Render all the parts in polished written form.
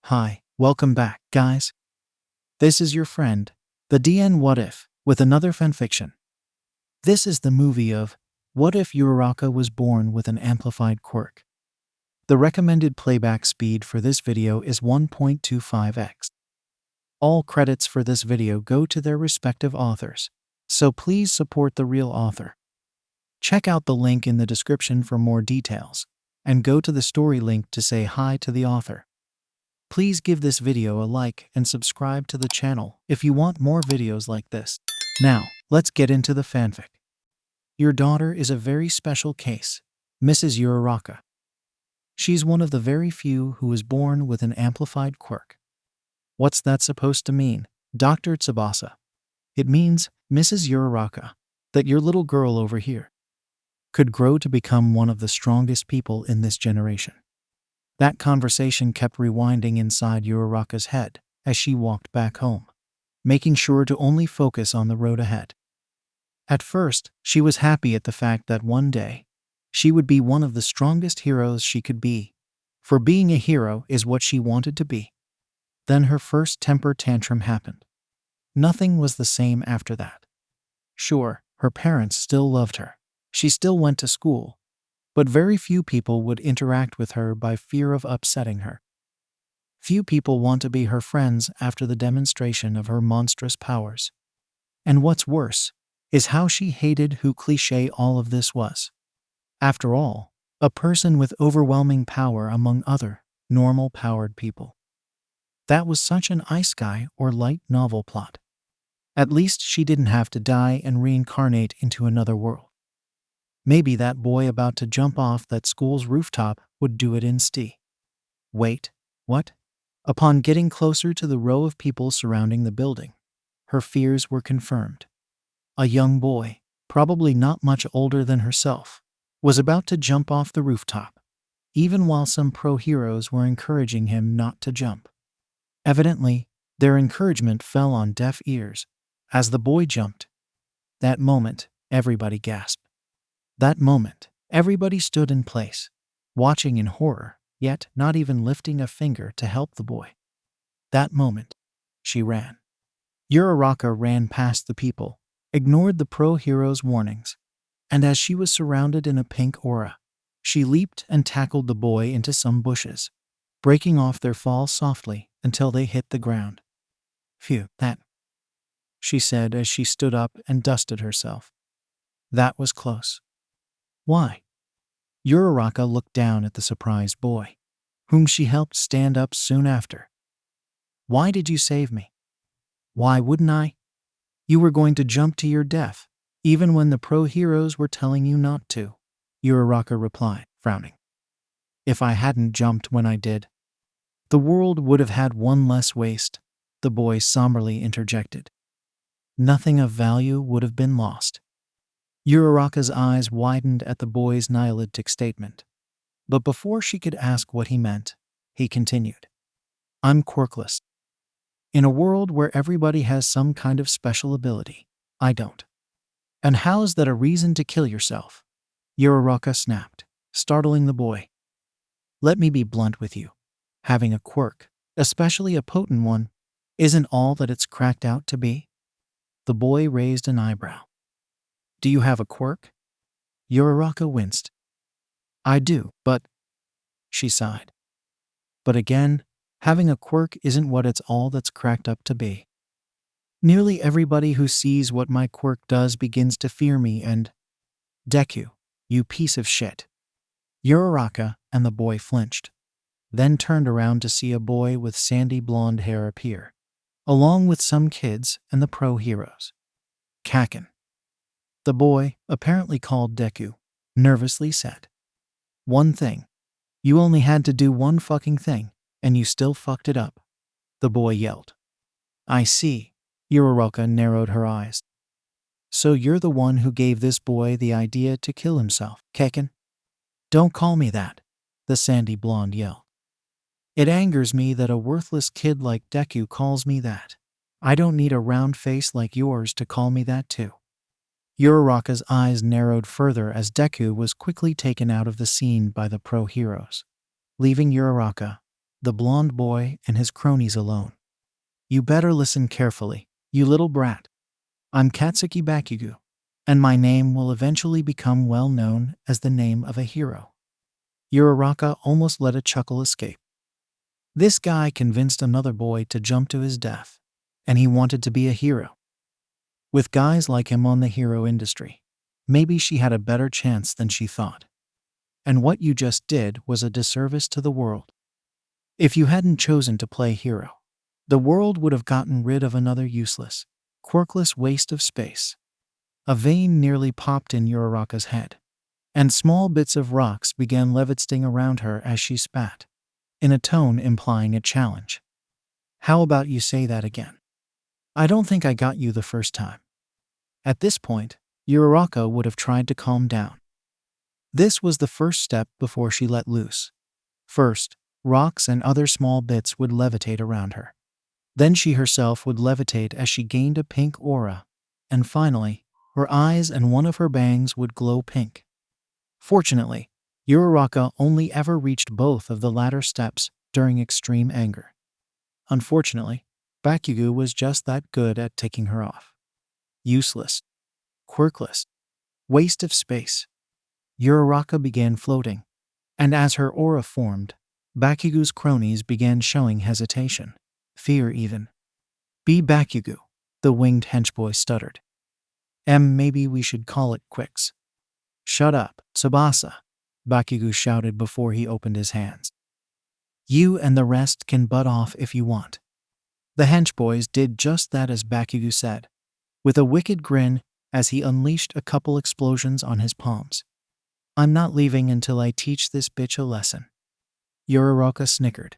Hi, welcome back, guys. This is your friend, the DN WhatIf, with another fanfiction. This is the movie of What If Uraraka Was Born with an Amplified Quirk. The recommended playback speed for this video is 1.25x. All credits for this video go to their respective authors, so please support the real author. Check out the link in the description for more details, and go to the story link to say hi to the author. Please give this video a like and subscribe to the channel if you want more videos like this. Now, let's get into the fanfic. Your daughter is a very special case, Mrs. Uraraka. She's one of the very few who was born with an amplified quirk. What's that supposed to mean, Dr. Tsubasa? It means, Mrs. Uraraka, that your little girl over here could grow to become one of the strongest people in this generation. That conversation kept rewinding inside Uraraka's head as she walked back home, making sure to only focus on the road ahead. At first, she was happy at the fact that one day, she would be one of the strongest heroes she could be, for being a hero is what she wanted to be. Then her first temper tantrum happened. Nothing was the same after that. Sure, her parents still loved her. She still went to school, but very few people would interact with her by fear of upsetting her. Few people want to be her friends after the demonstration of her monstrous powers. And what's worse is how she hated who cliché all of this was. After all, a person with overwhelming power among other, normal-powered people. That was such an ice guy or light novel plot. At least she didn't have to die and reincarnate into another world. Maybe that boy about to jump off that school's rooftop would do it instead. Wait, what? Upon getting closer to the row of people surrounding the building, her fears were confirmed. A young boy, probably not much older than herself, was about to jump off the rooftop, even while some pro-heroes were encouraging him not to jump. Evidently, their encouragement fell on deaf ears as the boy jumped. That moment, everybody gasped. That moment, everybody stood in place, watching in horror, yet not even lifting a finger to help the boy. That moment, she ran. Uraraka ran past the people, ignored the pro-hero's warnings, and as she was surrounded in a pink aura, she leaped and tackled the boy into some bushes, breaking off their fall softly until they hit the ground. Phew, that, she said as she stood up and dusted herself. That was close. Why? Uraraka looked down at the surprised boy, whom she helped stand up soon after. Why did you save me? Why wouldn't I? You were going to jump to your death, even when the pro-heroes were telling you not to, Uraraka replied, frowning. If I hadn't jumped when I did, the world would have had one less waste, the boy somberly interjected. Nothing of value would have been lost. Uraraka's eyes widened at the boy's nihilistic statement. But before she could ask what he meant, he continued. I'm quirkless. In a world where everybody has some kind of special ability, I don't. And how's that a reason to kill yourself? Uraraka snapped, startling the boy. Let me be blunt with you. Having a quirk, especially a potent one, isn't all that it's cracked out to be. The boy raised an eyebrow. Do you have a quirk? Uraraka winced. I do, but... she sighed. But again, having a quirk isn't what it's all that's cracked up to be. Nearly everybody who sees what my quirk does begins to fear me and... Deku, you piece of shit. Uraraka and the boy flinched, then turned around to see a boy with sandy blonde hair appear, along with some kids and the pro-heroes. Kaken. The boy, apparently called Deku, nervously said. One thing. You only had to do one fucking thing, and you still fucked it up. The boy yelled. I see. Uraraka narrowed her eyes. So you're the one who gave this boy the idea to kill himself, Kaken? Don't call me that, the sandy blonde yelled. It angers me that a worthless kid like Deku calls me that. I don't need a round face like yours to call me that too. Uraraka's eyes narrowed further as Deku was quickly taken out of the scene by the pro-heroes, leaving Uraraka, the blonde boy and his cronies alone. You better listen carefully, you little brat. I'm Katsuki Bakugo, and my name will eventually become well known as the name of a hero. Uraraka almost let a chuckle escape. This guy convinced another boy to jump to his death, and he wanted to be a hero. With guys like him on the hero industry, maybe she had a better chance than she thought. And what you just did was a disservice to the world. If you hadn't chosen to play hero, the world would have gotten rid of another useless, quirkless waste of space. A vein nearly popped in Uraraka's head, and small bits of rocks began levitating around her as she spat, in a tone implying a challenge. How about you say that again? I don't think I got you the first time. At this point, Uraraka would have tried to calm down. This was the first step before she let loose. First, rocks and other small bits would levitate around her. Then she herself would levitate as she gained a pink aura, and finally, her eyes and one of her bangs would glow pink. Fortunately, Uraraka only ever reached both of the latter steps during extreme anger. Unfortunately, Bakugo was just that good at taking her off. Useless. Quirkless. Waste of space. Uraraka began floating, and as her aura formed, Bakugo's cronies began showing hesitation, fear even. Be Bakugo, the winged henchboy stuttered. Maybe we should call it quicks. Shut up, Tsubasa, Bakugo shouted before he opened his hands. You and the rest can butt off if you want. The henchboys did just that as Bakugo said, with a wicked grin as he unleashed a couple explosions on his palms. I'm not leaving until I teach this bitch a lesson. Uraraka snickered.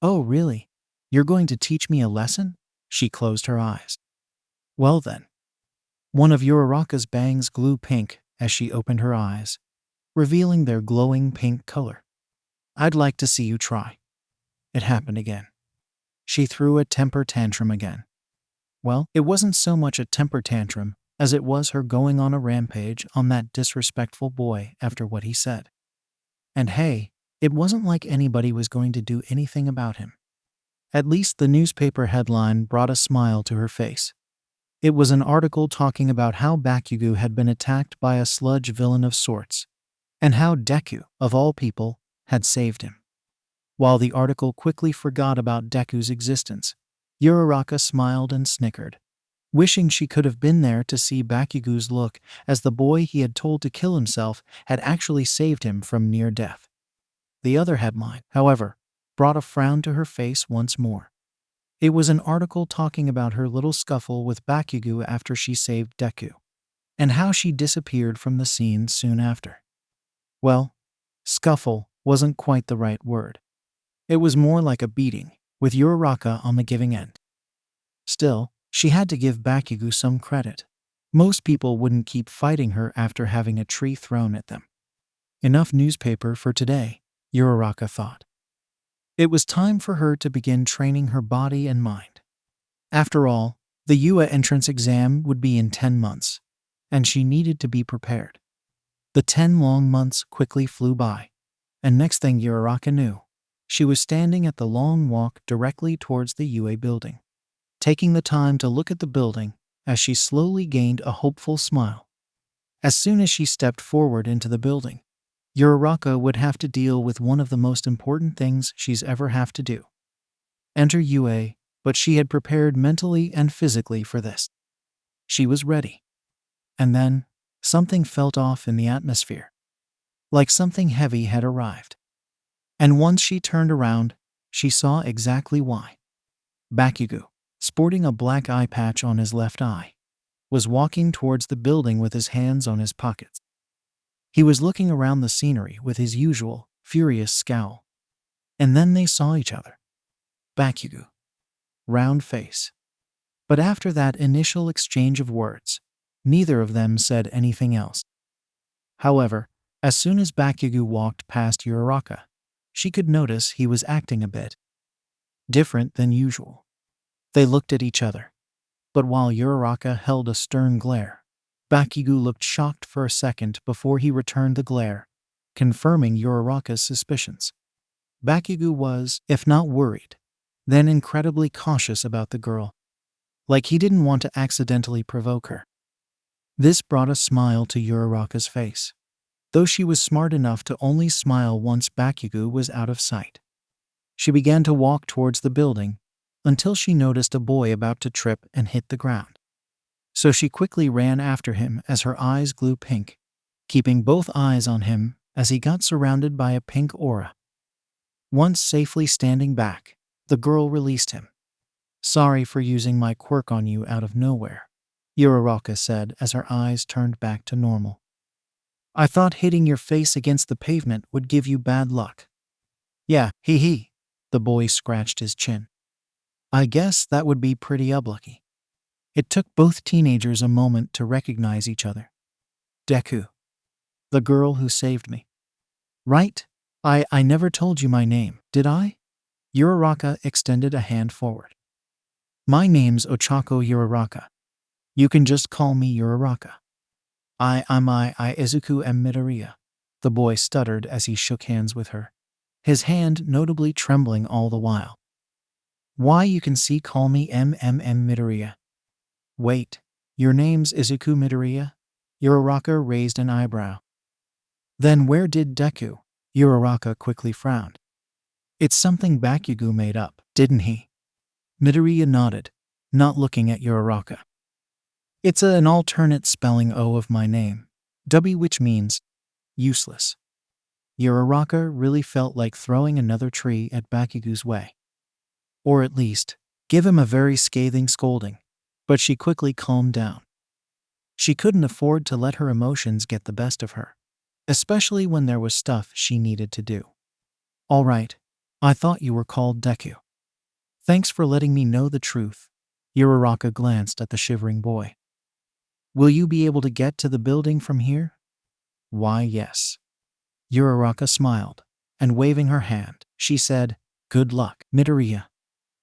Oh, really? You're going to teach me a lesson? She closed her eyes. Well then. One of Uraraka's bangs glowed pink as she opened her eyes, revealing their glowing pink color. I'd like to see you try. It happened again. She threw a temper tantrum again. Well, it wasn't so much a temper tantrum as it was her going on a rampage on that disrespectful boy after what he said. And hey, it wasn't like anybody was going to do anything about him. At least the newspaper headline brought a smile to her face. It was an article talking about how Bakugo had been attacked by a sludge villain of sorts, and how Deku, of all people, had saved him. While the article quickly forgot about Deku's existence, Uraraka smiled and snickered, wishing she could have been there to see Bakugo's look as the boy he had told to kill himself had actually saved him from near death. The other headline, however, brought a frown to her face once more. It was an article talking about her little scuffle with Bakugo after she saved Deku, and how she disappeared from the scene soon after. Well, scuffle wasn't quite the right word. It was more like a beating, with Uraraka on the giving end. Still, she had to give Bakugo some credit. Most people wouldn't keep fighting her after having a tree thrown at them. Enough newspaper for today, Uraraka thought. It was time for her to begin training her body and mind. After all, the UA entrance exam would be in 10 months, and she needed to be prepared. The 10 long months quickly flew by, and next thing Uraraka knew, she was standing at the long walk directly towards the UA building, taking the time to look at the building as she slowly gained a hopeful smile. As soon as she stepped forward into the building, Uraraka would have to deal with one of the most important things she's ever have to do. Enter UA, but she had prepared mentally and physically for this. She was ready. And then, something felt off in the atmosphere. Like something heavy had arrived. And once she turned around, she saw exactly why. Bakugo, sporting a black eye patch on his left eye, was walking towards the building with his hands on his pockets. He was looking around the scenery with his usual, furious scowl. And then they saw each other. Bakugo. Round face. But after that initial exchange of words, neither of them said anything else. However, as soon as Bakugo walked past Uraraka, she could notice he was acting a bit different than usual. They looked at each other. But while Uraraka held a stern glare, Bakugo looked shocked for a second before he returned the glare, confirming Uraraka's suspicions. Bakugo was, if not worried, then incredibly cautious about the girl. Like he didn't want to accidentally provoke her. This brought a smile to Uraraka's face, though she was smart enough to only smile once Bakugo was out of sight. She began to walk towards the building until she noticed a boy about to trip and hit the ground. So she quickly ran after him as her eyes grew pink, keeping both eyes on him as he got surrounded by a pink aura. Once safely standing back, the girl released him. "Sorry for using my quirk on you out of nowhere," Uraraka said as her eyes turned back to normal. "I thought hitting your face against the pavement would give you bad luck." "Yeah, hee hee," the boy scratched his chin. "I guess that would be pretty unlucky." It took both teenagers a moment to recognize each other. "Deku. The girl who saved me. Right? I never told you my name, did I?" Uraraka extended a hand forward. "My name's Ochako Uraraka. You can just call me Uraraka." I Izuku M. Midoriya," the boy stuttered as he shook hands with her, his hand notably trembling all the while. "Why, you can see call me Midoriya." "Wait, your name's Izuku Midoriya?" Uraraka raised an eyebrow. "Then where did Deku?" Uraraka quickly frowned. "It's something Bakugo made up, didn't he?" Midoriya nodded, not looking at Uraraka. "It's an alternate spelling of my name, W, which means useless." Uraraka really felt like throwing another tree at Bakugo's way. Or at least, give him a very scathing scolding, but she quickly calmed down. She couldn't afford to let her emotions get the best of her, especially when there was stuff she needed to do. "All right, I thought you were called Deku. Thanks for letting me know the truth." Uraraka glanced at the shivering boy. "Will you be able to get to the building from here?" "Why, yes." Uraraka smiled, and waving her hand, she said, "Good luck, Midoriya,"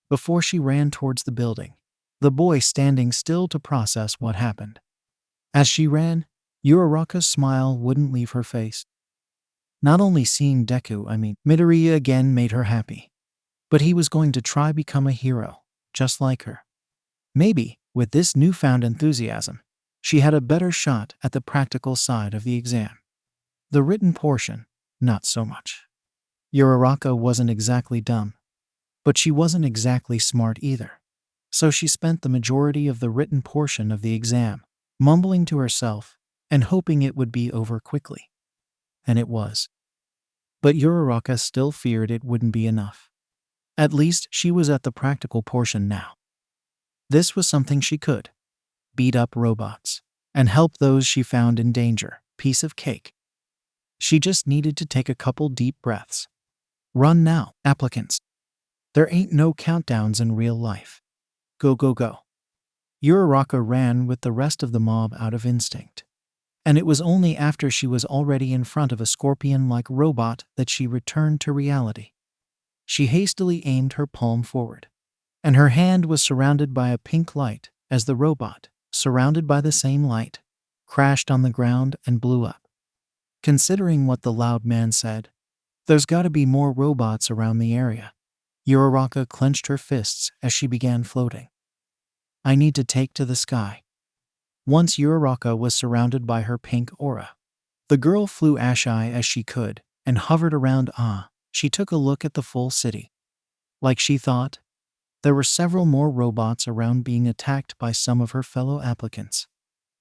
before she ran towards the building, the boy standing still to process what happened. As she ran, Uraraka's smile wouldn't leave her face. Not only seeing Midoriya again made her happy, but he was going to try become a hero, just like her. Maybe, with this newfound enthusiasm, she had a better shot at the practical side of the exam. The written portion, not so much. Uraraka wasn't exactly dumb, but she wasn't exactly smart either. So she spent the majority of the written portion of the exam mumbling to herself and hoping it would be over quickly. And it was. But Uraraka still feared it wouldn't be enough. At least she was at the practical portion now. This was something she could. Beat up robots and help those she found in danger. Piece of cake. She just needed to take a couple deep breaths. Run now, applicants. There ain't no countdowns in real life. Go, go, go. Uraraka ran with the rest of the mob out of instinct. And it was only after she was already in front of a scorpion-like robot that she returned to reality. She hastily aimed her palm forward, and her hand was surrounded by a pink light as the robot, surrounded by the same light, crashed on the ground and blew up. Considering what the loud man said, there's gotta be more robots around the area. Uraraka clenched her fists as she began floating. I need to take to the sky. Once Uraraka was surrounded by her pink aura, the girl flew as high as she could and hovered around. She took a look at the full city. Like she thought, there were several more robots around being attacked by some of her fellow applicants,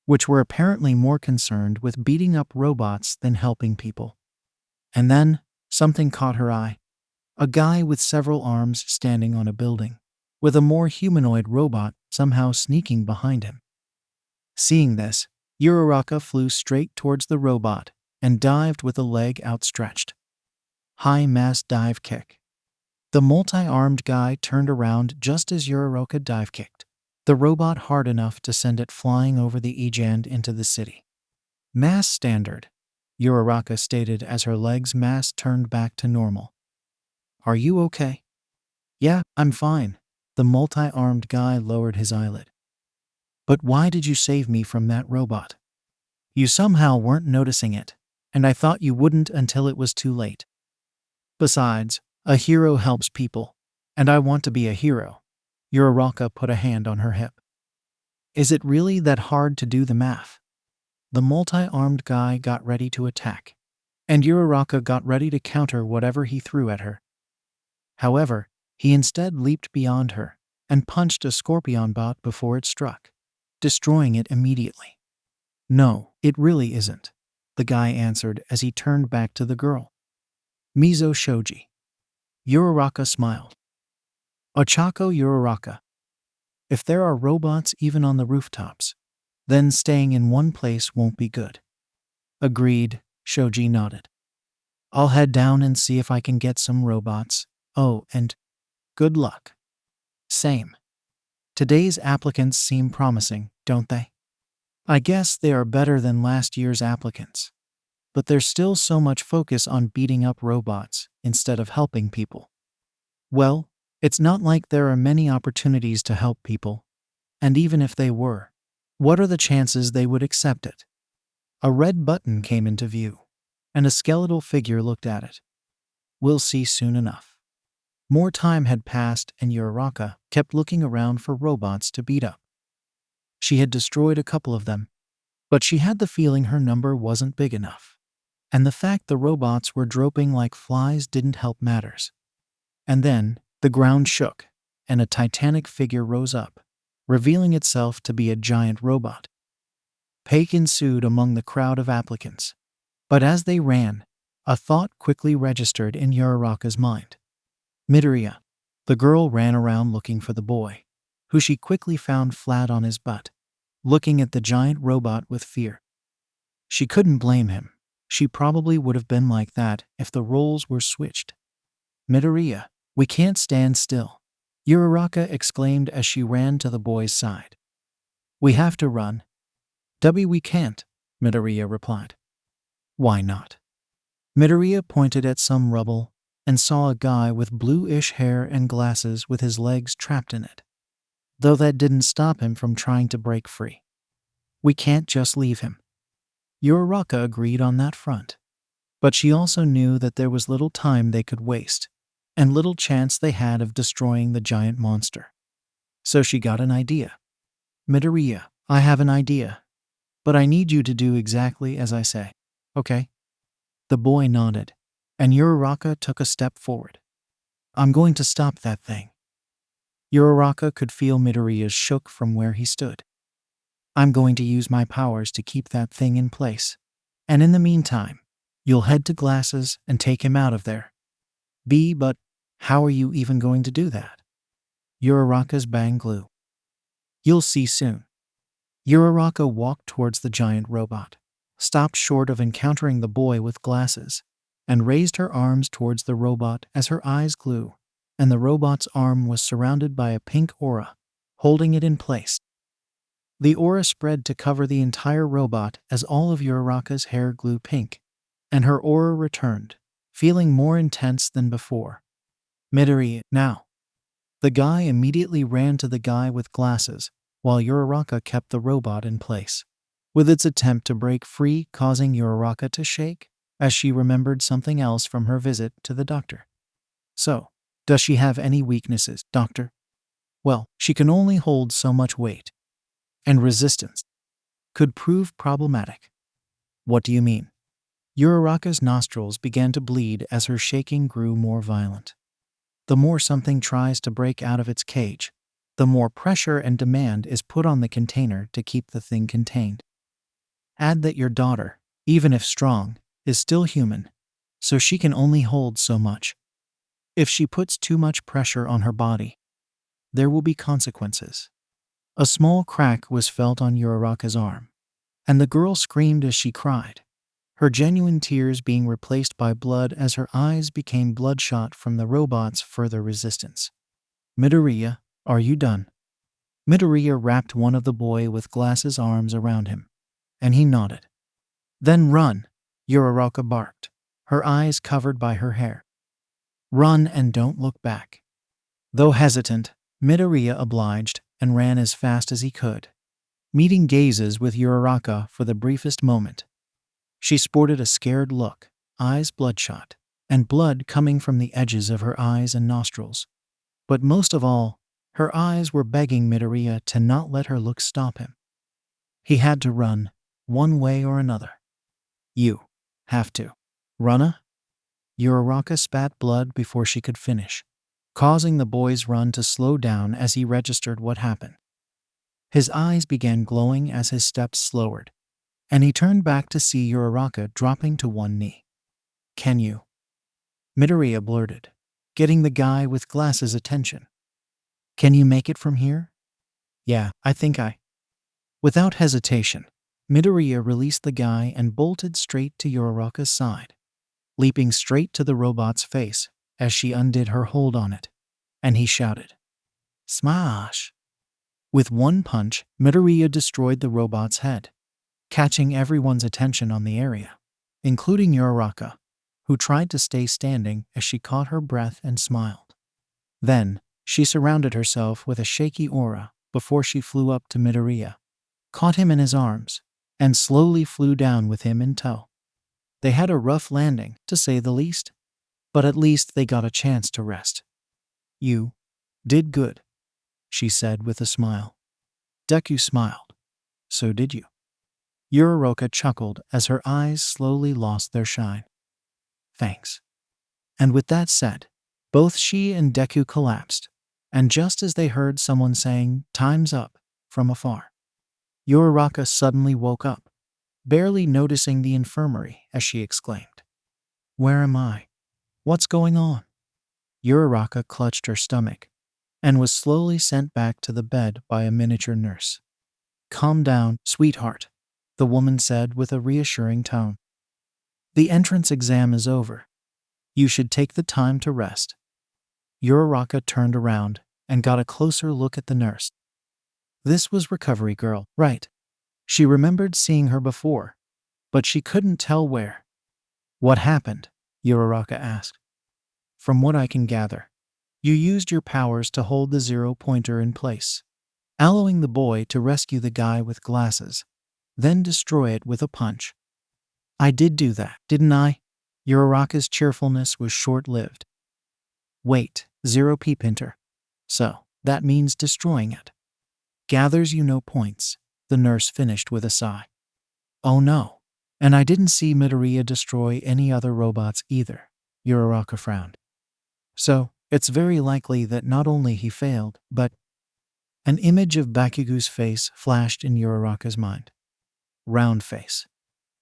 which were apparently more concerned with beating up robots than helping people. And then, something caught her eye. A guy with several arms standing on a building, with a more humanoid robot somehow sneaking behind him. Seeing this, Uraraka flew straight towards the robot and dived with a leg outstretched. High mass dive kick. The multi-armed guy turned around just as Uraraka dive kicked the robot hard enough to send it flying over the edge into the city. Mass standard, Uraraka stated as her leg's mass turned back to normal. Are you okay? Yeah, I'm fine. The multi-armed guy lowered his eyelid. But why did you save me from that robot? You somehow weren't noticing it, and I thought you wouldn't until it was too late. Besides, A hero helps people, and I want to be a hero. Uraraka put a hand on her hip. Is it really that hard to do the math? The multi-armed guy got ready to attack, and Uraraka got ready to counter whatever he threw at her. However, he instead leaped beyond her and punched a scorpion bot before it struck, destroying it immediately. No, it really isn't, the guy answered as he turned back to the girl. Mizo Shoji. Uraraka smiled. Ochako Uraraka. If there are robots even on the rooftops, then staying in one place won't be good. Agreed, Shoji nodded. I'll head down and see if I can get some robots. Oh, and good luck. Same. Today's applicants seem promising, don't they? I guess they are better than last year's applicants. But there's still so much focus on beating up robots instead of helping people. Well, it's not like there are many opportunities to help people. And even if they were, what are the chances they would accept it? A red button came into view, and a skeletal figure looked at it. We'll see soon enough. More time had passed and Uraraka kept looking around for robots to beat up. She had destroyed a couple of them, but she had the feeling her number wasn't big enough. And the fact the robots were dropping like flies didn't help matters. And then, the ground shook, and a titanic figure rose up, revealing itself to be a giant robot. Panic ensued among the crowd of applicants. But as they ran, a thought quickly registered in Uraraka's mind. Midoriya. The girl ran around looking for the boy, who she quickly found flat on his butt, looking at the giant robot with fear. She couldn't blame him. She probably would have been like that if the roles were switched. Midoriya, we can't stand still, Uraraka exclaimed as she ran to the boy's side. We have to run. We can't, Midoriya replied. Why not? Midoriya pointed at some rubble and saw a guy with bluish hair and glasses with his legs trapped in it. Though that didn't stop him from trying to break free. We can't just leave him. Uraraka agreed on that front. But she also knew that there was little time they could waste, and little chance they had of destroying the giant monster. So she got an idea. Midoriya, I have an idea. But I need you to do exactly as I say, okay? The boy nodded, and Uraraka took a step forward. I'm going to stop that thing. Uraraka could feel Midoriya's shook from where he stood. I'm going to use my powers to keep that thing in place. And in the meantime, you'll head to Glasses and take him out of there. But how are you even going to do that? Uraraka's bang glue. You'll see soon. Uraraka walked towards the giant robot, stopped short of encountering the boy with glasses, and raised her arms towards the robot as her eyes glue, and the robot's arm was surrounded by a pink aura, holding it in place. The aura spread to cover the entire robot as all of Uraraka's hair grew pink, and her aura returned, feeling more intense than before. Midoriya, now. The guy immediately ran to the guy with glasses, while Uraraka kept the robot in place, with its attempt to break free causing Uraraka to shake, as she remembered something else from her visit to the doctor. So, does she have any weaknesses, doctor? Well, she can only hold so much weight. And resistance could prove problematic. What do you mean? Uraraka's nostrils began to bleed as her shaking grew more violent. The more something tries to break out of its cage, the more pressure and demand is put on the container to keep the thing contained. Add that your daughter, even if strong, is still human, so she can only hold so much. If she puts too much pressure on her body, there will be consequences. A small crack was felt on Uraraka's arm, and the girl screamed as she cried, her genuine tears being replaced by blood as her eyes became bloodshot from the robot's further resistance. Midoriya, are you done? Midoriya wrapped one of the boy with glasses' arms around him, and he nodded. Then run, Uraraka barked, her eyes covered by her hair. Run and don't look back. Though hesitant, Midoriya obliged and ran as fast as he could, meeting gazes with Uraraka for the briefest moment. She sported a scared look, eyes bloodshot, and blood coming from the edges of her eyes and nostrils. But most of all, her eyes were begging Midoriya to not let her looks stop him. He had to run, one way or another. You have to. Runna? Uraraka spat blood before she could finish, causing the boy's run to slow down as he registered what happened. His eyes began glowing as his steps slowed, and he turned back to see Uraraka dropping to one knee. Can you? Midoriya blurted, getting the guy with glasses' attention. Can you make it from here? Yeah, I think I. Without hesitation, Midoriya released the guy and bolted straight to Uraraka's side, leaping straight to the robot's face as she undid her hold on it, and he shouted, "Smash!" With one punch, Midoriya destroyed the robot's head, catching everyone's attention on the area, including Uraraka, who tried to stay standing as she caught her breath and smiled. Then, she surrounded herself with a shaky aura before she flew up to Midoriya, caught him in his arms, and slowly flew down with him in tow. They had a rough landing, to say the least, but at least they got a chance to rest. You did good, she said with a smile. Deku smiled. So did you. Uraraka chuckled as her eyes slowly lost their shine. Thanks. And with that said, both she and Deku collapsed, and just as they heard someone saying, "Time's up," from afar, Uraraka suddenly woke up, barely noticing the infirmary as she exclaimed, "Where am I? What's going on?" Uraraka clutched her stomach and was slowly sent back to the bed by a miniature nurse. "Calm down, sweetheart," the woman said with a reassuring tone. "The entrance exam is over. You should take the time to rest." Uraraka turned around and got a closer look at the nurse. This was Recovery Girl, right? She remembered seeing her before, but she couldn't tell where. "What happened?" Uraraka asked. "From what I can gather, you used your powers to hold the zero-pointer in place, allowing the boy to rescue the guy with glasses, then destroy it with a punch." "I did do that, didn't I?" Uraraka's cheerfulness was short-lived. "Wait, zero-p-pinter. So, that means destroying it. Gathers you no points," the nurse finished with a sigh. "Oh no, and I didn't see Midoriya destroy any other robots either," Uraraka frowned. "So, it's very likely that not only he failed, but..." An image of Bakugo's face flashed in Uraraka's mind. Round face.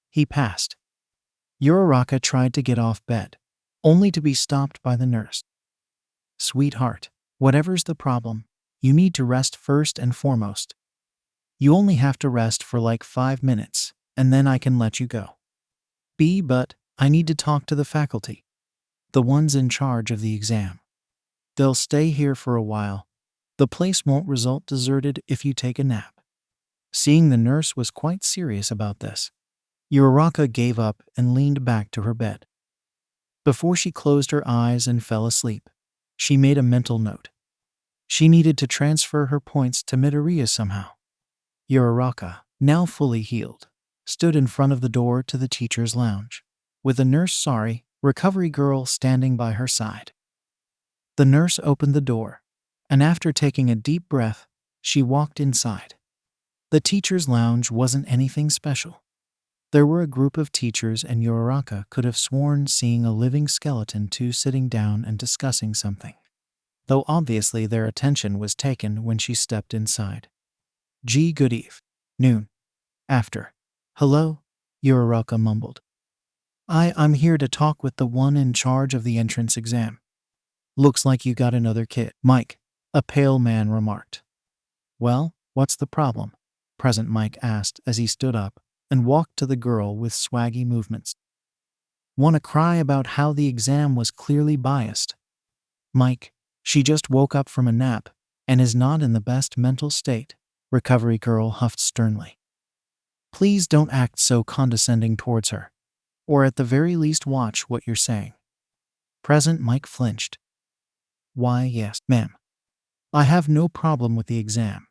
He passed. Uraraka tried to get off bed, only to be stopped by the nurse. "Sweetheart, whatever's the problem, you need to rest first and foremost. You only have to rest for like 5 minutes, and then I can let you go. But I need to talk to the faculty, the ones in charge of the exam. They'll stay here for a while. The place won't result deserted if you take a nap." Seeing the nurse was quite serious about this, Uraraka gave up and leaned back to her bed. Before she closed her eyes and fell asleep, she made a mental note. She needed to transfer her points to Midoriya somehow. Uraraka, now fully healed, stood in front of the door to the teacher's lounge, with the nurse Recovery Girl standing by her side. The nurse opened the door, and after taking a deep breath, she walked inside. The teacher's lounge wasn't anything special. There were a group of teachers, and Uraraka could have sworn seeing a living skeleton too sitting down and discussing something, though obviously their attention was taken when she stepped inside. Good noon. After. Hello, Uraraka mumbled. I'm here to talk with the one in charge of the entrance exam. Looks like you got another kid, Mike, a pale man remarked. Well, what's the problem? Present Mike asked as he stood up and walked to the girl with swaggy movements. Want to cry about how the exam was clearly biased? Mike, she just woke up from a nap and is not in the best mental state, Recovery Girl huffed sternly. Please don't act so condescending towards her, or at the very least watch what you're saying. Present Mike flinched. Why, yes, ma'am. I have no problem with the exam.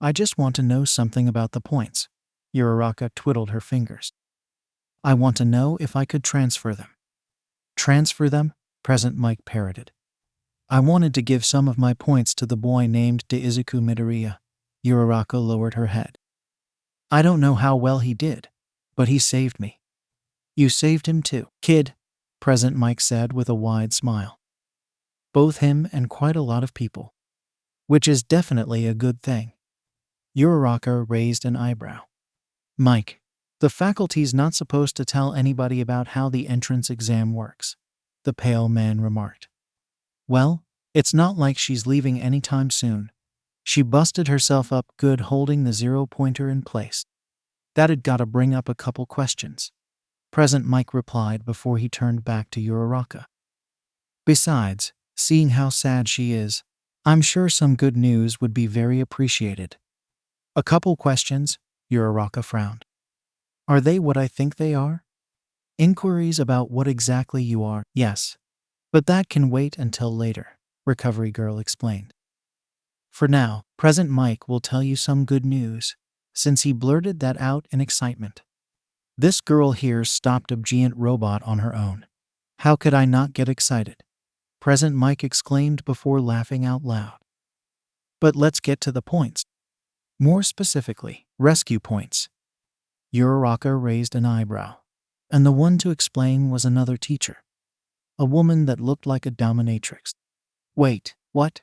I just want to know something about the points. Uraraka twiddled her fingers. I want to know if I could transfer them. Transfer them? Present Mike parroted. I wanted to give some of my points to the boy named Deizuku Midoriya. Uraraka lowered her head. I don't know how well he did, but he saved me. You saved him too, kid, Present Mike said with a wide smile. Both him and quite a lot of people. Which is definitely a good thing. Uraraka raised an eyebrow. Mike, the faculty's not supposed to tell anybody about how the entrance exam works, the pale man remarked. Well, it's not like she's leaving anytime soon. She busted herself up good holding the 0-pointer in place. That'd gotta bring up a couple questions. Present Mike replied before he turned back to Uraraka. Besides, seeing how sad she is, I'm sure some good news would be very appreciated. A couple questions, Uraraka frowned. Are they what I think they are? Inquiries about what exactly you are, yes. But that can wait until later, Recovery Girl explained. For now, Present Mike will tell you some good news, since he blurted that out in excitement. This girl here stopped a giant robot on her own. How could I not get excited? Present Mike exclaimed before laughing out loud. But let's get to the points. More specifically, rescue points. Uraraka raised an eyebrow, and the one to explain was another teacher. A woman that looked like a dominatrix. Wait, what?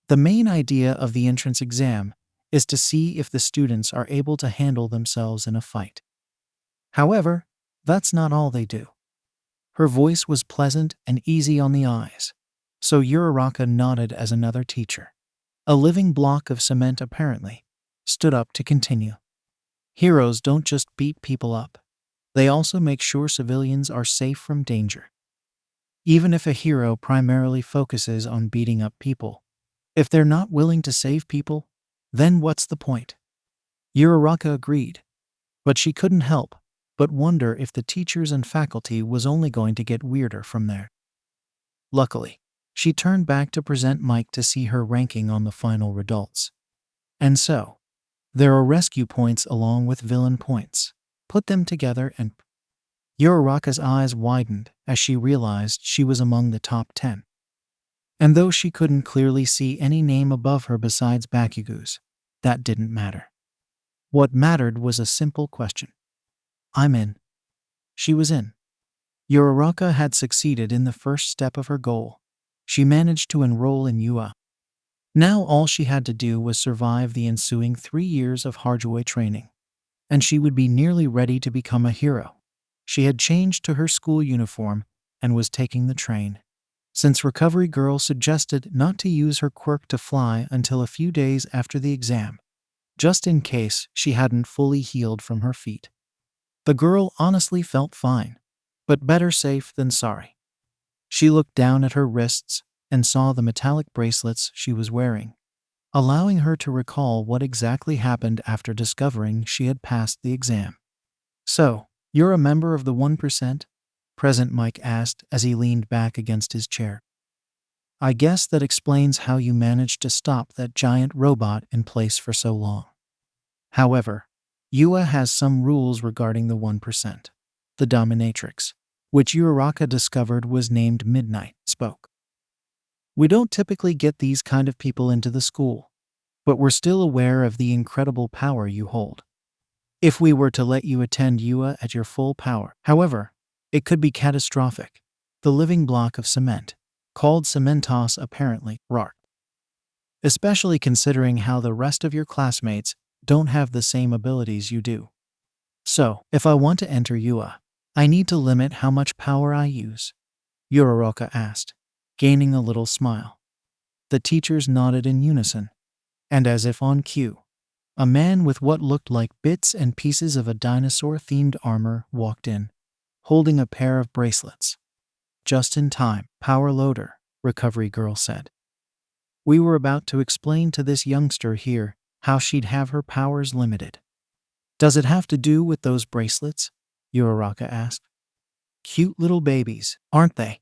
The main idea of the entrance exam is to see if the students are able to handle themselves in a fight. However, that's not all they do. Her voice was pleasant and easy on the eyes, so Uraraka nodded as another teacher, a living block of cement apparently, stood up to continue. Heroes don't just beat people up. They also make sure civilians are safe from danger. Even if a hero primarily focuses on beating up people, if they're not willing to save people, then what's the point? Uraraka agreed, but she couldn't help but wonder if the teachers and faculty was only going to get weirder from there. Luckily, she turned back to present Mike to see her ranking on the final results. And so, there are rescue points along with villain points. Put them together and Uraraka's eyes widened as she realized she was among the top 10. And though she couldn't clearly see any name above her besides Bakugo's, that didn't matter. What mattered was a simple question. I'm in. She was in. Uraraka had succeeded in the first step of her goal. She managed to enroll in UA. Now all she had to do was survive the ensuing 3 years of hardware training, and she would be nearly ready to become a hero. She had changed to her school uniform and was taking the train. Since Recovery Girl suggested not to use her quirk to fly until a few days after the exam, just in case she hadn't fully healed from her feet. The girl honestly felt fine, but better safe than sorry. She looked down at her wrists and saw the metallic bracelets she was wearing, allowing her to recall what exactly happened after discovering she had passed the exam. So, you're a member of the 1%? Present Mike asked as he leaned back against his chair. I guess that explains how you managed to stop that giant robot in place for so long. However, UA has some rules regarding the 1%. The dominatrix, which Uraraka discovered was named Midnight, spoke. We don't typically get these kind of people into the school, but we're still aware of the incredible power you hold. If we were to let you attend UA at your full power, however, it could be catastrophic. The living block of cement, called Cementos apparently, rocked. Especially considering how the rest of your classmates don't have the same abilities you do. So, if I want to enter UA, I need to limit how much power I use? Uraraka asked, gaining a little smile. The teachers nodded in unison, and as if on cue, a man with what looked like bits and pieces of a dinosaur-themed armor walked in, holding a pair of bracelets. Just in time, power loader, Recovery Girl said. We were about to explain to this youngster here how she'd have her powers limited. Does it have to do with those bracelets? Uraraka asked. Cute little babies, aren't they?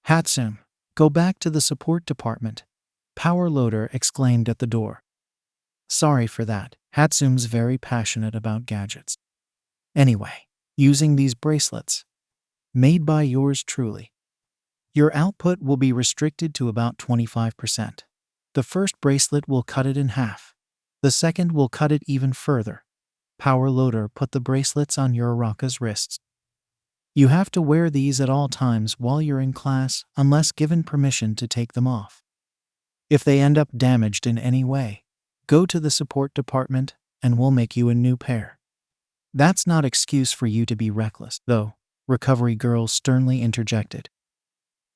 Hatsume, go back to the support department, Power Loader exclaimed at the door. Sorry for that, Hatsume's very passionate about gadgets. Anyway, using these bracelets. made by yours truly. Your output will be restricted to about 25%. The first bracelet will cut it in half. The second will cut it even further. Power Loader put the bracelets on Uraraka's wrists. You have to wear these at all times while you're in class unless given permission to take them off. If they end up damaged in any way, go to the support department and we'll make you a new pair. That's not excuse for you to be reckless, though, Recovery Girl sternly interjected.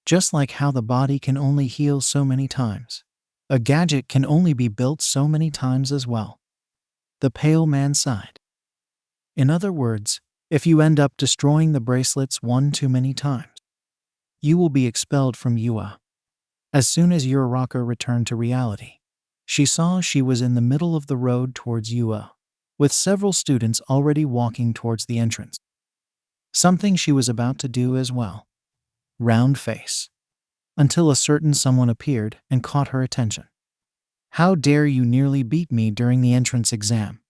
Just like how the body can only heal so many times, a gadget can only be built so many times as well. The pale man sighed. In other words, if you end up destroying the bracelets one too many times, you will be expelled from UA. As soon as Uraraka returned to reality, she saw she was in the middle of the road towards UA, with several students already walking towards the entrance. Something she was about to do as well. Round face. Until a certain someone appeared and caught her attention. "How dare you nearly beat me during the entrance exam?"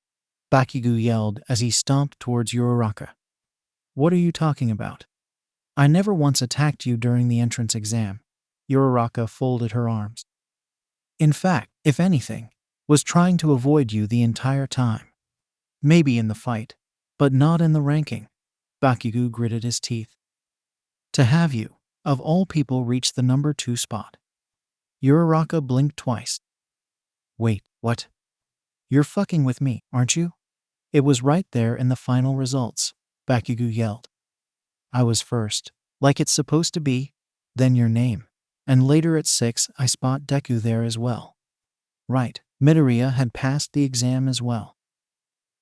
Bakugo yelled as he stomped towards Uraraka. "What are you talking about? I never once attacked you during the entrance exam." Uraraka folded her arms. "In fact, if anything, was trying to avoid you the entire time. Maybe in the fight, but not in the ranking." Bakugo gritted his teeth. "To have you, of all people, reach the number 2 spot." Uraraka blinked twice. "Wait, what? You're fucking with me, aren't you?" "It was right there in the final results," Bakugo yelled. "I was first, like it's supposed to be, then your name. And later at 6 I spot Deku there as well." Right, Midoriya had passed the exam as well.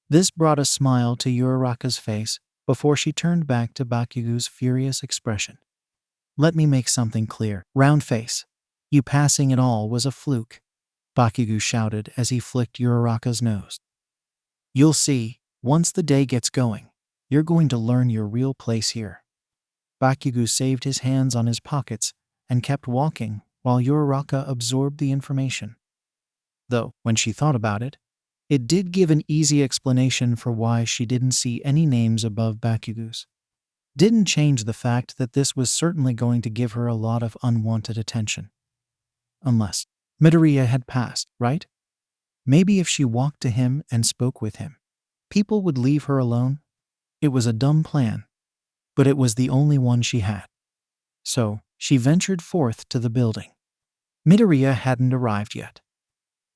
This brought a smile to Uraraka's face before she turned back to Bakugo's furious expression. "Let me make something clear, round face. You passing it all was a fluke," Bakugo shouted as he flicked Uraraka's nose. "You'll see, once the day gets going, you're going to learn your real place here." Bakugo saved his hands on his pockets and kept walking while Uraraka absorbed the information. Though, when she thought about it, it did give an easy explanation for why she didn't see any names above Bakugo's. Didn't change the fact that this was certainly going to give her a lot of unwanted attention. Unless Midoriya had passed, right? Maybe if she walked to him and spoke with him, people would leave her alone. It was a dumb plan, but it was the only one she had. So, she ventured forth to the building. Midoriya hadn't arrived yet.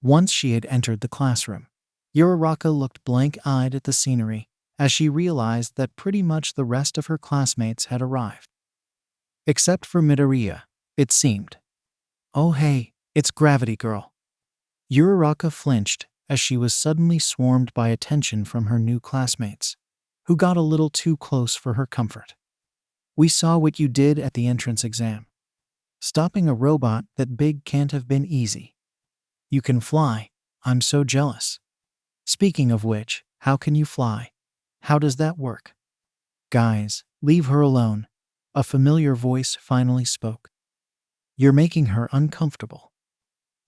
Once she had entered the classroom, Uraraka looked blank-eyed at the scenery as she realized that pretty much the rest of her classmates had arrived. Except for Midoriya, it seemed. "Oh hey, it's Gravity Girl." Uraraka flinched as she was suddenly swarmed by attention from her new classmates, who got a little too close for her comfort. "We saw what you did at the entrance exam. Stopping a robot that big can't have been easy. You can fly. I'm so jealous. Speaking of which, how can you fly? How does that work?" "Guys, leave her alone," a familiar voice finally spoke. "You're making her uncomfortable."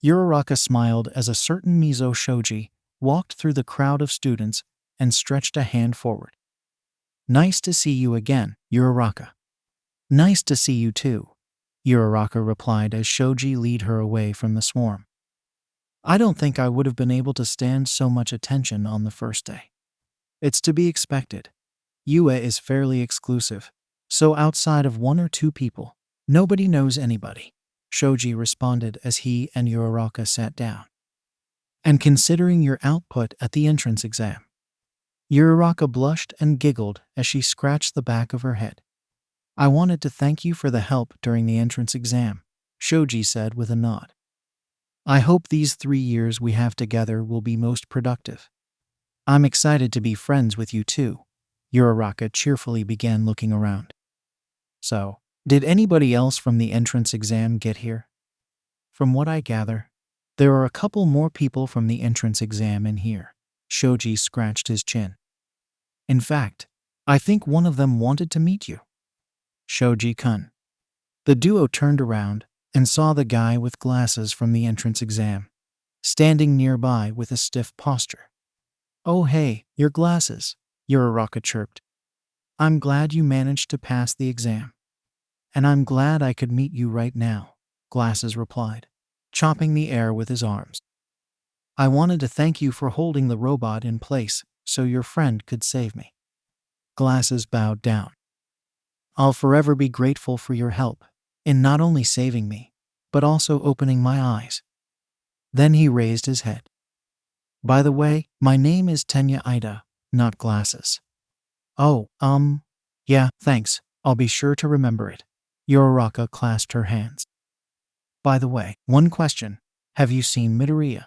Uraraka smiled as a certain Mizo Shoji walked through the crowd of students and stretched a hand forward. "Nice to see you again, Uraraka." "Nice to see you too," Uraraka replied as Shoji led her away from the swarm. "I don't think I would have been able to stand so much attention on the first day." "It's to be expected. UA is fairly exclusive, so outside of 1 or 2 people, nobody knows anybody," Shoji responded as he and Uraraka sat down. "And considering your output at the entrance exam." Uraraka blushed and giggled as she scratched the back of her head. "I wanted to thank you for the help during the entrance exam," Shoji said with a nod. "I hope these 3 years we have together will be most productive. I'm excited to be friends with you too." Uraraka cheerfully began looking around. "So, did anybody else from the entrance exam get here?" "From what I gather, there are a couple more people from the entrance exam in here." Shoji scratched his chin. "In fact, I think one of them wanted to meet you." "Shoji-kun." The duo turned around and saw the guy with glasses from the entrance exam, standing nearby with a stiff posture. "Oh hey, your glasses," Uraraka chirped. I'm glad you managed to pass the exam. And I'm glad I could meet you right now, Glasses replied, chopping the air with his arms. I wanted to thank you for holding the robot in place so your friend could save me. Glasses bowed down. I'll forever be grateful for your help in not only saving me, but also opening my eyes. Then he raised his head. By the way, my name is Tenya Ida, not Glasses. Oh, yeah, thanks. I'll be sure to remember it. Uraraka clasped her hands. By the way, one question. Have you seen Midoriya?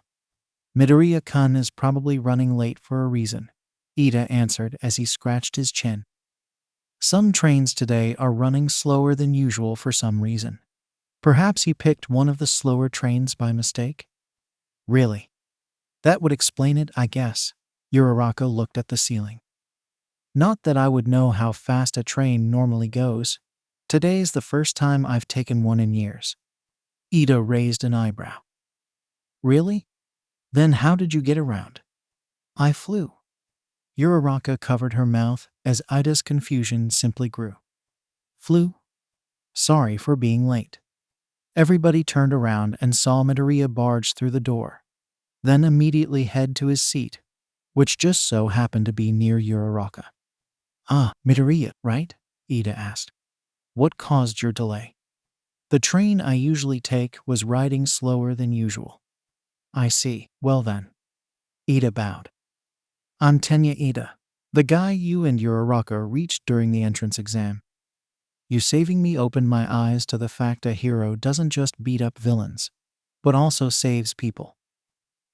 Midoriya-kun is probably running late for a reason, Ida answered as he scratched his chin. Some trains today are running slower than usual for some reason. Perhaps he picked one of the slower trains by mistake? Really? That would explain it, I guess. Uraraka looked at the ceiling. Not that I would know how fast a train normally goes. Today's the first time I've taken one in years. Ida raised an eyebrow. Really? Then how did you get around? I flew. Uraraka covered her mouth as Ida's confusion simply grew. Flew? Sorry for being late. Everybody turned around and saw Midoriya barge through the door, then immediately head to his seat, which just so happened to be near Uraraka. Ah, Midoriya, right? Ida asked. What caused your delay? The train I usually take was riding slower than usual. I see. Well then. Ida bowed. I'm Tenya Ida, the guy you and Uraraka reached during the entrance exam. You saving me opened my eyes to the fact a hero doesn't just beat up villains, but also saves people.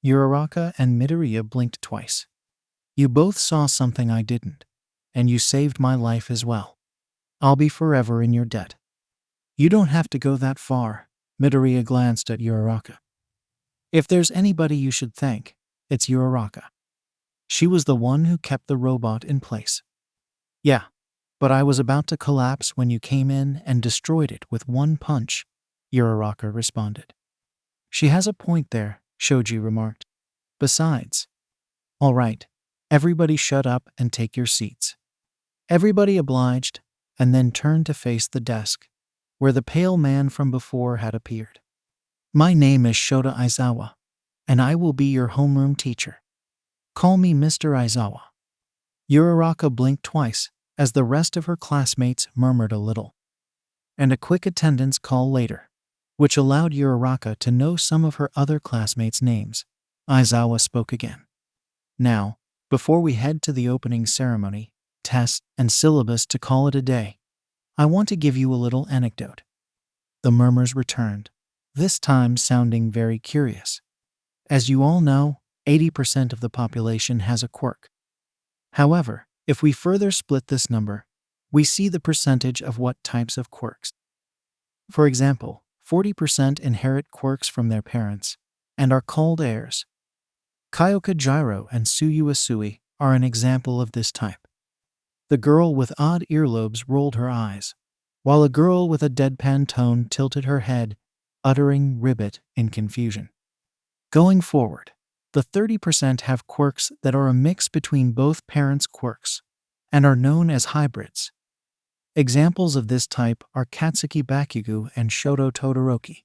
Uraraka and Midoriya blinked twice. You both saw something I didn't, and you saved my life as well. I'll be forever in your debt. You don't have to go that far, Midoriya glanced at Uraraka. If there's anybody you should thank, it's Uraraka. She was the one who kept the robot in place. Yeah, but I was about to collapse when you came in and destroyed it with one punch, Uraraka responded. She has a point there, Shoji remarked. Besides. All right, everybody shut up and take your seats. Everybody obliged, and then turned to face the desk, where the pale man from before had appeared. My name is Shota Aizawa, and I will be your homeroom teacher. Call me Mr. Aizawa. Uraraka blinked twice, as the rest of her classmates murmured a little. And a quick attendance call later, which allowed Uraraka to know some of her other classmates' names. Aizawa spoke again. Now, before we head to the opening ceremony, test, and syllabus to call it a day, I want to give you a little anecdote. The murmurs returned, this time sounding very curious. As you all know, 80% of the population has a quirk. However, if we further split this number, we see the percentage of what types of quirks. For example, 40% inherit quirks from their parents and are called heirs. Kyoka Jiro and Suyu Asui are an example of this type. The girl with odd earlobes rolled her eyes, while a girl with a deadpan tone tilted her head, uttering ribbit in confusion. Going forward, the 30% have quirks that are a mix between both parents' quirks and are known as hybrids. Examples of this type are Katsuki Bakugo and Shoto Todoroki.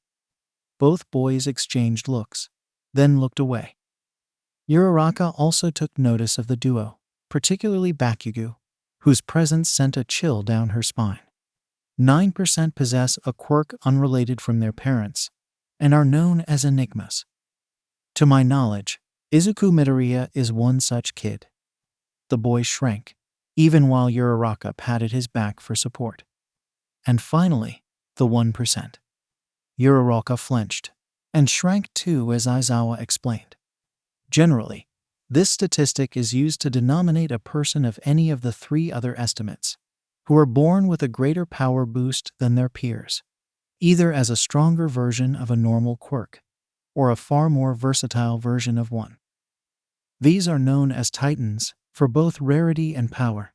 Both boys exchanged looks, then looked away. Uraraka also took notice of the duo, particularly Bakugo, whose presence sent a chill down her spine. 9% possess a quirk unrelated from their parents and are known as enigmas. To my knowledge, Izuku Midoriya is one such kid. The boy shrank, even while Uraraka patted his back for support. And finally, the 1%. Uraraka flinched, and shrank too as Aizawa explained. Generally, this statistic is used to denominate a person of any of the three other estimates, who are born with a greater power boost than their peers, either as a stronger version of a normal quirk, or a far more versatile version of one. These are known as titans, for both rarity and power.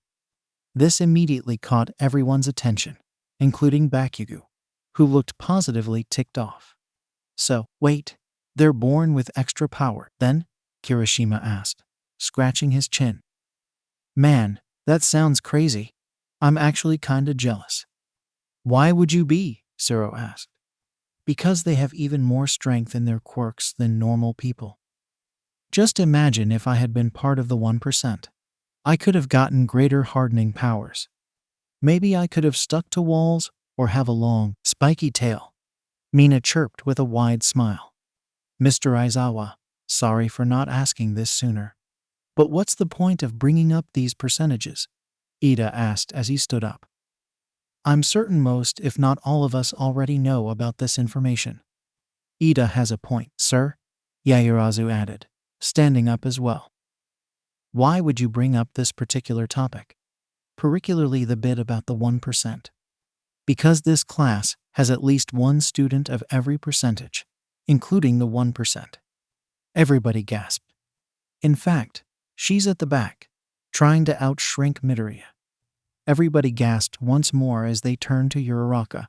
This immediately caught everyone's attention, including Bakugo, who looked positively ticked off. So, wait, they're born with extra power, then? Kirishima asked, scratching his chin. Man, that sounds crazy. I'm actually kinda jealous. Why would you be? Zero asked. Because they have even more strength in their quirks than normal people. Just imagine if I had been part of the 1%. I could have gotten greater hardening powers. Maybe I could have stuck to walls or have a long, spiky tail. Mina chirped with a wide smile. Mr. Aizawa, sorry for not asking this sooner. But what's the point of bringing up these percentages? Ida asked as he stood up. I'm certain most, if not all of us already know about this information. Ida has a point, sir, Yaoyorozu added, standing up as well. Why would you bring up this particular topic? Particularly the bit about the 1%. Because this class has at least one student of every percentage, including the 1%. Everybody gasped. In fact, she's at the back, trying to outshrink Midoriya. Everybody gasped once more as they turned to Uraraka,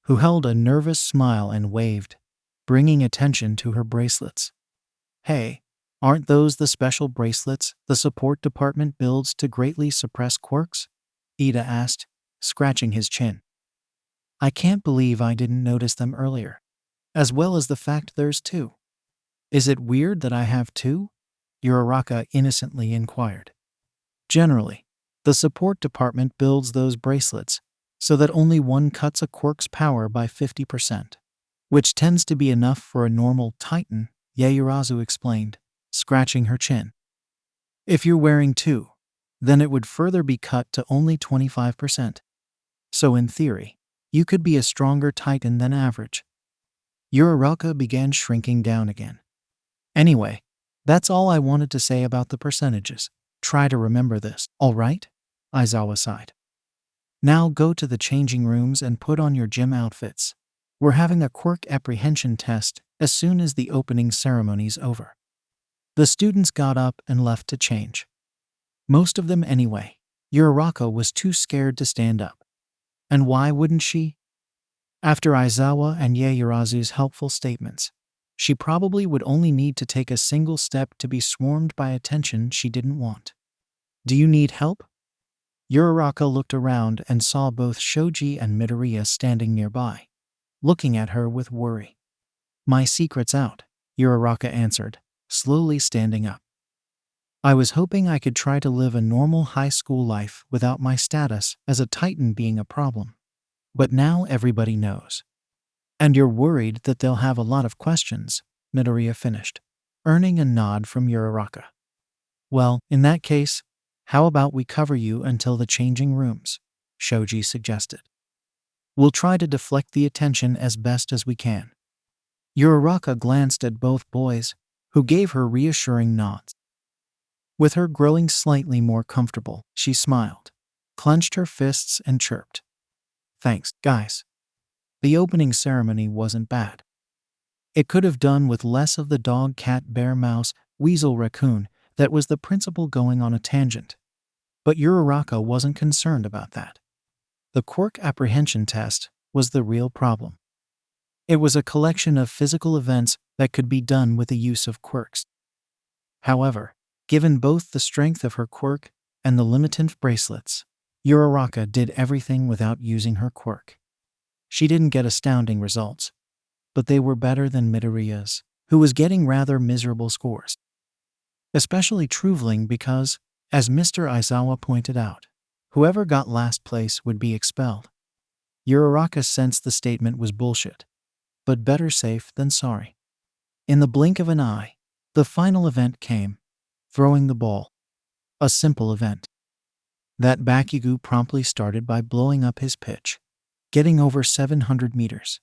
who held a nervous smile and waved, bringing attention to her bracelets. Hey, aren't those the special bracelets the support department builds to greatly suppress quirks? Ida asked, scratching his chin. I can't believe I didn't notice them earlier, as well as the fact there's two. Is it weird that I have two? Uraraka innocently inquired. Generally, the support department builds those bracelets so that only one cuts a quirk's power by 50%, which tends to be enough for a normal titan, Yaoyorozu explained, scratching her chin. If you're wearing two, then it would further be cut to only 25%. So in theory, you could be a stronger titan than average. Uraraka began shrinking down again. Anyway, that's all I wanted to say about the percentages. Try to remember this, all right? Aizawa sighed. Now go to the changing rooms and put on your gym outfits. We're having a quirk apprehension test as soon as the opening ceremony's over. The students got up and left to change. Most of them anyway. Uraraka was too scared to stand up. And why wouldn't she? After Aizawa and Yaoyorozu's helpful statements, she probably would only need to take a single step to be swarmed by attention she didn't want. Do you need help? Uraraka looked around and saw both Shoji and Midoriya standing nearby, looking at her with worry. My secret's out, Uraraka answered, slowly standing up. I was hoping I could try to live a normal high school life without my status as a titan being a problem. But now everybody knows. And you're worried that they'll have a lot of questions, Midoriya finished, earning a nod from Uraraka. Well, in that case, how about we cover you until the changing rooms? Shoji suggested. We'll try to deflect the attention as best as we can. Uraraka glanced at both boys, who gave her reassuring nods. With her growing slightly more comfortable, she smiled, clenched her fists and chirped. Thanks, guys. The opening ceremony wasn't bad. It could have done with less of the dog, cat, bear, mouse, weasel, raccoon that was the principal going on a tangent. But Uraraka wasn't concerned about that. The quirk apprehension test was the real problem. It was a collection of physical events that could be done with the use of quirks. However, given both the strength of her quirk and the limitant bracelets, Uraraka did everything without using her quirk. She didn't get astounding results, but they were better than Midoriya's, who was getting rather miserable scores. Especially Truveling because, as Mr. Aizawa pointed out, whoever got last place would be expelled. Uraraka sensed the statement was bullshit, but better safe than sorry. In the blink of an eye, the final event came, throwing the ball. A simple event. That Bakugo promptly started by blowing up his pitch, getting over 700 meters.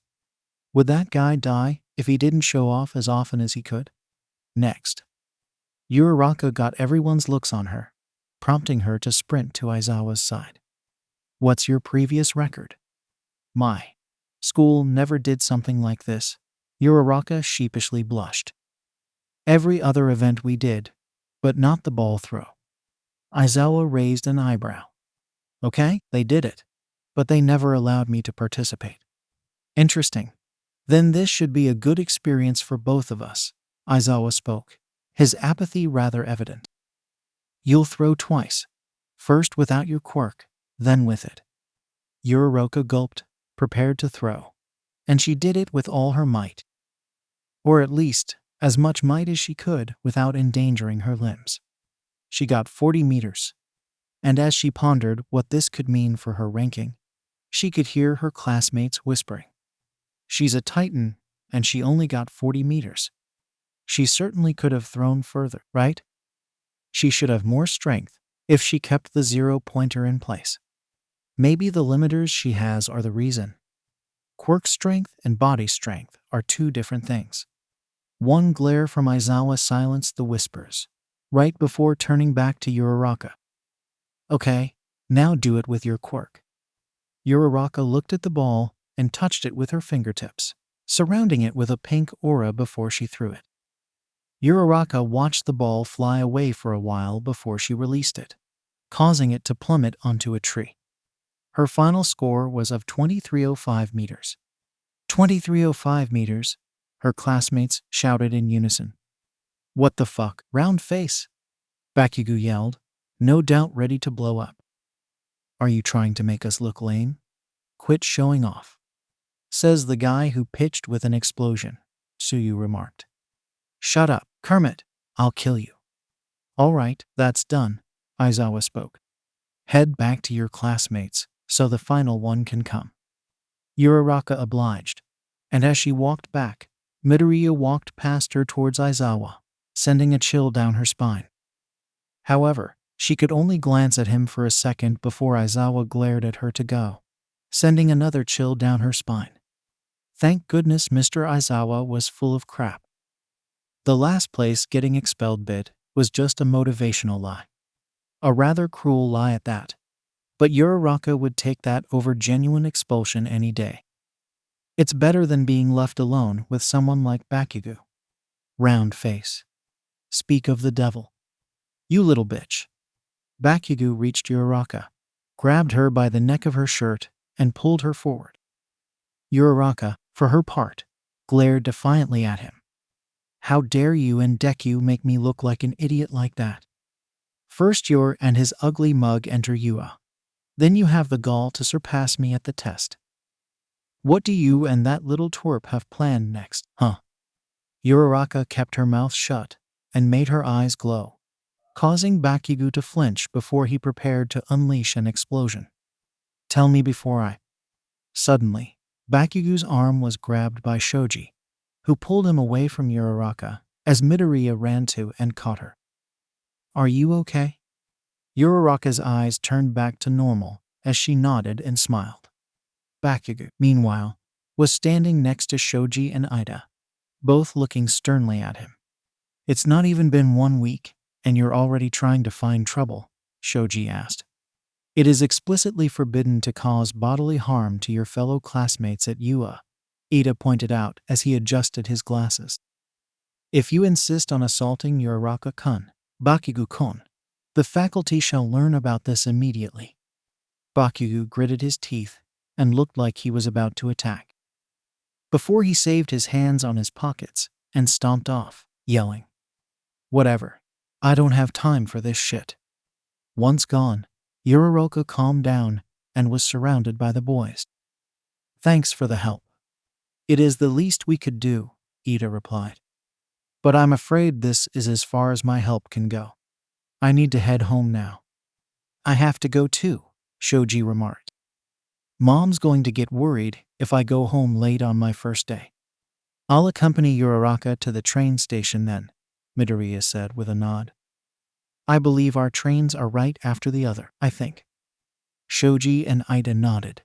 Would that guy die if he didn't show off as often as he could? Next. Uraraka got everyone's looks on her, prompting her to sprint to Aizawa's side. What's your previous record? My school never did something like this. Uraraka sheepishly blushed. Every other event we did, but not the ball throw. Aizawa raised an eyebrow. Okay, they did it, but they never allowed me to participate. Interesting. Then this should be a good experience for both of us, Aizawa spoke, his apathy rather evident. You'll throw twice. First without your quirk, then with it. Uraraka gulped, prepared to throw. And she did it with all her might. Or at least, as much might as she could without endangering her limbs. She got 40 meters. And as she pondered what this could mean for her ranking, she could hear her classmates whispering. She's a titan, and she only got 40 meters. She certainly could have thrown further, right? She should have more strength if she kept the 0-pointer in place. Maybe the limiters she has are the reason. Quirk strength and body strength are two different things. One glare from Aizawa silenced the whispers, right before turning back to Uraraka. Okay, now do it with your quirk. Uraraka looked at the ball and touched it with her fingertips, surrounding it with a pink aura before she threw it. Uraraka watched the ball fly away for a while before she released it, causing it to plummet onto a tree. Her final score was of 2305 meters. 2305 meters, her classmates shouted in unison. What the fuck? Round face! Bakugo yelled, no doubt ready to blow up. Are you trying to make us look lame? Quit showing off, says the guy who pitched with an explosion, Suyu remarked. Shut up, Kermit, I'll kill you. All right, that's done, Aizawa spoke. Head back to your classmates so the final one can come. Uraraka obliged, and as she walked back, Midoriya walked past her towards Aizawa, sending a chill down her spine. However, she could only glance at him for a second before Aizawa glared at her to go, sending another chill down her spine. Thank goodness Mr. Aizawa was full of crap. The last place getting expelled bit was just a motivational lie. A rather cruel lie at that. But Uraraka would take that over genuine expulsion any day. It's better than being left alone with someone like Bakugo. Round face. Speak of the devil. You little bitch. Bakugo reached Uraraka, grabbed her by the neck of her shirt, and pulled her forward. Uraraka, for her part, glared defiantly at him. How dare you and Deku make me look like an idiot like that? First Ur and his ugly mug enter Ua. Then you have the gall to surpass me at the test. What do you and that little twerp have planned next, huh? Uraraka kept her mouth shut and made her eyes glow, causing Bakugo to flinch before he prepared to unleash an explosion. Tell me before I... Suddenly, Bakugo's arm was grabbed by Shoji, who pulled him away from Uraraka as Midoriya ran to and caught her. Are you okay? Uraraka's eyes turned back to normal as she nodded and smiled. Bakugo, meanwhile, was standing next to Shoji and Ida, both looking sternly at him. It's not even been 1 week, and you're already trying to find trouble, Shoji asked. It is explicitly forbidden to cause bodily harm to your fellow classmates at Ua, Ida pointed out as he adjusted his glasses. If you insist on assaulting Uraraka-kun, Bakugo-kun, the faculty shall learn about this immediately. Bakugo gritted his teeth and looked like he was about to attack, before he saved his hands on his pockets and stomped off, yelling, Whatever. I don't have time for this shit. Once gone, Uraraka calmed down and was surrounded by the boys. Thanks for the help. It is the least we could do, Ida replied. But I'm afraid this is as far as my help can go. I need to head home now. I have to go too, Shoji remarked. Mom's going to get worried if I go home late on my first day. I'll accompany Uraraka to the train station then, Midoriya said with a nod. I believe our trains are right after the other, I think. Shoji and Ida nodded,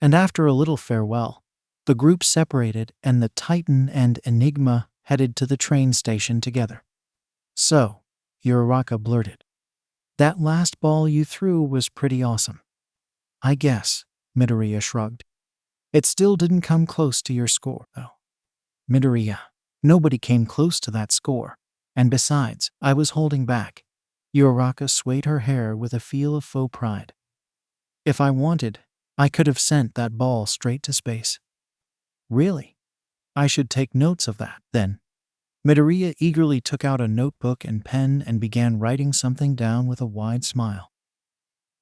and after a little farewell, the group separated and the Titan and Enigma headed to the train station together. So, Uraraka blurted, that last ball you threw was pretty awesome. I guess, Midoriya shrugged. It still didn't come close to your score, though. Midoriya, nobody came close to that score, and besides, I was holding back. Uraraka swayed her hair with a feel of faux pride. If I wanted, I could have sent that ball straight to space. Really? I should take notes of that, then. Midoriya eagerly took out a notebook and pen and began writing something down with a wide smile.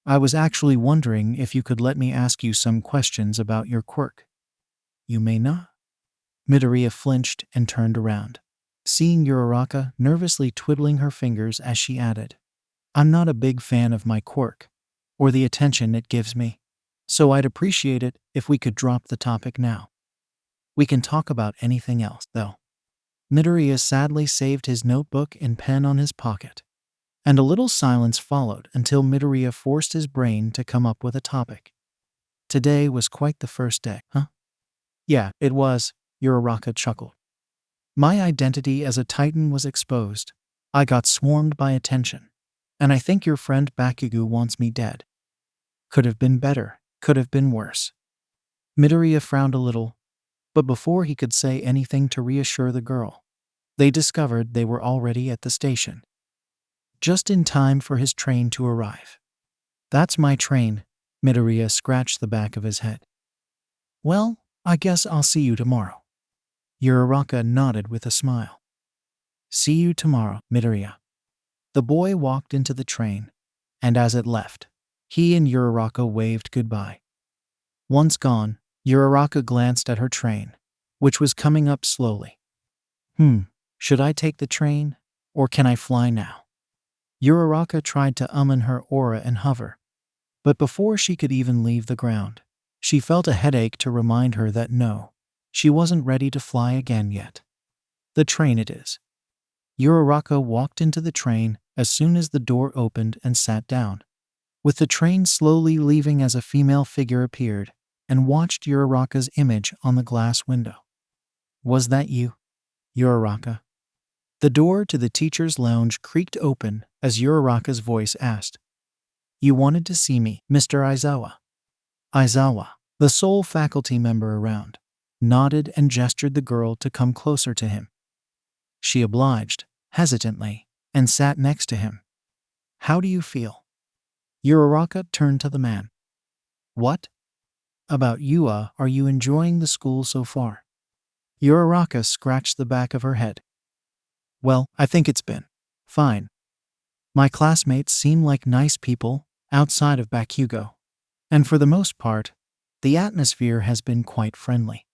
I was actually wondering if you could let me ask you some questions about your quirk. You may not. Midoriya flinched and turned around, seeing Uraraka nervously twiddling her fingers as she added, I'm not a big fan of my quirk, or the attention it gives me, so I'd appreciate it if we could drop the topic now. We can talk about anything else, though. Midoriya sadly saved his notebook and pen on his pocket, and a little silence followed until Midoriya forced his brain to come up with a topic. Today was quite the first day, huh? Yeah, it was, Uraraka chuckled. My identity as a Titan was exposed. I got swarmed by attention. And I think your friend Bakugo wants me dead. Could have been better, could have been worse. Midoriya frowned a little, but before he could say anything to reassure the girl, they discovered they were already at the station. Just in time for his train to arrive. That's my train, Midoriya scratched the back of his head. Well, I guess I'll see you tomorrow. Uraraka nodded with a smile. See you tomorrow, Midoriya. The boy walked into the train, and as it left, he and Uraraka waved goodbye. Once gone, Uraraka glanced at her train, which was coming up slowly. Should I take the train, or can I fly now? Uraraka tried to in her aura and hover, but before she could even leave the ground, she felt a headache to remind her that no, she wasn't ready to fly again yet. The train it is. Uraraka walked into the train as soon as the door opened and sat down, with the train slowly leaving as a female figure appeared and watched Uraraka's image on the glass window. Was that you, Uraraka? The door to the teacher's lounge creaked open as Uraraka's voice asked, You wanted to see me, Mr. Aizawa? Aizawa, the sole faculty member around, nodded and gestured the girl to come closer to him. She obliged, hesitantly, and sat next to him. How do you feel? Uraraka turned to the man. What? About you, are you enjoying the school so far? Uraraka scratched the back of her head. Well, I think it's been fine. My classmates seem like nice people outside of Bakugo, and for the most part, the atmosphere has been quite friendly,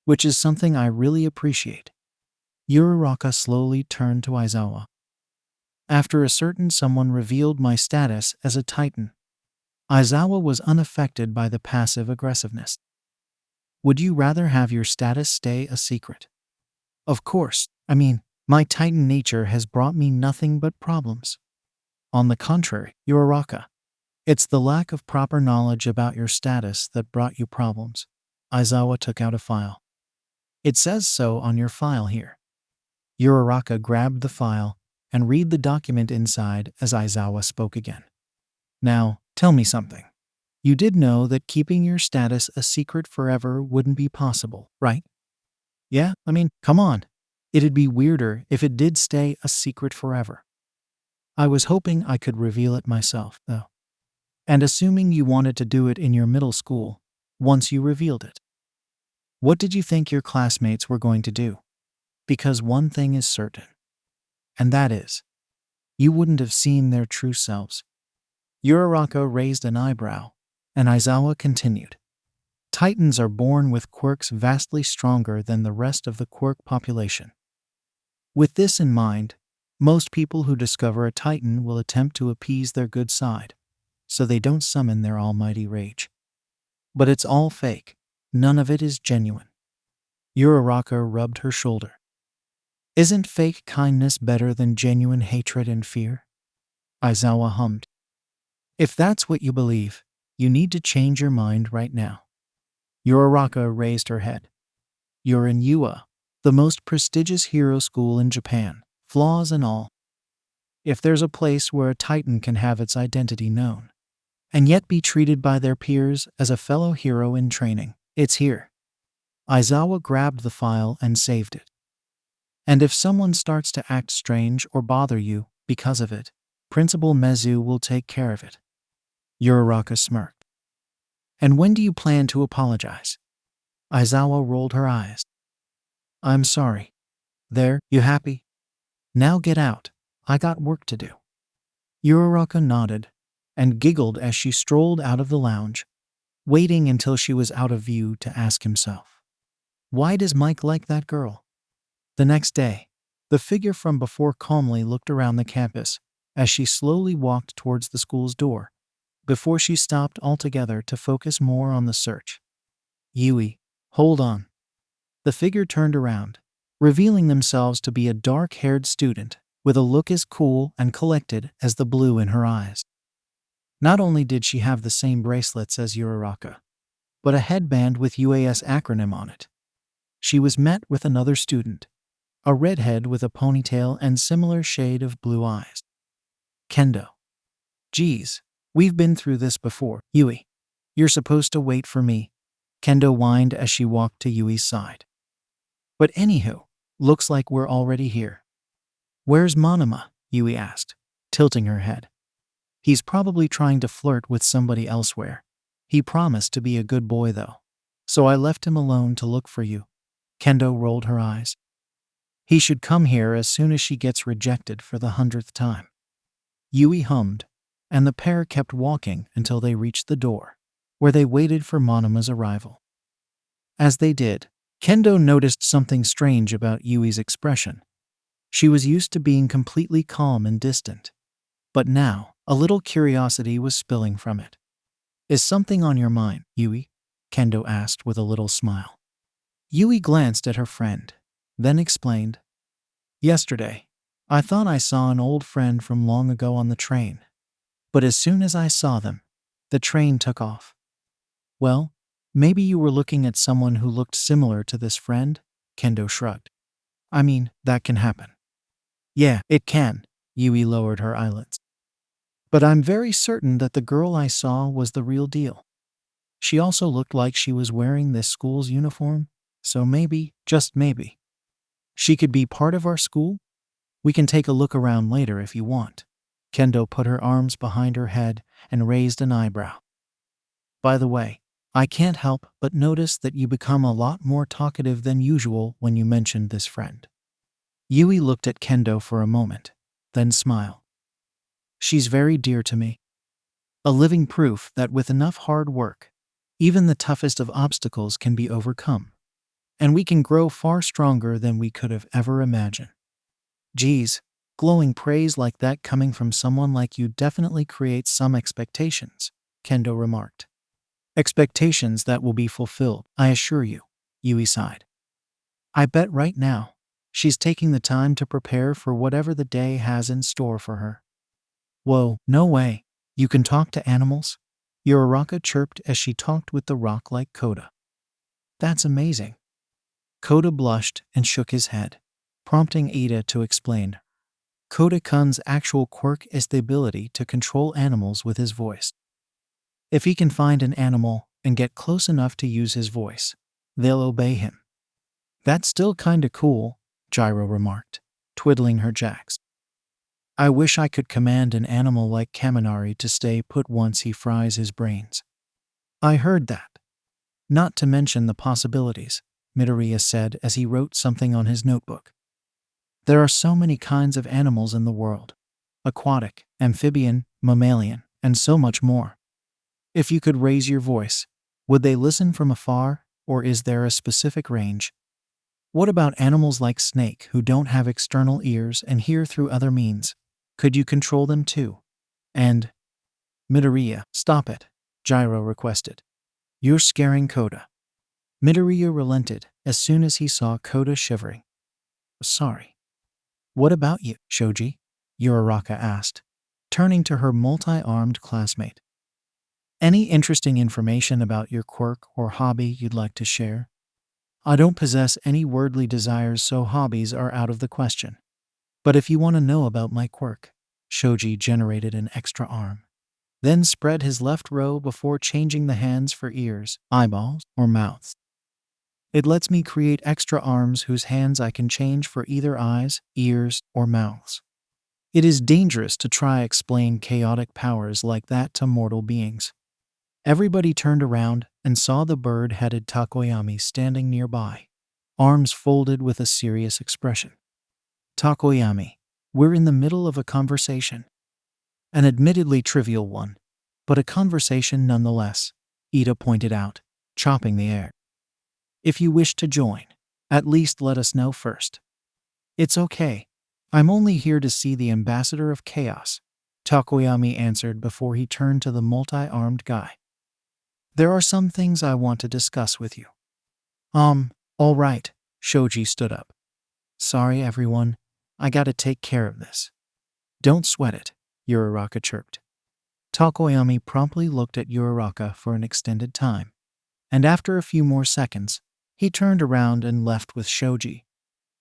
which is something I really appreciate. Uraraka slowly turned to Aizawa. After a certain someone revealed my status as a Titan, Aizawa was unaffected by the passive aggressiveness. Would you rather have your status stay a secret? Of course, my Titan nature has brought me nothing but problems. On the contrary, Uraraka, it's the lack of proper knowledge about your status that brought you problems. Aizawa took out a file. It says so on your file here. Uraraka grabbed the file and read the document inside as Aizawa spoke again. Now, tell me something. You did know that keeping your status a secret forever wouldn't be possible, right? Yeah, come on. It'd be weirder if it did stay a secret forever. I was hoping I could reveal it myself, though. And assuming you wanted to do it in your middle school, once you revealed it. What did you think your classmates were going to do? Because one thing is certain. And that is, you wouldn't have seen their true selves. Uraraka raised an eyebrow, and Aizawa continued. Titans are born with quirks vastly stronger than the rest of the quirk population. With this in mind, most people who discover a Titan will attempt to appease their good side, so they don't summon their almighty rage. But it's all fake. None of it is genuine. Uraraka rubbed her shoulder. Isn't fake kindness better than genuine hatred and fear? Aizawa hummed. If that's what you believe, you need to change your mind right now. Uraraka raised her head. You're in UA, the most prestigious hero school in Japan, flaws and all. If there's a place where a Titan can have its identity known, and yet be treated by their peers as a fellow hero in training, it's here. Aizawa grabbed the file and saved it. And if someone starts to act strange or bother you because of it, Principal Mezu will take care of it. Uraraka smirked. And when do you plan to apologize? Aizawa rolled her eyes. I'm sorry. There, you happy? Now get out. I got work to do. Uraraka nodded, and giggled as she strolled out of the lounge, waiting until she was out of view to ask himself, why does Mike like that girl? The next day, the figure from before calmly looked around the campus as she slowly walked towards the school's door, before she stopped altogether to focus more on the search. Yui, hold on. The figure turned around, revealing themselves to be a dark-haired student with a look as cool and collected as the blue in her eyes. Not only did she have the same bracelets as Uraraka, but a headband with UAS acronym on it. She was met with another student, a redhead with a ponytail and similar shade of blue eyes. Kendo. Geez, we've been through this before, Yui. You're supposed to wait for me, Kendo whined as she walked to Yui's side. But anywho, looks like we're already here. Where's Monoma? Yui asked, tilting her head. He's probably trying to flirt with somebody elsewhere. He promised to be a good boy though, so I left him alone to look for you. Kendo rolled her eyes. He should come here as soon as she gets rejected for the 100th time. Yui hummed, and the pair kept walking until they reached the door, where they waited for Monoma's arrival. As they did, Kendo noticed something strange about Yui's expression. She was used to being completely calm and distant, but now a little curiosity was spilling from it. Is something on your mind, Yui? Kendo asked with a little smile. Yui glanced at her friend, then explained. Yesterday, I thought I saw an old friend from long ago on the train, but as soon as I saw them, the train took off. Well, maybe you were looking at someone who looked similar to this friend? Kendo shrugged. I mean, that can happen. Yeah, it can, Yui lowered her eyelids. But I'm very certain that the girl I saw was the real deal. She also looked like she was wearing this school's uniform, so maybe, just maybe, she could be part of our school? We can take a look around later if you want. Kendo put her arms behind her head and raised an eyebrow. By the way, I can't help but notice that you become a lot more talkative than usual when you mentioned this friend. Yui looked at Kendo for a moment, then smiled. She's very dear to me. A living proof that with enough hard work, even the toughest of obstacles can be overcome, and we can grow far stronger than we could have ever imagined. Geez, glowing praise like that coming from someone like you definitely creates some expectations, Kendo remarked. Expectations that will be fulfilled, I assure you, Yui sighed. I bet right now, she's taking the time to prepare for whatever the day has in store for her. Whoa, no way. You can talk to animals? Uraraka chirped as she talked with the rock-like Koda. That's amazing. Koda blushed and shook his head, prompting Ida to explain. Koda-kun's actual quirk is the ability to control animals with his voice. If he can find an animal and get close enough to use his voice, they'll obey him. That's still kinda cool, Gyro remarked, twiddling her jacks. I wish I could command an animal like Kaminari to stay put once he fries his brains. I heard that. Not to mention the possibilities, Midoriya said as he wrote something on his notebook. There are so many kinds of animals in the world. Aquatic, amphibian, mammalian, and so much more. If you could raise your voice, would they listen from afar, or is there a specific range? What about animals like snake who don't have external ears and hear through other means? Could you control them too? And Midoriya, stop it, Gyro requested. You're scaring Koda. Midoriya relented as soon as he saw Koda shivering. Sorry. What about you, Shoji? Uraraka asked, turning to her multi-armed classmate. Any interesting information about your quirk or hobby you'd like to share? I don't possess any worldly desires, so hobbies are out of the question. But if you want to know about my quirk, Shoji generated an extra arm, then spread his left row before changing the hands for ears, eyeballs, or mouths. It lets me create extra arms whose hands I can change for either eyes, ears, or mouths. It is dangerous to try explain chaotic powers like that to mortal beings. Everybody turned around and saw the bird-headed Takoyami standing nearby, arms folded with a serious expression. Takoyami, we're in the middle of a conversation. An admittedly trivial one, but a conversation nonetheless, Ida pointed out, chopping the air. If you wish to join, at least let us know first. It's okay. I'm only here to see the ambassador of chaos, Takoyami answered before he turned to the multi-armed guy. There are some things I want to discuss with you. All right, Shoji stood up. Sorry everyone, I gotta take care of this. Don't sweat it, Uraraka chirped. Takoyami promptly looked at Uraraka for an extended time, and after a few more seconds, he turned around and left with Shoji,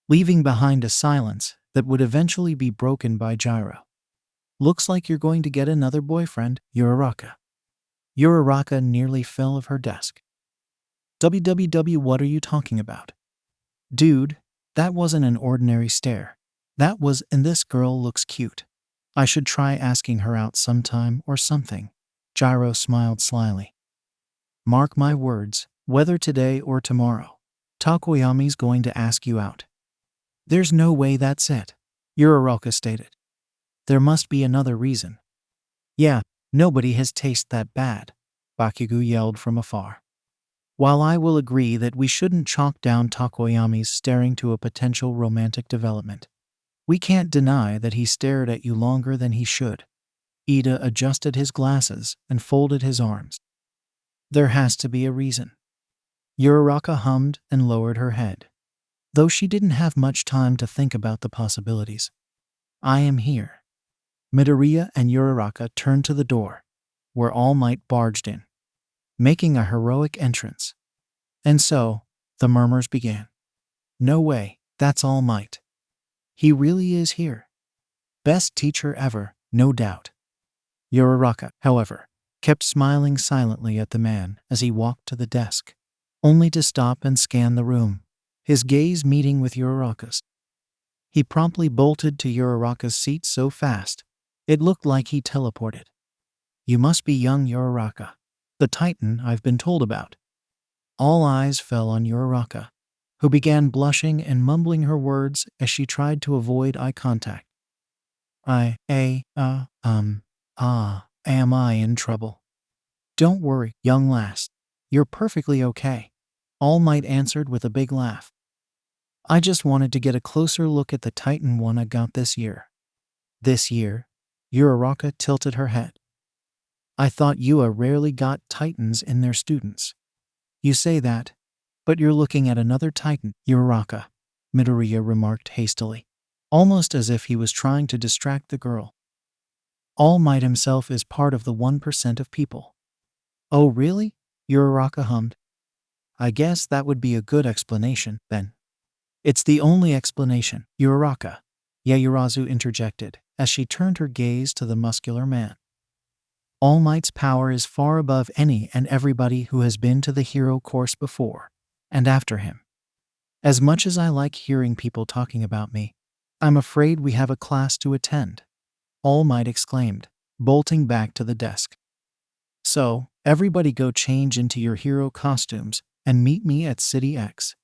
leaving behind a silence that would eventually be broken by Gyro. Looks like you're going to get another boyfriend, Uraraka. Uraraka nearly fell off her desk. WWW, what are you talking about? Dude, that wasn't an ordinary stare. That was, and this girl looks cute. I should try asking her out sometime or something. Gyro smiled slyly. Mark my words, whether today or tomorrow, Takoyami's going to ask you out. There's no way that's it, Uraraka stated. There must be another reason. Yeah, nobody has taste that bad, Bakugo yelled from afar. While I will agree that we shouldn't chalk down Takoyami's staring to a potential romantic development, we can't deny that he stared at you longer than he should. Ida adjusted his glasses and folded his arms. There has to be a reason. Uraraka hummed and lowered her head, though she didn't have much time to think about the possibilities. I am here. Midoriya and Uraraka turned to the door, where All Might barged in, making a heroic entrance. And so, the murmurs began. No way, that's All Might. He really is here. Best teacher ever, no doubt. Uraraka, however, kept smiling silently at the man as he walked to the desk, only to stop and scan the room, his gaze meeting with Uraraka's. He promptly bolted to Uraraka's seat so fast, it looked like he teleported. You must be young Uraraka, the Titan I've been told about. All eyes fell on Uraraka, who began blushing and mumbling her words as she tried to avoid eye contact. Am I in trouble? Don't worry, young lass. You're perfectly okay, All Might answered with a big laugh. I just wanted to get a closer look at the Titan one I got this year. This year? Uraraka tilted her head. I thought UA rarely got Titans in their students. You say that, but you're looking at another Titan, Uraraka, Midoriya remarked hastily, almost as if he was trying to distract the girl. All Might himself is part of the 1% of people. Oh really? Uraraka hummed. I guess that would be a good explanation, then. It's the only explanation, Uraraka, Yaoyorozu interjected, as she turned her gaze to the muscular man. All Might's power is far above any and everybody who has been to the hero course before and after him. As much as I like hearing people talking about me, I'm afraid we have a class to attend, All Might exclaimed, bolting back to the desk. So, everybody go change into your hero costumes and meet me at City X.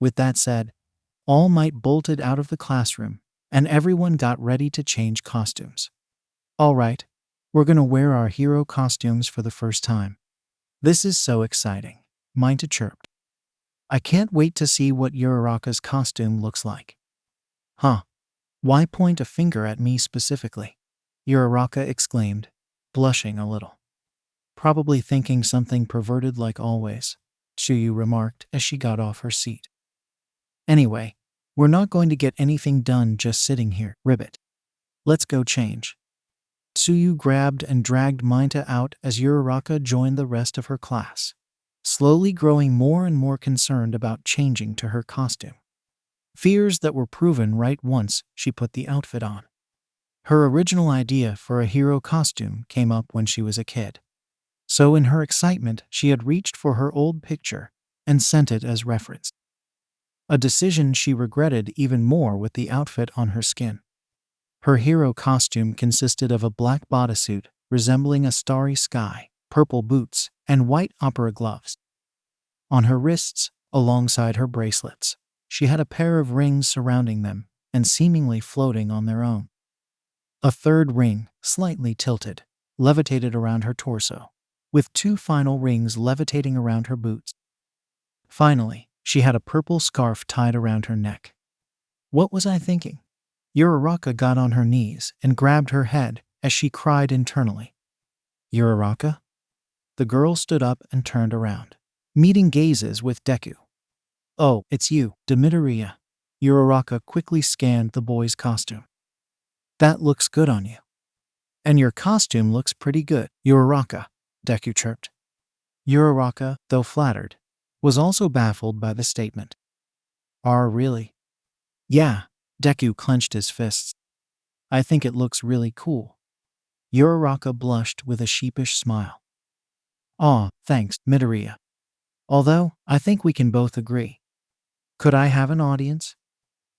With that said, All Might bolted out of the classroom, and everyone got ready to change costumes. All right, we're gonna wear our hero costumes for the first time. This is so exciting, Minta chirped. I can't wait to see what Uraraka's costume looks like. Huh? Why point a finger at me specifically? Uraraka exclaimed, blushing a little. Probably thinking something perverted like always, Chuyu remarked as she got off her seat. Anyway, we're not going to get anything done just sitting here, Ribbit. Let's go change. Tsuyu grabbed and dragged Minta out as Uraraka joined the rest of her class, slowly growing more and more concerned about changing to her costume. Fears that were proven right once she put the outfit on. Her original idea for a hero costume came up when she was a kid. So in her excitement, she had reached for her old picture and sent it as reference. A decision she regretted even more with the outfit on her skin. Her hero costume consisted of a black bodysuit resembling a starry sky, purple boots, and white opera gloves. On her wrists, alongside her bracelets, she had a pair of rings surrounding them and seemingly floating on their own. A third ring, slightly tilted, levitated around her torso, with 2 final rings levitating around her boots. Finally, she had a purple scarf tied around her neck. What was I thinking? Uraraka got on her knees and grabbed her head as she cried internally. Uraraka? The girl stood up and turned around, meeting gazes with Deku. Oh, it's you, Demeteria. Uraraka quickly scanned the boy's costume. That looks good on you. And your costume looks pretty good, Uraraka, Deku chirped. Uraraka, though flattered, was also baffled by the statement. Really? Yeah, Deku clenched his fists. I think it looks really cool. Uraraka blushed with a sheepish smile. Aw, thanks, Midoriya. Although, I think we can both agree. Could I have an audience?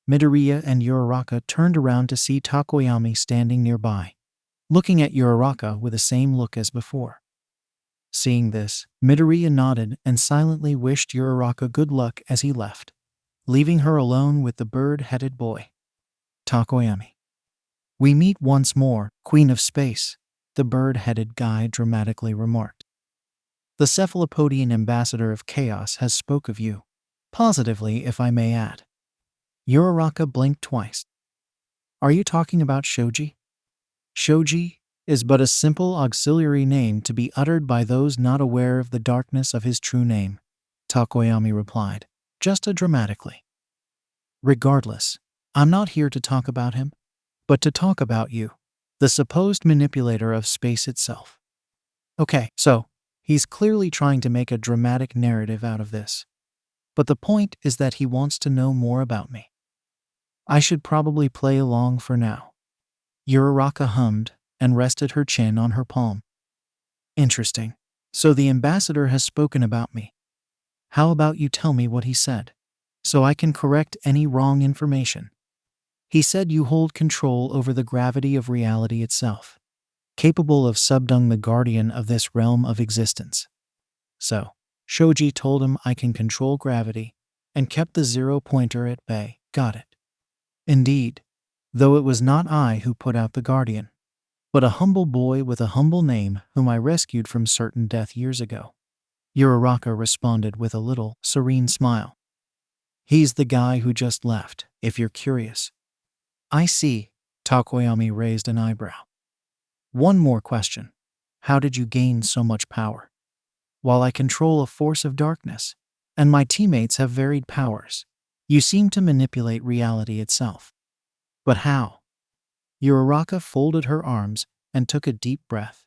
Midoriya and Uraraka turned around to see Takoyami standing nearby, looking at Uraraka with the same look as before. Seeing this, Midoriya nodded and silently wished Uraraka good luck as he left, leaving her alone with the bird-headed boy. Takoyami. We meet once more, Queen of Space, the bird-headed guy dramatically remarked. The Cephalopodian ambassador of chaos has spoke of you. Positively, if I may add. Uraraka blinked twice. Are you talking about Shoji? Shoji is but a simple auxiliary name to be uttered by those not aware of the darkness of his true name, Takoyami replied, just dramatically. Regardless, I'm not here to talk about him, but to talk about you, the supposed manipulator of space itself. Okay, so, he's clearly trying to make a dramatic narrative out of this. But the point is that he wants to know more about me. I should probably play along for now. Uraraka hummed and rested her chin on her palm. Interesting. So the ambassador has spoken about me. How about you tell me what he said, so I can correct any wrong information? He said you hold control over the gravity of reality itself, capable of subduing the guardian of this realm of existence. So, Shoji told him I can control gravity and kept the 0-pointer at bay. Got it. Indeed, though it was not I who put out the guardian, but a humble boy with a humble name whom I rescued from certain death years ago. Uraraka responded with a little, serene smile. He's the guy who just left, if you're curious. I see. Takoyami raised an eyebrow. One more question. How did you gain so much power? While I control a force of darkness, and my teammates have varied powers, you seem to manipulate reality itself. But how? Uraraka folded her arms and took a deep breath.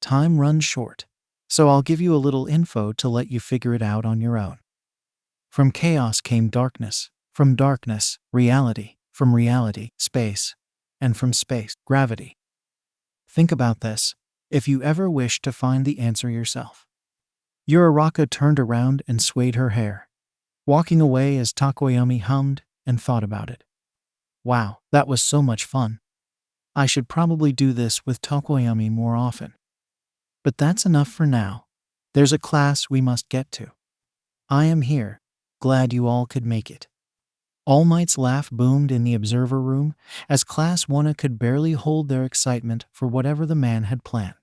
Time runs short, so I'll give you a little info to let you figure it out on your own. From chaos came darkness, from darkness, reality, from reality, space, and from space, gravity. Think about this, if you ever wish to find the answer yourself. Uraraka turned around and swayed her hair, walking away as Takoyami hummed and thought about it. Wow, that was so much fun. I should probably do this with Takoyami more often. But that's enough for now. There's a class we must get to. I am here, glad you all could make it. All Might's laugh boomed in the observer room as Class 1 could barely hold their excitement for whatever the man had planned.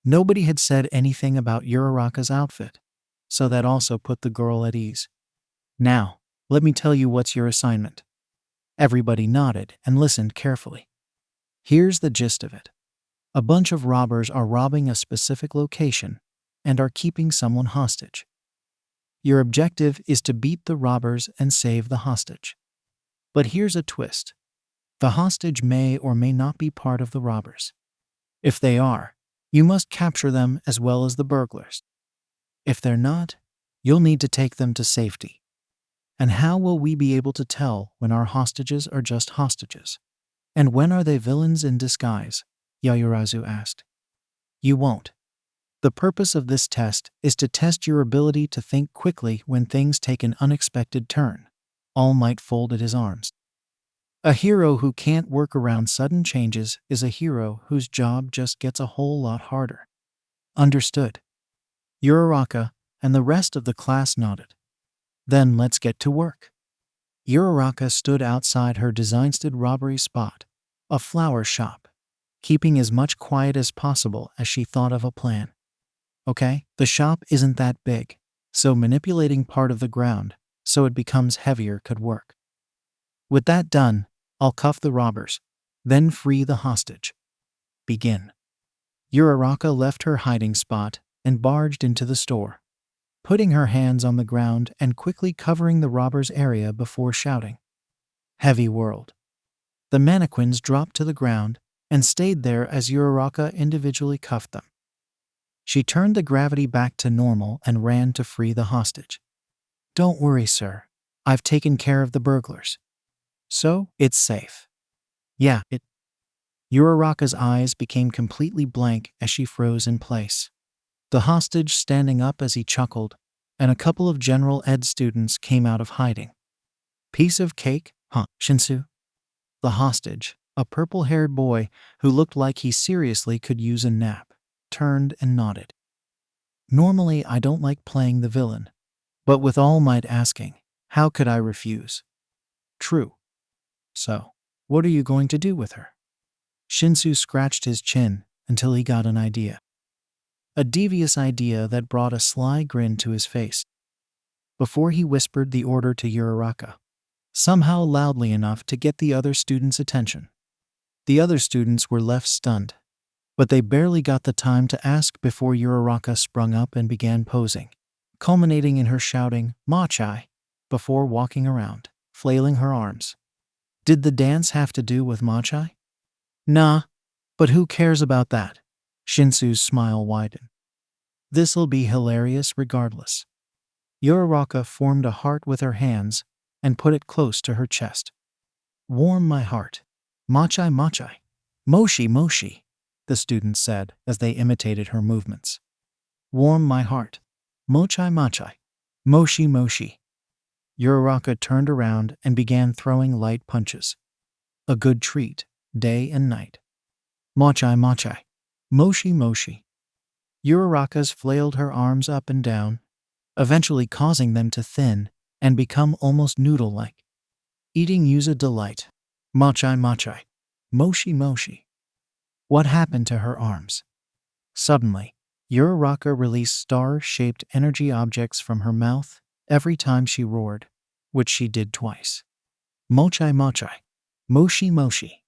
Nobody had said anything about Uraraka's outfit, so that also put the girl at ease. Now, let me tell you what's your assignment. Everybody nodded and listened carefully. Here's the gist of it. A bunch of robbers are robbing a specific location and are keeping someone hostage. Your objective is to beat the robbers and save the hostage. But here's a twist. The hostage may or may not be part of the robbers. If they are, you must capture them as well as the burglars. If they're not, you'll need to take them to safety. And how will we be able to tell when our hostages are just hostages? And when are they villains in disguise? Yaoyorozu asked. You won't. The purpose of this test is to test your ability to think quickly when things take an unexpected turn. All Might folded his arms. A hero who can't work around sudden changes is a hero whose job just gets a whole lot harder. Understood. Uraraka and the rest of the class nodded. Then let's get to work. Uraraka stood outside her designsted robbery spot, a flower shop. keeping as much quiet as possible as she thought of a plan. Okay, the shop isn't that big, so manipulating part of the ground so it becomes heavier could work. With that done, I'll cuff the robbers, then free the hostage. Begin. Uraraka left her hiding spot and barged into the store, putting her hands on the ground and quickly covering the robbers' area before shouting, "Heavy world." The mannequins dropped to the ground and stayed there as Uraraka individually cuffed them. She turned the gravity back to normal and ran to free the hostage. "Don't worry, sir. I've taken care of the burglars. So, it's safe." "Yeah, it." Uraraka's eyes became completely blank as she froze in place. The hostage standing up as he chuckled, and a couple of general ed students came out of hiding. "Piece of cake, huh, Shinsu?" The hostage, a purple-haired boy who looked like he seriously could use a nap, turned and nodded. "Normally I don't like playing the villain, but with All Might asking, how could I refuse?" "True. So, what are you going to do with her?" Shinsu scratched his chin until he got an idea. A devious idea that brought a sly grin to his face. Before he whispered the order to Uraraka, somehow loudly enough to get the other students' attention. The other students were left stunned, but they barely got the time to ask before Uraraka sprung up and began posing, culminating in her shouting, "Machai," before walking around, flailing her arms. Did the dance have to do with Machai? Nah, but who cares about that? Shinsu's smile widened. This'll be hilarious regardless. Uraraka formed a heart with her hands and put it close to her chest. "Warm my heart. Machai machai. Moshi moshi," the students said as they imitated her movements. "Warm my heart. Mochai machai. Moshi moshi." Uraraka turned around and began throwing light punches. A good treat, day and night. "Machai machai. Moshi moshi." Uraraka's flailed her arms up and down, eventually causing them to thin and become almost noodle-like. Eating was a delight. "Machai machai. Moshi moshi." What happened to her arms? Suddenly, Uraraka released star-shaped energy objects from her mouth every time she roared, which she did twice. "Mochai mochai. Moshi moshi."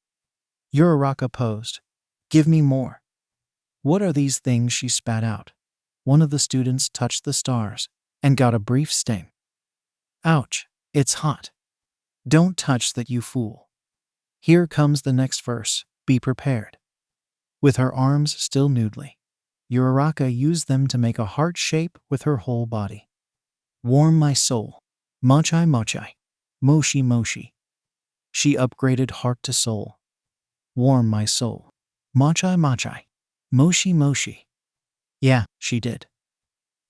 Uraraka posed. "Give me more." "What are these things?" she spat out. One of the students touched the stars and got a brief sting. "Ouch, it's hot." "Don't touch that, you fool." Here comes the next verse, be prepared. With her arms still noodly, Uraraka used them to make a heart shape with her whole body. "Warm my soul. Machai machai. Moshi moshi." She upgraded heart to soul. "Warm my soul. Machai machai. Moshi moshi." Yeah, she did.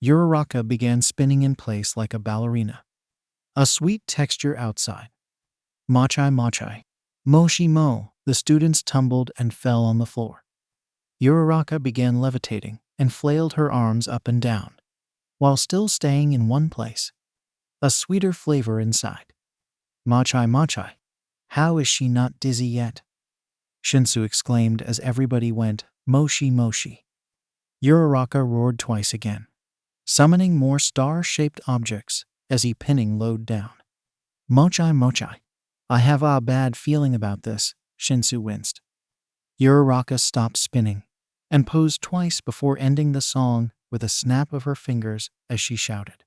Uraraka began spinning in place like a ballerina. A sweet texture outside. "Machai machai. Moshi mo." The students tumbled and fell on the floor. Uraraka began levitating and flailed her arms up and down, while still staying in one place. A sweeter flavor inside. "Machai machai. How is she not dizzy yet?" Shinsu exclaimed as everybody went, "Moshi moshi." Uraraka roared twice again, summoning more star-shaped objects as he pinning load down. "Mochai mochai. I have a bad feeling about this," Shinsu winced. Uraraka stopped spinning and posed twice before ending the song with a snap of her fingers as she shouted,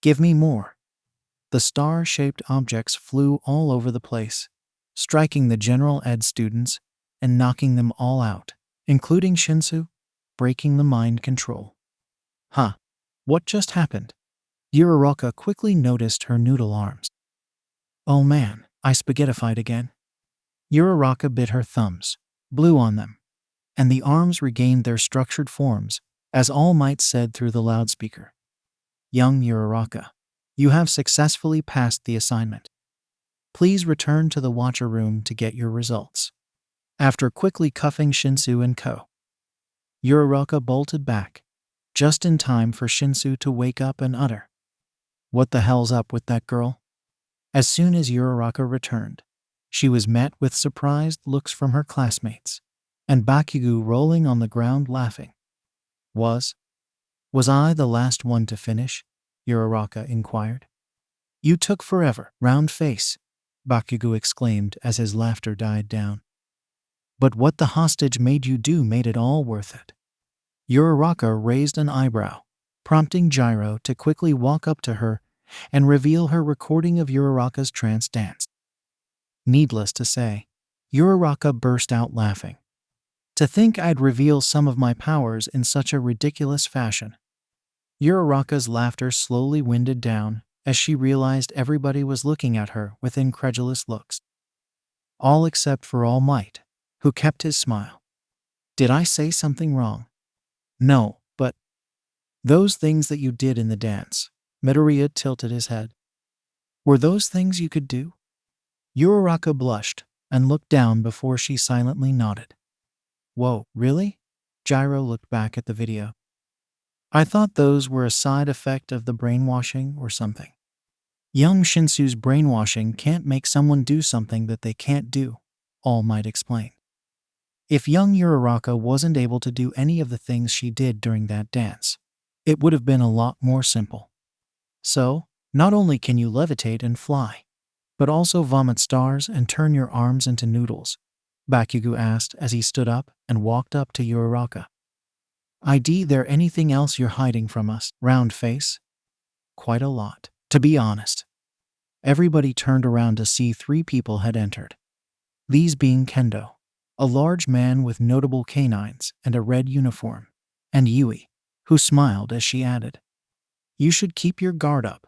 "Give me more." The star-shaped objects flew all over the place, striking the general ed students and knocking them all out, including Shinsu, breaking the mind control. Huh, what just happened? Uraraka quickly noticed her noodle arms. "Oh man, I spaghettified again." Uraraka bit her thumbs, blew on them, and the arms regained their structured forms, as All Might said through the loudspeaker. "Young Uraraka, you have successfully passed the assignment. Please return to the watcher room to get your results." After quickly cuffing Shinsu and Co., Uraraka bolted back, just in time for Shinsu to wake up and utter, "What the hell's up with that girl?" As soon as Uraraka returned, she was met with surprised looks from her classmates. and Bakugo rolling on the ground laughing. Was I the last one to finish? Uraraka inquired. You took forever, round face, Bakugo exclaimed as his laughter died down. But what the hostage made you do made it all worth it. Uraraka raised an eyebrow, prompting Gyro to quickly walk up to her and reveal her recording of Uraraka's trance dance. Needless to say, Uraraka burst out laughing. To think I'd reveal some of my powers in such a ridiculous fashion. Uraraka's laughter slowly winded down as she realized everybody was looking at her with incredulous looks. All except for All Might, who kept his smile. Did I say something wrong? No, but those things that you did in the dance, Midoriya tilted his head. Were those things you could do? Uraraka blushed and looked down before she silently nodded. Whoa, really? Gyro looked back at the video. I thought those were a side effect of the brainwashing or something. Young Shinsu's brainwashing can't make someone do something that they can't do, All Might explain. If young Uraraka wasn't able to do any of the things she did during that dance, it would have been a lot more simple. So, not only can you levitate and fly, but also vomit stars and turn your arms into noodles, Bakugo asked as he stood up and walked up to Uraraka. ID, there anything else you're hiding from us, round face? Quite a lot, to be honest. Everybody turned around to see 3 people had entered. These being Kendo, a large man with notable canines and a red uniform, and Yui, who smiled as she added, You should keep your guard up.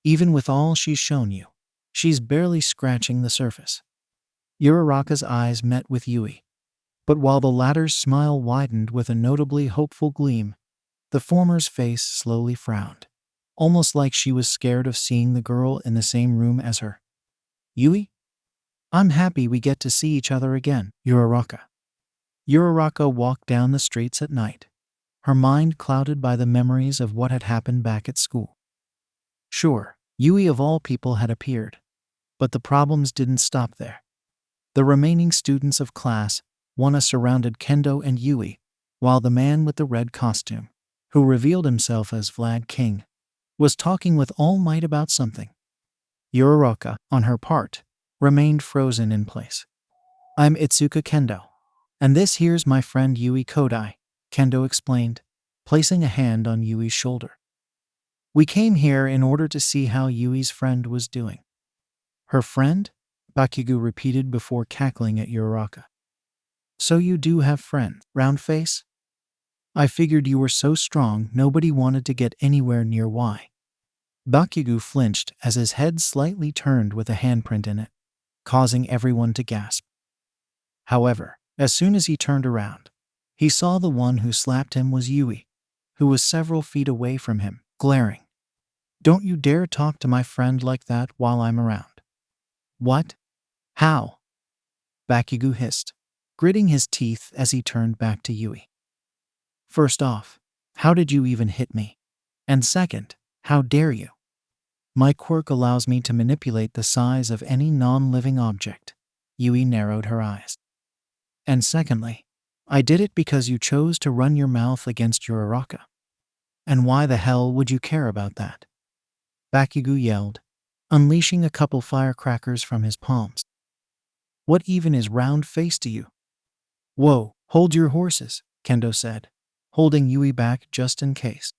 Even with all she's shown you, she's barely scratching the surface. Uraraka's eyes met with Yui, but while the latter's smile widened with a notably hopeful gleam, the former's face slowly frowned, almost like she was scared of seeing the girl in the same room as her. Yui? I'm happy we get to see each other again, Uraraka. Uraraka walked down the streets at night, her mind clouded by the memories of what had happened back at school. Sure, Yui of all people had appeared, but the problems didn't stop there. The remaining students of class 1 surrounded Kendo and Yui, while the man with the red costume, who revealed himself as Vlad King, was talking with All Might about something. Uraraka, on her part, remained frozen in place. I'm Itsuka Kendo, and this here's my friend Yui Kodai, Kendo explained, placing a hand on Yui's shoulder. We came here in order to see how Yui's friend was doing. Her friend? Bakugo repeated before cackling at Uraraka. So you do have friends, round face? I figured you were so strong nobody wanted to get anywhere near Y. Bakugo flinched as his head slightly turned with a handprint in it, causing everyone to gasp. However, as soon as he turned around, he saw the one who slapped him was Yui, who was several feet away from him, glaring. Don't you dare talk to my friend like that while I'm around. What? How? Bakugo hissed, gritting his teeth as he turned back to Yui. First off, how did you even hit me? And second, how dare you? My quirk allows me to manipulate the size of any non-living object. Yui narrowed her eyes. And secondly, I did it because you chose to run your mouth against Uraraka. And why the hell would you care about that? Bakugo yelled, unleashing a couple firecrackers from his palms. What even is round face to you? Whoa, hold your horses, Kendo said, holding Yui back just in case.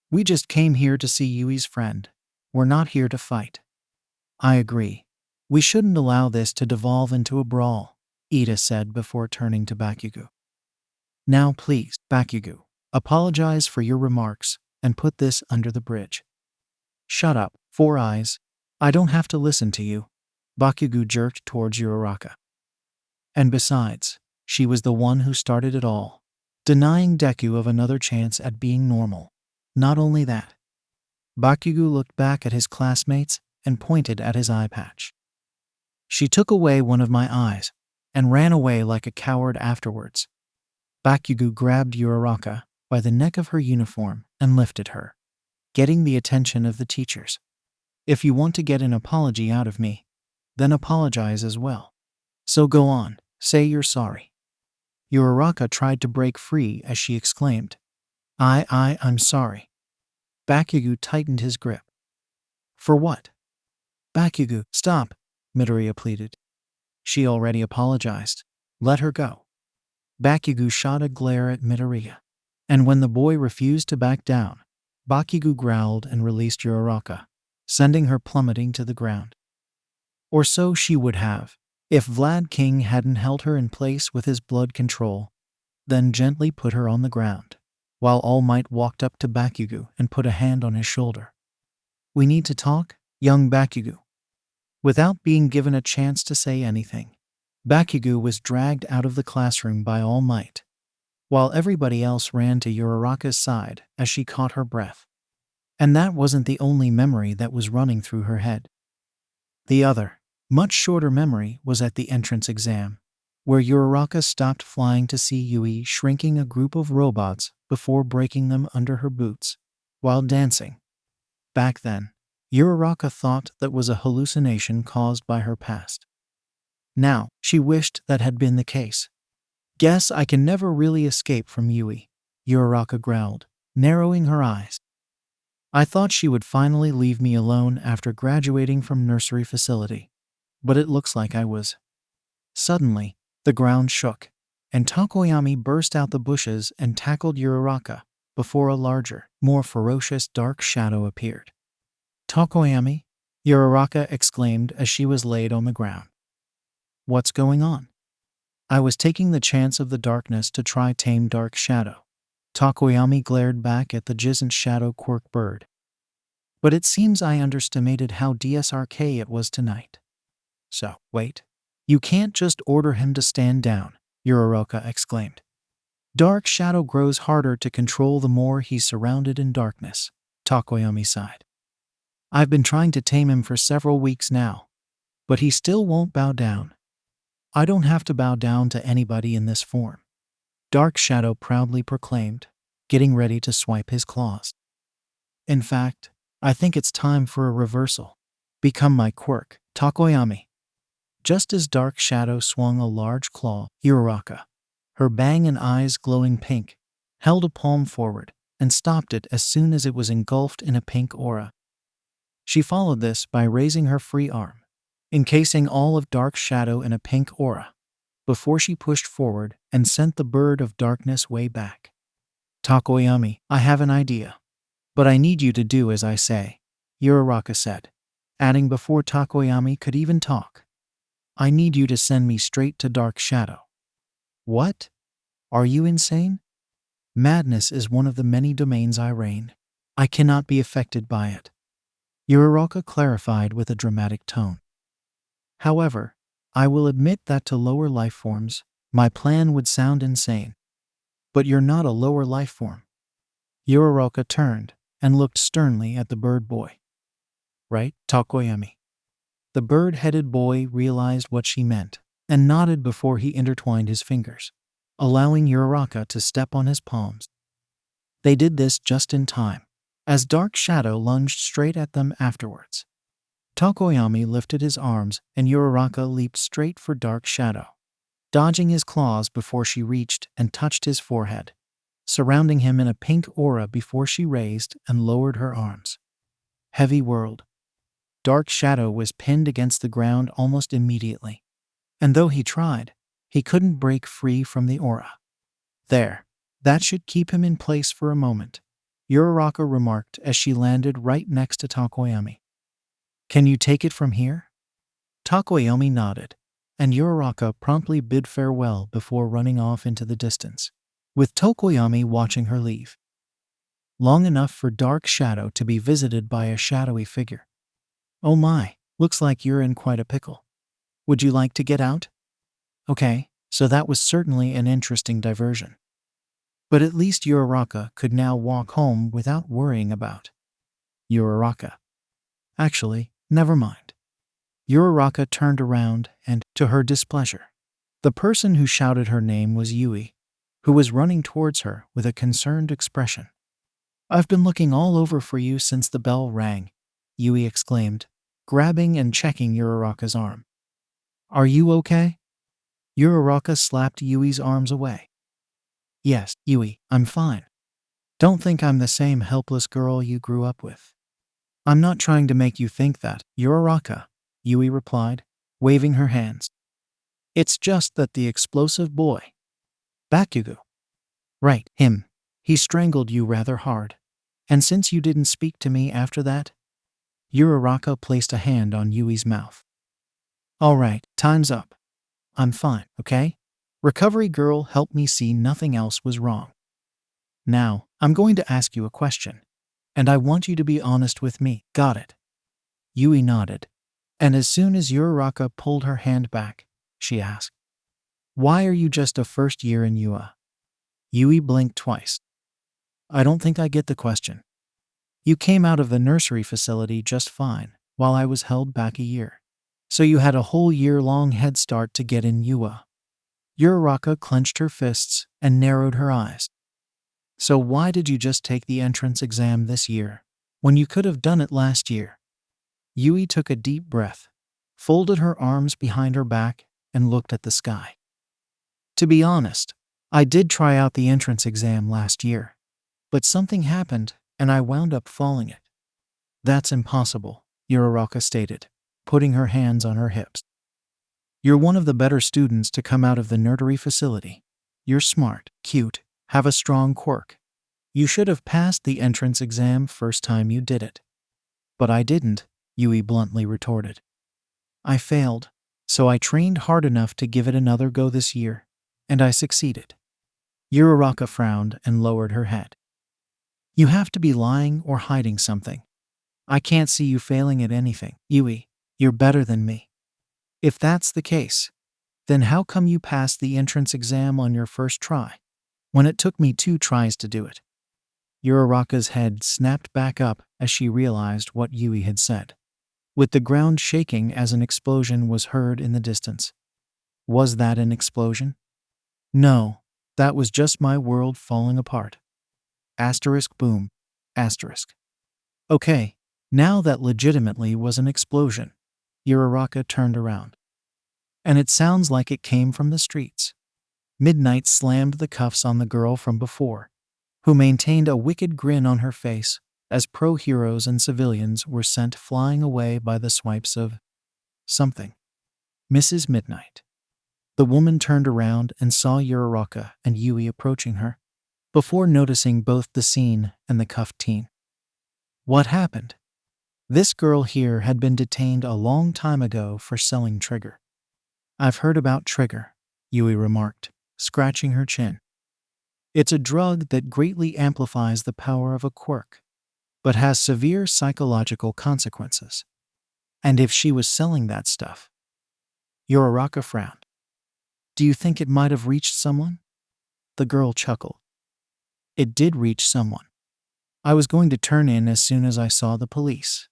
We just came here to see Yui's friend. We're not here to fight. I agree. We shouldn't allow this to devolve into a brawl, Ida said before turning to Bakugo. Now please, Bakugo, apologize for your remarks and put this under the bridge. Shut up, Four Eyes. I don't have to listen to you. Bakugo jerked towards Uraraka. And besides, she was the one who started it all, denying Deku of another chance at being normal. Not only that, Bakugo looked back at his classmates and pointed at his eye patch. She took away one of my eyes and ran away like a coward afterwards. Bakugo grabbed Uraraka by the neck of her uniform and lifted her, getting the attention of the teachers. If you want to get an apology out of me, then apologize as well. So go on, say you're sorry. Uraraka tried to break free as she exclaimed, I'm sorry. Bakugo tightened his grip. For what? Bakugo, stop, Midoriya pleaded. She already apologized. Let her go. Bakugo shot a glare at Midoriya. And when the boy refused to back down, Bakugo growled and released Uraraka, sending her plummeting to the ground. Or so she would have, if Vlad King hadn't held her in place with his blood control, then gently put her on the ground, while All Might walked up to Bakugo and put a hand on his shoulder. We need to talk, young Bakugo. Without being given a chance to say anything, Bakugo was dragged out of the classroom by All Might, while everybody else ran to Uraraka's side as she caught her breath. And that wasn't the only memory that was running through her head. The other, much shorter memory was at the entrance exam, where Uraraka stopped flying to see Yui shrinking a group of robots before breaking them under her boots, while dancing. Back then, Uraraka thought that was a hallucination caused by her past. Now, she wished that had been the case. Guess I can never really escape from Yui, Uraraka growled, narrowing her eyes. I thought she would finally leave me alone after graduating from nursery facility, but it looks like I was. Suddenly, the ground shook, and Tokoyami burst out the bushes and tackled Uraraka before a larger, more ferocious dark shadow appeared. Tokoyami? Uraraka exclaimed as she was laid on the ground. What's going on? I was taking the chance of the darkness to try tame Dark Shadow. Tokoyami glared back at the Giant Shadow Quirk bird. But it seems I underestimated how DSRK it was tonight. So, wait. You can't just order him to stand down, Uraraka exclaimed. Dark Shadow grows harder to control the more he's surrounded in darkness, Tokoyami sighed. I've been trying to tame him for several weeks now, but he still won't bow down. I don't have to bow down to anybody in this form, Dark Shadow proudly proclaimed, getting ready to swipe his claws. In fact, I think it's time for a reversal. Become my quirk, Tokoyami. Just as Dark Shadow swung a large claw, Uraraka, her bang and eyes glowing pink, held a palm forward and stopped it as soon as it was engulfed in a pink aura. She followed this by raising her free arm, encasing all of Dark Shadow in a pink aura, before she pushed forward and sent the bird of darkness way back. Tokoyami, I have an idea. But I need you to do as I say, Uraraka said, adding before Tokoyami could even talk. I need you to send me straight to Dark Shadow. What? Are you insane? Madness is one of the many domains I reign. I cannot be affected by it. Uraraka clarified with a dramatic tone. However, I will admit that to lower life forms, my plan would sound insane. But you're not a lower life form. Uraraka turned and looked sternly at the bird boy. Right, Tokoyami? The bird-headed boy realized what she meant and nodded before he intertwined his fingers, allowing Uraraka to step on his palms. They did this just in time, as Dark Shadow lunged straight at them afterwards. Tokoyami lifted his arms and Uraraka leaped straight for Dark Shadow, dodging his claws before she reached and touched his forehead, surrounding him in a pink aura before she raised and lowered her arms. Heavy whirled. Dark Shadow was pinned against the ground almost immediately, and though he tried, he couldn't break free from the aura. There, that should keep him in place for a moment, Uraraka remarked as she landed right next to Tokoyami. Can you take it from here? Tokoyami nodded, and Uraraka promptly bid farewell before running off into the distance, with Tokoyami watching her leave. Long enough for Dark Shadow to be visited by a shadowy figure. Oh my, looks like you're in quite a pickle. Would you like to get out? Okay, so that was certainly an interesting diversion. But at least Uraraka could now walk home without worrying about Uraraka. Actually, never mind. Uraraka turned around and, to her displeasure, the person who shouted her name was Yui, who was running towards her with a concerned expression. I've been looking all over for you since the bell rang, Yui exclaimed, grabbing and checking Uraraka's arm. Are you okay? Uraraka slapped Yui's arms away. Yes, Yui, I'm fine. Don't think I'm the same helpless girl you grew up with. I'm not trying to make you think that, Uraraka, Yui replied, waving her hands. It's just that the explosive boy, Bakugo. Right, him. He strangled you rather hard. And since you didn't speak to me after that, Uraraka placed a hand on Yui's mouth. All right, time's up. I'm fine, okay? Recovery girl helped me see nothing else was wrong. Now, I'm going to ask you a question. And I want you to be honest with me, got it? Yui nodded. And as soon as Uraraka pulled her hand back, she asked, why are you just a first year in UA? Yui blinked twice. I don't think I get the question. You came out of the nursery facility just fine, while I was held back a year. So you had a whole year-long head start to get in UA. Uraraka clenched her fists and narrowed her eyes. So why did you just take the entrance exam this year, when you could have done it last year? Yui took a deep breath, folded her arms behind her back, and looked at the sky. To be honest, I did try out the entrance exam last year, but something happened and I wound up failing it. That's impossible, Uraraka stated, putting her hands on her hips. You're one of the better students to come out of the nerdery facility. You're smart, cute, have a strong quirk. You should have passed the entrance exam first time you did it. But I didn't, Yui bluntly retorted. I failed, so I trained hard enough to give it another go this year, and I succeeded. Uraraka frowned and lowered her head. You have to be lying or hiding something. I can't see you failing at anything. Yui, you're better than me. If that's the case, then how come you passed the entrance exam on your first try, when it took me 2 tries to do it? Uraraka's head snapped back up as she realized what Yui had said, with the ground shaking as an explosion was heard in the distance. Was that an explosion? No, that was just my world falling apart. Asterisk boom. Asterisk. Okay, now that legitimately was an explosion. Uraraka turned around. And it sounds like it came from the streets. Midnight slammed the cuffs on the girl from before, who maintained a wicked grin on her face as pro-heroes and civilians were sent flying away by the swipes of something. Mrs. Midnight. The woman turned around and saw Uraraka and Yui approaching her, before noticing both the scene and the cuffed teen. What happened? This girl here had been detained a long time ago for selling trigger. I've heard about trigger, Yui remarked, scratching her chin. It's a drug that greatly amplifies the power of a quirk, but has severe psychological consequences. And if she was selling that stuff? Uraraka frowned. Do you think it might have reached someone? The girl chuckled. It did reach someone. I was going to turn in as soon as I saw the police.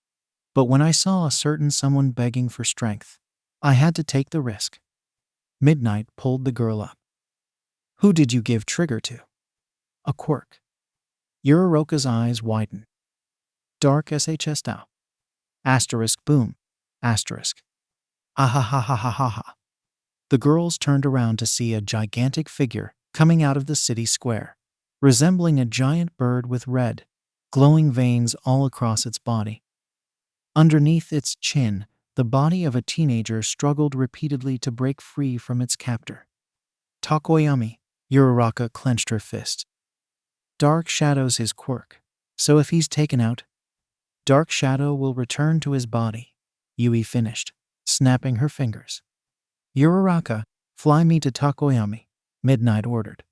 But when I saw a certain someone begging for strength, I had to take the risk. Midnight pulled the girl up. Who did you give trigger to? A quirk. Uraraka's eyes widened. Dark SHS now. Asterisk boom. Asterisk. Ahahahahaha. The girls turned around to see a gigantic figure coming out of the city square, resembling a giant bird with red, glowing veins all across its body. Underneath its chin, the body of a teenager struggled repeatedly to break free from its captor. Takoyami, Uraraka clenched her fist. Dark Shadow's his quirk, so if he's taken out, Dark Shadow will return to his body, Yui finished, snapping her fingers. Uraraka, fly me to Takoyami, Midnight ordered.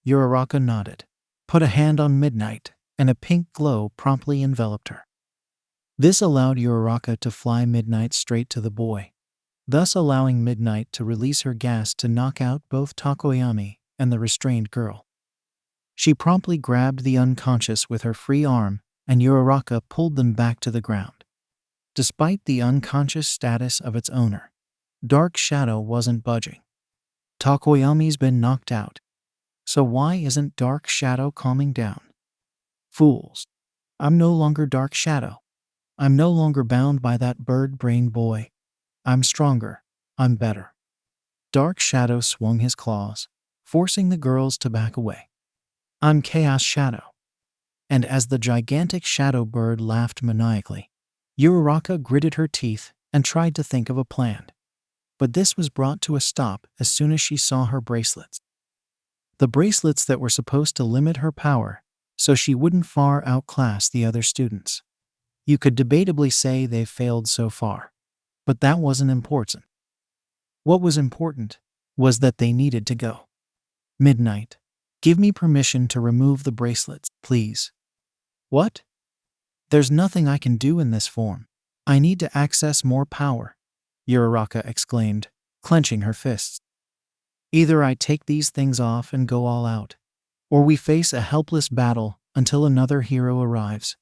Uraraka nodded, put a hand on Midnight, and a pink glow promptly enveloped her. This allowed Uraraka to fly Midnight straight to the boy, thus allowing Midnight to release her gas to knock out both Takoyami and the restrained girl. She promptly grabbed the unconscious with her free arm, and Uraraka pulled them back to the ground. Despite the unconscious status of its owner, Dark Shadow wasn't budging. Takoyami's been knocked out, so why isn't Dark Shadow calming down? Fools. I'm no longer Dark Shadow. I'm no longer bound by that bird-brained boy. I'm stronger. I'm better. Dark Shadow swung his claws, forcing the girls to back away. I'm Chaos Shadow. And as the gigantic shadow bird laughed maniacally, Uraraka gritted her teeth and tried to think of a plan. But this was brought to a stop as soon as she saw her bracelets. The bracelets that were supposed to limit her power so she wouldn't far outclass the other students. You could debatably say they've failed so far, but that wasn't important. What was important was that they needed to go. Midnight, give me permission to remove the bracelets, please. What? There's nothing I can do in this form. I need to access more power, Uraraka exclaimed, clenching her fists. Either I take these things off and go all out, or we face a helpless battle until another hero arrives.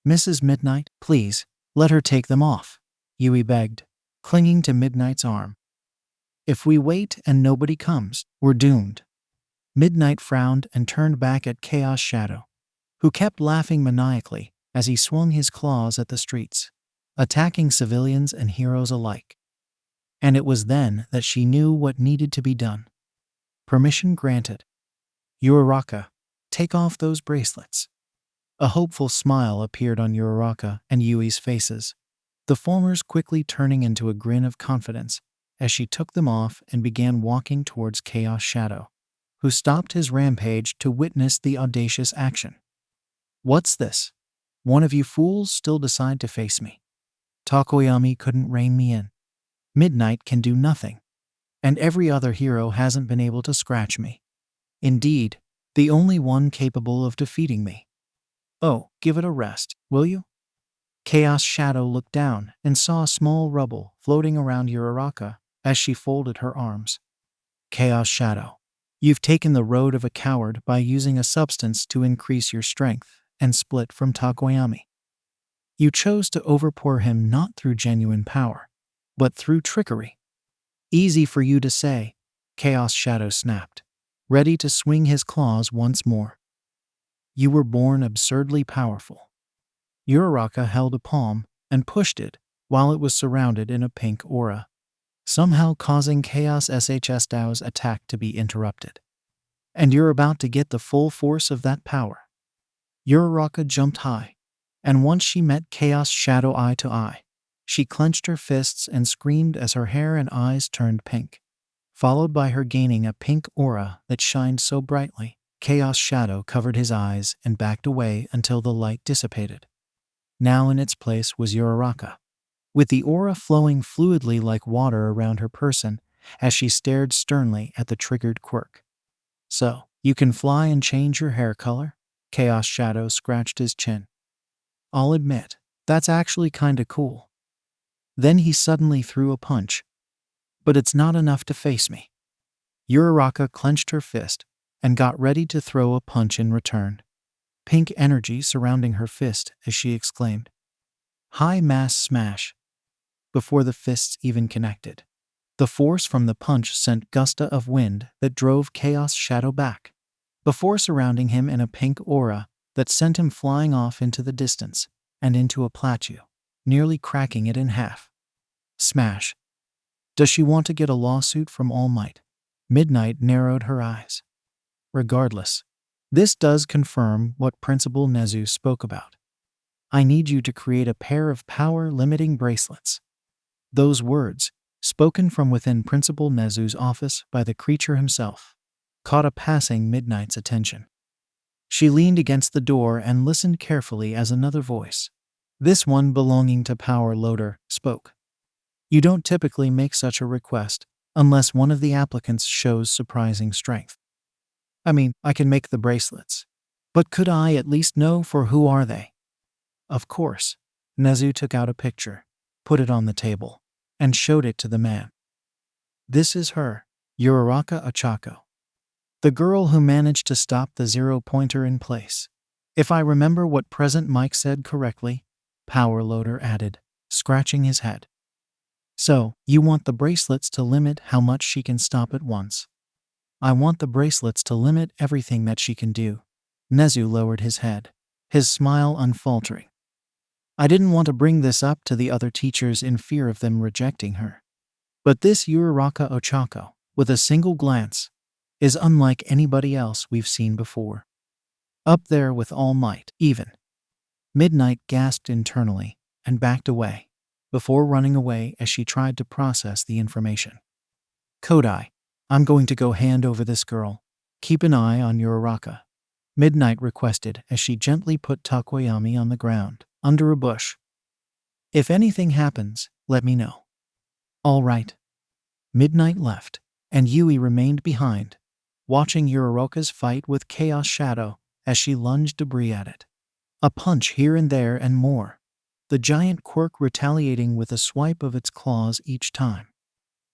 Mrs. Midnight, please, let her take them off, Yui begged, clinging to Midnight's arm. If we wait and nobody comes, we're doomed. Midnight frowned and turned back at Chaos Shadow, who kept laughing maniacally as he swung his claws at the streets, attacking civilians and heroes alike. And it was then that she knew what needed to be done. Permission granted. Uraraka, take off those bracelets. A hopeful smile appeared on Uraraka and Yui's faces, the former's quickly turning into a grin of confidence as she took them off and began walking towards Chaos Shadow, who stopped his rampage to witness the audacious action. What's this? One of you fools still decide to face me. Takoyami couldn't rein me in. Midnight can do nothing. And every other hero hasn't been able to scratch me. Indeed, the only one capable of defeating me. Oh, give it a rest, will you? Chaos Shadow looked down and saw a small rubble floating around Uraraka as she folded her arms. Chaos Shadow, you've taken the road of a coward by using a substance to increase your strength and split from Takoyami. You chose to overpower him not through genuine power, but through trickery. Easy for you to say, Chaos Shadow snapped, ready to swing his claws once more. You were born absurdly powerful. Uraraka held a palm and pushed it while it was surrounded in a pink aura, somehow causing Chaos SHS Dao's attack to be interrupted. And you're about to get the full force of that power. Uraraka jumped high, and once she met Chaos Shadow eye to eye, she clenched her fists and screamed as her hair and eyes turned pink, followed by her gaining a pink aura that shined so brightly, Chaos Shadow covered his eyes and backed away until the light dissipated. Now in its place was Uraraka, with the aura flowing fluidly like water around her person as she stared sternly at the triggered Quirk. So, you can fly and change your hair color? Chaos Shadow scratched his chin. I'll admit, that's actually kinda cool. Then he suddenly threw a punch. But it's not enough to face me. Uraraka clenched her fist and got ready to throw a punch in return. Pink energy surrounding her fist as she exclaimed, "High mass smash!" Before the fists even connected, the force from the punch sent gusta of wind that drove Chaos Shadow back, before surrounding him in a pink aura that sent him flying off into the distance and into a plateau, nearly cracking it in half. Smash. Does she want to get a lawsuit from All Might? Midnight narrowed her eyes. Regardless, this does confirm what Principal Nezu spoke about. I need you to create a pair of power-limiting bracelets. Those words, spoken from within Principal Nezu's office by the creature himself, caught a passing Midnight's attention. She leaned against the door and listened carefully as another voice, this one belonging to Power Loader, spoke. You don't typically make such a request unless one of the applicants shows surprising strength. I mean, I can make the bracelets, but could I at least know for who are they? Of course. Nezu took out a picture, put it on the table, and showed it to the man. This is her, Uraraka Ochako. The girl who managed to stop the zero-pointer in place. If I remember what Present Mike said correctly, Power Loader added, scratching his head. So, you want the bracelets to limit how much she can stop at once. I want the bracelets to limit everything that she can do. Nezu lowered his head, his smile unfaltering. I didn't want to bring this up to the other teachers in fear of them rejecting her. But this Uraraka Ochako, with a single glance, is unlike anybody else we've seen before. Up there with All Might, even. Midnight gasped internally and backed away, before running away as she tried to process the information. Kodai, I'm going to go hand over this girl. Keep an eye on Uraraka, Midnight requested as she gently put Takoyami on the ground, under a bush. If anything happens, let me know. All right. Midnight left, and Yui remained behind, watching Uraraka's fight with Chaos Shadow as she lunged debris at it. A punch here and there and more, the giant Quirk retaliating with a swipe of its claws each time.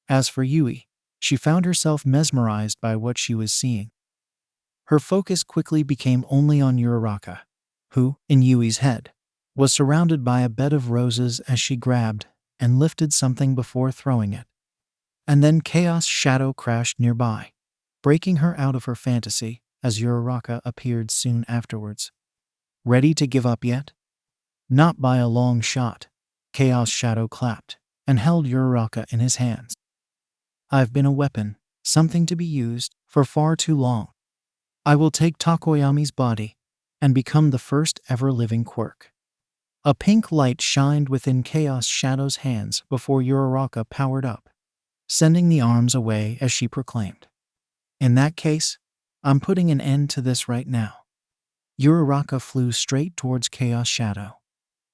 As for Yui, she found herself mesmerized by what she was seeing. Her focus quickly became only on Uraraka, who, in Yui's head, was surrounded by a bed of roses as she grabbed and lifted something before throwing it. And then Chaos Shadow crashed nearby, breaking her out of her fantasy as Uraraka appeared soon afterwards. Ready to give up yet? Not by a long shot. Chaos Shadow clapped and held Uraraka in his hands. I've been a weapon, something to be used, for far too long. I will take Takoyami's body and become the first ever living Quirk. A pink light shined within Chaos Shadow's hands before Uraraka powered up, sending the arms away as she proclaimed. In that case, I'm putting an end to this right now. Uraraka flew straight towards Chaos Shadow,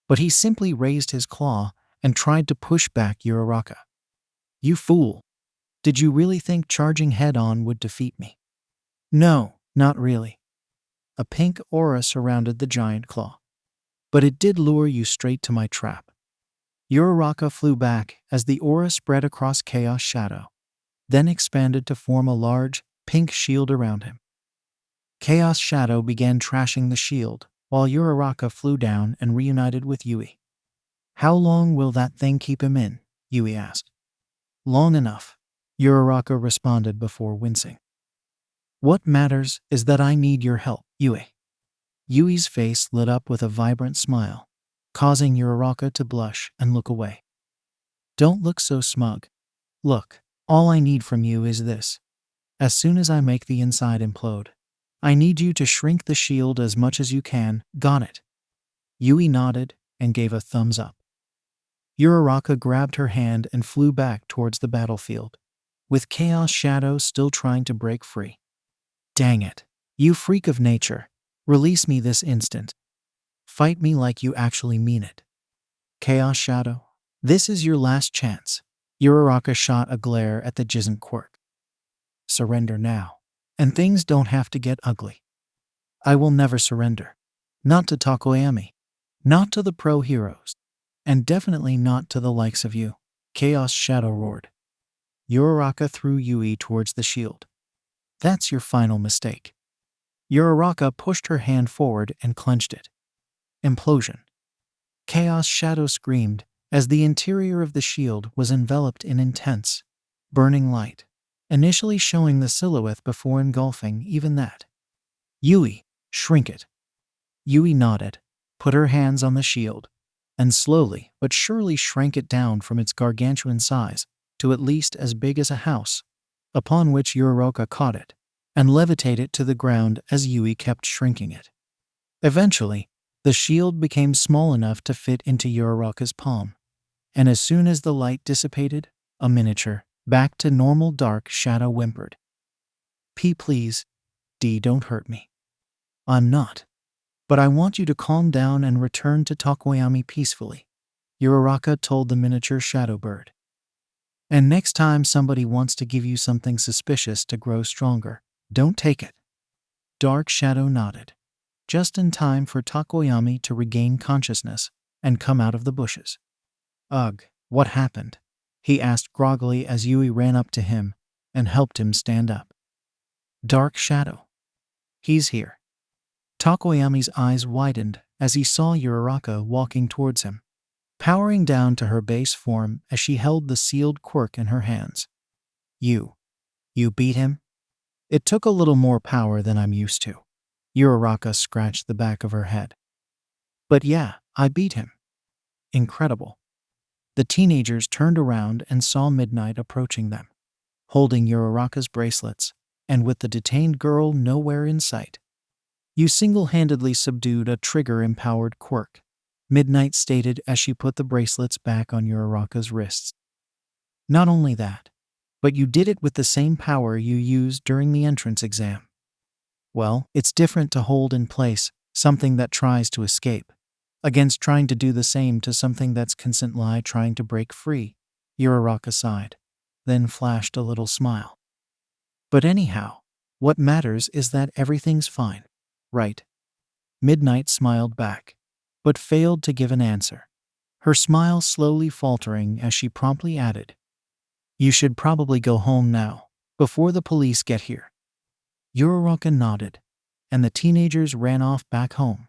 but he simply raised his claw and tried to push back Uraraka. You fool! Did you really think charging head-on would defeat me? No, not really. A pink aura surrounded the giant claw. But it did lure you straight to my trap. Uraraka flew back as the aura spread across Chaos Shadow, then expanded to form a large, pink shield around him. Chaos Shadow began trashing the shield, while Uraraka flew down and reunited with Yui. How long will that thing keep him in? Yui asked. Long enough, Uraraka responded before wincing. What matters is that I need your help, Yui. Yui's face lit up with a vibrant smile, causing Uraraka to blush and look away. Don't look so smug. Look, all I need from you is this. As soon as I make the inside implode, I need you to shrink the shield as much as you can, got it? Yui nodded and gave a thumbs up. Uraraka grabbed her hand and flew back towards the battlefield, with Chaos Shadow still trying to break free. Dang it, you freak of nature, release me this instant. Fight me like you actually mean it. Chaos Shadow, this is your last chance. Uraraka shot a glare at the Gizent Quirk. Surrender now, and things don't have to get ugly. I will never surrender. Not to Takoyami. Not to the pro heroes. And definitely not to the likes of you. Chaos Shadow roared. Uraraka threw Yui towards the shield. That's your final mistake. Uraraka pushed her hand forward and clenched it. Implosion. Chaos Shadow screamed as the interior of the shield was enveloped in intense, burning light, initially showing the silhouette before engulfing even that. Yui, shrink it. Yui nodded, put her hands on the shield, and slowly but surely shrank it down from its gargantuan size to at least as big as a house, upon which Uraraka caught it and levitated it to the ground as Yui kept shrinking it. Eventually, the shield became small enough to fit into Uraraka's palm, and as soon as the light dissipated, a miniature, back to normal dark shadow whimpered. Please, D, don't hurt me. I'm not. But I want you to calm down and return to Takoyami peacefully, Uraraka told the miniature shadow bird. And next time somebody wants to give you something suspicious to grow stronger, don't take it. Dark Shadow nodded, just in time for Takoyami to regain consciousness and come out of the bushes. Ugh, what happened? He asked groggily as Yui ran up to him and helped him stand up. Dark Shadow. He's here. Takoyami's eyes widened as he saw Uraraka walking towards him, powering down to her base form as she held the sealed quirk in her hands. You beat him? It took a little more power than I'm used to. Uraraka scratched the back of her head. But yeah, I beat him. Incredible. The teenagers turned around and saw Midnight approaching them. holding Uraraka's bracelets, and with the detained girl nowhere in sight. You single-handedly subdued a trigger-empowered Quirk, Midnight stated as she put the bracelets back on Uraraka's wrists. Not only that, but you did it with the same power you used during the entrance exam. Well, it's different to hold in place something that tries to escape, against trying to do the same to something that's constantly trying to break free, Uraraka sighed, then flashed a little smile. But anyhow, what matters is that everything's fine, right? Midnight smiled back, but failed to give an answer, her smile slowly faltering as she promptly added, "You should probably go home now, before the police get here." Uraraka nodded, and the teenagers ran off back home,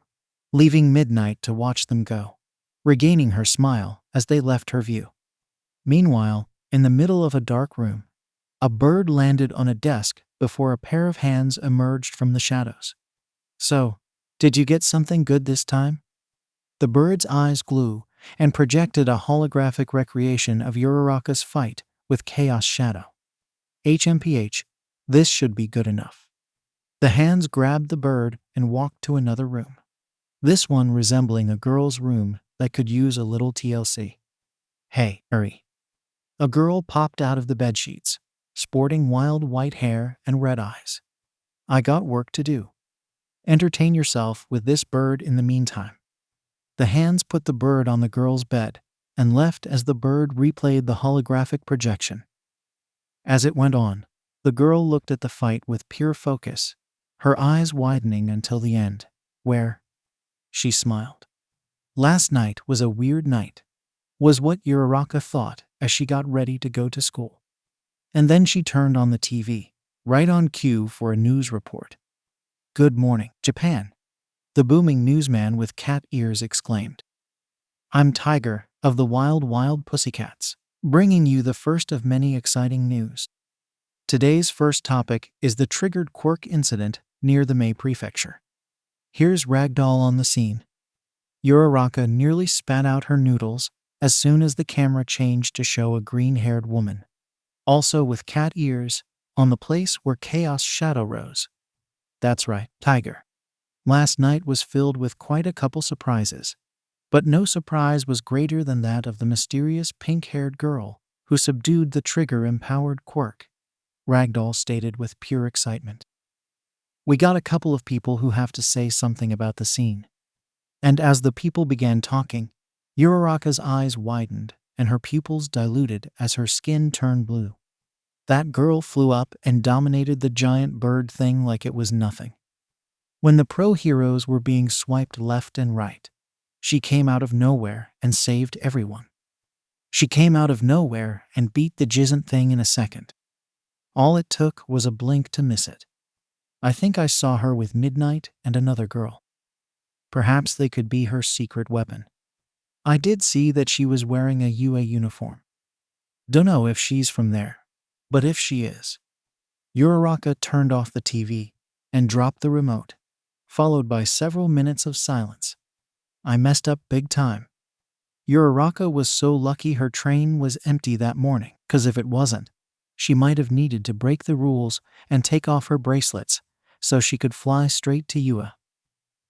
leaving Midnight to watch them go, regaining her smile as they left her view. Meanwhile, in the middle of a dark room, a bird landed on a desk before a pair of hands emerged from the shadows. "So, did you get something good this time?" The bird's eyes glowed and projected a holographic recreation of Uraraka's fight with Chaos Shadow. HMPH, this should be good enough. The hands grabbed the bird and walked to another room, this one resembling a girl's room that could use a little TLC. "Hey, hurry." A girl popped out of the bedsheets, sporting wild white hair and red eyes. "I got work to do. Entertain yourself with this bird in the meantime." The hands put the bird on the girl's bed and left as the bird replayed the holographic projection. As it went on, the girl looked at the fight with pure focus, her eyes widening until the end, where she smiled. Last night was a weird night, was what Uraraka thought as she got ready to go to school. And then she turned on the TV, right on cue for a news report. "Good morning, Japan," the booming newsman with cat ears exclaimed. "I'm Tiger of the Wild Pussycats, bringing you the first of many exciting news. Today's first topic is the triggered Quirk incident near the Mei Prefecture. Here's Ragdoll on the scene." Uraraka nearly spat out her noodles as soon as the camera changed to show a green-haired woman, also with cat ears, on the place where Chaos Shadow rose. "That's right, Tiger. Last night was filled with quite a couple surprises, but no surprise was greater than that of the mysterious pink-haired girl who subdued the trigger-empowered Quirk," Ragdoll stated with pure excitement. "We got a couple of people who have to say something about the scene." And as the people began talking, Uraraka's eyes widened and her pupils diluted as her skin turned blue. That girl flew up and dominated the giant bird thing like it was nothing. When the pro heroes were being swiped left and right, she came out of nowhere and saved everyone. She came out of nowhere and beat the giant thing in a second. All it took was a blink to miss it. I think I saw her with Midnight and another girl. Perhaps they could be her secret weapon. I did see that she was wearing a UA uniform. Dunno if she's from there, but if she is." Uraraka turned off the TV and dropped the remote, followed by several minutes of silence. "I messed up big time." Uraraka was so lucky her train was empty that morning, 'cause if it wasn't, she might have needed to break the rules and take off her bracelets so she could fly straight to UA.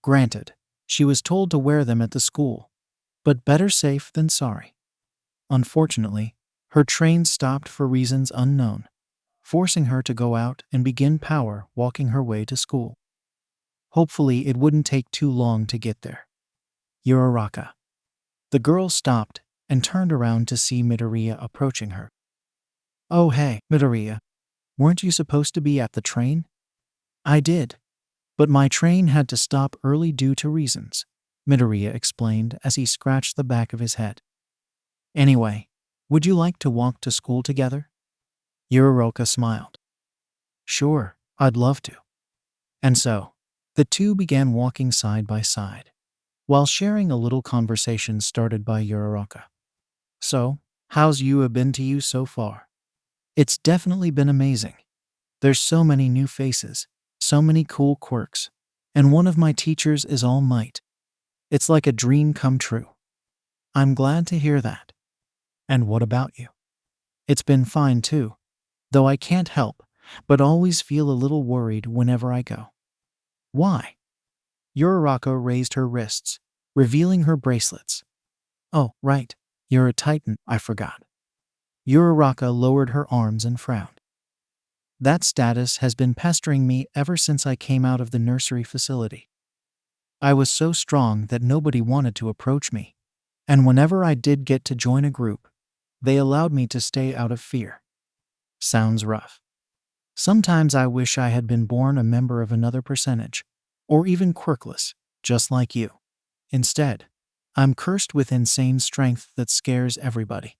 Granted, she was told to wear them at the school, but better safe than sorry. Unfortunately, her train stopped for reasons unknown, forcing her to go out and begin power walking her way to school. Hopefully it wouldn't take too long to get there. Uraraka. The girl stopped and turned around to see Midoriya approaching her. "Oh hey, Midoriya, weren't you supposed to be at the train?" "I did, but my train had to stop early due to reasons," Midoriya explained as he scratched the back of his head. "Anyway, would you like to walk to school together?" Uraraka smiled. "Sure, I'd love to." And so, the two began walking side by side, while sharing a little conversation started by Uraraka. "So, how's UA been to you so far?" "It's definitely been amazing. There's so many new faces, so many cool quirks, and one of my teachers is All Might. It's like a dream come true." "I'm glad to hear that. And what about you?" "It's been fine too. though I can't help but always feel a little worried whenever I go. Why? Uraraka raised her wrists, revealing her bracelets. Oh, right. You're a titan, I forgot. Uraraka lowered her arms and frowned. That status has been pestering me ever since I came out of the nursery facility. I was so strong that nobody wanted to approach me, and whenever I did get to join a group, they allowed me to stay out of fear. Sounds rough. Sometimes I wish I had been born a member of another percentage, or even quirkless, just like you. Instead, I'm cursed with insane strength that scares everybody.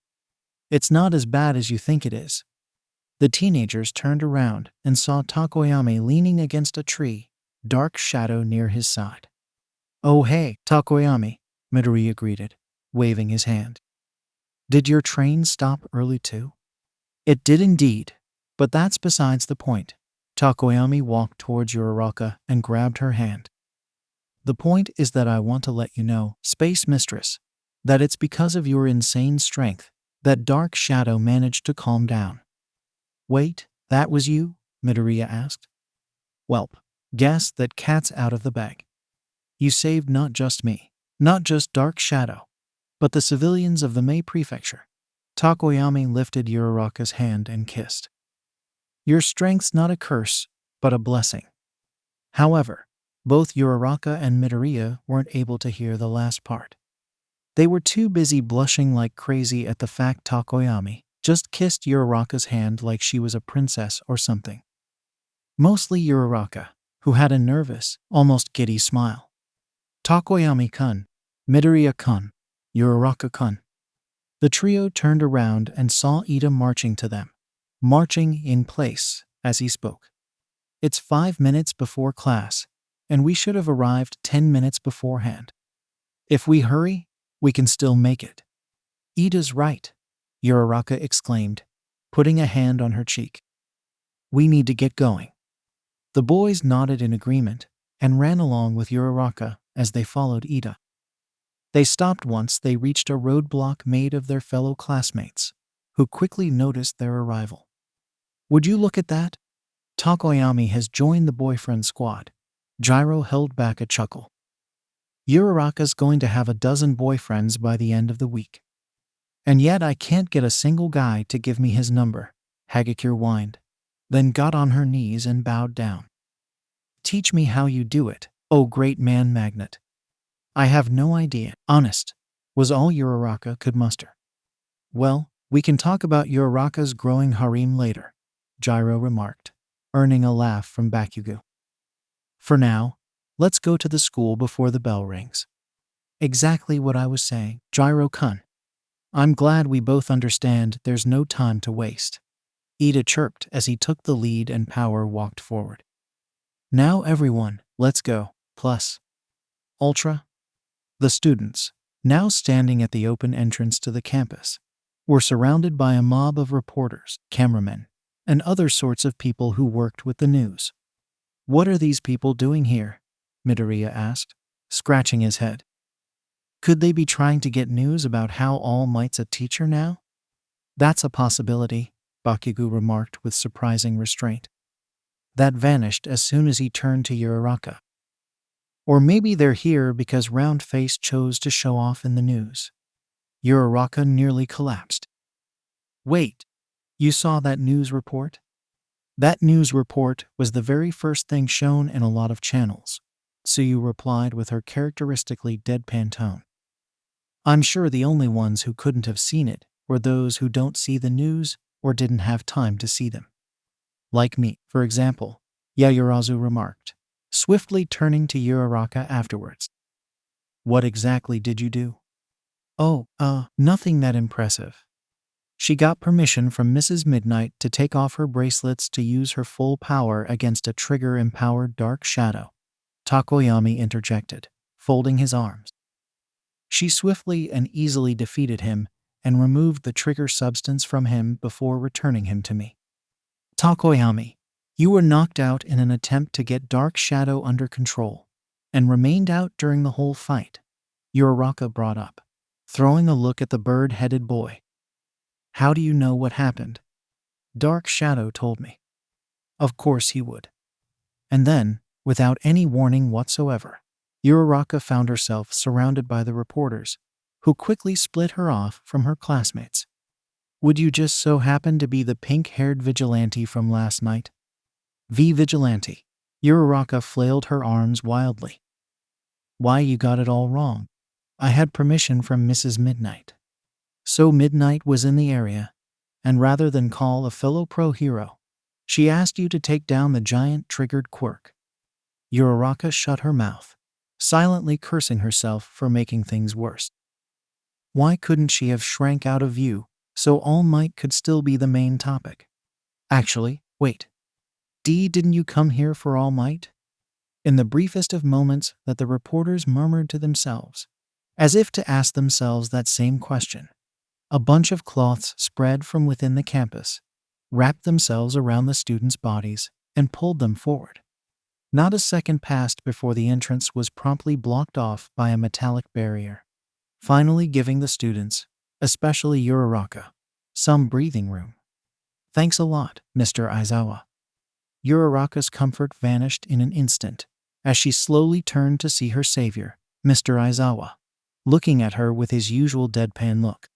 It's not as bad as you think it is. The teenagers turned around and saw Takoyami leaning against a tree, dark shadow near his side. Oh hey, Takoyami, Midoriya greeted, waving his hand. Did your train stop early too? It did indeed, but that's besides the point. Takoyami walked towards Uraraka and grabbed her hand. The point is that I want to let you know, Space Mistress, that it's because of your insane strength that Dark Shadow managed to calm down. Wait, that was you? Midoriya asked. Welp, guess that cat's out of the bag. You saved not just me, not just Dark Shadow, but the civilians of the Mei Prefecture. Takoyami lifted Uraraka's hand and kissed. Your strength's not a curse, but a blessing. However, both Uraraka and Midoriya weren't able to hear the last part. They were too busy blushing like crazy at the fact Takoyami just kissed Uraraka's hand like she was a princess or something. Mostly Uraraka, who had a nervous, almost giddy smile. Takoyami-kun, Midoriya-kun, Uraraka-kun. The trio turned around and saw Ida marching to them, marching in place as he spoke. It's 5 minutes before class, and we should have arrived 10 minutes beforehand. If we hurry, we can still make it. Ida's right, Uraraka exclaimed, putting a hand on her cheek. We need to get going. The boys nodded in agreement and ran along with Uraraka as they followed Ida. They stopped once they reached a roadblock made of their fellow classmates, who quickly noticed their arrival. Would you look at that? Takoyami has joined the boyfriend squad. Gyro held back a chuckle. Uraraka's going to have a dozen boyfriends by the end of the week. And yet I can't get a single guy to give me his number, Hagakure whined, then got on her knees and bowed down. Teach me how you do it, oh great man magnet. I have no idea, honest, was all Uraraka could muster. Well, we can talk about Uraraka's growing harem later, Gyro remarked, earning a laugh from Bakugo. For now, let's go to the school before the bell rings. Exactly what I was saying, Gyro-kun. I'm glad we both understand there's no time to waste. Ida chirped as he took the lead and Power walked forward. Now everyone, let's go, plus. Ultra. The students, now standing at the open entrance to the campus, were surrounded by a mob of reporters, cameramen, and other sorts of people who worked with the news. What are these people doing here? Midoriya asked, scratching his head. Could they be trying to get news about how All Might's a teacher now? That's a possibility, Bakugo remarked with surprising restraint. That vanished as soon as he turned to Uraraka. Or maybe they're here because Roundface chose to show off in the news. Uraraka nearly collapsed. Wait, you saw that news report? That news report was the very first thing shown in a lot of channels, Tsuyu replied with her characteristically deadpan tone. I'm sure the only ones who couldn't have seen it were those who don't see the news or didn't have time to see them. Like me, for example, Yayurazu remarked, swiftly turning to Uraraka afterwards. What exactly did you do? Oh, nothing that impressive. She got permission from Mrs. Midnight to take off her bracelets to use her full power against a trigger-empowered dark shadow, Takoyami interjected, folding his arms. She swiftly and easily defeated him and removed the trigger substance from him before returning him to me. Takoyami, you were knocked out in an attempt to get Dark Shadow under control, and remained out during the whole fight, Uraraka brought up, throwing a look at the bird-headed boy. How do you know what happened? Dark Shadow told me. Of course he would. And then, without any warning whatsoever, Uraraka found herself surrounded by the reporters, who quickly split her off from her classmates. Would you just so happen to be the pink-haired vigilante from last night? Vigilante. Uraraka flailed her arms wildly. Why, you got it all wrong. I had permission from Mrs. Midnight. So Midnight was in the area, and rather than call a fellow pro-hero, she asked you to take down the giant triggered Quirk. Uraraka shut her mouth, silently cursing herself for making things worse. Why couldn't she have shrank out of view so All Might could still be the main topic? Actually, wait. Didn't you come here for All Might? In the briefest of moments that the reporters murmured to themselves, as if to ask themselves that same question, a bunch of cloths spread from within the campus, wrapped themselves around the students' bodies, and pulled them forward. Not a second passed before the entrance was promptly blocked off by a metallic barrier, finally giving the students, especially Uraraka, some breathing room. Thanks a lot, Mr. Aizawa. Uraraka's comfort vanished in an instant as she slowly turned to see her savior, Mr. Aizawa, looking at her with his usual deadpan look.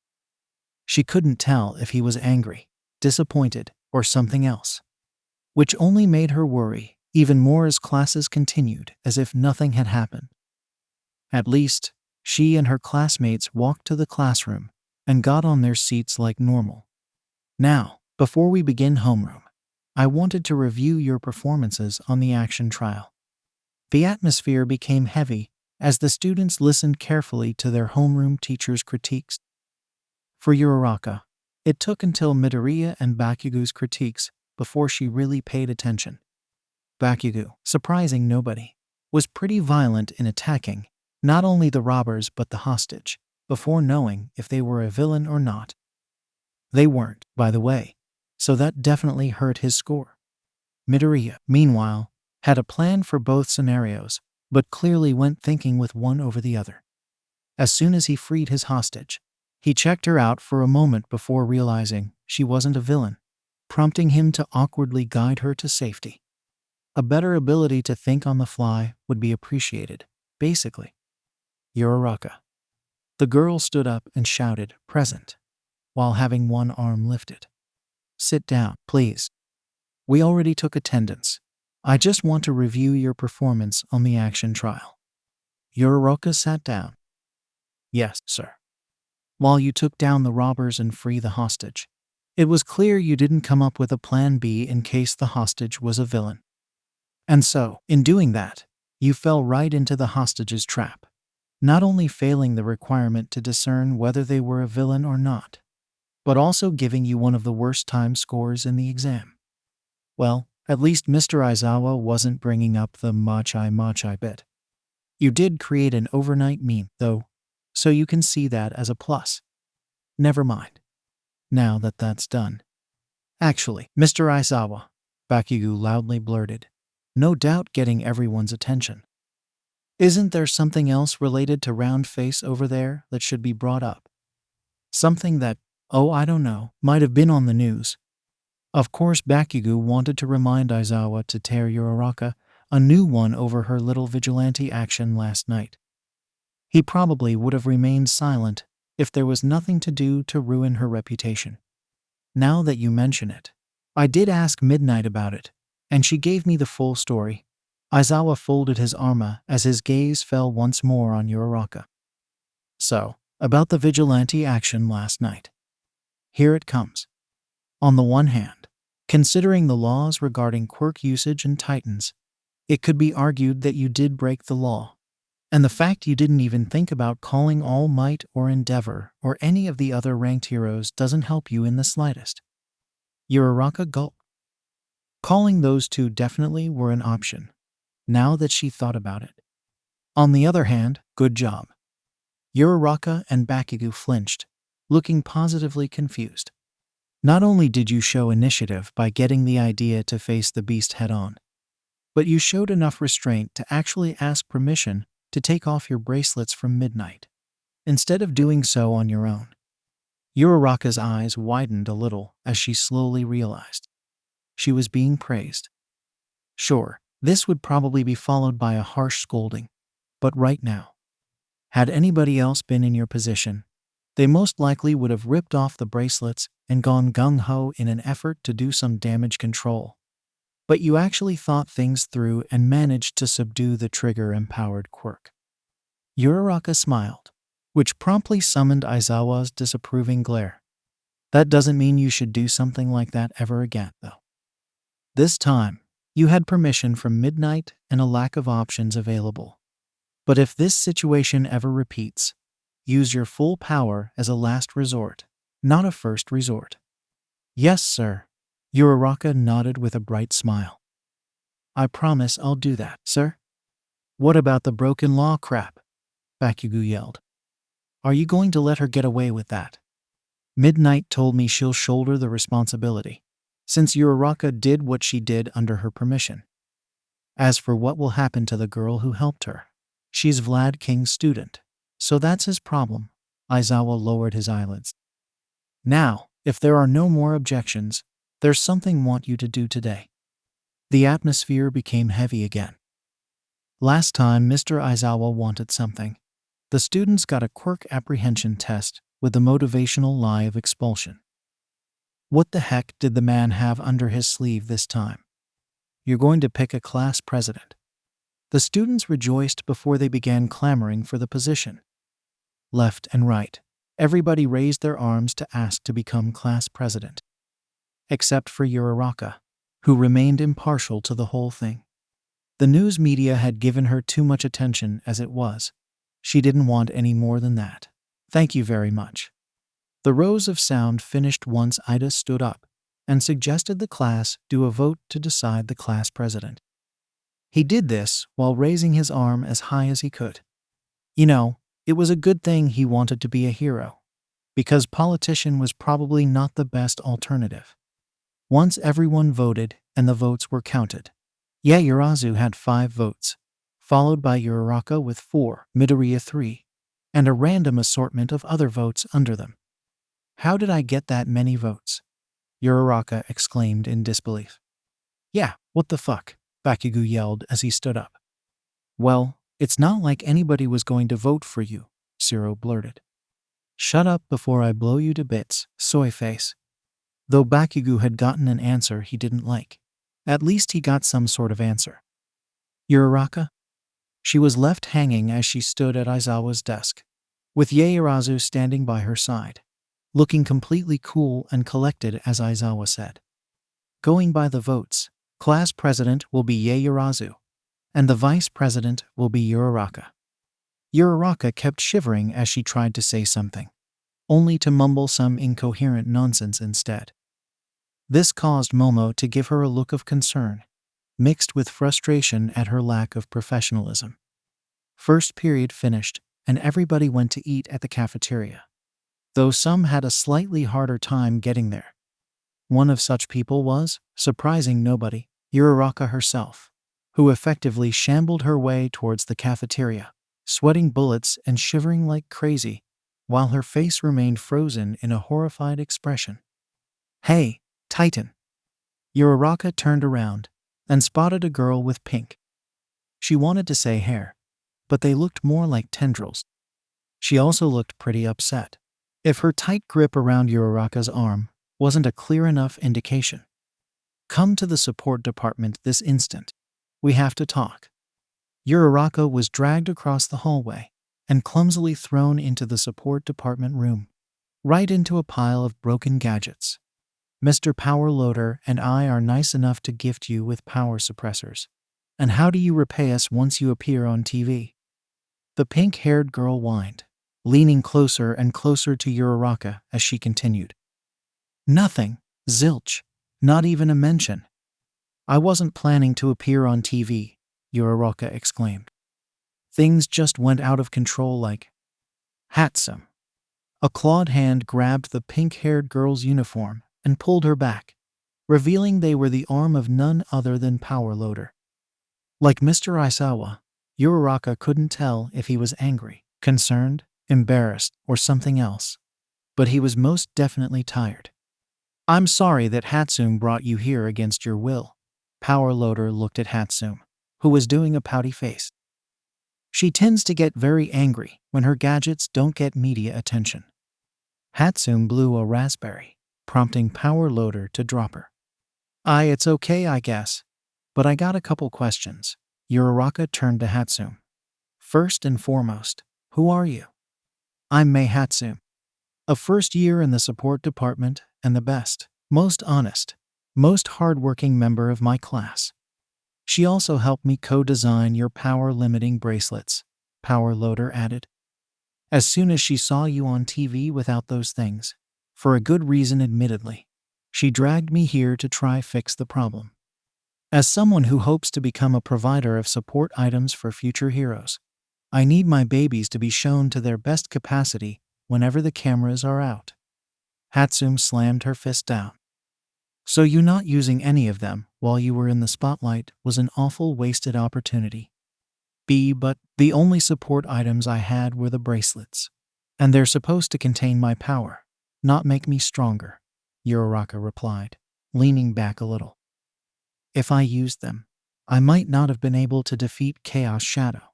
She couldn't tell if he was angry, disappointed, or something else, which only made her worry even more as classes continued as if nothing had happened. At least, she and her classmates walked to the classroom and got on their seats like normal. Now, before we begin homeroom, I wanted to review your performances on the action trial. The atmosphere became heavy as the students listened carefully to their homeroom teacher's critiques. For Uraraka, it took until Midoriya and Bakugo's critiques before she really paid attention. Bakugo, surprising nobody, was pretty violent in attacking not only the robbers but the hostage, before knowing if they were a villain or not. They weren't, by the way, so that definitely hurt his score. Midoriya, meanwhile, had a plan for both scenarios, but clearly went thinking with one over the other. As soon as he freed his hostage, he checked her out for a moment before realizing she wasn't a villain, prompting him to awkwardly guide her to safety. A better ability to think on the fly would be appreciated, basically. Uraraka. The girl stood up and shouted, "Present," while having one arm lifted. Sit down, please. We already took attendance. I just want to review your performance on the action trial. Uraraka sat down. Yes, sir. While you took down the robbers and free the hostage, it was clear you didn't come up with a plan B in case the hostage was a villain. And so, in doing that, you fell right into the hostage's trap, not only failing the requirement to discern whether they were a villain or not, but also giving you one of the worst time scores in the exam. Well, at least Mr. Aizawa wasn't bringing up the machi bit. You did create an overnight meme, though, so you can see that as a plus. Never mind. Now that that's done. Actually, Mr. Aizawa, Bakugo loudly blurted, no doubt getting everyone's attention. Isn't there something else related to Round Face over there that should be brought up? Something that, I don't know, might have been on the news. Of course, Bakugo wanted to remind Aizawa to tear Uraraka a new one over her little vigilante action last night. He probably would have remained silent if there was nothing to do to ruin her reputation. Now that you mention it, I did ask Midnight about it, and she gave me the full story. Aizawa folded his arm as his gaze fell once more on Uraraka. So, about the vigilante action last night. Here it comes. On the one hand, considering the laws regarding quirk usage in Titans, it could be argued that you did break the law, and the fact you didn't even think about calling All Might or Endeavor or any of the other ranked heroes doesn't help you in the slightest. Uraraka gulped. Calling those two definitely were an option, now that she thought about it. On the other hand, good job. Uraraka and Bakugo flinched, looking positively confused. Not only did you show initiative by getting the idea to face the beast head-on, but you showed enough restraint to actually ask permission to take off your bracelets from Midnight, instead of doing so on your own. Uraraka's eyes widened a little as she slowly realized she was being praised. Sure, this would probably be followed by a harsh scolding, but right now, had anybody else been in your position, they most likely would have ripped off the bracelets and gone gung-ho in an effort to do some damage control. But you actually thought things through and managed to subdue the trigger-empowered Quirk. Uraraka smiled, which promptly summoned Aizawa's disapproving glare. That doesn't mean you should do something like that ever again, though. This time, you had permission from Midnight and a lack of options available. But if this situation ever repeats, use your full power as a last resort, not a first resort. Yes, sir. Uraraka nodded with a bright smile. I promise I'll do that, sir. What about the broken law crap? Bakugo yelled. Are you going to let her get away with that? Midnight told me she'll shoulder the responsibility, since Uraraka did what she did under her permission. As for what will happen to the girl who helped her, she's Vlad King's student, so that's his problem. Aizawa lowered his eyelids. Now, if there are no more objections, there's something I want you to do today. The atmosphere became heavy again. Last time Mr. Aizawa wanted something. The students got a Quirk apprehension test with the motivational lie of expulsion. What the heck did the man have under his sleeve this time? You're going to pick a class president. The students rejoiced before they began clamoring for the position. Left and right, everybody raised their arms to ask to become class president. Except for Uraraka, who remained impartial to the whole thing. The news media had given her too much attention as it was. She didn't want any more than that. Thank you very much. The rows of sound finished once Ida stood up and suggested the class do a vote to decide the class president. He did this while raising his arm as high as he could. You know, it was a good thing he wanted to be a hero, because politician was probably not the best alternative. Once everyone voted and the votes were counted, Yaoyorozu had 5 votes, followed by Uraraka with 4, Midoriya 3, and a random assortment of other votes under them. How did I get that many votes? Uraraka exclaimed in disbelief. Yeah, what the fuck? Bakugo yelled as he stood up. Well, it's not like anybody was going to vote for you, Zero blurted. Shut up before I blow you to bits, soy face. Though Bakugo had gotten an answer he didn't like, at least he got some sort of answer. Uraraka? She was left hanging as she stood at Aizawa's desk, with Yaoyorozu standing by her side, looking completely cool and collected as Aizawa said. Going by the votes, class president will be Yaoyorozu, and the vice president will be Uraraka. Uraraka kept shivering as she tried to say something, only to mumble some incoherent nonsense instead. This caused Momo to give her a look of concern, mixed with frustration at her lack of professionalism. First period finished, and everybody went to eat at the cafeteria, though some had a slightly harder time getting there. One of such people was, surprising nobody, Uraraka herself, who effectively shambled her way towards the cafeteria, sweating bullets and shivering like crazy, while her face remained frozen in a horrified expression. Hey, Titan! Uraraka turned around and spotted a girl with pink. She wanted to say hair, but they looked more like tendrils. She also looked pretty upset. If her tight grip around Uraraka's arm wasn't a clear enough indication. Come to the support department this instant. We have to talk. Uraraka was dragged across the hallway and clumsily thrown into the support department room, right into a pile of broken gadgets. Mr. Power Loader and I are nice enough to gift you with power suppressors. And how do you repay us once you appear on TV? The pink-haired girl whined, leaning closer and closer to Uraraka as she continued. Nothing, zilch, not even a mention. I wasn't planning to appear on TV, Uraraka exclaimed. Things just went out of control like Hatsume. A clawed hand grabbed the pink-haired girl's uniform and pulled her back, revealing they were the arm of none other than Power Loader. Like Mr. Aizawa, Uraraka couldn't tell if he was angry, concerned, embarrassed, or something else. but he was most definitely tired. I'm sorry that Hatsume brought you here against your will. Power Loader looked at Hatsume, who was doing a pouty face. She tends to get very angry when her gadgets don't get media attention. Hatsume blew a raspberry, prompting Power Loader to drop her. It's okay, I guess. But I got a couple questions. Uraraka turned to Hatsume. First and foremost, who are you? I'm Mei Hatsume. A first year in the support department and the best, most honest, most hardworking member of my class. She also helped me co-design your power-limiting bracelets, Power Loader added. As soon as she saw you on TV without those things, for a good reason admittedly, she dragged me here to try fix the problem. As someone who hopes to become a provider of support items for future heroes, I need my babies to be shown to their best capacity whenever the cameras are out. Hatsume slammed her fist down. So you not using any of them while you were in the spotlight was an awful wasted opportunity. But the only support items I had were the bracelets. And they're supposed to contain my power, not make me stronger, Uraraka replied, leaning back a little. If I used them, I might not have been able to defeat Chaos Shadow.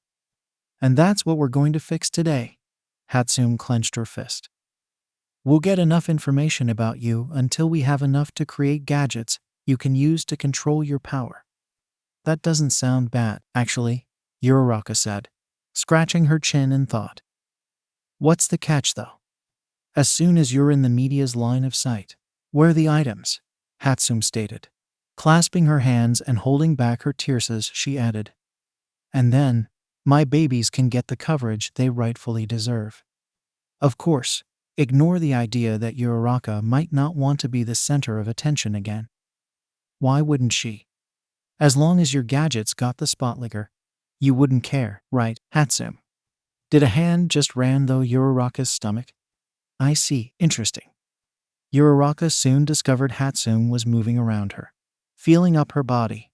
And that's what we're going to fix today. Hatsume clenched her fist. We'll get enough information about you until we have enough to create gadgets you can use to control your power. That doesn't sound bad, actually, Uraraka said, scratching her chin in thought. What's the catch, though? As soon as you're in the media's line of sight, where are the items? Hatsume stated. Clasping her hands and holding back her tears, she added. And then, my babies can get the coverage they rightfully deserve. Of course, ignore the idea that Uraraka might not want to be the center of attention again. Why wouldn't she? As long as your gadgets got the spotlighter, you wouldn't care, right, Hatsume? Did a hand just ran through Uraraka's stomach? I see, interesting. Uraraka soon discovered Hatsume was moving around her, feeling up her body.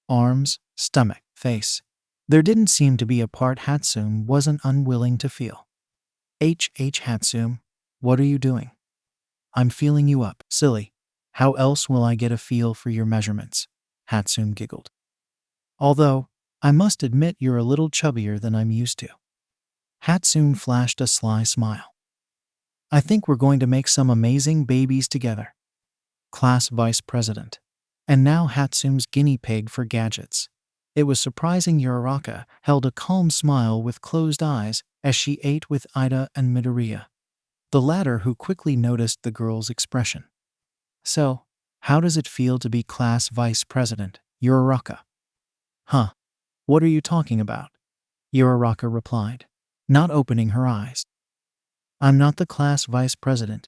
Arms, stomach, face. There didn't seem to be a part Hatsume wasn't unwilling to feel. Hatsume, what are you doing? I'm feeling you up, silly. How else will I get a feel for your measurements? Hatsume giggled. Although, I must admit you're a little chubbier than I'm used to. Hatsume flashed a sly smile. I think we're going to make some amazing babies together. Class Vice President. And now Hatsume's guinea pig for gadgets. It was surprising Uraraka held a calm smile with closed eyes as she ate with Ida and Midoriya, the latter who quickly noticed the girl's expression. So, how does it feel to be Class Vice President, Uraraka? Huh? What are you talking about? Uraraka replied, not opening her eyes. I'm not the Class Vice President.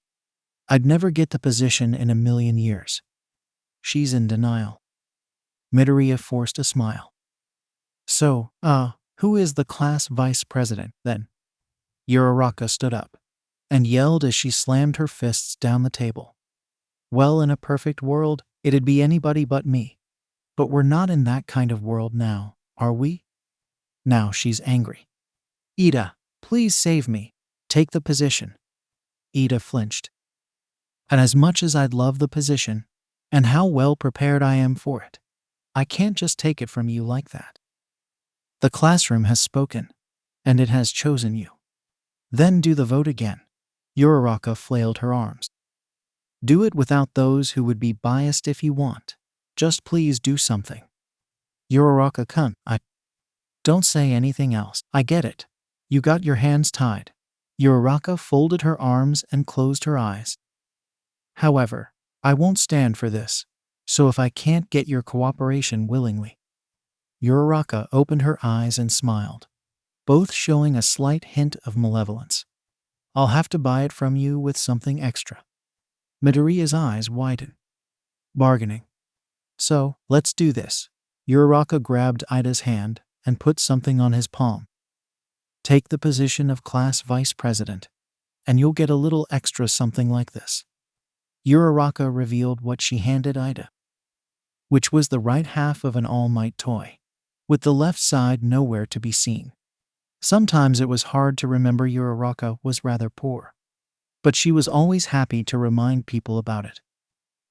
I'd never get the position in a million years. She's in denial. Midoriya forced a smile. So, who is the Class Vice President, then? Uraraka stood up and yelled as she slammed her fists down the table. Well, in a perfect world, it'd be anybody but me. But we're not in that kind of world now, are we? Now she's angry. Ida, please save me. Take the position. Ida flinched. And as much as I'd love the position, and how well prepared I am for it, I can't just take it from you like that. The classroom has spoken, and it has chosen you. Then do the vote again. Uraraka flailed her arms. Do it without those who would be biased if you want. Just please do something. Uraraka, don't say anything else. I get it. You got your hands tied. Uraraka folded her arms and closed her eyes. However, I won't stand for this, so if I can't get your cooperation willingly. Uraraka opened her eyes and smiled, both showing a slight hint of malevolence. I'll have to buy it from you with something extra. Midoriya's eyes widened. Bargaining. So, let's do this. Uraraka grabbed Ida's hand and put something on his palm. Take the position of Class Vice President, and you'll get a little extra something like this. Uraraka revealed what she handed Ida, which was the right half of an All Might toy, with the left side nowhere to be seen. Sometimes it was hard to remember Uraraka was rather poor. but she was always happy to remind people about it.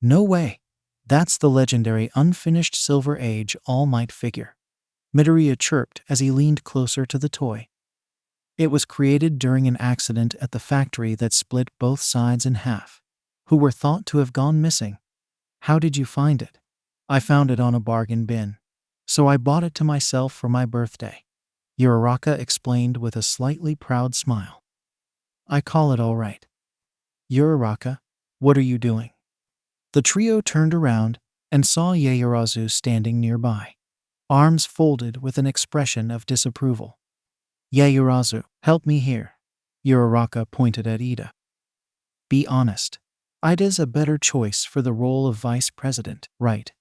No way. That's the legendary unfinished Silver Age All Might figure, Midoriya chirped as he leaned closer to the toy. It was created during an accident at the factory that split both sides in half, who were thought to have gone missing. How did you find it? I found it on a bargain bin, so I bought it to myself for my birthday, Uraraka explained with a slightly proud smile. I call it all right. Uraraka, what are you doing? The trio turned around and saw Yaoyorozu standing nearby, arms folded with an expression of disapproval. Yaoyorozu, help me here. Uraraka pointed at Ida. Be honest. Ida's a better choice for the role of vice president, right?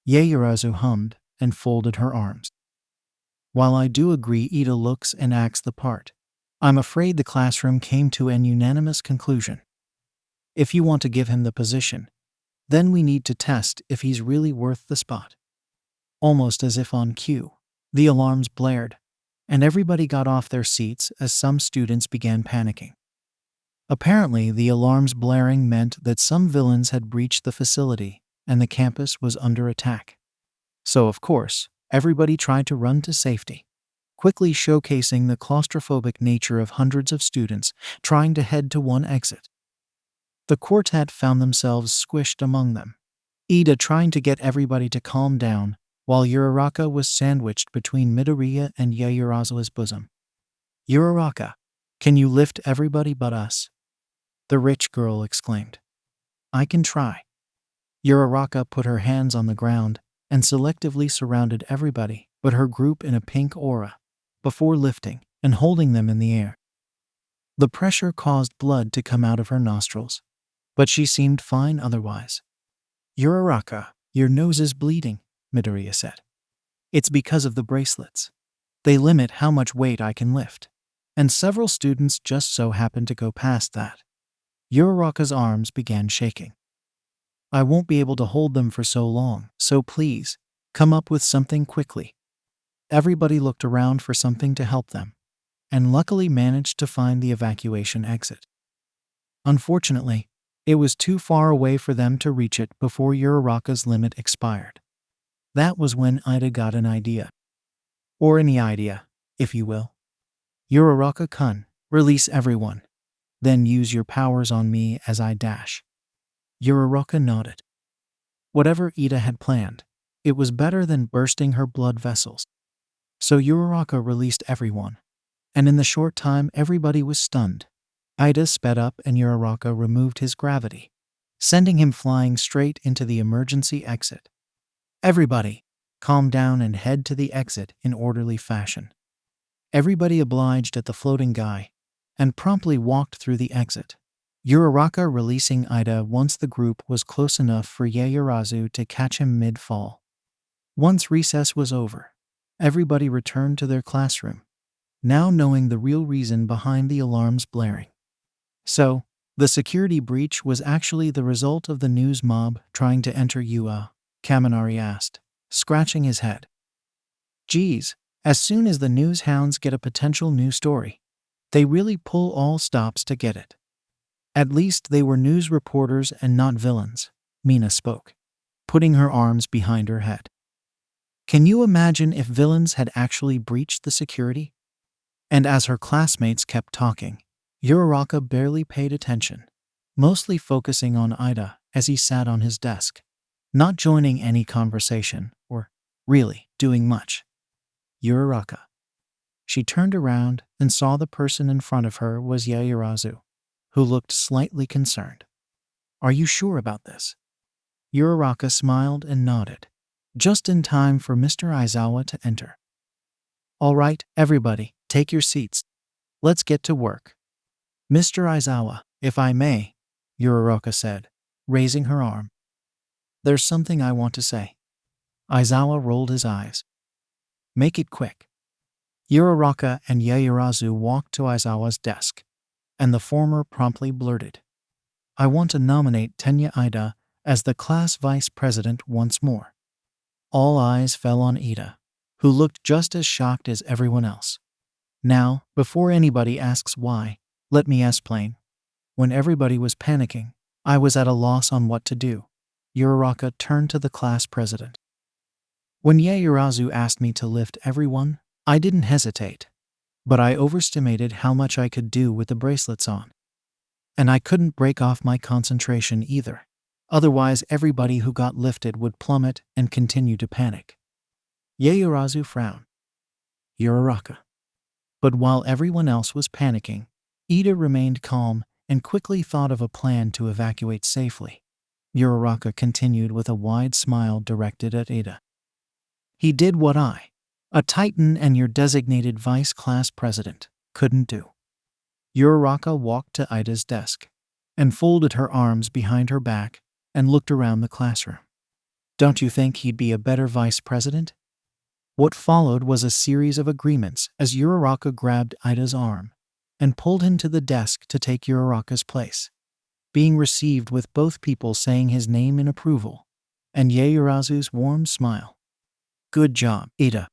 Yaoyorozu hummed and folded her arms. While I do agree Ida looks and acts the part, I'm afraid the classroom came to an unanimous conclusion. If you want to give him the position, then we need to test if he's really worth the spot. Almost as if on cue, the alarms blared, and everybody got off their seats as some students began panicking. Apparently, the alarms blaring meant that some villains had breached the facility and the campus was under attack. So, of course, everybody tried to run to safety, quickly showcasing the claustrophobic nature of hundreds of students trying to head to one exit. The quartet found themselves squished among them, Ida trying to get everybody to calm down, while Uraraka was sandwiched between Midoriya and Yaoyorozu's bosom. Uraraka, can you lift everybody but us? The rich girl exclaimed. I can try. Uraraka put her hands on the ground and selectively surrounded everybody but her group in a pink aura, before lifting and holding them in the air. The pressure caused blood to come out of her nostrils, but she seemed fine otherwise. Uraraka, your nose is bleeding, Midoriya said. It's because of the bracelets. They limit how much weight I can lift, and several students just so happened to go past that. Uraraka's arms began shaking. I won't be able to hold them for so long, so please, come up with something quickly. Everybody looked around for something to help them, and luckily managed to find the evacuation exit. Unfortunately, it was too far away for them to reach it before Uraraka's limit expired. That was when Ida got an idea. Or any idea, if you will. Uraraka-kun, release everyone. Then use your powers on me as I dash. Uraraka nodded. Whatever Ida had planned, it was better than bursting her blood vessels. So Uraraka released everyone, and in the short time everybody was stunned. Ida sped up and Uraraka removed his gravity, sending him flying straight into the emergency exit. Everybody, calm down and head to the exit in orderly fashion. Everybody obliged at the floating guy, and promptly walked through the exit. Uraraka releasing Ida once the group was close enough for Yaoyorozu to catch him mid-fall. Once recess was over, everybody returned to their classroom, now knowing the real reason behind the alarms blaring. So, the security breach was actually the result of the news mob trying to enter UA, Kaminari asked, scratching his head. Geez, as soon as the news hounds get a potential new story, they really pull all stops to get it. At least they were news reporters and not villains, Mina spoke, putting her arms behind her head. Can you imagine if villains had actually breached the security? And as her classmates kept talking, Uraraka barely paid attention, mostly focusing on Ida as he sat on his desk, not joining any conversation or, really, doing much. Uraraka. She turned around and saw the person in front of her was Yaoyorozu, who looked slightly concerned. Are you sure about this? Uraraka smiled and nodded, just in time for Mr. Aizawa to enter. All right, everybody, take your seats. Let's get to work. Mr. Aizawa, if I may, Uraraka said, raising her arm. There's something I want to say. Aizawa rolled his eyes. Make it quick. Uraraka and Yaoyorozu walked to Aizawa's desk, and the former promptly blurted, I want to nominate Tenya Ida as the class vice president once more. All eyes fell on Ida, who looked just as shocked as everyone else. Now, before anybody asks why, let me explain. When everybody was panicking, I was at a loss on what to do. Uraraka turned to the class president. When Yaoyorozu asked me to lift everyone, I didn't hesitate. But I overestimated how much I could do with the bracelets on. And I couldn't break off my concentration either. Otherwise, everybody who got lifted would plummet and continue to panic. Yaoyorozu frowned. Uraraka. But while everyone else was panicking, Ida remained calm and quickly thought of a plan to evacuate safely. Uraraka continued with a wide smile directed at Ida. He did what I, a Titan and your designated vice class president, couldn't do. Uraraka walked to Ida's desk and folded her arms behind her back and looked around the classroom. Don't you think he'd be a better vice president? What followed was a series of agreements as Uraraka grabbed Ida's arm and pulled him to the desk to take Uraraka's place, being received with both people saying his name in approval and Yaoyorozu's warm smile. Good job, Ida.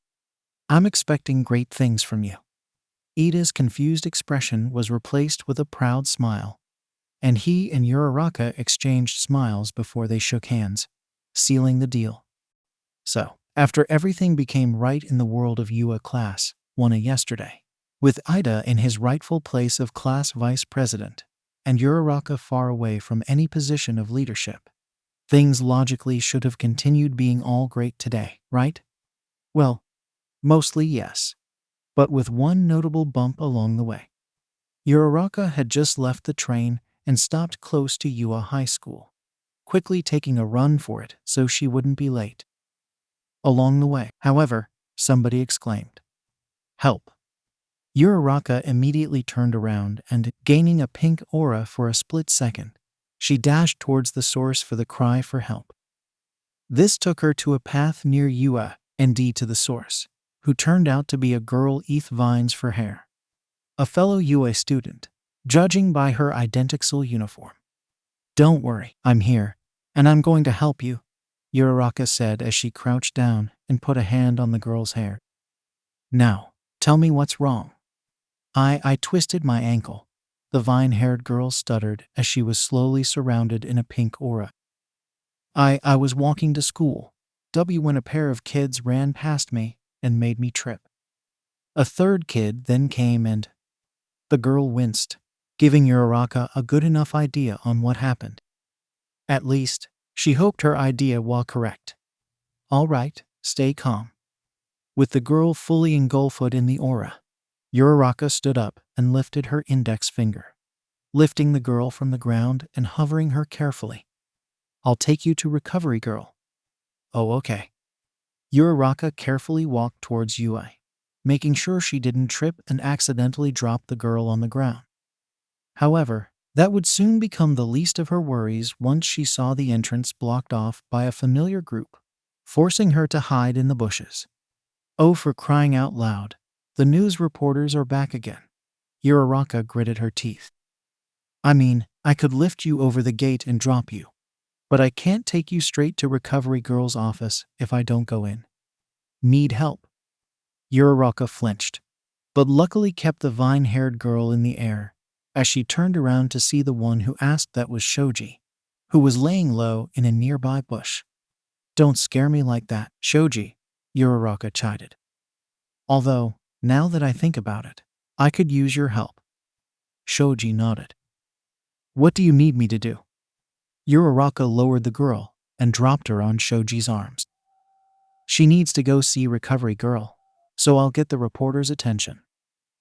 I'm expecting great things from you. Ida's confused expression was replaced with a proud smile, and he and Uraraka exchanged smiles before they shook hands, sealing the deal. So, after everything became right in the world of UA Class 1 yesterday, with Ida in his rightful place of class vice president, and Uraraka far away from any position of leadership, things logically should have continued being all great today, right? Well, mostly yes, but with one notable bump along the way. Uraraka had just left the train and stopped close to UA High School, quickly taking a run for it so she wouldn't be late. Along the way, however, somebody exclaimed, "Help!" Uraraka immediately turned around and, gaining a pink aura for a split second, she dashed towards the source for the cry for help. This took her to a path near UA and D to the source, who turned out to be a girl with vines for hair. A fellow UA student, judging by her identical uniform. Don't worry, I'm here, and I'm going to help you, Uraraka said as she crouched down and put a hand on the girl's hair. Now, tell me what's wrong. I twisted my ankle, the vine-haired girl stuttered as she was slowly surrounded in a pink aura. I was walking to school, when a pair of kids ran past me and made me trip. A third kid then came and... The girl winced, giving Uraraka a good enough idea on what happened. At least, she hoped her idea was correct. All right, stay calm. With the girl fully engulfed in the aura, Uraraka stood up and lifted her index finger, lifting the girl from the ground and hovering her carefully. I'll take you to Recovery Girl. Oh, okay. Uraraka carefully walked towards UA, making sure she didn't trip and accidentally drop the girl on the ground. However, that would soon become the least of her worries once she saw the entrance blocked off by a familiar group, forcing her to hide in the bushes. Oh, for crying out loud, the news reporters are back again. Uraraka gritted her teeth. I mean, I could lift you over the gate and drop you, but I can't take you straight to Recovery Girl's office if I don't go in. Need help? Uraraka flinched, but luckily kept the vine-haired girl in the air as she turned around to see the one who asked that was Shoji, who was laying low in a nearby bush. Don't scare me like that, Shoji, Uraraka chided. Although, now that I think about it, I could use your help. Shoji nodded. What do you need me to do? Uraraka lowered the girl and dropped her on Shoji's arms. She needs to go see Recovery Girl, so I'll get the reporters' attention.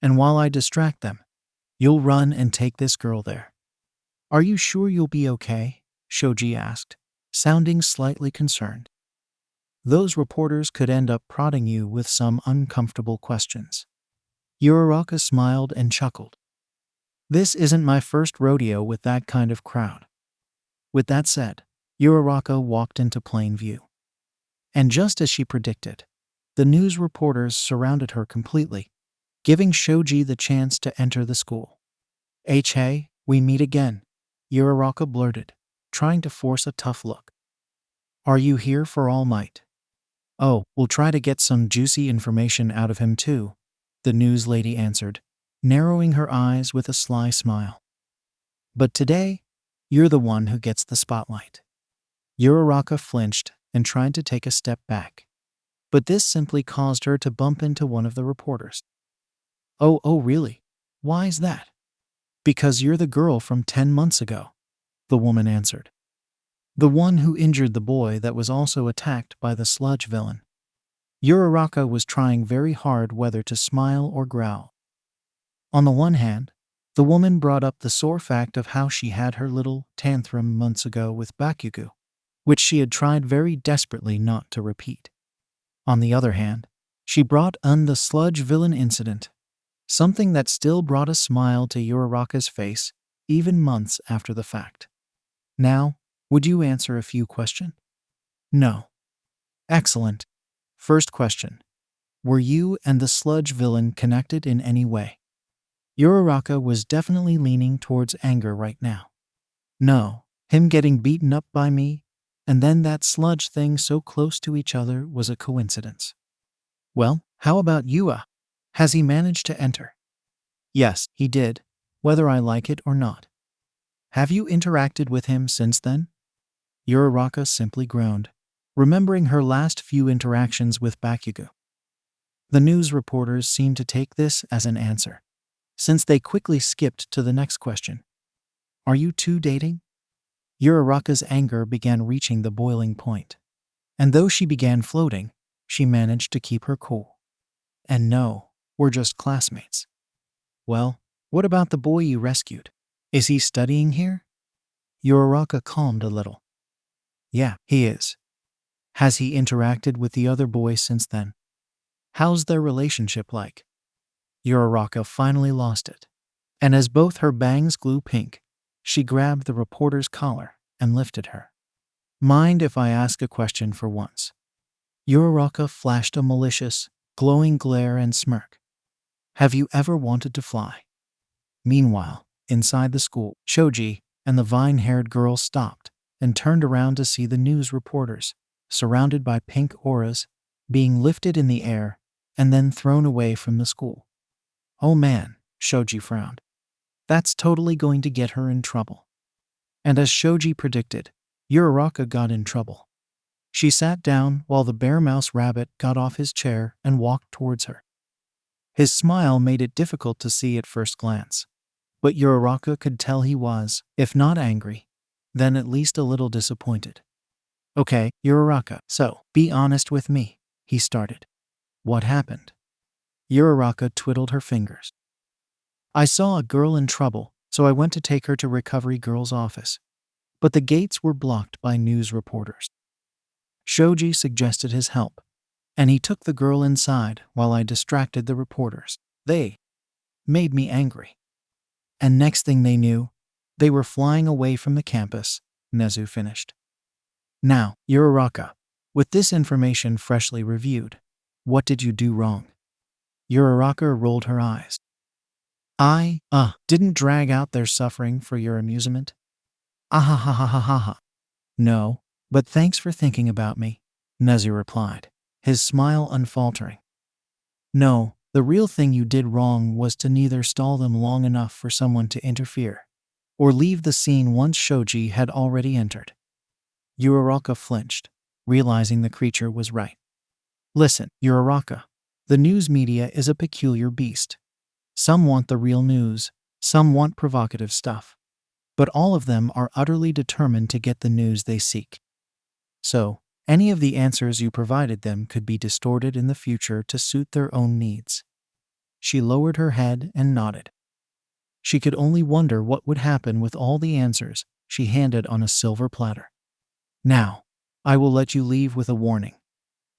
And while I distract them, you'll run and take this girl there. Are you sure you'll be okay? Shoji asked, sounding slightly concerned. Those reporters could end up prodding you with some uncomfortable questions. Uraraka smiled and chuckled. This isn't my first rodeo with that kind of crowd. With that said, Uraraka walked into plain view. And just as she predicted, the news reporters surrounded her completely, giving Shoji the chance to enter the school. Hey, we meet again, Uraraka blurted, trying to force a tough look. Are you here for All Might? Oh, we'll try to get some juicy information out of him too, the news lady answered, narrowing her eyes with a sly smile. But today, you're the one who gets the spotlight. Uraraka flinched and tried to take a step back, but this simply caused her to bump into one of the reporters. Oh, really? Why's that? Because you're the girl from 10 months ago, the woman answered. The one who injured the boy that was also attacked by the sludge villain. Uraraka was trying very hard whether to smile or growl. On the one hand, the woman brought up the sore fact of how she had her little tantrum months ago with Bakugo, which she had tried very desperately not to repeat. On the other hand, she brought on the sludge villain incident, something that still brought a smile to Uraraka's face, even months after the fact. Now, would you answer a few questions? No. Excellent. First question. Were you and the sludge villain connected in any way? Uraraka was definitely leaning towards anger right now. No, him getting beaten up by me, and then that sludge thing so close to each other was a coincidence. Well, how about Yua? Has he managed to enter? Yes, he did, whether I like it or not. Have you interacted with him since then? Uraraka simply groaned, remembering her last few interactions with Bakugo. The news reporters seemed to take this as an answer, since they quickly skipped to the next question. Are you two dating? Uraraka's anger began reaching the boiling point, and though she began floating, she managed to keep her cool. And no, we're just classmates. Well, what about the boy you rescued? Is he studying here? Uraraka calmed a little. Yeah, he is. Has he interacted with the other boy since then? How's their relationship like? Uraraka finally lost it, and as both her bangs grew pink, she grabbed the reporter's collar and lifted her. Mind if I ask a question for once? Uraraka flashed a malicious, glowing glare and smirk. Have you ever wanted to fly? Meanwhile, inside the school, Shoji and the vine-haired girl stopped and turned around to see the news reporters, surrounded by pink auras, being lifted in the air and then thrown away from the school. Oh man, Shoji frowned. That's totally going to get her in trouble. And as Shoji predicted, Uraraka got in trouble. She sat down while the bear mouse rabbit got off his chair and walked towards her. His smile made it difficult to see at first glance, but Uraraka could tell he was, if not angry, then at least a little disappointed. Okay, Uraraka, so, be honest with me, he started. What happened? Uraraka twiddled her fingers. I saw a girl in trouble, so I went to take her to Recovery Girl's office. But the gates were blocked by news reporters. Shoji suggested his help, and he took the girl inside while I distracted the reporters. They made me angry. And next thing they knew, they were flying away from the campus, Nezu finished. Now, Uraraka, with this information freshly reviewed, what did you do wrong? Uraraka rolled her eyes. I didn't drag out their suffering for your amusement. Ahahahahaha. No, but thanks for thinking about me, Nezu replied, his smile unfaltering. No, the real thing you did wrong was to neither stall them long enough for someone to interfere, or leave the scene once Shoji had already entered. Uraraka flinched, realizing the creature was right. Listen, Uraraka, the news media is a peculiar beast. Some want the real news, some want provocative stuff, but all of them are utterly determined to get the news they seek. So, any of the answers you provided them could be distorted in the future to suit their own needs. She lowered her head and nodded. She could only wonder what would happen with all the answers she handed on a silver platter. Now, I will let you leave with a warning.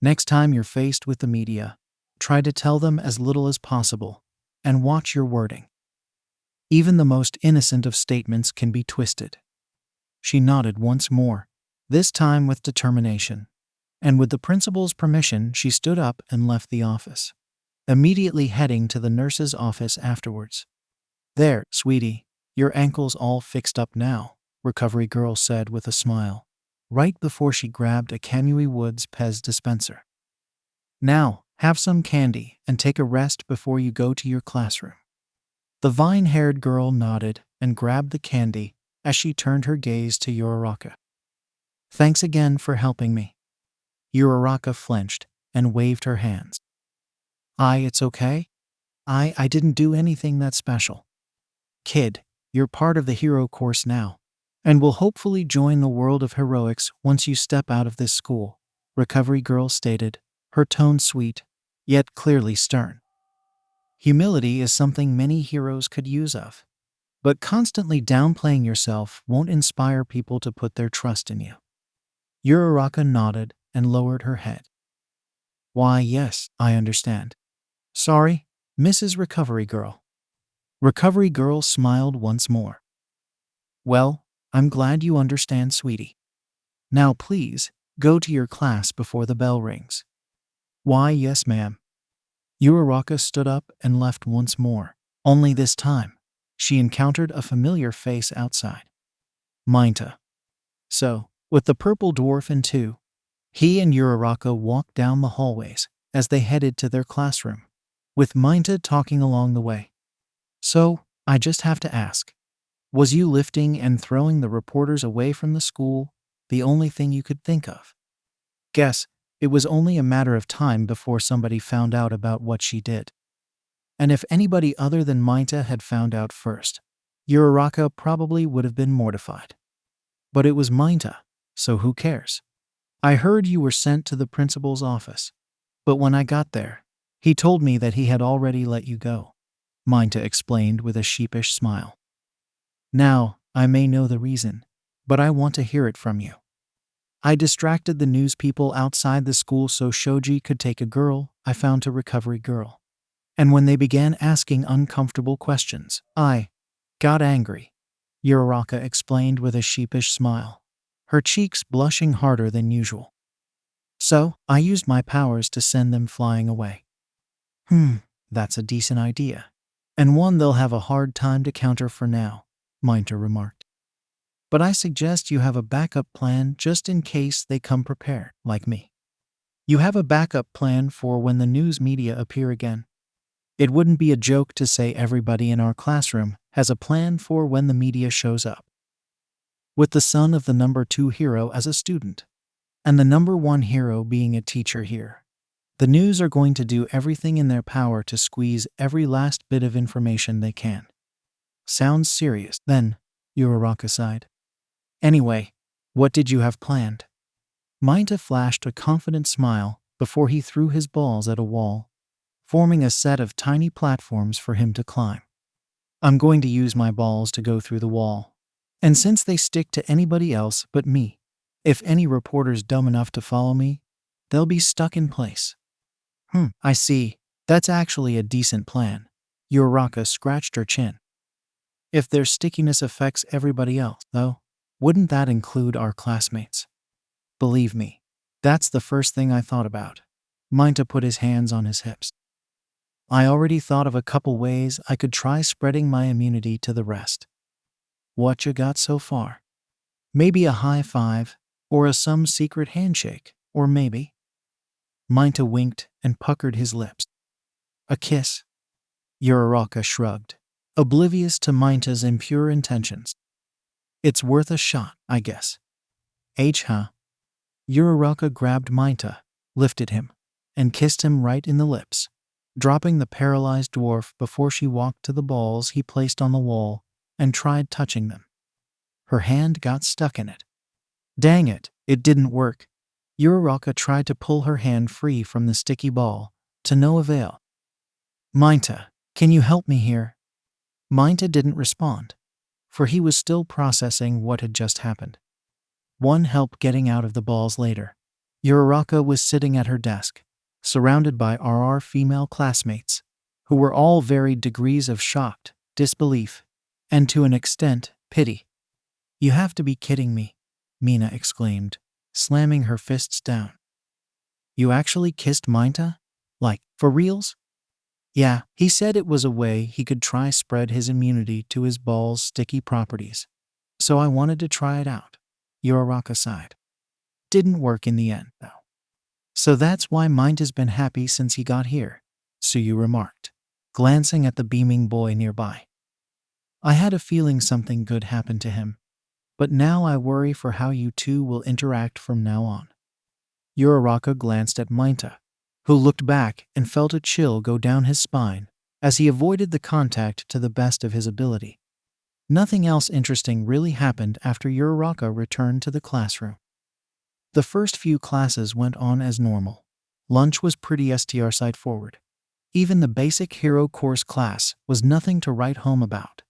Next time you're faced with the media, try to tell them as little as possible, and watch your wording. Even the most innocent of statements can be twisted. She nodded once more, this time with determination, and with the principal's permission she stood up and left the office, immediately heading to the nurse's office afterwards. There, sweetie, your ankle's all fixed up now, Recovery Girl said with a smile, right before she grabbed a Kamui Woods Pez dispenser. Now, have some candy and take a rest before you go to your classroom. The vine-haired girl nodded and grabbed the candy as she turned her gaze to Uraraka. Thanks again for helping me. Uraraka flinched and waved her hands. It's okay. I didn't do anything that special. Kid, you're part of the hero course now, and will hopefully join the world of heroics once you step out of this school, Recovery Girl stated, her tone sweet, yet clearly stern. Humility is something many heroes could use of, but constantly downplaying yourself won't inspire people to put their trust in you. Uraraka nodded and lowered her head. Why, yes, I understand. Sorry, Mrs. Recovery Girl. Recovery Girl smiled once more. Well, I'm glad you understand, sweetie. Now please, go to your class before the bell rings. Why, yes, ma'am. Uraraka stood up and left once more. Only this time, she encountered a familiar face outside. Minta. So, with the purple dwarf in tow, he and Uraraka walked down the hallways as they headed to their classroom, with Minta talking along the way. So, I just have to ask, was you lifting and throwing the reporters away from the school the only thing you could think of? Guess it was only a matter of time before somebody found out about what she did. And if anybody other than Minta had found out first, Uraraka probably would have been mortified. But it was Minta, so who cares? I heard you were sent to the principal's office, but when I got there, he told me that he had already let you go, Minta explained with a sheepish smile. Now, I may know the reason, but I want to hear it from you. I distracted the news people outside the school so Shoji could take a girl I found to Recovery Girl. And when they began asking uncomfortable questions, I got angry, Uraraka explained with a sheepish smile, her cheeks blushing harder than usual. So, I used my powers to send them flying away. That's a decent idea. And one they'll have a hard time to counter for now, Minta remarked. But I suggest you have a backup plan just in case they come prepared, like me. You have a backup plan for when the news media appear again. It wouldn't be a joke to say everybody in our classroom has a plan for when the media shows up. With the son of the number 2 hero as a student, and the number 1 hero being a teacher here, the news are going to do everything in their power to squeeze every last bit of information they can. Sounds serious, then, Uraraka sighed. Anyway, what did you have planned? Minta flashed a confident smile before he threw his balls at a wall, forming a set of tiny platforms for him to climb. I'm going to use my balls to go through the wall. And since they stick to anybody else but me, if any reporter's dumb enough to follow me, they'll be stuck in place. I see. That's actually a decent plan. Uraraka scratched her chin. If their stickiness affects everybody else, though, wouldn't that include our classmates? Believe me, that's the first thing I thought about. Minta put his hands on his hips. I already thought of a couple ways I could try spreading my immunity to the rest. What you got so far? Maybe a high five, or some secret handshake, or maybe. Minta winked and puckered his lips. A kiss? Uraraka shrugged, oblivious to Minta's impure intentions. It's worth a shot, I guess. Huh? Uraraka grabbed Minta, lifted him, and kissed him right in the lips, dropping the paralyzed dwarf before she walked to the balls he placed on the wall and tried touching them. Her hand got stuck in it. Dang it, it didn't work. Uraraka tried to pull her hand free from the sticky ball, to no avail. Minta, can you help me here? Minta didn't respond, for he was still processing what had just happened. One help getting out of the balls later. Uraraka was sitting at her desk, surrounded by RR female classmates, who were all varied degrees of shocked, disbelief, and to an extent, pity. You have to be kidding me, Mina exclaimed, slamming her fists down. You actually kissed Minta? Like, for reals? Yeah, he said it was a way he could try spread his immunity to his balls' sticky properties. So I wanted to try it out. Uraraka sighed. Didn't work in the end, though. So that's why Minta's been happy since he got here, Suyu remarked, glancing at the beaming boy nearby. I had a feeling something good happened to him, but now I worry for how you two will interact from now on. Uraraka glanced at Mainta, who looked back and felt a chill go down his spine as he avoided the contact to the best of his ability. Nothing else interesting really happened after Uraraka returned to the classroom. The first few classes went on as normal. Lunch was pretty side forward. Even the basic hero course class was nothing to write home about.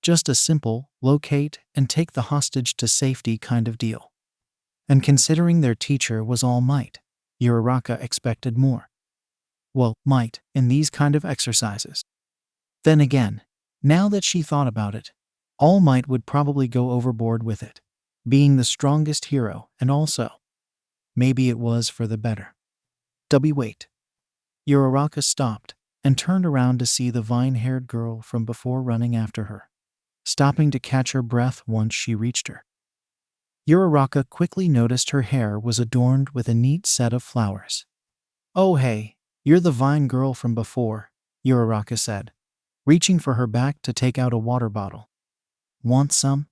Just a simple, locate and take the hostage to safety kind of deal. And considering their teacher was all might, Uraraka expected more. Well, might in these kind of exercises. Then again, now that she thought about it, All Might would probably go overboard with it, being the strongest hero, and also, maybe it was for the better. Wait. Uraraka stopped and turned around to see the vine-haired girl from before running after her, stopping to catch her breath once she reached her. Uraraka quickly noticed her hair was adorned with a neat set of flowers. "Oh hey, you're the vine girl from before," Uraraka said, reaching for her back to take out a water bottle. "Want some?"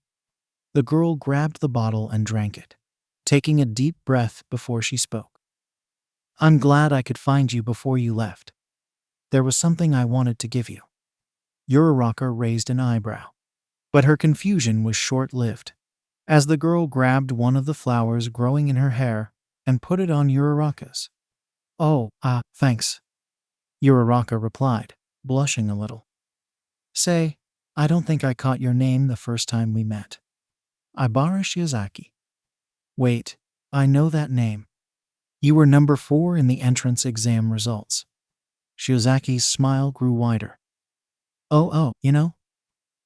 The girl grabbed the bottle and drank it, taking a deep breath before she spoke. "I'm glad I could find you before you left. There was something I wanted to give you." Uraraka raised an eyebrow, but her confusion was short-lived, as the girl grabbed one of the flowers growing in her hair and put it on Uraraka's. "Oh, thanks," Uraraka replied, blushing a little. "Say, I don't think I caught your name the first time we met." "Ibara Shiozaki." "Wait, I know that name. You were number 4 in the entrance exam results." Shiozaki's smile grew wider. Oh, you know?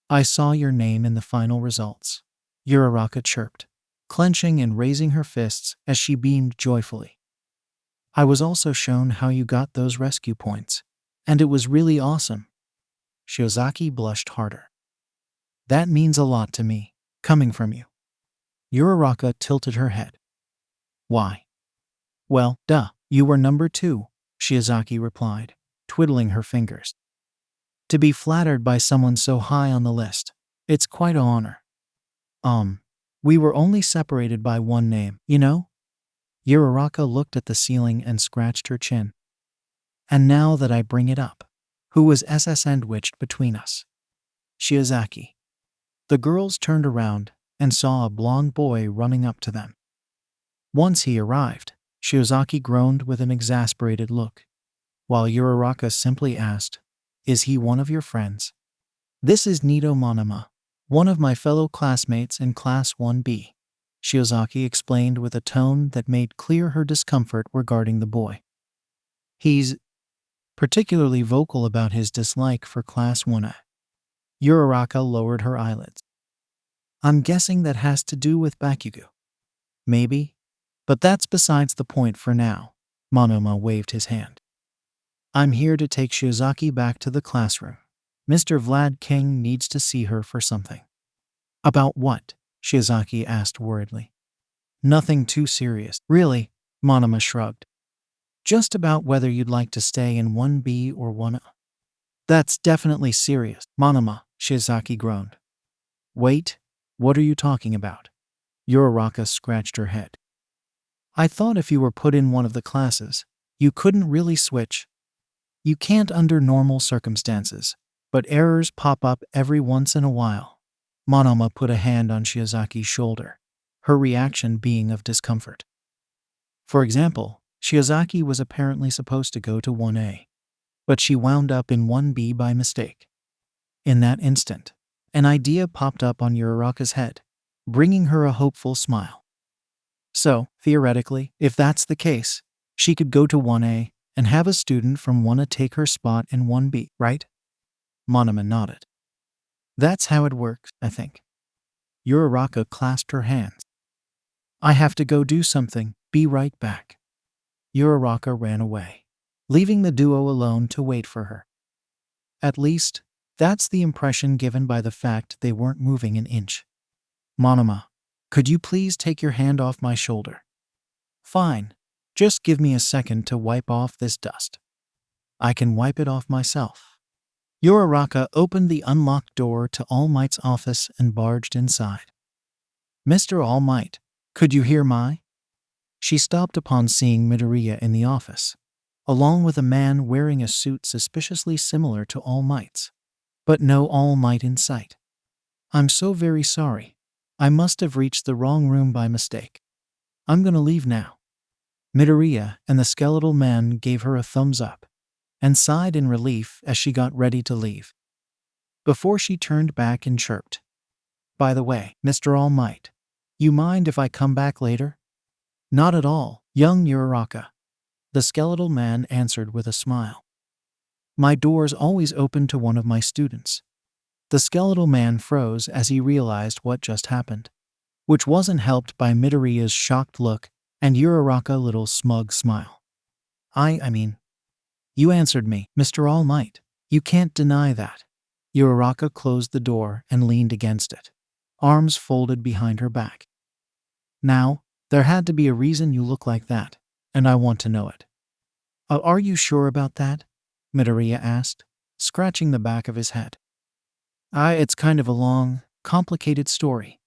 I saw your name in the final results," Uraraka chirped, clenching and raising her fists as she beamed joyfully. "I was also shown how you got those rescue points, and it was really awesome." Shiozaki blushed harder. "That means a lot to me, coming from you." Uraraka tilted her head. "Why?" "Well, you were number 2, Shiozaki replied, twiddling her fingers. "To be flattered by someone so high on the list, it's quite an honor." We were only separated by one name, you know?" Uraraka looked at the ceiling and scratched her chin. "And now that I bring it up, who was sandwiched between us?" "Shiozaki." The girls turned around and saw a blond boy running up to them. Once he arrived, Shiozaki groaned with an exasperated look, while Uraraka simply asked, "Is he one of your friends?" "This is Nito Monoma, one of my fellow classmates in Class 1B, Shiozaki explained with a tone that made clear her discomfort regarding the boy. "He's particularly vocal about his dislike for Class 1A. Uraraka lowered her eyelids. "I'm guessing that has to do with Bakugo." "Maybe, but that's besides the point for now." Monoma waved his hand. "I'm here to take Shiozaki back to the classroom. Mr. Vlad King needs to see her for something." "About what?" Shiozaki asked worriedly. "Nothing too serious, really," Monoma shrugged. "Just about whether you'd like to stay in 1B or 1A. "That's definitely serious, Monoma," Shiozaki groaned. "Wait, what are you talking about?" Uraraka scratched her head. "I thought if you were put in one of the classes, you couldn't really switch. You can't under normal circumstances, but errors pop up every once in a while." Monoma put a hand on Shiozaki's shoulder, her reaction being of discomfort. For example, Shiozaki was apparently supposed to go to 1A, but she wound up in 1B by mistake. In that instant, an idea popped up on Uraraka's head, bringing her a hopeful smile. So, theoretically, if that's the case, she could go to 1A and have a student from 1A take her spot in 1B, right? Monoma nodded. "That's how it works, I think." Uraraka clasped her hands. "I have to go do something, be right back." Uraraka ran away, leaving the duo alone to wait for her. At least, that's the impression given by the fact they weren't moving an inch. "Monoma, could you please take your hand off my shoulder?" "Fine. Just give me a second to wipe off this dust." "I can wipe it off myself." Uraraka opened the unlocked door to All Might's office and barged inside. "Mr. All Might, could you hear my?" She stopped upon seeing Midoriya in the office, along with a man wearing a suit suspiciously similar to All Might's, but no All Might in sight. "I'm so very sorry. I must have reached the wrong room by mistake. I'm gonna leave now." Midoriya and the skeletal man gave her a thumbs up and sighed in relief as she got ready to leave. Before she turned back and chirped, "By the way, Mr. All Might, you mind if I come back later?" "Not at all, young Uraraka," the skeletal man answered with a smile. "My door's always open to one of my students." The skeletal man froze as he realized what just happened, which wasn't helped by Midoriya's shocked look and Uraraka's little smug smile. I mean, you answered me, Mr. All Might. You can't deny that." Uraraka closed the door and leaned against it, arms folded behind her back. "Now, there had to be a reason you look like that, and I want to know it." Are you sure about that?" Midoriya asked, scratching the back of his head. It's kind of a long, complicated story."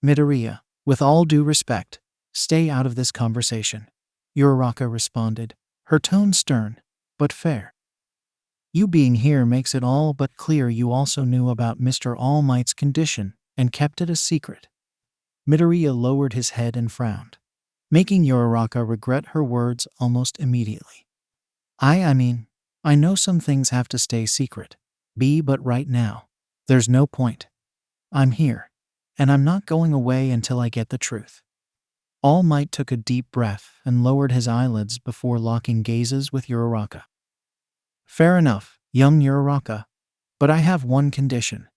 "Midoriya, with all due respect, stay out of this conversation," Uraraka responded, her tone stern, but fair. "You being here makes it all but clear you also knew about Mr. All Might's condition and kept it a secret." Midoriya lowered his head and frowned, making Uraraka regret her words almost immediately. I mean, I know some things have to stay secret, but right now, there's no point. I'm here, and I'm not going away until I get the truth." All Might took a deep breath and lowered his eyelids before locking gazes with Uraraka. "Fair enough, young Uraraka, but I have one condition.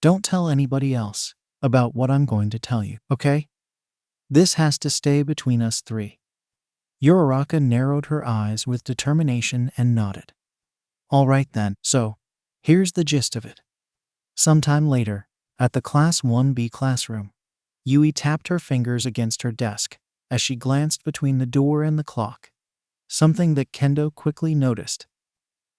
Don't tell anybody else about what I'm going to tell you, okay? This has to stay between us three." Uraraka narrowed her eyes with determination and nodded. "All right then, so, here's the gist of it." Sometime later, at the Class 1B classroom, Yui tapped her fingers against her desk as she glanced between the door and the clock, something that Kendo quickly noticed.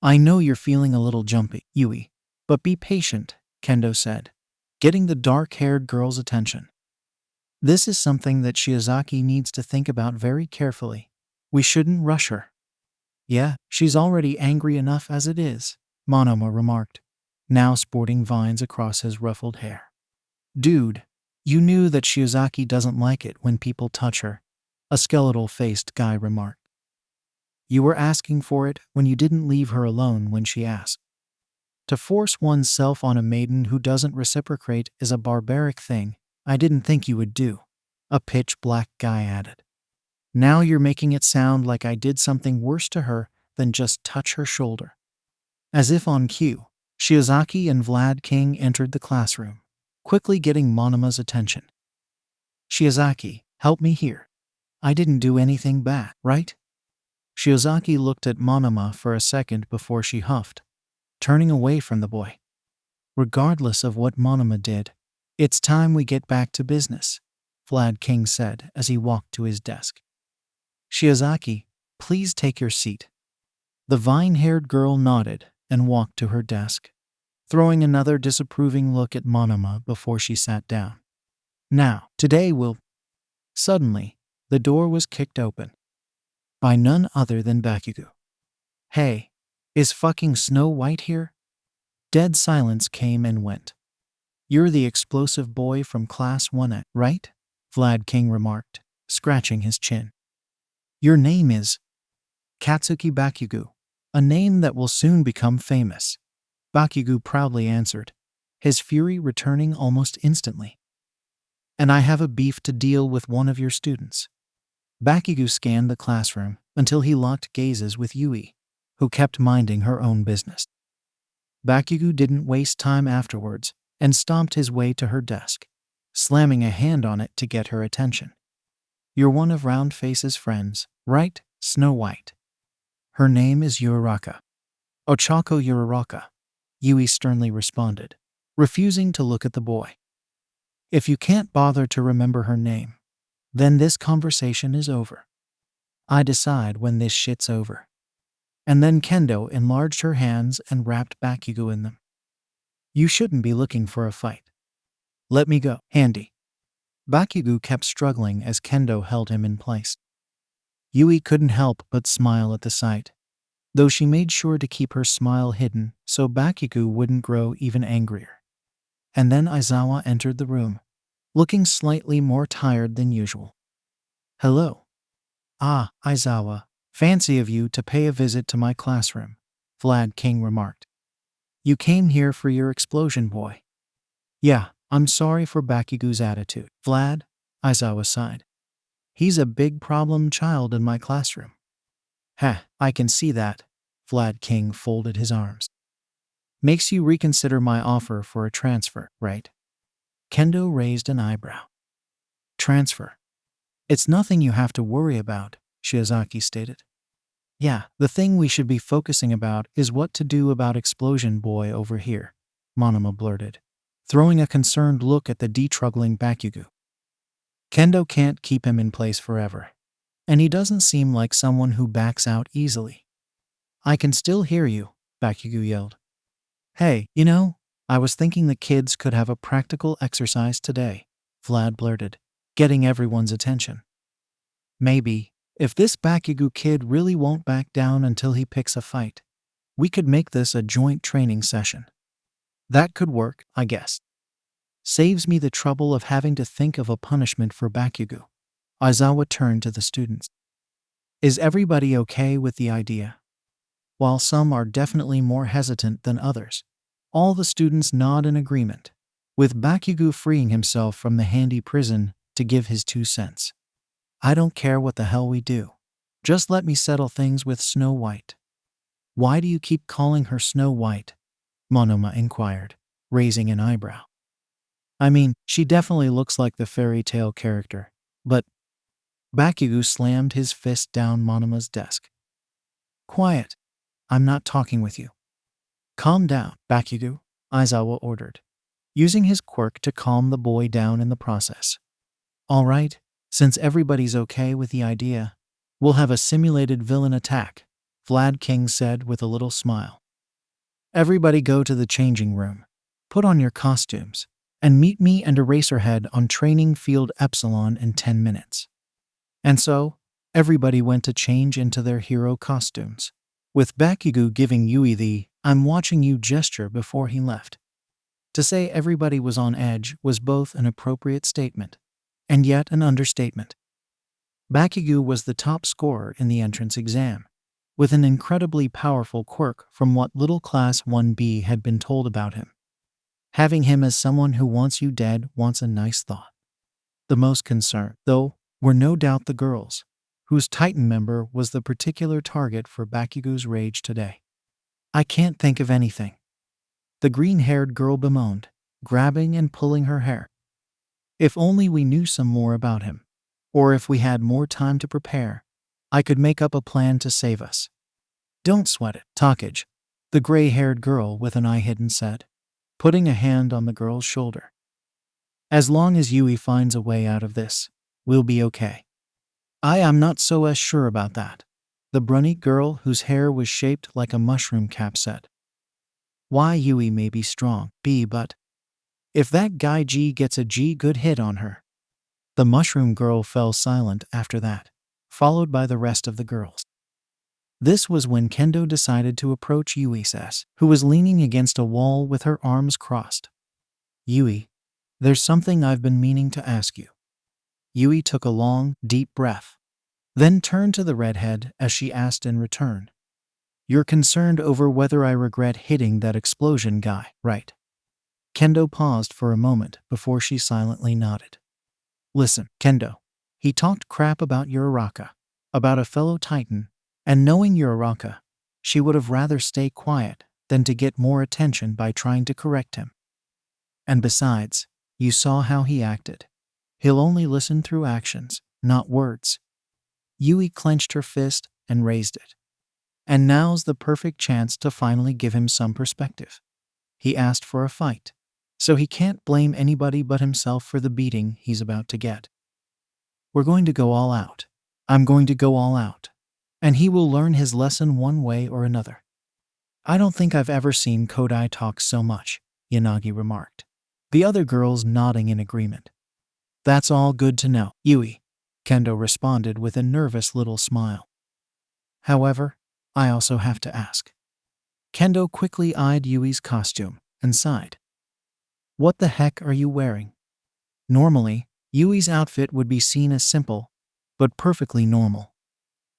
"I know you're feeling a little jumpy, Yui, but be patient," Kendo said, getting the dark-haired girl's attention. "This is something that Shiozaki needs to think about very carefully. We shouldn't rush her." "Yeah, she's already angry enough as it is," Monoma remarked, now sporting vines across his ruffled hair. "Dude, you knew that Shiozaki doesn't like it when people touch her," a skeletal-faced guy remarked. "You were asking for it when you didn't leave her alone when she asked. To force oneself on a maiden who doesn't reciprocate is a barbaric thing I didn't think you would do," a pitch-black guy added. "Now you're making it sound like I did something worse to her than just touch her shoulder." As if on cue, Shiozaki and Vlad King entered the classroom, quickly getting Monoma's attention. "Shiozaki, help me here. I didn't do anything bad, right?" Shiozaki looked at Monoma for a second before she huffed, turning away from the boy. "Regardless of what Monoma did, it's time we get back to business," Vlad King said as he walked to his desk. "Shiozaki, please take your seat." The vine-haired girl nodded and walked to her desk, throwing another disapproving look at Monoma before she sat down. "Now, today we'll—" Suddenly, the door was kicked open by none other than Bakugo. "Hey, is fucking Snow White here?" Dead silence came and went. "You're the explosive boy from Class 1A, right?" Vlad King remarked, scratching his chin. "Your name is Katsuki Bakugo, a name that will soon become famous," Bakugo proudly answered, his fury returning almost instantly. "And I have a beef to deal with one of your students." Bakugo scanned the classroom until he locked gazes with Yui, who kept minding her own business. Bakugo didn't waste time afterwards and stomped his way to her desk, slamming a hand on it to get her attention. "You're one of Roundface's friends, right, Snow White?" "Her name is Uraraka." "Ochako Uraraka," Yui sternly responded, refusing to look at the boy. "If you can't bother to remember her name, then this conversation is over. I decide when this shit's over." And then Kendo enlarged her hands and wrapped Bakugo in them. You shouldn't be looking for a fight. Let me go, Handy. Bakugo kept struggling as Kendo held him in place. Yui couldn't help but smile at the sight, though she made sure to keep her smile hidden so Bakugo wouldn't grow even angrier. And then Aizawa entered the room, looking slightly more tired than usual. Hello. Ah, Aizawa, fancy of you to pay a visit to my classroom, Vlad King remarked. You came here for your explosion boy. Yeah, I'm sorry for Bakugo's attitude, Vlad, Aizawa sighed. He's a big problem child in my classroom. Heh, I can see that, Vlad King folded his arms. Makes you reconsider my offer for a transfer, right? Kendo raised an eyebrow. Transfer. It's nothing you have to worry about, Shiozaki stated. Yeah, the thing we should be focusing about is what to do about Explosion Boy over here, Monoma blurted, throwing a concerned look at the destruggling Bakugo. Kendo can't keep him in place forever, and he doesn't seem like someone who backs out easily. I can still hear you, Bakugo yelled. Hey, I was thinking the kids could have a practical exercise today, Vlad blurted, getting everyone's attention. Maybe, if this Bakugo kid really won't back down until he picks a fight, we could make this a joint training session. That could work, I guess. Saves me the trouble of having to think of a punishment for Bakugo. Aizawa turned to the students. Is everybody okay with the idea? While some are definitely more hesitant than others, all the students nod in agreement, with Bakugo freeing himself from the handy prison to give his 2 cents. I don't care what the hell we do. Just let me settle things with Snow White. Why do you keep calling her Snow White? Monoma inquired, raising an eyebrow. I mean, she definitely looks like the fairy tale character, but… Bakugo slammed his fist down Monoma's desk. Quiet. I'm not talking with you. Calm down, Bakugo, Aizawa ordered, using his quirk to calm the boy down in the process. All right, since everybody's okay with the idea, we'll have a simulated villain attack, Vlad King said with a little smile. Everybody go to the changing room, put on your costumes, and meet me and Eraserhead on Training Field Epsilon in 10 minutes. And so, everybody went to change into their hero costumes, with Bakugo giving Yui the "I'm watching you" gesture before he left. To say everybody was on edge was both an appropriate statement and yet an understatement. Bakugo was the top scorer in the entrance exam, with an incredibly powerful quirk from what little Class 1B had been told about him. Having him as someone who wants you dead wants a nice thought. The most concerned, though, were no doubt the girls, whose Titan member was the particular target for Bakugo's rage today. I can't think of anything, the green-haired girl bemoaned, grabbing and pulling her hair. If only we knew some more about him, or if we had more time to prepare, I could make up a plan to save us. Don't sweat it, Takage, the gray-haired girl with an eye hidden said, putting a hand on the girl's shoulder. As long as Yui finds a way out of this, we'll be okay. I am not so as sure about that, the brunette girl whose hair was shaped like a mushroom cap said. Why, Yui may be strong, but if that guy G gets a good hit on her. The mushroom girl fell silent after that, followed by the rest of the girls. This was when Kendo decided to approach Yui Sess, who was leaning against a wall with her arms crossed. Yui, there's something I've been meaning to ask you. Yui took a long, deep breath, then turned to the redhead as she asked in return. You're concerned over whether I regret hitting that explosion guy, right? Kendo paused for a moment before she silently nodded. Listen, Kendo. He talked crap about Uraraka, about a fellow Titan, and knowing Uraraka, she would have rather stay quiet than to get more attention by trying to correct him. And besides, you saw how he acted. He'll only listen through actions, not words. Yui clenched her fist and raised it. And now's the perfect chance to finally give him some perspective. He asked for a fight, so he can't blame anybody but himself for the beating he's about to get. We're going to go all out. I'm going to go all out. and he will learn his lesson one way or another. I don't think I've ever seen Kodai talk so much, Yanagi remarked. The other girls nodding in agreement. That's all good to know, Yui, Kendo responded with a nervous little smile. However, I also have to ask. Kendo quickly eyed Yui's costume and sighed. What the heck are you wearing? Normally, Yui's outfit would be seen as simple, but perfectly normal.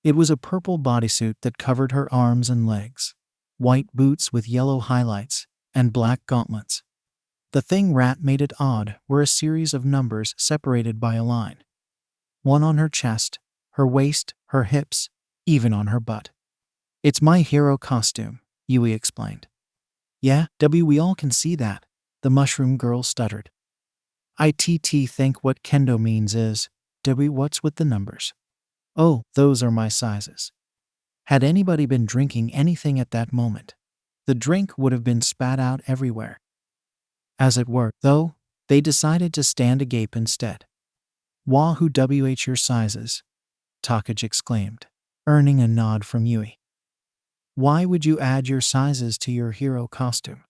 It was a purple bodysuit that covered her arms and legs, white boots with yellow highlights, and black gauntlets. The thing that made it odd were a series of numbers separated by a line. One on her chest, her waist, her hips, even on her butt. It's my hero costume, Yui explained. Yeah, we all can see that, the mushroom girl stuttered. I think what Kendo means is, what's with the numbers? Oh, those are my sizes. Had anybody been drinking anything at that moment, the drink would have been spat out everywhere. As it were, though, they decided to stand agape instead. Wahoo your sizes, Takage exclaimed, earning a nod from Yui. Why would you add your sizes to your hero costume?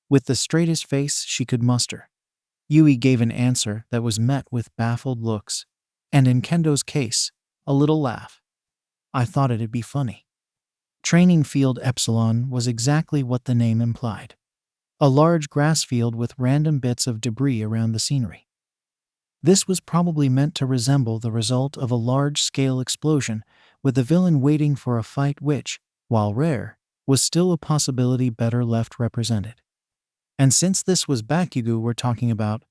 With the straightest face she could muster, Yui gave an answer that was met with baffled looks, and in Kendo's case, a little laugh. I thought it'd be funny. Training Field Epsilon was exactly what the name implied. A large grass field with random bits of debris around the scenery. This was probably meant to resemble the result of a large-scale explosion, with the villain waiting for a fight which, while rare, was still a possibility better left represented. And since this was Bakugo we're talking about,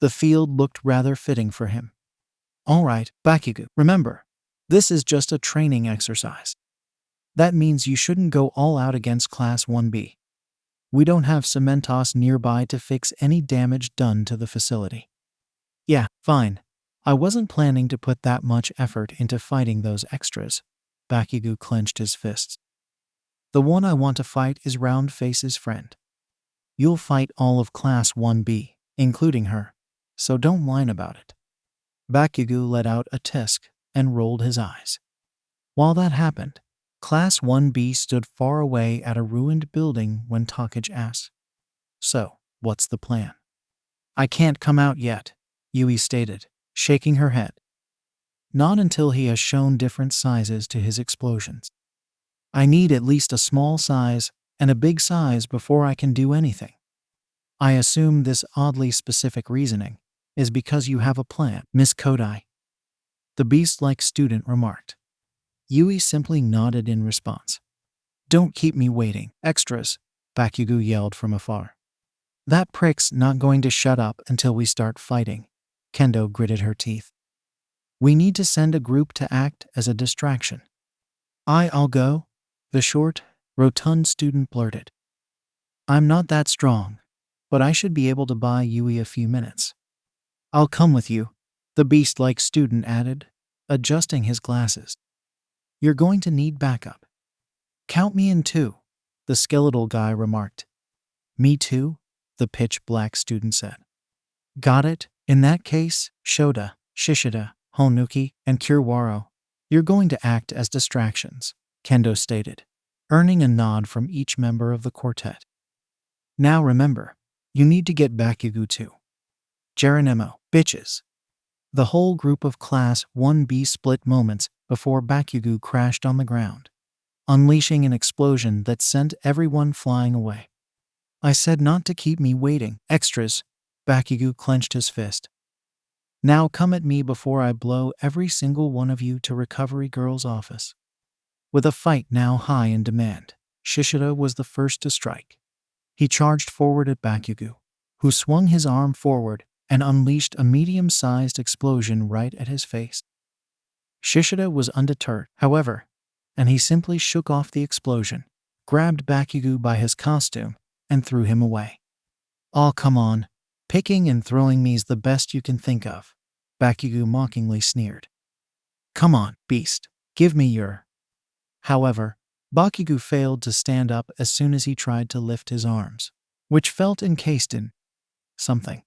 the field looked rather fitting for him. Alright, Bakugo, remember, this is just a training exercise. That means you shouldn't go all out against Class 1B. We don't have Cementos nearby to fix any damage done to the facility. Yeah, fine. I wasn't planning to put that much effort into fighting those extras. Bakugo clenched his fists. The one I want to fight is Roundface's friend. You'll fight all of Class 1B, including her, so don't whine about it. Bakugo let out a tisk and rolled his eyes. While that happened, Class 1B stood far away at a ruined building when Takage asked, So, what's the plan? I can't come out yet, Yui stated, shaking her head. Not until he has shown different sizes to his explosions. I need at least a small size and a big size before I can do anything. I assume this oddly specific reasoning is because you have a plan, Miss Kodai. The beast-like student remarked. Yui simply nodded in response. Don't keep me waiting, extras, Bakugo yelled from afar. That prick's not going to shut up until we start fighting, Kendo gritted her teeth. We need to send a group to act as a distraction. I'll go, the short, rotund student blurted. I'm not that strong, but I should be able to buy Yui a few minutes. I'll come with you, the beast-like student added, adjusting his glasses. You're going to need backup. Count me in too, the skeletal guy remarked. Me too, the pitch-black student said. Got it, in that case, Shoda, Shishida, Honuki, and Kuriwaro, you're going to act as distractions, Kendo stated, earning a nod from each member of the quartet. Now remember, you need to get Bakugo too. Geronimo, bitches. The whole group of Class 1B split moments before Bakugo crashed on the ground, unleashing an explosion that sent everyone flying away. I said not to keep me waiting, extras, Bakugo clenched his fist. Now come at me before I blow every single one of you to Recovery Girl's office. With a fight now high in demand, Shishida was the first to strike. He charged forward at Bakugo, who swung his arm forward and unleashed a medium-sized explosion right at his face. Shishida was undeterred, however, and he simply shook off the explosion, grabbed Bakugo by his costume, and threw him away. Oh, come on. Picking and throwing me's the best you can think of, Bakugo mockingly sneered. Come on, beast, give me your... However, Bakugo failed to stand up as soon as he tried to lift his arms, which felt encased in something.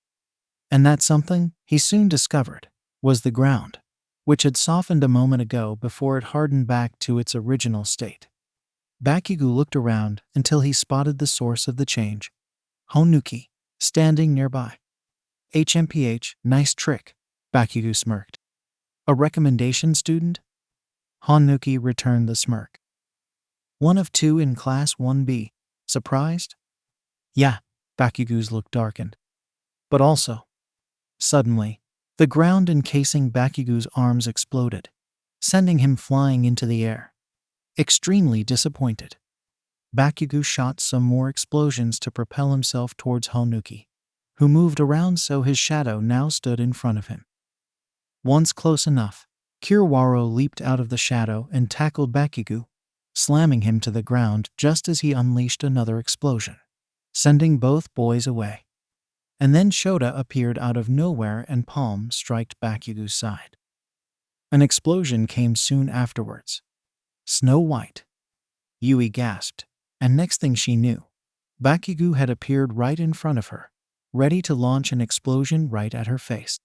And that something, he soon discovered, was the ground. which had softened a moment ago before it hardened back to its original state. Bakugo looked around until he spotted the source of the change, Honuki, standing nearby. HMPH, nice trick, Bakugo smirked. A recommendation, student? Honuki returned the smirk. One of two in Class 1B. Surprised? Yeah, Bakugo's look darkened. But also, suddenly, the ground encasing Bakugo's arms exploded, sending him flying into the air. Extremely disappointed, Bakugo shot some more explosions to propel himself towards Honuki, who moved around so his shadow now stood in front of him. Once close enough, Kirawaro leaped out of the shadow and tackled Bakugo, slamming him to the ground just as he unleashed another explosion, sending both boys away. And then Shota appeared out of nowhere and palm striked Bakugo's side. An explosion came soon afterwards. Snow White. Yui gasped, and next thing she knew, Bakugo had appeared right in front of her, ready to launch an explosion right at her face.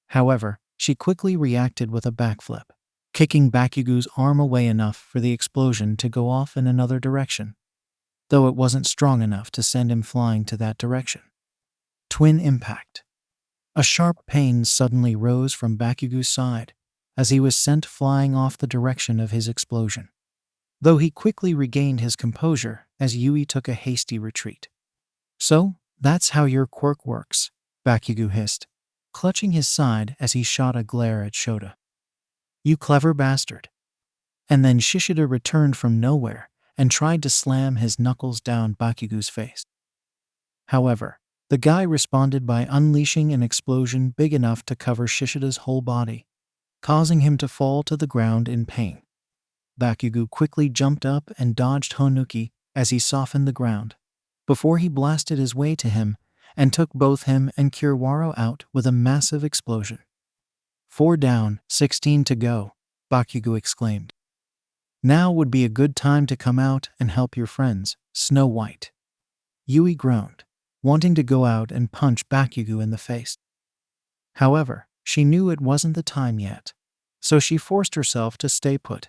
However, she quickly reacted with a backflip, kicking Bakugo's arm away enough for the explosion to go off in another direction, though it wasn't strong enough to send him flying to that direction. Twin impact. A sharp pain suddenly rose from Bakugo's side as he was sent flying off the direction of his explosion, though he quickly regained his composure as Yui took a hasty retreat. So, that's how your quirk works, Bakugo hissed, clutching his side as he shot a glare at Shota. You clever bastard. And then Shishida returned from nowhere and tried to slam his knuckles down Bakugo's face. However, the guy responded by unleashing an explosion big enough to cover Shishida's whole body, causing him to fall to the ground in pain. Bakugo quickly jumped up and dodged Honuki as he softened the ground, before he blasted his way to him and took both him and Kirawaro out with a massive explosion. 4 down, 16 to go, Bakugo exclaimed. Now would be a good time to come out and help your friends, Snow White. Yui groaned, wanting to go out and punch Bakugo in the face. However, she knew it wasn't the time yet, so she forced herself to stay put.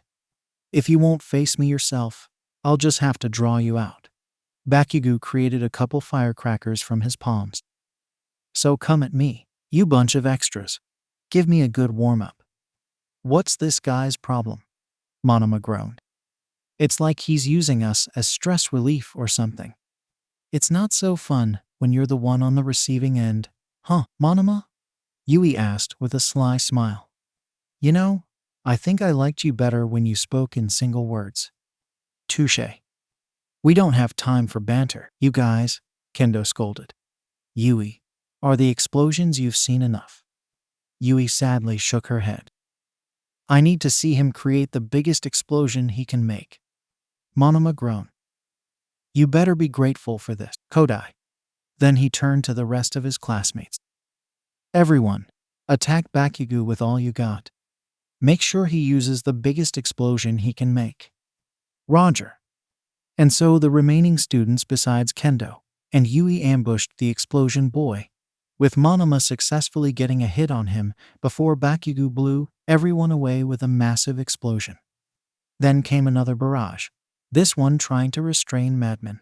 If you won't face me yourself, I'll just have to draw you out. Bakugo created a couple firecrackers from his palms. So come at me, you bunch of extras. Give me a good warm-up. What's this guy's problem? Monoma groaned. It's like he's using us as stress relief or something. It's not so fun when you're the one on the receiving end, huh, Monoma? Yui asked with a sly smile. You know, I think I liked you better when you spoke in single words. Touché. We don't have time for banter, you guys, Kendo scolded. Yui, are the explosions you've seen enough? Yui sadly shook her head. I need to see him create the biggest explosion he can make. Monoma groaned. You better be grateful for this, Kodai. Then he turned to the rest of his classmates. Everyone, attack Bakugo with all you got. Make sure he uses the biggest explosion he can make. Roger. And so the remaining students besides Kendo and Yui ambushed the explosion boy, with Monoma successfully getting a hit on him before Bakugo blew everyone away with a massive explosion. Then came another barrage, this one trying to restrain madmen.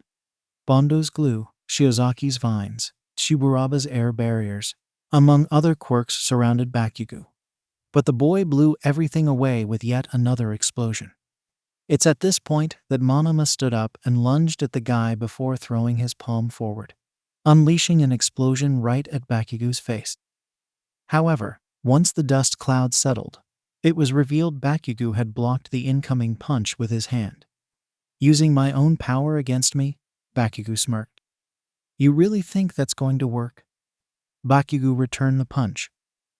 Bondo's glue, Shiozaki's vines, Chiburaba's air barriers, among other quirks surrounded Bakugo. But the boy blew everything away with yet another explosion. It's at this point that Monoma stood up and lunged at the guy before throwing his palm forward, unleashing an explosion right at Bakugo's face. However, once the dust cloud settled, it was revealed Bakugo had blocked the incoming punch with his hand. Using my own power against me? Bakugo smirked. You really think that's going to work? Bakugo returned the punch,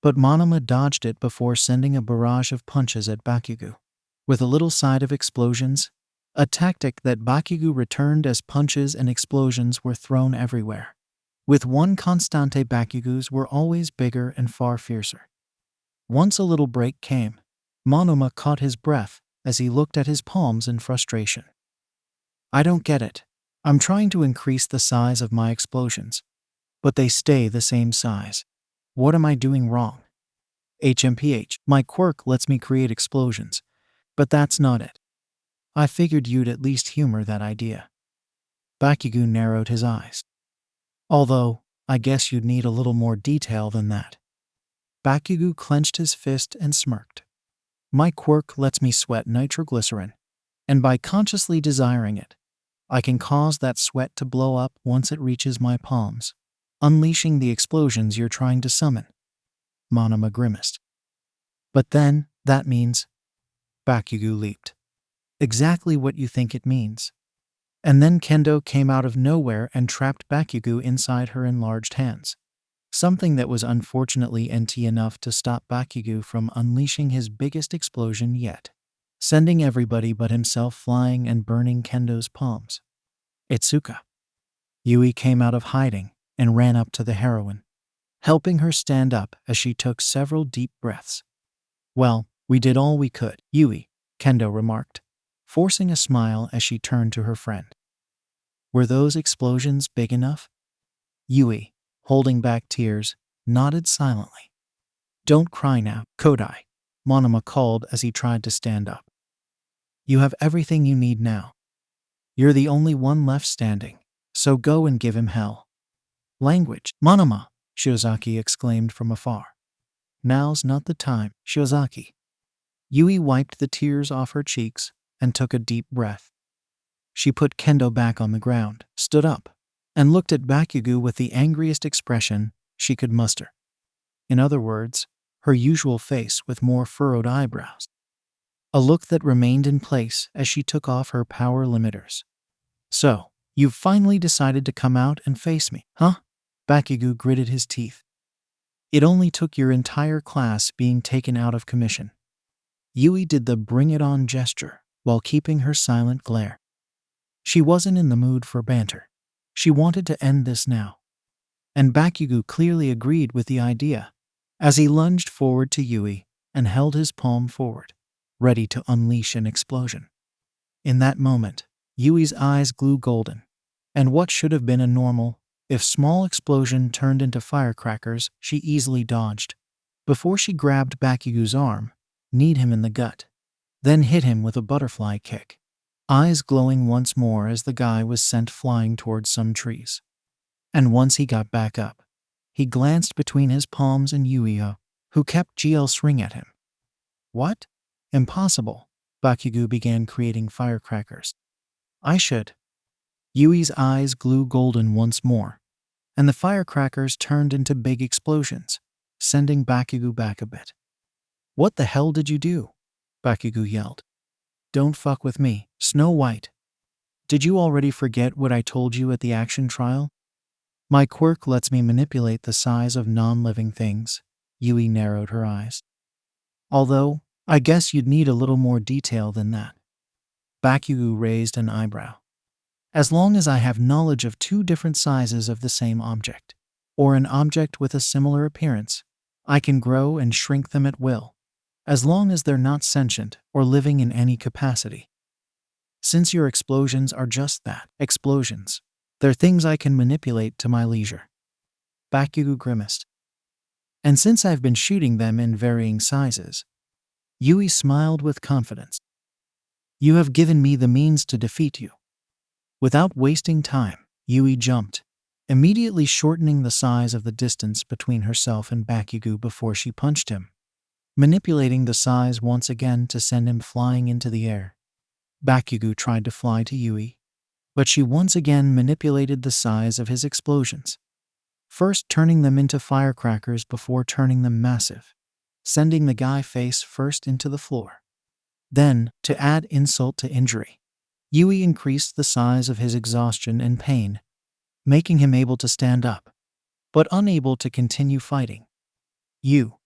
but Monoma dodged it before sending a barrage of punches at Bakugo, with a little side of explosions, a tactic that Bakugo returned as punches and explosions were thrown everywhere. With one constante, Bakugos were always bigger and far fiercer. Once a little break came, Monoma caught his breath as he looked at his palms in frustration. I don't get it. I'm trying to increase the size of my explosions, but they stay the same size. What am I doing wrong? HMPH, my quirk lets me create explosions. But that's not it. I figured you'd at least humor that idea. Bakugo narrowed his eyes. Although, I guess you'd need a little more detail than that. Bakugo clenched his fist and smirked. My quirk lets me sweat nitroglycerin, and by consciously desiring it, I can cause that sweat to blow up once it reaches my palms, unleashing the explosions you're trying to summon. Monoma grimaced. But then, that means... Bakugo leaped. Exactly what you think it means. And then Kendo came out of nowhere and trapped Bakugo inside her enlarged hands. Something that was unfortunately NT enough to stop Bakugo from unleashing his biggest explosion yet, sending everybody but himself flying and burning Kendo's palms. Itsuka. Yui came out of hiding and ran up to the heroine, helping her stand up as she took several deep breaths. Well, we did all we could, Yui, Kendo remarked, forcing a smile as she turned to her friend. Were those explosions big enough? Yui, holding back tears, nodded silently. Don't cry now, Kodai, Monoma called as he tried to stand up. You have everything you need now. You're the only one left standing, so go and give him hell. Language, Monoma, Shiozaki exclaimed from afar. Now's not the time, Shiozaki. Yui wiped the tears off her cheeks and took a deep breath. She put Kendo back on the ground, stood up, and looked at Bakugo with the angriest expression she could muster. In other words, her usual face with more furrowed eyebrows. A look that remained in place as she took off her power limiters. So, you've finally decided to come out and face me, huh? Bakugo gritted his teeth. It only took your entire class being taken out of commission. Yui did the bring it on gesture while keeping her silent glare. She wasn't in the mood for banter. She wanted to end this now. And Bakugo clearly agreed with the idea as he lunged forward to Yui and held his palm forward, ready to unleash an explosion. In that moment, Yui's eyes grew golden, and what should have been a normal, if small explosion turned into firecrackers she easily dodged, before she grabbed Bakugo's arm, kneed him in the gut, then hit him with a butterfly kick, eyes glowing once more as the guy was sent flying towards some trees. And once he got back up, he glanced between his palms and Yuio, who kept GL-ing at him. What? Impossible. Bakugo began creating firecrackers. I should. Yui's eyes grew golden once more, and the firecrackers turned into big explosions, sending Bakugo back a bit. What the hell did you do? Bakugo yelled. Don't fuck with me, Snow White. Did you already forget what I told you at the action trial? My quirk lets me manipulate the size of non-living things. Yui narrowed her eyes. Although, I guess you'd need a little more detail than that. Bakugo raised an eyebrow. As long as I have knowledge of two different sizes of the same object, or an object with a similar appearance, I can grow and shrink them at will, as long as they're not sentient or living in any capacity. Since your explosions are just that, explosions, they're things I can manipulate to my leisure. Bakugo grimaced. And since I've been shooting them in varying sizes, Yui smiled with confidence. You have given me the means to defeat you. Without wasting time, Yui jumped, immediately shortening the size of the distance between herself and Bakugo before she punched him, manipulating the size once again to send him flying into the air. Bakugo tried to fly to Yui, but she once again manipulated the size of his explosions, first turning them into firecrackers before turning them massive, sending the guy face first into the floor. Then, to add insult to injury, Yui increased the size of his exhaustion and pain, making him able to stand up, but unable to continue fighting. You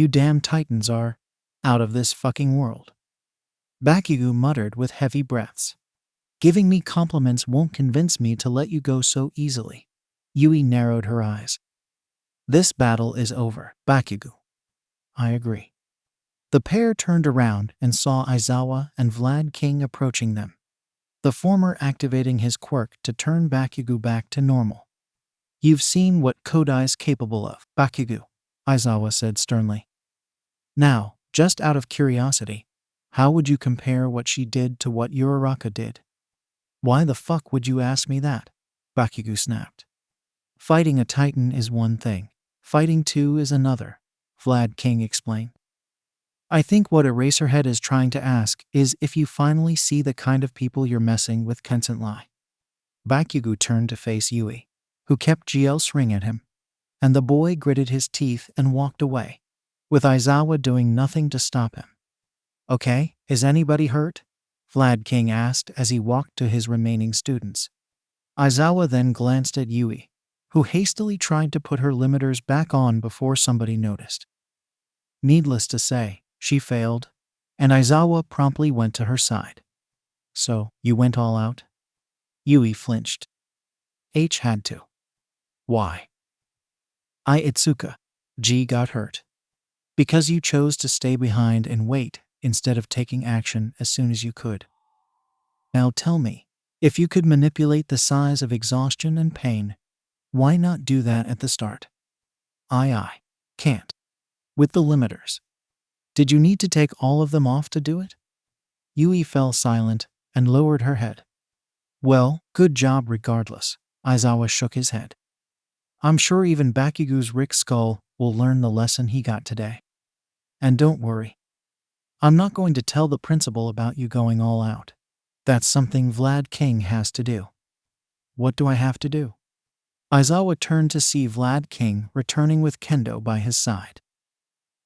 damn titans are out of this fucking world. Bakugo muttered with heavy breaths. Giving me compliments won't convince me to let you go so easily. Yui narrowed her eyes. This battle is over, Bakugo. I agree. The pair turned around and saw Aizawa and Vlad King approaching them, the former activating his quirk to turn Bakugo back to normal. You've seen what Kodai's capable of, Bakugo, Aizawa said sternly. Now, just out of curiosity, how would you compare what she did to what Uraraka did? Why the fuck would you ask me that? Bakugo snapped. Fighting a titan is one thing. Fighting two is another, Vlad King explained. I think what Eraserhead is trying to ask is if you finally see the kind of people you're messing with constantly. Bakugo turned to face Yui, who kept GL's ring at him, and the boy gritted his teeth and walked away, with Aizawa doing nothing to stop him. Okay, is anybody hurt? Vlad King asked as he walked to his remaining students. Aizawa then glanced at Yui, who hastily tried to put her limiters back on before somebody noticed. Needless to say, she failed, and Aizawa promptly went to her side. So, you went all out? Yui flinched. Had to. Why? Itsuka. G got hurt. Because you chose to stay behind and wait instead of taking action as soon as you could. Now tell me, if you could manipulate the size of exhaustion and pain, why not do that at the start? I can't. With the limiters. Did you need to take all of them off to do it? Yui fell silent and lowered her head. Well, good job regardless. Aizawa shook his head. I'm sure even Bakugo's Rick Skull will learn the lesson he got today. And don't worry. I'm not going to tell the principal about you going all out. That's something Vlad King has to do. What do I have to do? Aizawa turned to see Vlad King returning with Kendo by his side.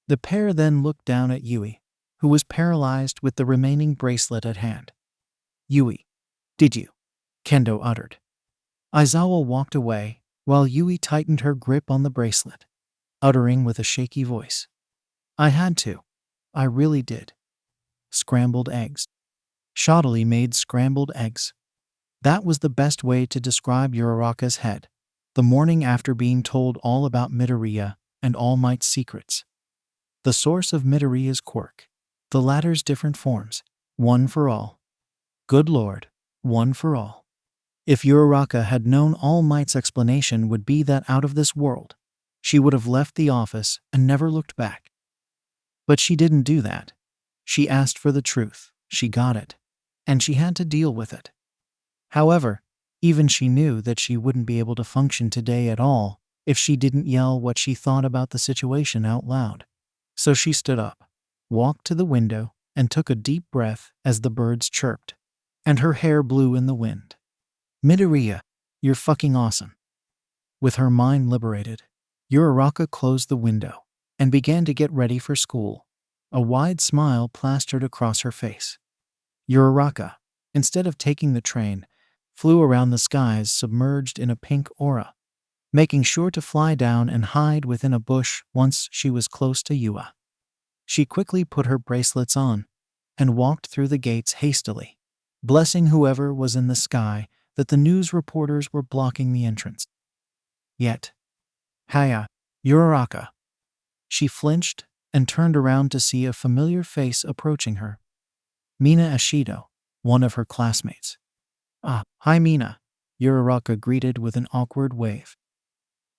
The pair then looked down at Yui, who was paralyzed with the remaining bracelet at hand. Yui, did you? Kendo uttered. Aizawa walked away while Yui tightened her grip on the bracelet, uttering with a shaky voice. I had to. I really did. Scrambled eggs. Shoddily made scrambled eggs. That was the best way to describe Uraraka's head, the morning after being told all about Midoriya and All Might's secrets. The source of Midoriya's quirk, the latter's different forms, one for all. Good Lord, one for all. If Uraraka had known All Might's explanation would be that out of this world, she would have left the office and never looked back. But she didn't do that. She asked for the truth, she got it, and she had to deal with it. However, even she knew that she wouldn't be able to function today at all if she didn't yell what she thought about the situation out loud. So she stood up, walked to the window, and took a deep breath as the birds chirped, and her hair blew in the wind. Midoriya, you're fucking awesome. With her mind liberated, Uraraka closed the window and began to get ready for school. A wide smile plastered across her face. Uraraka, instead of taking the train, flew around the skies submerged in a pink aura, making sure to fly down and hide within a bush once she was close to Yua. She quickly put her bracelets on and walked through the gates hastily, blessing whoever was in the sky that the news reporters were blocking the entrance. Yet, Uraraka. She flinched and turned around to see a familiar face approaching her. Mina Ashido, one of her classmates. Ah, hi Mina, Uraraka greeted with an awkward wave.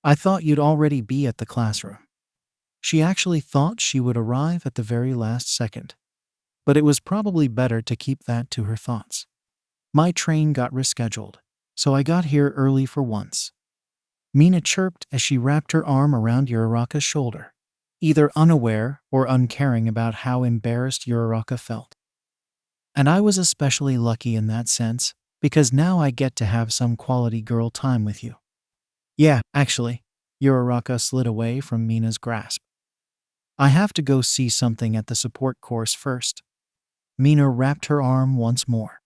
I thought you'd already be at the classroom. She actually thought she would arrive at the very last second, but it was probably better to keep that to her thoughts. My train got rescheduled, so I got here early for once. Mina chirped as she wrapped her arm around Uraraka's shoulder, either unaware or uncaring about how embarrassed Uraraka felt. And I was especially lucky in that sense, because now I get to have some quality girl time with you. Yeah, actually, Uraraka slid away from Mina's grasp. I have to go see something at the support course first. Mina wrapped her arm once more.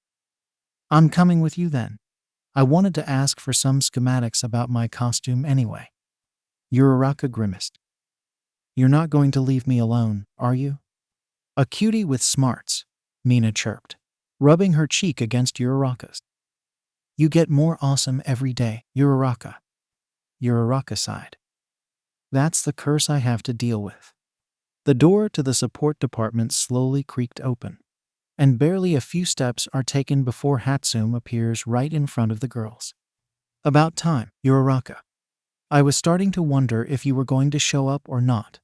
I'm coming with you then. I wanted to ask for some schematics about my costume anyway. Uraraka grimaced. You're not going to leave me alone, are you? A cutie with smarts, Mina chirped, rubbing her cheek against Uraraka's. You get more awesome every day, Uraraka. Uraraka sighed. That's the curse I have to deal with. The door to the support department slowly creaked open, and barely a few steps are taken before Hatsume appears right in front of the girls. About time, Uraraka. I was starting to wonder if you were going to show up or not,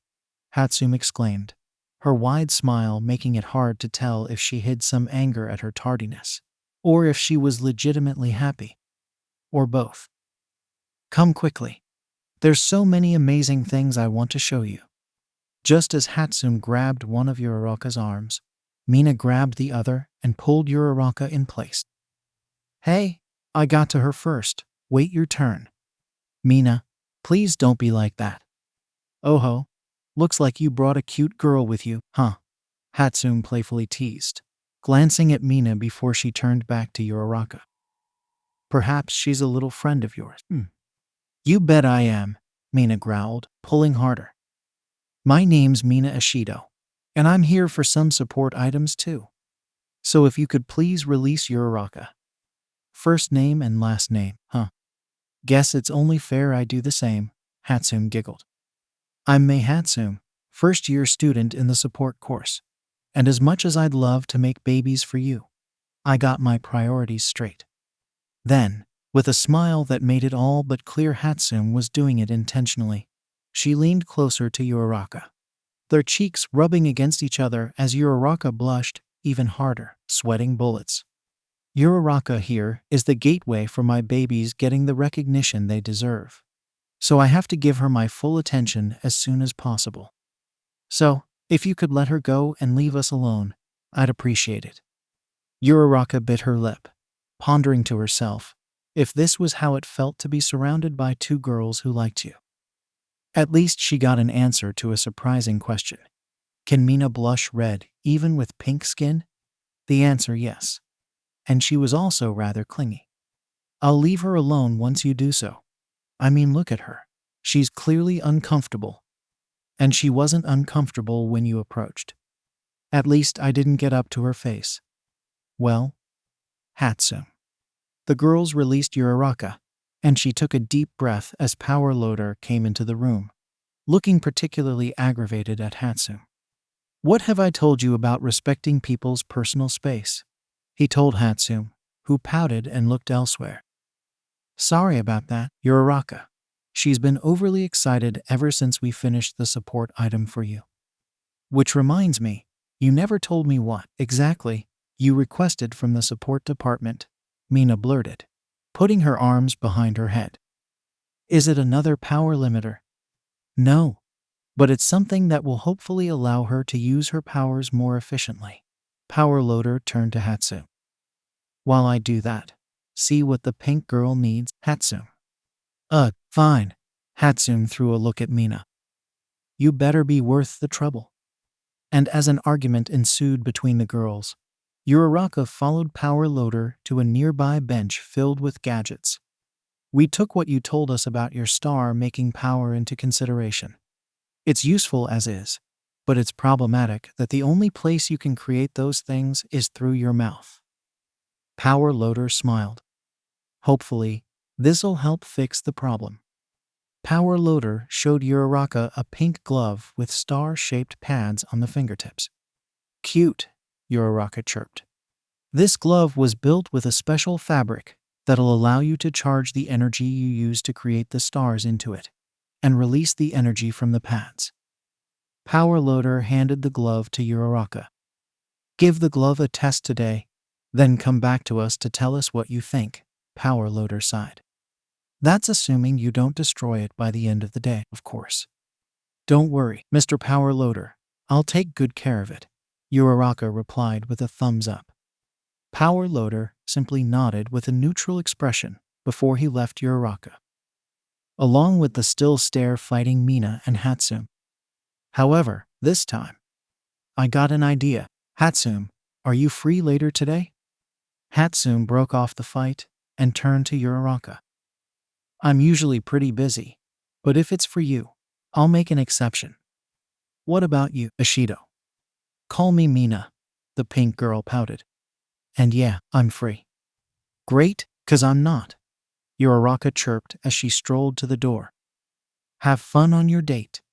Hatsume exclaimed, her wide smile making it hard to tell if she hid some anger at her tardiness, or if she was legitimately happy, or both. Come quickly. There's so many amazing things I want to show you. Just as Hatsume grabbed one of Uraraka's arms, Mina grabbed the other and pulled Uraraka in place. Hey, I got to her first. Wait your turn. Mina, please don't be like that. Oh-ho, looks like you brought a cute girl with you, huh? Hatsume playfully teased, glancing at Mina before she turned back to Uraraka. Perhaps she's a little friend of yours. You bet I am, Mina growled, pulling harder. My name's Mina Ashido, and I'm here for some support items too. So if you could please release Uraraka. First name and last name, huh? Guess it's only fair I do the same, Hatsume giggled. I'm Mei Hatsume, first-year student in the support course, and as much as I'd love to make babies for you, I got my priorities straight. Then, with a smile that made it all but clear Hatsume was doing it intentionally, she leaned closer to Uraraka, their cheeks rubbing against each other as Uraraka blushed even harder, sweating bullets. Uraraka here is the gateway for my babies getting the recognition they deserve. So I have to give her my full attention as soon as possible. So, if you could let her go and leave us alone, I'd appreciate it. Uraraka bit her lip, pondering to herself if this was how it felt to be surrounded by two girls who liked you. At least she got an answer to a surprising question. Can Mina blush red even with pink skin? The answer yes. And she was also rather clingy. I'll leave her alone once you do so. I mean, look at her. She's clearly uncomfortable. And she wasn't uncomfortable when you approached. At least I didn't get up to her face. Well, Hatsume. The girls released Uraraka, and she took a deep breath as Power Loader came into the room, looking particularly aggravated at Hatsume. What have I told you about respecting people's personal space? He told Hatsume, who pouted and looked elsewhere. Sorry about that, Uraraka. She's been overly excited ever since we finished the support item for you. Which reminds me, you never told me what, exactly, you requested from the support department, Mina blurted, putting her arms behind her head. Is it another power limiter? No, but it's something that will hopefully allow her to use her powers more efficiently. Power Loader turned to Hatsume. While I do that, see what the pink girl needs, Hatsume. Fine. Hatsume threw a look at Mina. You better be worth the trouble. And as an argument ensued between the girls, Uraraka followed Power Loader to a nearby bench filled with gadgets. We took what you told us about your star making power into consideration. It's useful as is, but it's problematic that the only place you can create those things is through your mouth. Power Loader smiled. Hopefully, this'll help fix the problem. Power Loader showed Uraraka a pink glove with star-shaped pads on the fingertips. Cute, Uraraka chirped. This glove was built with a special fabric that'll allow you to charge the energy you use to create the stars into it, and release the energy from the pads. Power Loader handed the glove to Uraraka. Give the glove a test today, then come back to us to tell us what you think, Power Loader sighed. That's assuming you don't destroy it by the end of the day, of course. Don't worry, Mr. Power Loader. I'll take good care of it, Uraraka replied with a thumbs up. Power Loader simply nodded with a neutral expression before he left Uraraka, along with the still stare fighting Mina and Hatsume. However, this time, I got an idea. Hatsume, are you free later today? Hatsume broke off the fight and turned to Uraraka. I'm usually pretty busy, but if it's for you, I'll make an exception. What about you, Ashido? Call me Mina, the pink girl pouted. And yeah, I'm free. Great, 'cause I'm not, Uraraka chirped as she strolled to the door. Have fun on your date.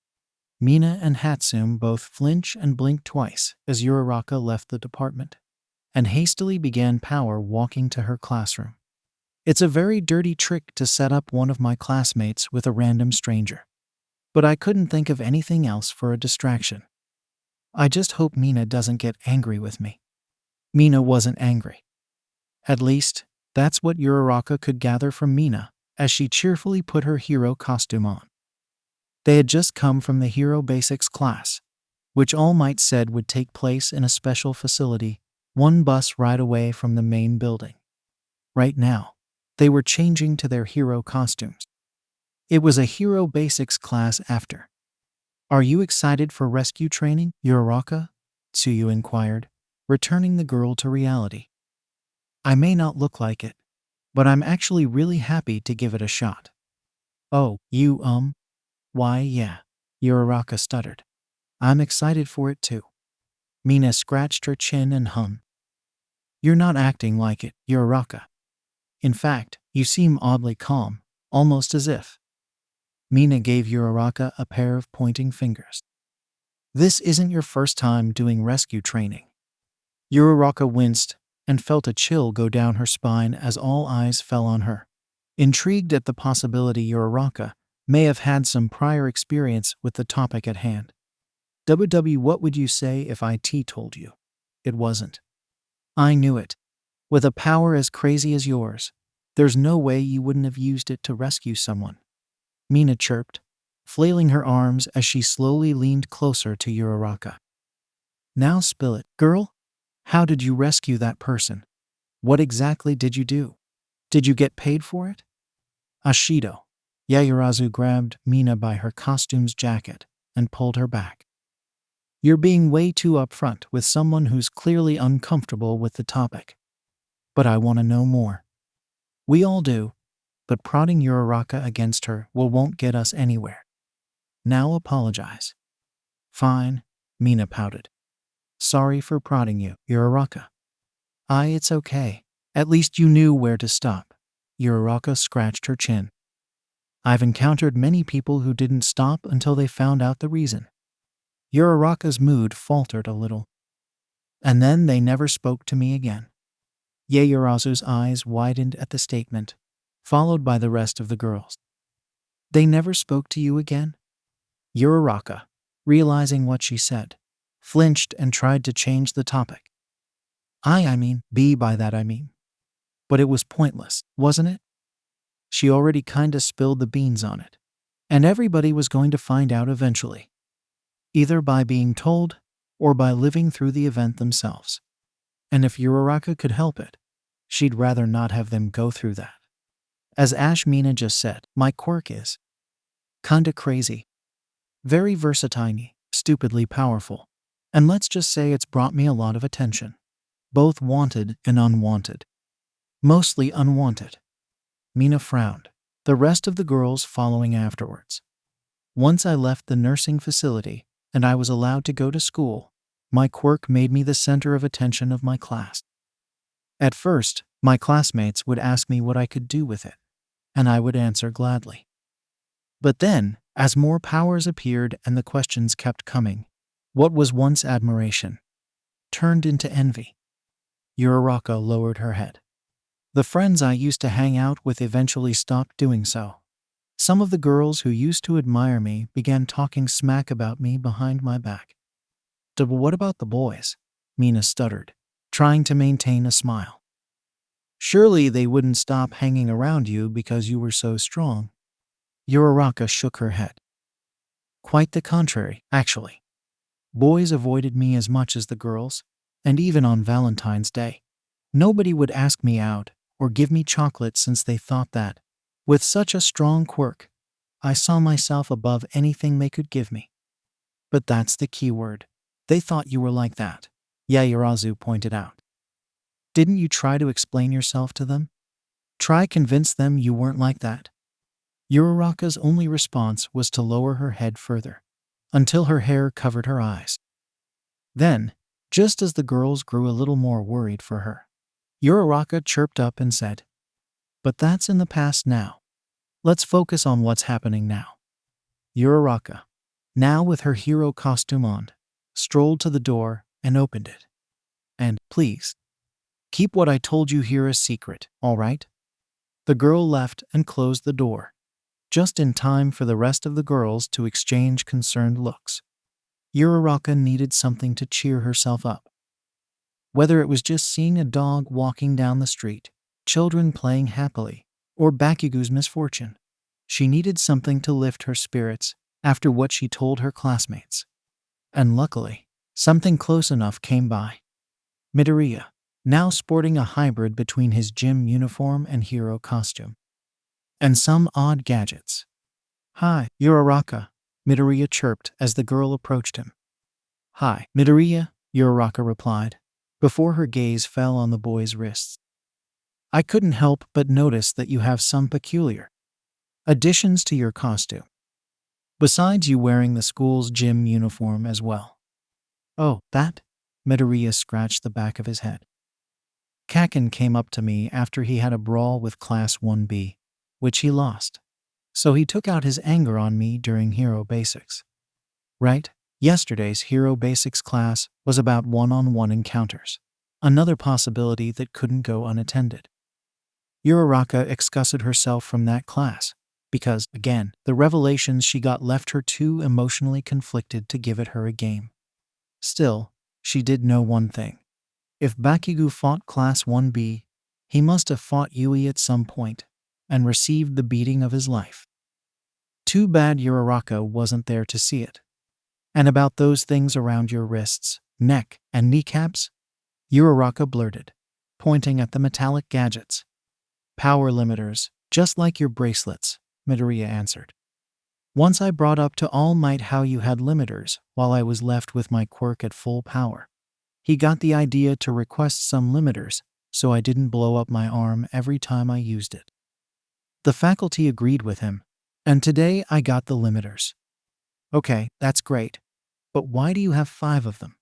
Mina and Hatsume both flinch and blink twice as Uraraka left the department, and hastily began power walking to her classroom. It's a very dirty trick to set up one of my classmates with a random stranger, but I couldn't think of anything else for a distraction. I just hope Mina doesn't get angry with me. Mina wasn't angry. At least, that's what Uraraka could gather from Mina, as she cheerfully put her hero costume on. They had just come from the Hero Basics class, which All Might said would take place in a special facility, one bus ride away from the main building. Right now, they were changing to their hero costumes. It was a Hero Basics class after. Are you excited for rescue training, Uraraka? Tsuyu inquired, returning the girl to reality. I may not look like it, but I'm actually really happy to give it a shot. Oh, why yeah, Uraraka stuttered. I'm excited for it too. Mina scratched her chin and hummed. You're not acting like it, Uraraka. In fact, you seem oddly calm, almost as if. Mina gave Uraraka a pair of pointing fingers. This isn't your first time doing rescue training. Uraraka winced and felt a chill go down her spine as all eyes fell on her. Intrigued at the possibility Uraraka may have had some prior experience with the topic at hand. What would you say if IT told you it wasn't? I knew it. With a power as crazy as yours, there's no way you wouldn't have used it to rescue someone. Mina chirped, flailing her arms as she slowly leaned closer to Uraraka. Now spill it, girl. How did you rescue that person? What exactly did you do? Did you get paid for it? Ashido. Yayurazu grabbed Mina by her costume's jacket and pulled her back. You're being way too upfront with someone who's clearly uncomfortable with the topic. But I want to know more. We all do, but prodding Uraraka against her won't get us anywhere. Now apologize. Fine, Mina pouted. Sorry for prodding you, Uraraka. It's okay. At least you knew where to stop. Uraraka scratched her chin. I've encountered many people who didn't stop until they found out the reason. Uraraka's mood faltered a little. And then they never spoke to me again. Yayurazu's eyes widened at the statement, followed by the rest of the girls. They never spoke to you again? Uraraka, realizing what she said, flinched and tried to change the topic. By that I mean. But it was pointless, wasn't it? She already kinda spilled the beans on it. And everybody was going to find out eventually. Either by being told, or by living through the event themselves. And if Uraraka could help it, she'd rather not have them go through that. As Mina just said, my quirk is kinda crazy. Very versatile, stupidly powerful. And let's just say it's brought me a lot of attention. Both wanted and unwanted. Mostly unwanted. Mina frowned, the rest of the girls following afterwards. Once I left the nursing facility, and I was allowed to go to school, my quirk made me the center of attention of my class. At first, my classmates would ask me what I could do with it, and I would answer gladly. But then, as more powers appeared and the questions kept coming, what was once admiration turned into envy. Uraraka lowered her head. The friends I used to hang out with eventually stopped doing so. Some of the girls who used to admire me began talking smack about me behind my back. But what about the boys? Mina stuttered, trying to maintain a smile. Surely they wouldn't stop hanging around you because you were so strong. Uraraka shook her head. Quite the contrary, actually. Boys avoided me as much as the girls, and even on Valentine's Day. Nobody would ask me out or give me chocolate since they thought that, with such a strong quirk, I saw myself above anything they could give me. But that's the key word. They thought you were like that, Yayurazu pointed out. Didn't you try to explain yourself to them? Try convince them you weren't like that? Uraraka's only response was to lower her head further, until her hair covered her eyes. Then, just as the girls grew a little more worried for her, Uraraka chirped up and said, But that's in the past now. Let's focus on what's happening now. Uraraka, now with her hero costume on, strolled to the door and opened it. And, please, keep what I told you here a secret, all right? The girl left and closed the door, just in time for the rest of the girls to exchange concerned looks. Uraraka needed something to cheer herself up. Whether it was just seeing a dog walking down the street, children playing happily, or Bakugo's misfortune, she needed something to lift her spirits after what she told her classmates. And luckily, something close enough came by. Midoriya, now sporting a hybrid between his gym uniform and hero costume. And some odd gadgets. "Hi, Uraraka," Midoriya chirped as the girl approached him. "Hi, Midoriya," Uraraka replied, before her gaze fell on the boy's wrists. "I couldn't help but notice that you have some peculiar additions to your costume. Besides you wearing the school's gym uniform as well." "Oh, that?" Midoriya scratched the back of his head. "Kaken came up to me after he had a brawl with Class 1B, which he lost. So he took out his anger on me during Hero Basics. Right? Yesterday's Hero Basics class was about one-on-one encounters. Another possibility that couldn't go unattended. Uraraka excused herself from that class because, again, the revelations she got left her too emotionally conflicted to give it her a game. Still, she did know one thing. If Bakugo fought Class 1B, he must have fought Yui at some point and received the beating of his life. Too bad Uraraka wasn't there to see it. And about those things around your wrists, neck, and kneecaps? Uraraka blurted, pointing at the metallic gadgets. "Power limiters, just like your bracelets," Midoriya answered. "Once I brought up to All Might how you had limiters while I was left with my quirk at full power. He got the idea to request some limiters so I didn't blow up my arm every time I used it. The faculty agreed with him, and today I got the limiters." "Okay, that's great. But why do you have 5 of them?"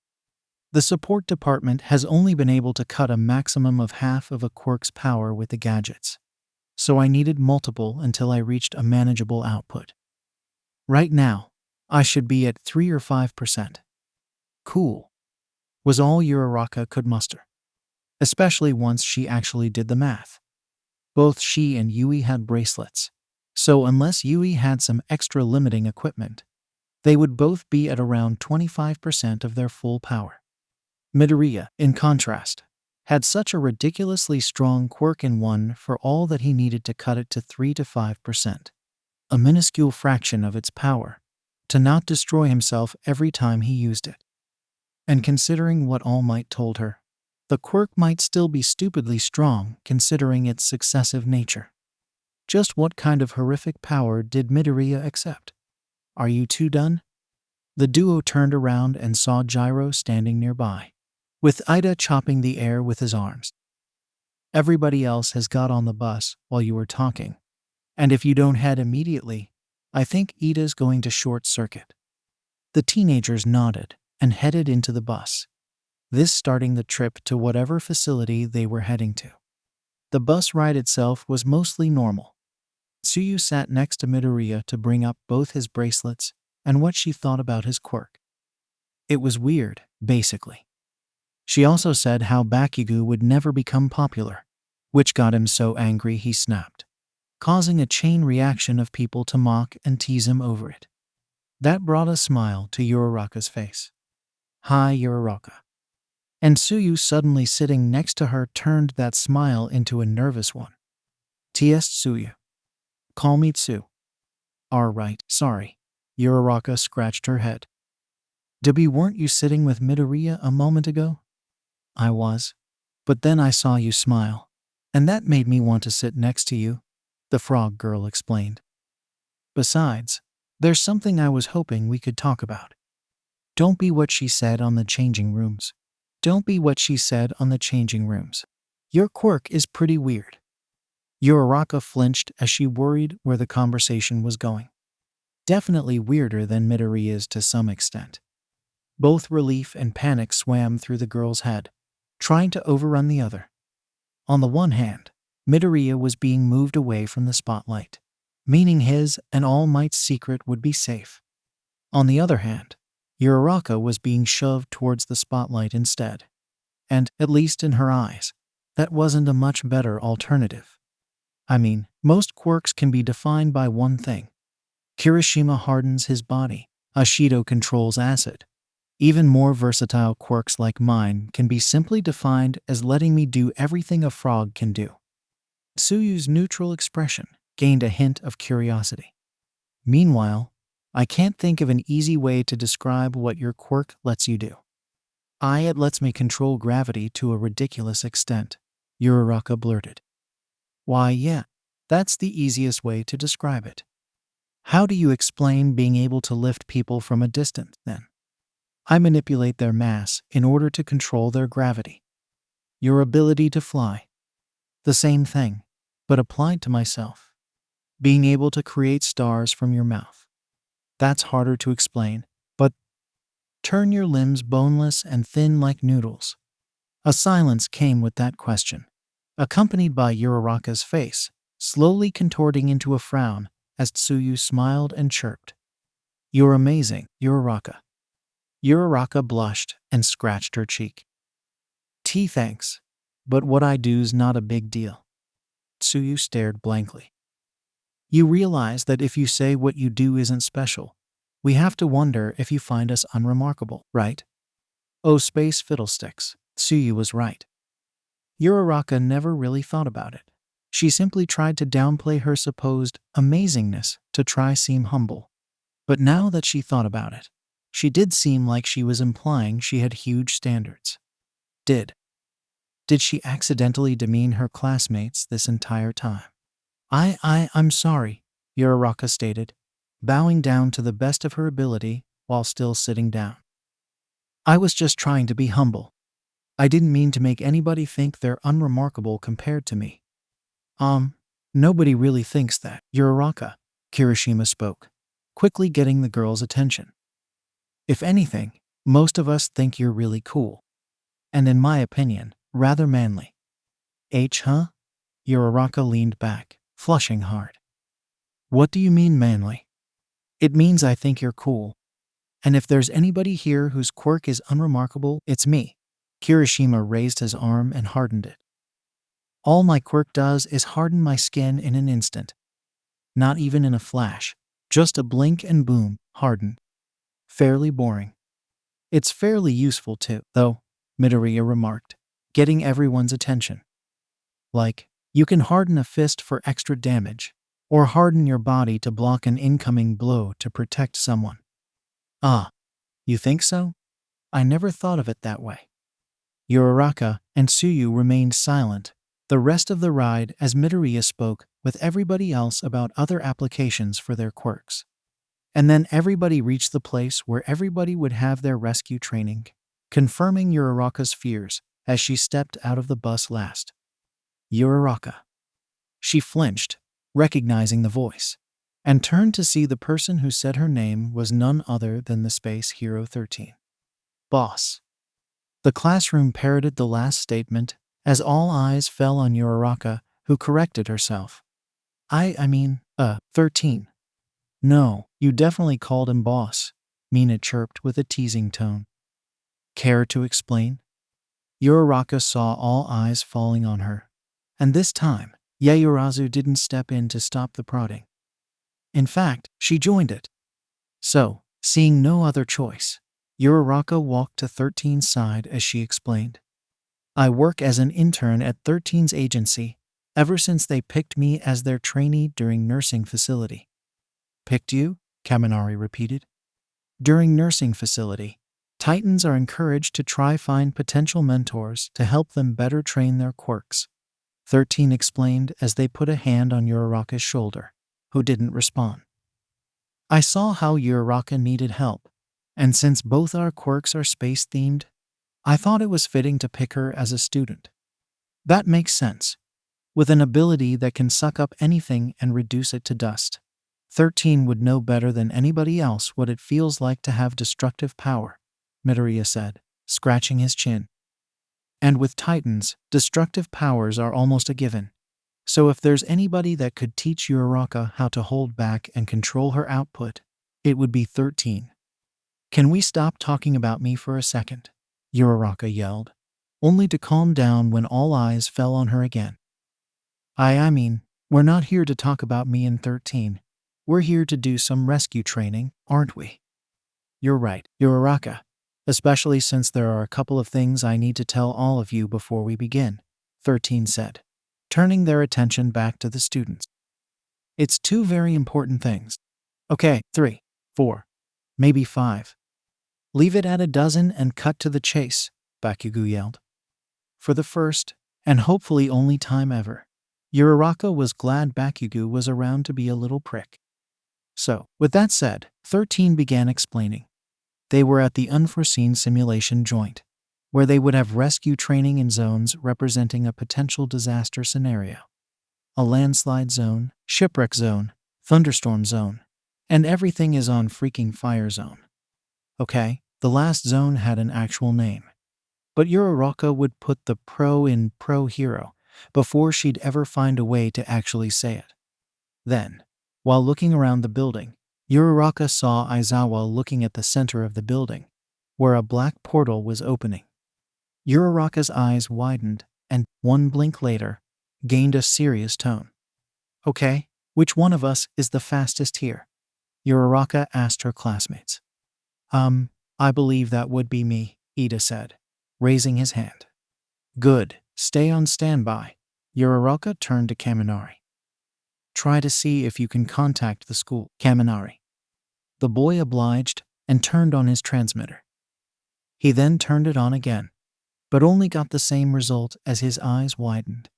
"The support department has only been able to cut a maximum of half of a quirk's power with the gadgets. So I needed multiple until I reached a manageable output. Right now, I should be at 3 or 5%. "Cool," was all Uraraka could muster. Especially once she actually did the math. Both she and Yui had bracelets. So unless Yui had some extra limiting equipment, they would both be at around 25% of their full power. Midoriya, in contrast, had such a ridiculously strong quirk in one for all that he needed to cut it to 3 to 5%. A minuscule fraction of its power, to not destroy himself every time he used it. And considering what All Might told her, the quirk might still be stupidly strong considering its successive nature. Just what kind of horrific power did Midoriya accept? "Are you two done?" The duo turned around and saw Gyro standing nearby, with Ida chopping the air with his arms. "Everybody else has got on the bus while you were talking, and if you don't head immediately, I think Ida's going to short-circuit." The teenagers nodded and headed into the bus, this starting the trip to whatever facility they were heading to. The bus ride itself was mostly normal. Tsuyu sat next to Midoriya to bring up both his bracelets and what she thought about his quirk. It was weird, basically. She also said how Bakugo would never become popular, which got him so angry he snapped, causing a chain reaction of people to mock and tease him over it. That brought a smile to Uraraka's face. "Hi, Uraraka." And Tsuyu, suddenly sitting next to her, turned that smile into a nervous one. "Ts Tsuyu. Call me Tsu." "Alright, sorry." Uraraka scratched her head. "Debbie, weren't you sitting with Midoriya a moment ago?" "I was. But then I saw you smile, and that made me want to sit next to you," the frog girl explained. "Besides, there's something I was hoping we could talk about." Don't be what she said on the changing rooms. Don't be what she said on the changing rooms. Your quirk is pretty weird." Uraraka flinched as she worried where the conversation was going. Definitely weirder than Midoriya's to some extent. Both relief and panic swam through the girl's head, trying to overrun the other. On the one hand, Midoriya was being moved away from the spotlight, meaning his and All Might's secret would be safe. On the other hand, Uraraka was being shoved towards the spotlight instead. And, at least in her eyes, that wasn't a much better alternative. I mean, most quirks can be defined by one thing. Kirishima hardens his body, Ashido controls acid, Even more versatile quirks like mine can be simply defined as letting me do everything a frog can do. Tsuyu's neutral expression gained a hint of curiosity. Meanwhile, I can't think of an easy way to describe what your quirk lets you do. It lets me control gravity to a ridiculous extent, Uraraka blurted. Why, yeah, that's the easiest way to describe it. How do you explain being able to lift people from a distance, then? I manipulate their mass in order to control their gravity. Your ability to fly. The same thing, but applied to myself. Being able to create stars from your mouth. That's harder to explain, but turn your limbs boneless and thin like noodles. A silence came with that question, accompanied by Uraraka's face, slowly contorting into a frown as Tsuyu smiled and chirped. You're amazing, Uraraka. Uraraka blushed and scratched her cheek. Thanks, but what I do's not a big deal. Tsuyu stared blankly. You realize that if you say what you do isn't special, we have to wonder if you find us unremarkable, right? Oh, space fiddlesticks, Tsuyu was right. Uraraka never really thought about it. She simply tried to downplay her supposed amazingness to try seem humble. But now that she thought about it, she did seem like she was implying she had huge standards. Did she accidentally demean her classmates this entire time? I'm sorry, Uraraka stated, bowing down to the best of her ability while still sitting down. I was just trying to be humble. I didn't mean to make anybody think they're unremarkable compared to me. Nobody really thinks that, Uraraka, Kirishima spoke, quickly getting the girl's attention. If anything, most of us think you're really cool. And in my opinion, rather manly. Huh? Uraraka leaned back, flushing hard. What do you mean manly? It means I think you're cool. And if there's anybody here whose quirk is unremarkable, it's me. Kirishima raised his arm and hardened it. All my quirk does is harden my skin in an instant. Not even in a flash, just a blink and boom, hardened. Fairly boring. It's fairly useful too, though, Midoriya remarked, getting everyone's attention. Like, you can harden a fist for extra damage, or harden your body to block an incoming blow to protect someone. You think so? I never thought of it that way. Uraraka and Tsuyu remained silent the rest of the ride as Midoriya spoke with everybody else about other applications for their quirks. And then everybody reached the place where everybody would have their rescue training, confirming Uraraka's fears as she stepped out of the bus last. Uraraka. She flinched, recognizing the voice, and turned to see the person who said her name was none other than the Space Hero 13. Boss. The classroom parroted the last statement as all eyes fell on Uraraka, who corrected herself. I mean, 13. No, you definitely called him boss, Mina chirped with a teasing tone. Care to explain? Uraraka saw all eyes falling on her, and this time, Yaoyorozu didn't step in to stop the prodding. In fact, she joined it. So, seeing no other choice, Uraraka walked to 13's side as she explained. I work as an intern at 13's agency ever since they picked me as their trainee during nursing facility. Picked you? Kaminari repeated. During nursing facility, Titans are encouraged to try find potential mentors to help them better train their quirks. 13 explained as they put a hand on Uraraka's shoulder, who didn't respond. I saw how Uraraka needed help, and since both our quirks are space-themed, I thought it was fitting to pick her as a student. That makes sense. With an ability that can suck up anything and reduce it to dust, 13 would know better than anybody else what it feels like to have destructive power, Midoriya said, scratching his chin. And with Titans, destructive powers are almost a given. So if there's anybody that could teach Uraraka how to hold back and control her output, it would be 13. Can we stop talking about me for a second? Uraraka yelled, only to calm down when all eyes fell on her again. I mean, we're not here to talk about me and 13. We're here to do some rescue training, aren't we? You're right, Uraraka. especially since there are a couple of things I need to tell all of you before we begin, 13 said, turning their attention back to the students. It's two very important things. Okay, 3, 4, maybe 5. Leave it at a dozen and cut to the chase, Bakugo yelled. For the first, and hopefully only time ever, Uraraka was glad Bakugo was around to be a little prick. So, with that said, 13 began explaining. They were at the unforeseen simulation joint, where they would have rescue training in zones representing a potential disaster scenario. A landslide zone, shipwreck zone, thunderstorm zone, and everything is on freaking fire zone. Okay, the last zone had an actual name. But Uraraka would put the pro in pro hero before she'd ever find a way to actually say it. Then, while looking around the building, Uraraka saw Aizawa looking at the center of the building, where a black portal was opening. Uraraka's eyes widened and, one blink later, gained a serious tone. Okay, which one of us is the fastest here? Uraraka asked her classmates. I believe that would be me, Ida said, raising his hand. Good, stay on standby. Uraraka turned to Kaminari. Try to see if you can contact the school, Kaminari. The boy obliged and turned on his transmitter. He then turned it on again, but only got the same result as his eyes widened.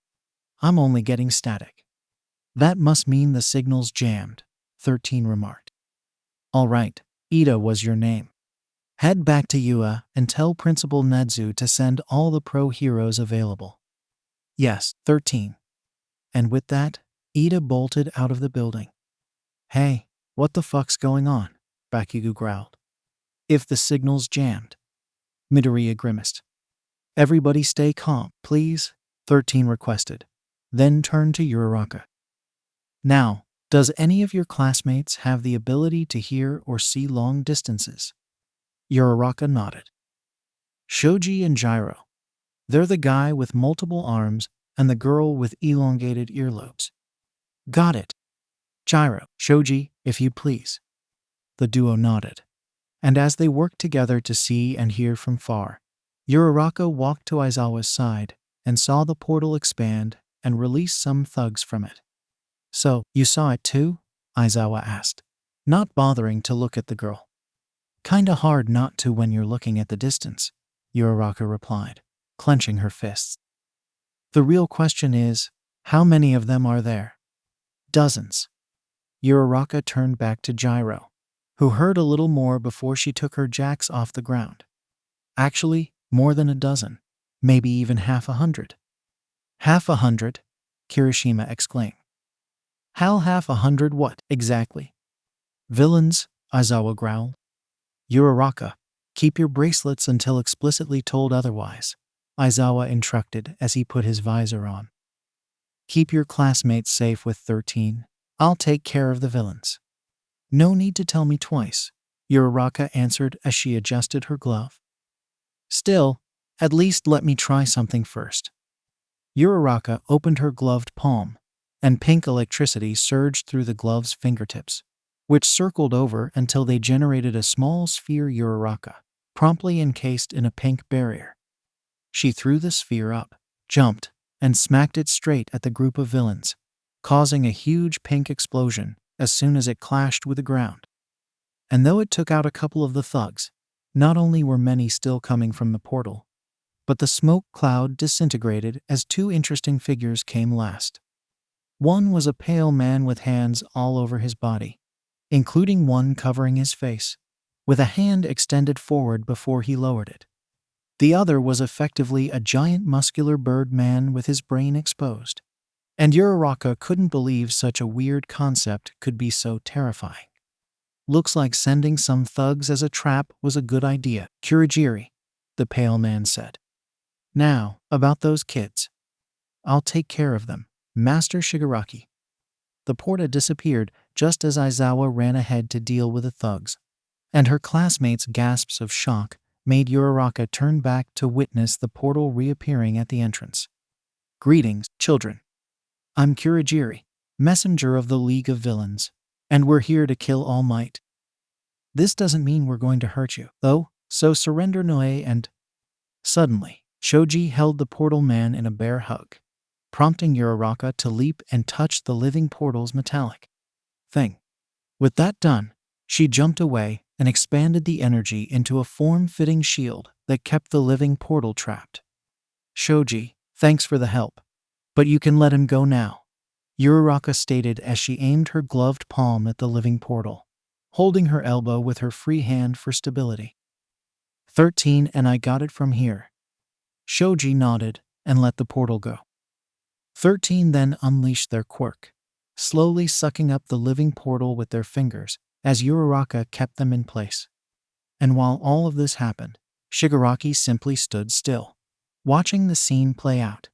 I'm only getting static. That must mean the signal's jammed, 13 remarked. All right, Ida was your name. Head back to Ua and tell Principal Nedzu to send all the pro heroes available. Yes, 13. And with that, Ida bolted out of the building. Hey, what the fuck's going on? Bakugo growled. If the signal's jammed. Midoriya grimaced. Everybody stay calm, please, 13 requested, then turned to Uraraka. Now, does any of your classmates have the ability to hear or see long distances? Uraraka nodded. Shoji and Gyro. They're the guy with multiple arms and the girl with elongated earlobes. Got it. Gyro, Shoji, if you please. The duo nodded. And as they worked together to see and hear from far, Uraraka walked to Aizawa's side and saw the portal expand and release some thugs from it. So, you saw it too? Aizawa asked, not bothering to look at the girl. Kinda hard not to when you're looking at the distance, Uraraka replied, clenching her fists. The real question is, how many of them are there? Dozens. Uraraka turned back to Gyro, who heard a little more before she took her jacks off the ground. Actually, more than a dozen, maybe even half 100. Half 100? Kirishima exclaimed. How half 100 what, exactly? Villains, Aizawa growled. Uraraka, keep your bracelets until explicitly told otherwise, Aizawa instructed as he put his visor on. Keep your classmates safe with 13. I'll take care of the villains. No need to tell me twice, Uraraka answered as she adjusted her glove. Still, at least let me try something first. Uraraka opened her gloved palm, and pink electricity surged through the glove's fingertips, which circled over until they generated a small sphere Uraraka, promptly encased in a pink barrier. She threw the sphere up, jumped, and smacked it straight at the group of villains, causing a huge pink explosion as soon as it clashed with the ground. And though it took out a couple of the thugs, not only were many still coming from the portal, but the smoke cloud disintegrated as two interesting figures came last. One was a pale man with hands all over his body, including one covering his face, with a hand extended forward before he lowered it. The other was effectively a giant muscular bird man with his brain exposed. And Uraraka couldn't believe such a weird concept could be so terrifying. Looks like sending some thugs as a trap was a good idea, Kurogiri, the pale man said. Now, about those kids. I'll take care of them, Master Shigaraki. The porta disappeared just as Aizawa ran ahead to deal with the thugs, and her classmates' gasps of shock made Uraraka turn back to witness the portal reappearing at the entrance. Greetings, children. I'm Kurogiri, messenger of the League of Villains, and we're here to kill All Might. This doesn't mean we're going to hurt you, though, So surrender Noe and… Suddenly, Choji held the portal man in a bear hug, prompting Uraraka to leap and touch the living portal's metallic thing. With that done, she jumped away and expanded the energy into a form-fitting shield that kept the living portal trapped. Shoji, thanks for the help, but you can let him go now, Uraraka stated as she aimed her gloved palm at the living portal, holding her elbow with her free hand for stability. 13 and I got it from here. Shoji nodded and let the portal go. 13 then unleashed their quirk, slowly sucking up the living portal with their fingers as Uraraka kept them in place. And while all of this happened, Shigaraki simply stood still, watching the scene play out.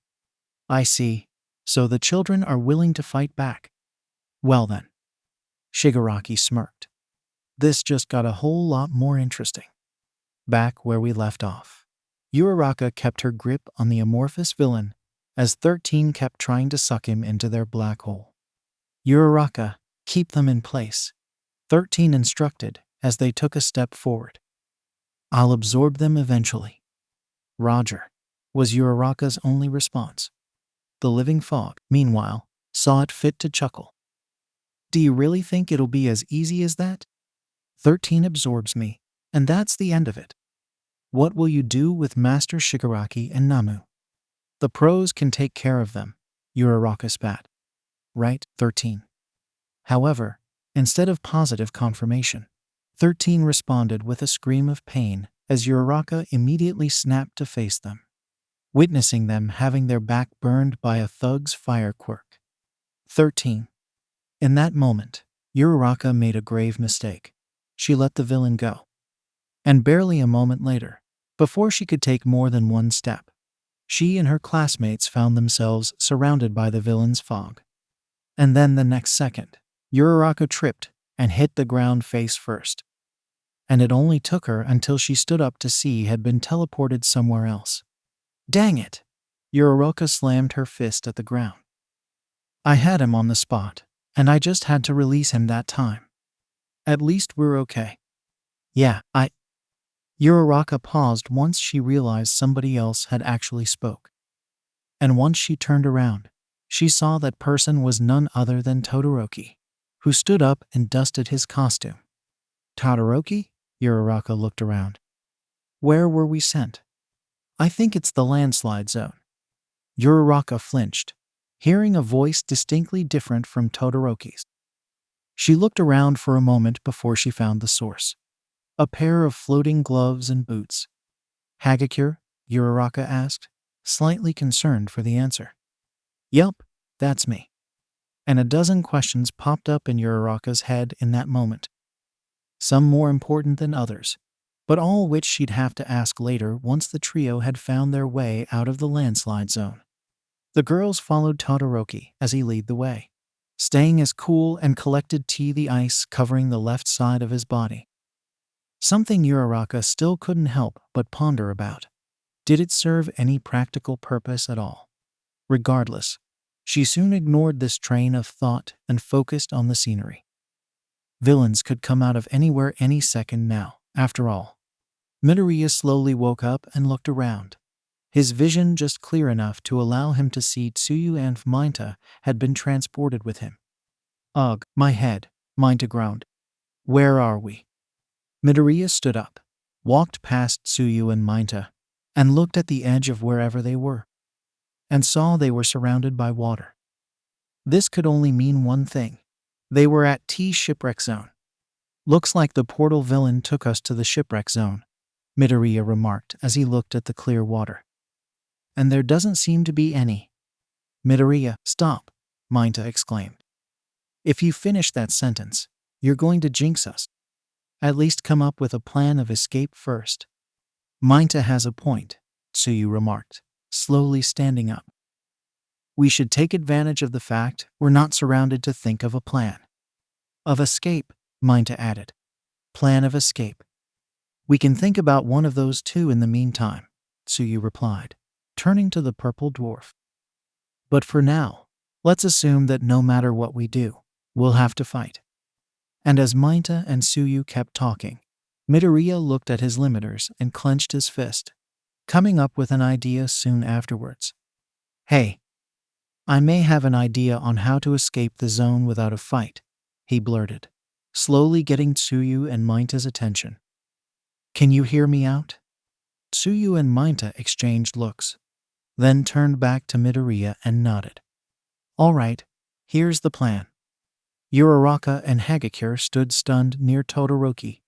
I see. So the children are willing to fight back. Well then. Shigaraki smirked. This just got a whole lot more interesting. Back where we left off, Uraraka kept her grip on the amorphous villain as 13 kept trying to suck him into their black hole. Uraraka, keep them in place, 13 instructed as they took a step forward. I'll absorb them eventually. Roger, was Uraraka's only response. The living fog, meanwhile, saw it fit to chuckle. Do you really think it'll be as easy as that? 13 absorbs me, and that's the end of it. What will you do with Master Shigaraki and Nomu? The pros can take care of them, Uraraka spat. Right, 13. However, instead of positive confirmation, 13 responded with a scream of pain as Uraraka immediately snapped to face them, witnessing them having their back burned by a thug's fire quirk. 13. In that moment, Uraraka made a grave mistake. She let the villain go. And barely a moment later, before she could take more than one step, she and her classmates found themselves surrounded by the villain's fog. And then the next second, Uraraka tripped and hit the ground face first. And it only took her until she stood up to see had been teleported somewhere else. Dang it! Uraraka slammed her fist at the ground. I had him on the spot, and I just had to release him that time. At least we're okay. Yeah, Uraraka paused once she realized somebody else had actually spoke. And once she turned around, she saw that person was none other than Todoroki, who stood up and dusted his costume. Todoroki? Uraraka looked around. Where were we sent? I think it's the landslide zone. Uraraka flinched, hearing a voice distinctly different from Todoroki's. She looked around for a moment before she found the source. A pair of floating gloves and boots. Hagakure? Uraraka asked, slightly concerned for the answer. Yup, that's me. And a dozen questions popped up in Uraraka's head in that moment. Some more important than others, but all which she'd have to ask later once the trio had found their way out of the landslide zone. The girls followed Todoroki as he led the way, staying as cool and collected to the ice covering the left side of his body. Something Uraraka still couldn't help but ponder about. Did it serve any practical purpose at all? Regardless, she soon ignored this train of thought and focused on the scenery. Villains could come out of anywhere any second now, after all. Midoriya slowly woke up and looked around, his vision just clear enough to allow him to see Tsuyu and Minta had been transported with him. Ugh, my head, Minta groaned. Where are we? Midoriya stood up, walked past Tsuyu and Minta, and looked at the edge of wherever they were, and saw they were surrounded by water. This could only mean one thing. They were at T shipwreck zone. Looks like the portal villain took us to the shipwreck zone, Midoriya remarked as he looked at the clear water. And there doesn't seem to be any. Midoriya, stop, Minta exclaimed. If you finish that sentence, you're going to jinx us. At least come up with a plan of escape first. Minta has a point, Tsuyu remarked, slowly standing up. We should take advantage of the fact we're not surrounded to think of a plan. Of escape, Minta added. Plan of escape. We can think about one of those too in the meantime, Tsuyu replied, turning to the purple dwarf. But for now, let's assume that no matter what we do, we'll have to fight. And as Minta and Tsuyu kept talking, Midoriya looked at his limiters and clenched his fist, coming up with an idea soon afterwards. Hey, I may have an idea on how to escape the zone without a fight, he blurted, slowly getting Tsuyu and Mainta's attention. Can you hear me out? Tsuyu and Mainta exchanged looks, then turned back to Midoriya and nodded. All right, here's the plan. Uraraka and Hagakure stood stunned near Todoroki,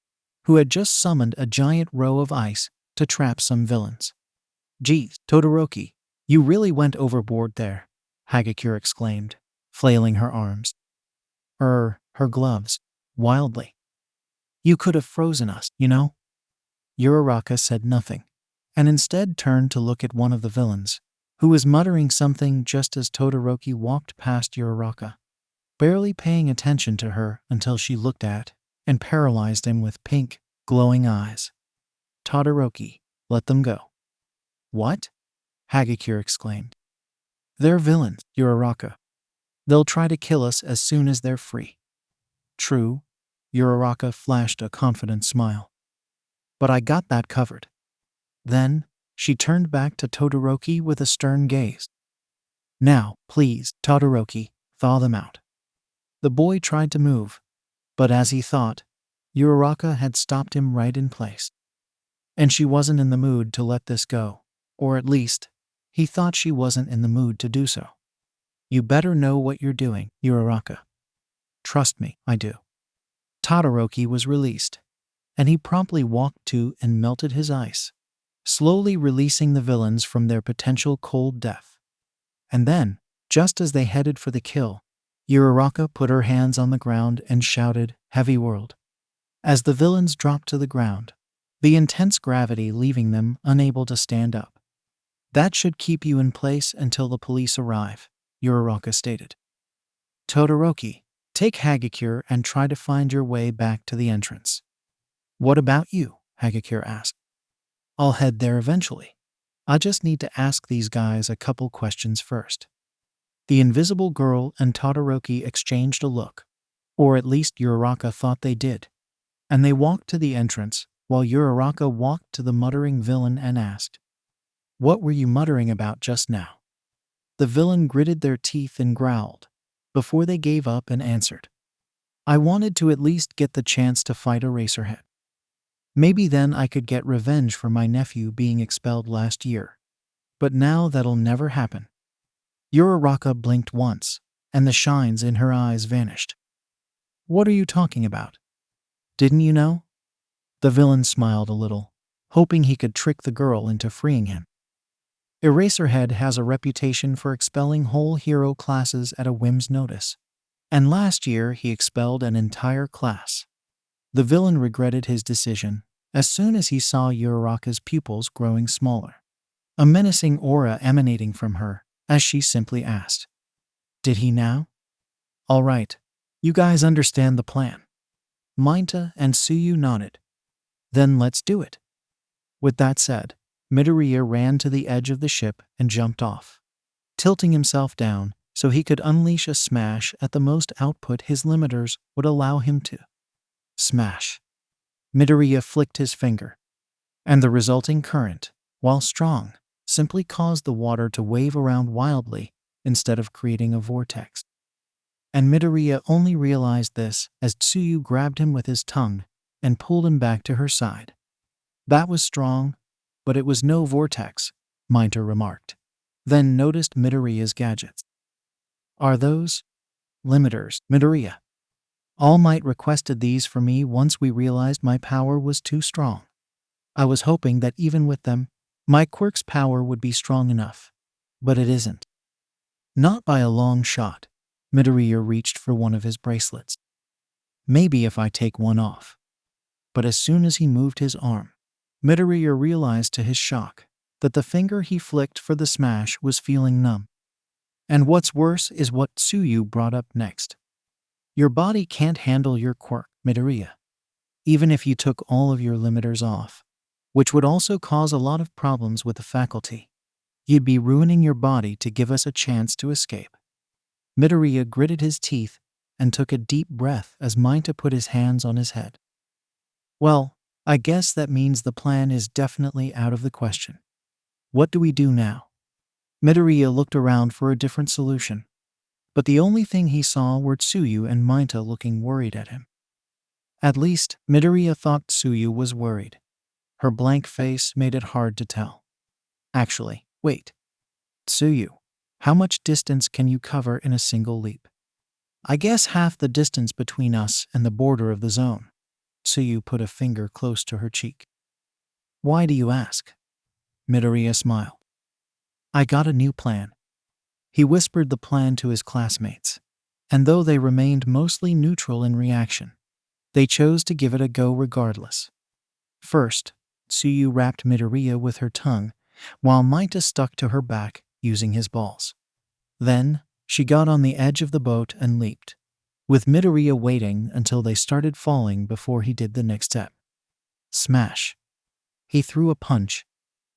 who had just summoned a giant row of ice to trap some villains. Geez, Todoroki, you really went overboard there, Hagakure exclaimed, flailing her arms. Her gloves, wildly. You could have frozen us, you know? Uraraka said nothing, and instead turned to look at one of the villains, who was muttering something just as Todoroki walked past Uraraka, barely paying attention to her until she looked at and paralyzed him with pink, glowing eyes. Todoroki, let them go. What? Hagakure exclaimed. They're villains, Uraraka. They'll try to kill us as soon as they're free. True, Uraraka flashed a confident smile. But I got that covered. Then, she turned back to Todoroki with a stern gaze. Now, please, Todoroki, thaw them out. The boy tried to move, but as he thought, Uraraka had stopped him right in place. And she wasn't in the mood to let this go, or at least, he thought she wasn't in the mood to do so. You better know what you're doing, Uraraka. Trust me, I do. Todoroki was released, and he promptly walked to and melted his ice, slowly releasing the villains from their potential cold death. And then, just as they headed for the kill, Uraraka put her hands on the ground and shouted, Heavy World. As the villains dropped to the ground, the intense gravity leaving them unable to stand up. That should keep you in place until the police arrive, Uraraka stated. Todoroki, take Hagakure and try to find your way back to the entrance. What about you? Hagakure asked. I'll head there eventually. I just need to ask these guys a couple questions first. The invisible girl and Todoroki exchanged a look, or at least Uraraka thought they did, and they walked to the entrance while Uraraka walked to the muttering villain and asked, What were you muttering about just now? The villain gritted their teeth and growled, before they gave up and answered. I wanted to at least get the chance to fight Eraserhead. Maybe then I could get revenge for my nephew being expelled last year. But now that'll never happen. Uraraka blinked once, and the shines in her eyes vanished. What are you talking about? Didn't you know? The villain smiled a little, hoping he could trick the girl into freeing him. Eraserhead has a reputation for expelling whole hero classes at a whim's notice, and last year he expelled an entire class. The villain regretted his decision as soon as he saw Uraraka's pupils growing smaller, a menacing aura emanating from her as she simply asked, Did he now? All right, you guys understand the plan. Mainta and Tsuyu nodded. Then let's do it. With that said, Midoriya ran to the edge of the ship and jumped off, tilting himself down so he could unleash a smash at the most output his limiters would allow him to. Smash. Midoriya flicked his finger, and the resulting current, while strong, simply caused the water to wave around wildly instead of creating a vortex. And Midoriya only realized this as Tsuyu grabbed him with his tongue and pulled him back to her side. That was strong, but it was no vortex, Mainta remarked, then noticed Midoriya's gadgets. Are those limiters, Midoriya? All Might requested these for me once we realized my power was too strong. I was hoping that even with them, my quirk's power would be strong enough, but it isn't. Not by a long shot. Midoriya reached for one of his bracelets. Maybe if I take one off. But as soon as he moved his arm, Midoriya realized to his shock that the finger he flicked for the smash was feeling numb. And what's worse is what Tsuyu brought up next. Your body can't handle your quirk, Midoriya. Even if you took all of your limiters off, which would also cause a lot of problems with the faculty, you'd be ruining your body to give us a chance to escape. Midoriya gritted his teeth and took a deep breath as Mainta put his hands on his head. Well, I guess that means the plan is definitely out of the question. What do we do now? Midoriya looked around for a different solution, but the only thing he saw were Tsuyu and Mainta looking worried at him. At least, Midoriya thought Tsuyu was worried. Her blank face made it hard to tell. Actually, wait. Tsuyu, how much distance can you cover in a single leap? I guess half the distance between us and the border of the zone. Tsuyu put a finger close to her cheek. Why do you ask? Midoriya smiled. I got a new plan. He whispered the plan to his classmates, and though they remained mostly neutral in reaction, they chose to give it a go regardless. First, Tsuyu wrapped Midoriya with her tongue, while Mainta stuck to her back using his balls. Then, she got on the edge of the boat and leaped, with Midoriya waiting until they started falling before he did the next step. Smash! He threw a punch,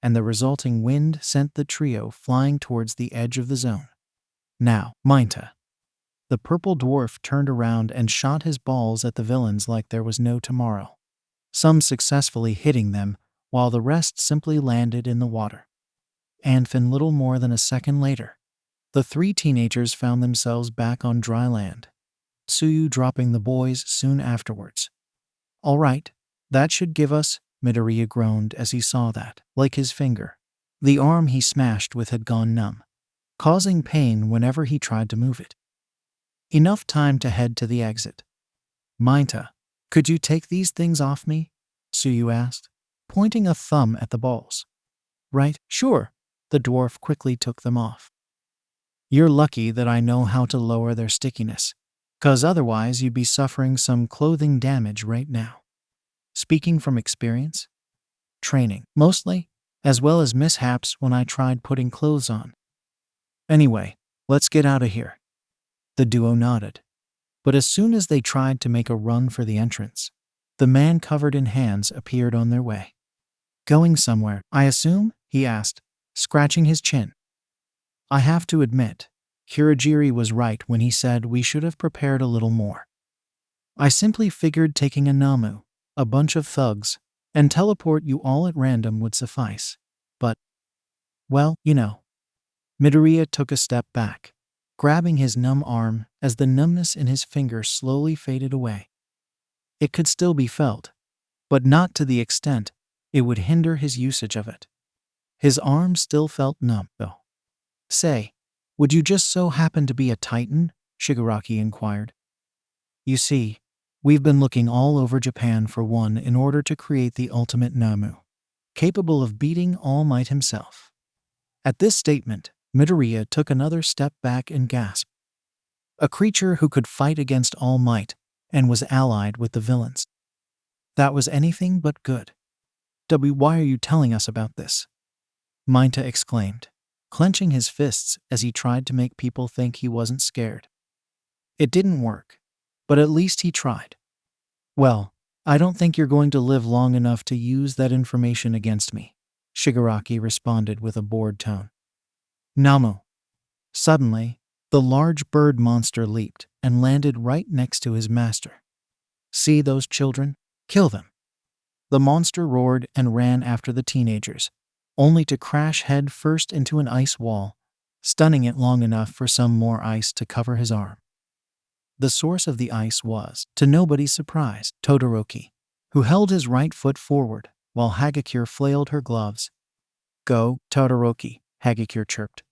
and the resulting wind sent the trio flying towards the edge of the zone. Now, Mainta. The purple dwarf turned around and shot his balls at the villains like there was no tomorrow, some successfully hitting them, while the rest simply landed in the water. And in little more than a second later, the three teenagers found themselves back on dry land, Tsuyu dropping the boys soon afterwards. All right, that should give us, Midoriya groaned as he saw that, like his finger, the arm he smashed with had gone numb, causing pain whenever he tried to move it. Enough time to head to the exit. Mainta, could you take these things off me? Tsuyu asked, pointing a thumb at the balls. Right, sure. The dwarf quickly took them off. You're lucky that I know how to lower their stickiness, 'cause otherwise you'd be suffering some clothing damage right now. Speaking from experience? Training, mostly, as well as mishaps when I tried putting clothes on. Anyway, let's get out of here. The duo nodded. But as soon as they tried to make a run for the entrance, the man covered in hands appeared on their way. Going somewhere, I assume? He asked, scratching his chin. I have to admit, Kurogiri was right when he said we should have prepared a little more. I simply figured taking a Nomu, a bunch of thugs, and teleport you all at random would suffice. But, well, you know. Midoriya took a step back, grabbing his numb arm as the numbness in his finger slowly faded away. It could still be felt, but not to the extent it would hinder his usage of it. His arm still felt numb, though. Say, would you just so happen to be a Titan? Shigaraki inquired. You see, we've been looking all over Japan for one in order to create the ultimate Nomu, capable of beating All Might himself. At this statement, Midoriya took another step back and gasped. A creature who could fight against All Might and was allied with the villains. That was anything but good. Why are you telling us about this? Mainta exclaimed, clenching his fists as he tried to make people think he wasn't scared. It didn't work, but at least he tried. Well, I don't think you're going to live long enough to use that information against me, Shigaraki responded with a bored tone. Nomu. Suddenly, the large bird monster leaped and landed right next to his master. See those children? Kill them. The monster roared and ran after the teenagers, only to crash head first into an ice wall, stunning it long enough for some more ice to cover his arm. The source of the ice was, to nobody's surprise, Todoroki, who held his right foot forward while Hagakure flailed her gloves. Go, Todoroki, Hagakure chirped.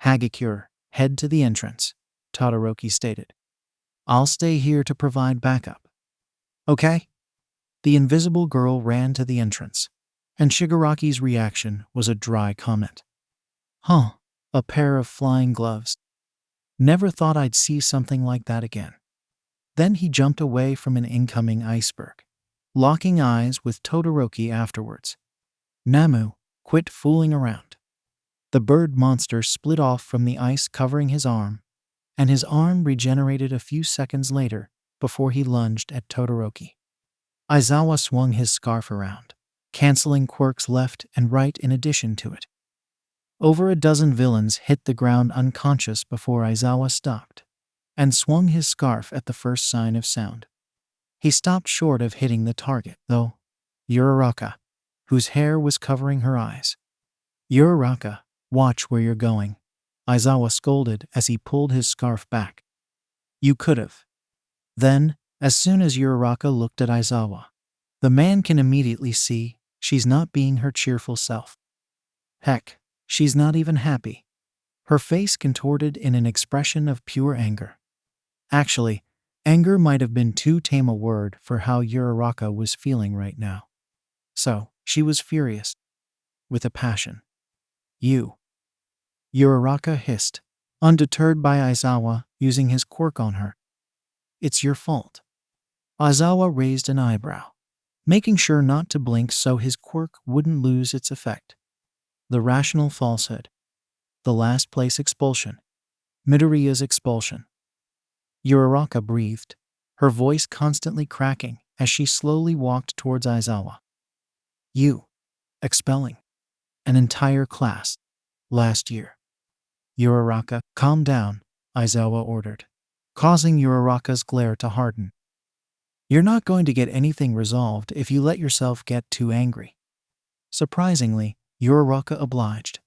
Hagakure, head to the entrance, Todoroki stated. I'll stay here to provide backup. Okay? The invisible girl ran to the entrance, and Shigaraki's reaction was a dry comment. Huh, a pair of flying gloves. Never thought I'd see something like that again. Then he jumped away from an incoming iceberg, locking eyes with Todoroki afterwards. Nomu, quit fooling around. The bird monster split off from the ice covering his arm, and his arm regenerated a few seconds later before he lunged at Todoroki. Aizawa swung his scarf around, canceling Quirk's left and right in addition to it. Over a dozen villains hit the ground unconscious before Aizawa stopped, and swung his scarf at the first sign of sound. He stopped short of hitting the target, though. Uraraka, whose hair was covering her eyes. Uraraka, watch where you're going, Aizawa scolded as he pulled his scarf back. You could've. Then, as soon as Uraraka looked at Aizawa, the man can immediately see she's not being her cheerful self. Heck, she's not even happy. Her face contorted in an expression of pure anger. Actually, anger might have been too tame a word for how Uraraka was feeling right now. So, she was furious. With a passion. You. Uraraka hissed, undeterred by Aizawa using his quirk on her. It's your fault. Aizawa raised an eyebrow, making sure not to blink so his quirk wouldn't lose its effect. The rational falsehood. The last place expulsion. Midoriya's expulsion. Uraraka breathed, her voice constantly cracking as she slowly walked towards Aizawa. You. Expelling. An entire class. Last year. Uraraka, calm down, Aizawa ordered, causing Uraraka's glare to harden. You're not going to get anything resolved if you let yourself get too angry. Surprisingly, Uraraka obliged,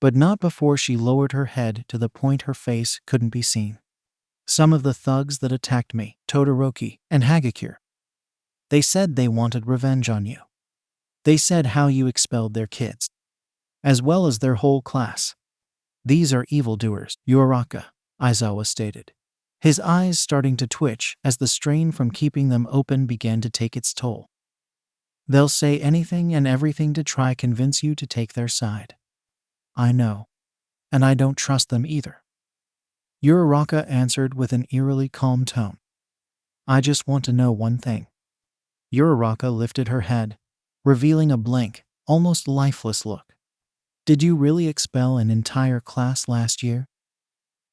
but not before she lowered her head to the point her face couldn't be seen. Some of the thugs that attacked me, Todoroki and Hagakure, they said they wanted revenge on you. They said how you expelled their kids, as well as their whole class. These are evildoers, Uraraka, Aizawa stated, his eyes starting to twitch as the strain from keeping them open began to take its toll. They'll say anything and everything to try convince you to take their side. I know. And I don't trust them either. Uraraka answered with an eerily calm tone. I just want to know one thing. Uraraka lifted her head, revealing a blank, almost lifeless look. Did you really expel an entire class last year?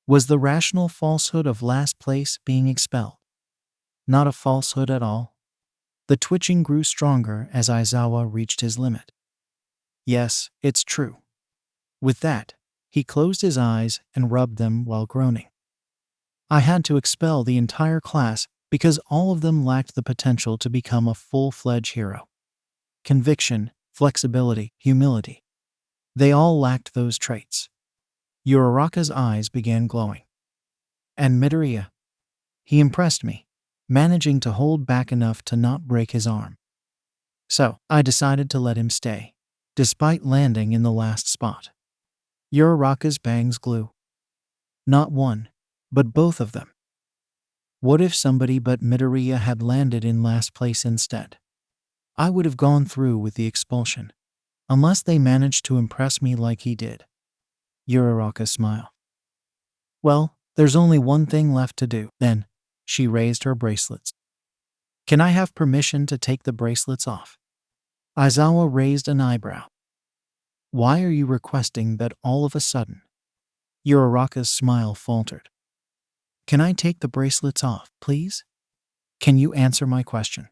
Was the rational falsehood of last place being expelled not a falsehood at all? The twitching grew stronger as Aizawa reached his limit. Yes, it's true. With that, he closed his eyes and rubbed them while groaning. I had to expel the entire class because all of them lacked the potential to become a full-fledged hero. Conviction, flexibility, humility. They all lacked those traits. Uraraka's eyes began glowing. And Midoriya. He impressed me, managing to hold back enough to not break his arm. So, I decided to let him stay, despite landing in the last spot. Uraraka's bangs glue. Not one, but both of them. What if somebody but Midoriya had landed in last place instead? I would have gone through with the expulsion, unless they managed to impress me like he did. Uraraka smiled. Well, there's only one thing left to do. Then, she raised her bracelets. Can I have permission to take the bracelets off? Aizawa raised an eyebrow. Why are you requesting that all of a sudden? Uraraka's smile faltered. Can I take the bracelets off, please? Can you answer my question?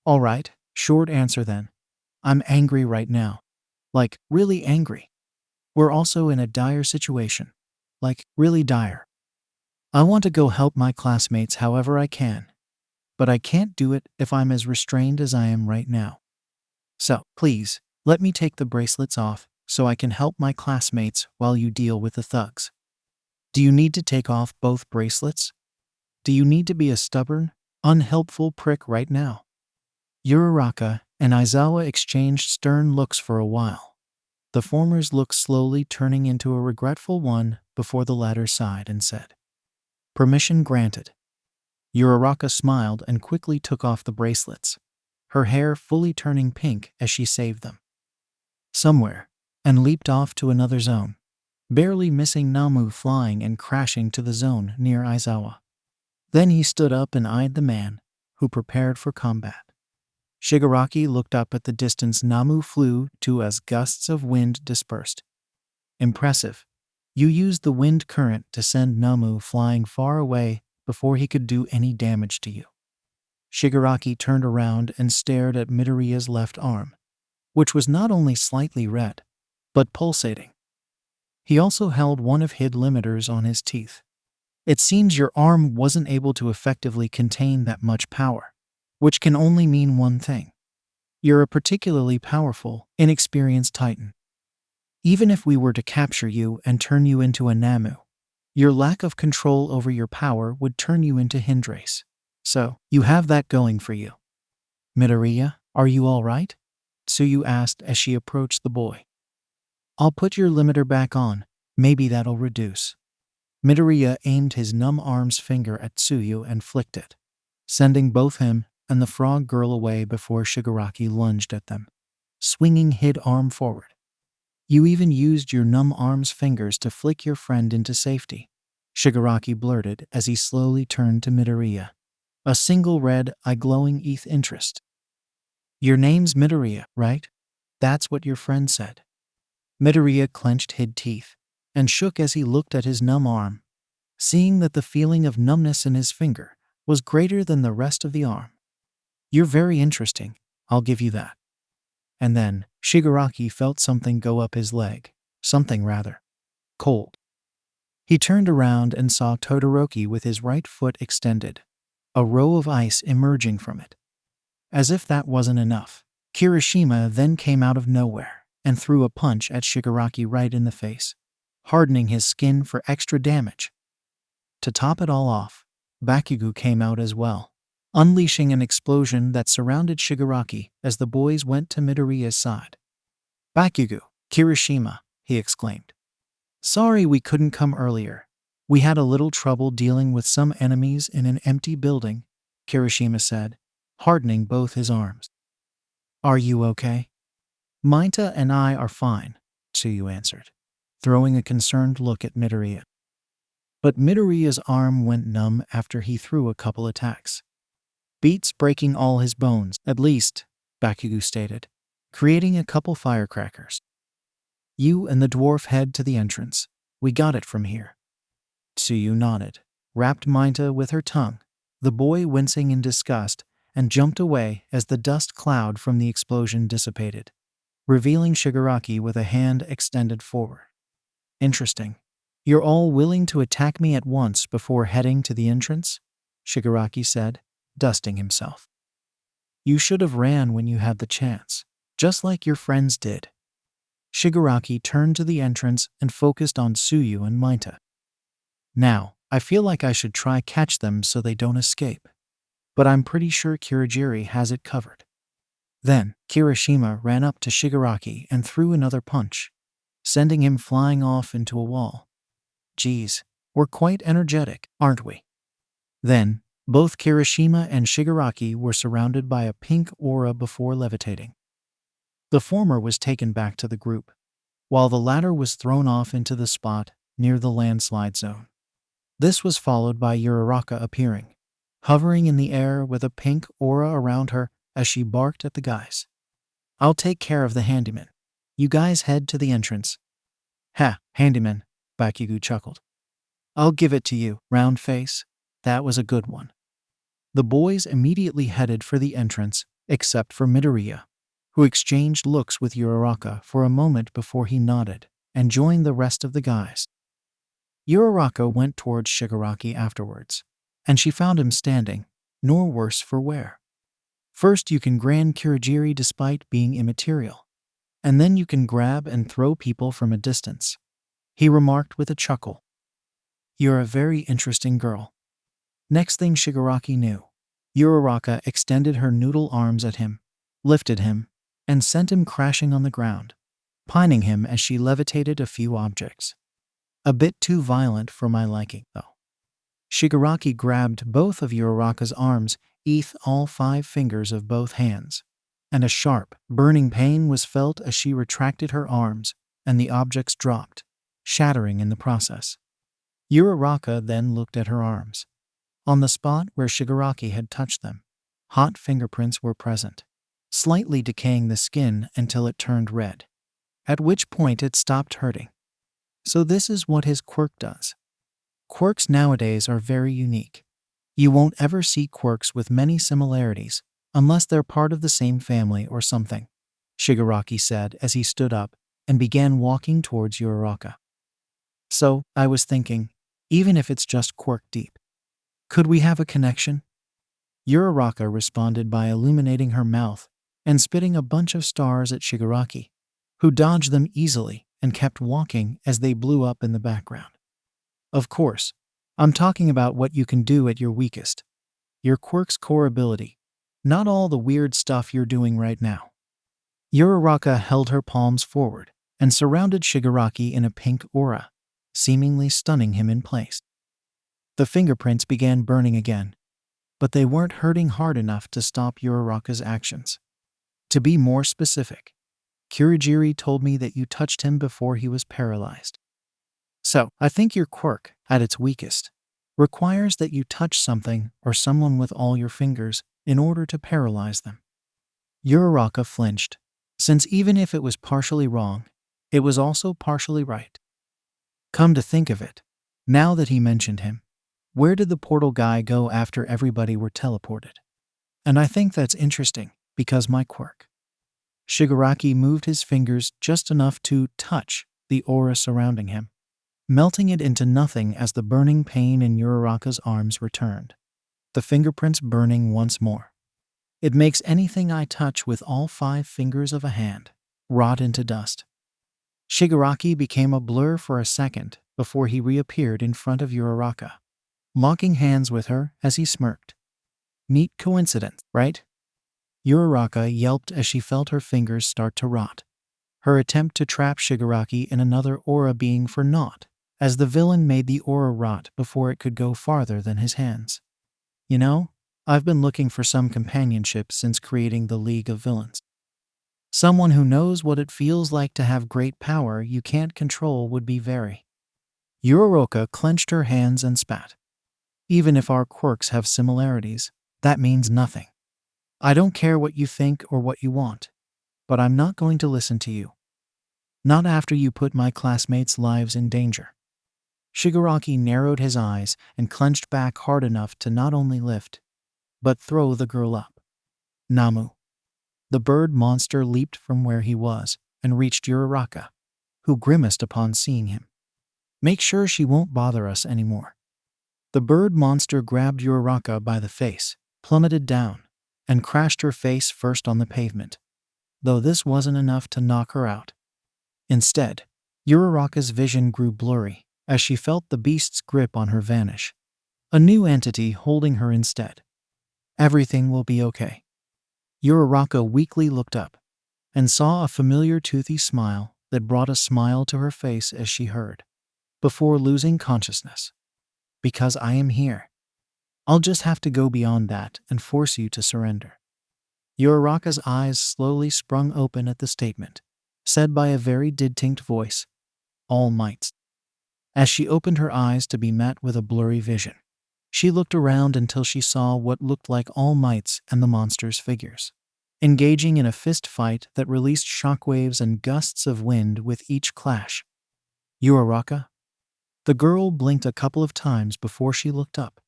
All right, short answer then. I'm angry right now. Like, really angry. We're also in a dire situation. Like, really dire. I want to go help my classmates however I can. But I can't do it if I'm as restrained as I am right now. So, please, let me take the bracelets off so I can help my classmates while you deal with the thugs. Do you need to take off both bracelets? Do you need to be a stubborn, unhelpful prick right now? Uraraka and Aizawa exchanged stern looks for a while, the former's look slowly turning into a regretful one before the latter sighed and said, Permission granted. Uraraka smiled and quickly took off the bracelets, her hair fully turning pink as she saved them. Somewhere, and leaped off to another zone, barely missing Nomu flying and crashing to the zone near Aizawa. Then he stood up and eyed the man, who prepared for combat. Shigaraki looked up at the distance Nomu flew to as gusts of wind dispersed. Impressive. You used the wind current to send Nomu flying far away before he could do any damage to you. Shigaraki turned around and stared at Midoriya's left arm, which was not only slightly red, but pulsating. He also held one of HID limiters on his teeth. It seems your arm wasn't able to effectively contain that much power, which can only mean one thing. You're a particularly powerful, inexperienced Titan. Even if we were to capture you and turn you into a Nomu, your lack of control over your power would turn you into Hindrace. So, you have that going for you. Midoriya, are you all right? Tsuyu asked as she approached the boy. I'll put your limiter back on, maybe that'll reduce. Midoriya aimed his numb arm's finger at Tsuyu and flicked it, sending both him and the frog girl away before Shigaraki lunged at them, swinging his arm forward. You even used your numb arm's fingers to flick your friend into safety, Shigaraki blurted as he slowly turned to Midoriya, a single red eye glowing with interest. Your name's Midoriya, right? That's what your friend said. Midoriya clenched his teeth and shook as he looked at his numb arm, seeing that the feeling of numbness in his finger was greater than the rest of the arm. You're very interesting, I'll give you that. And then, Shigaraki felt something go up his leg, something rather cold. He turned around and saw Todoroki with his right foot extended, a row of ice emerging from it. As if that wasn't enough, Kirishima then came out of nowhere and threw a punch at Shigaraki right in the face, hardening his skin for extra damage. To top it all off, Bakugo came out as well, unleashing an explosion that surrounded Shigaraki as the boys went to Midoriya's side. Bakugo, Kirishima, he exclaimed. Sorry we couldn't come earlier. We had a little trouble dealing with some enemies in an empty building, Kirishima said, hardening both his arms. Are you okay? Minta and I are fine, Tsuyu answered, throwing a concerned look at Midoriya. But Midoriya's arm went numb after he threw a couple attacks. Beats breaking all his bones, at least, Bakugo stated, creating a couple firecrackers. You and the dwarf head to the entrance. We got it from here. Tsuyu nodded, rapped Minta with her tongue, the boy wincing in disgust, and jumped away as the dust cloud from the explosion dissipated, revealing Shigaraki with a hand extended forward. Interesting. You're all willing to attack me at once before heading to the entrance? Shigaraki said, dusting himself. You should have ran when you had the chance, just like your friends did. Shigaraki turned to the entrance and focused on Tsuyu and Minta. Now, I feel like I should try catch them so they don't escape. But I'm pretty sure Kirigiri has it covered. Then, Kirishima ran up to Shigaraki and threw another punch, sending him flying off into a wall. Geez, we're quite energetic, aren't we? Then, both Kirishima and Shigaraki were surrounded by a pink aura before levitating. The former was taken back to the group, while the latter was thrown off into the spot near the landslide zone. This was followed by Uraraka appearing, hovering in the air with a pink aura around her as she barked at the guys. I'll take care of the handyman. You guys head to the entrance. Ha, handyman, Bakugo chuckled. I'll give it to you, round face. That was a good one. The boys immediately headed for the entrance, except for Midoriya, who exchanged looks with Uraraka for a moment before he nodded and joined the rest of the guys. Uraraka went towards Shigaraki afterwards, and she found him standing, nor worse for wear. First you can grand Kirigiri despite being immaterial, and then you can grab and throw people from a distance, he remarked with a chuckle. You're a very interesting girl. Next thing Shigaraki knew, Uraraka extended her noodle arms at him, lifted him, and sent him crashing on the ground, pining him as she levitated a few objects. A bit too violent for my liking, though. Shigaraki grabbed both of Uraraka's arms, with all 5 fingers of both hands, and a sharp, burning pain was felt as she retracted her arms, and the objects dropped, shattering in the process. Uraraka then looked at her arms. On the spot where Shigaraki had touched them, hot fingerprints were present, slightly decaying the skin until it turned red, at which point it stopped hurting. So this is what his quirk does. Quirks nowadays are very unique. You won't ever see quirks with many similarities, unless they're part of the same family or something, Shigaraki said as he stood up and began walking towards Uraraka. So, I was thinking, even if it's just quirk deep, could we have a connection? Uraraka responded by illuminating her mouth and spitting a bunch of stars at Shigaraki, who dodged them easily and kept walking as they blew up in the background. Of course, I'm talking about what you can do at your weakest. Your quirk's core ability, not all the weird stuff you're doing right now. Uraraka held her palms forward and surrounded Shigaraki in a pink aura, seemingly stunning him in place. The fingerprints began burning again, but they weren't hurting hard enough to stop Uraraka's actions. To be more specific, Kurogiri told me that you touched him before he was paralyzed. So, I think your quirk, at its weakest, requires that you touch something or someone with all your fingers in order to paralyze them. Uraraka flinched, since even if it was partially wrong, it was also partially right. Come to think of it, now that he mentioned him, where did the portal guy go after everybody were teleported? And I think that's interesting, because my quirk. Shigaraki moved his fingers just enough to touch the aura surrounding him, melting it into nothing as the burning pain in Uraraka's arms returned, the fingerprints burning once more. It makes anything I touch with all 5 fingers of a hand rot into dust. Shigaraki became a blur for a second before he reappeared in front of Uraraka, locking hands with her as he smirked. Neat coincidence, right? Uraraka yelped as she felt her fingers start to rot, her attempt to trap Shigaraki in another aura being for naught, as the villain made the aura rot before it could go farther than his hands. You know, I've been looking for some companionship since creating the League of Villains. Someone who knows what it feels like to have great power you can't control would be very. Uraraka clenched her hands and spat. Even if our quirks have similarities, that means nothing. I don't care what you think or what you want, but I'm not going to listen to you. Not after you put my classmates' lives in danger. Shigaraki narrowed his eyes and clenched back hard enough to not only lift, but throw the girl up. Nomu. The bird monster leaped from where he was and reached Uraraka, who grimaced upon seeing him. Make sure she won't bother us anymore. The bird monster grabbed Uraraka by the face, plummeted down, and crashed her face first on the pavement, though this wasn't enough to knock her out. Instead, Uraraka's vision grew blurry as she felt the beast's grip on her vanish, a new entity holding her instead. Everything will be okay. Uraraka weakly looked up and saw a familiar toothy smile that brought a smile to her face as she heard, before losing consciousness. Because I am here. I'll just have to go beyond that and force you to surrender. Uraraka's eyes slowly sprung open at the statement, said by a very distinct voice, All Mights. As she opened her eyes to be met with a blurry vision, she looked around until she saw what looked like All Mights and the monster's figures, engaging in a fist fight that released shockwaves and gusts of wind with each clash. Uraraka? The girl blinked a couple of times before she looked up,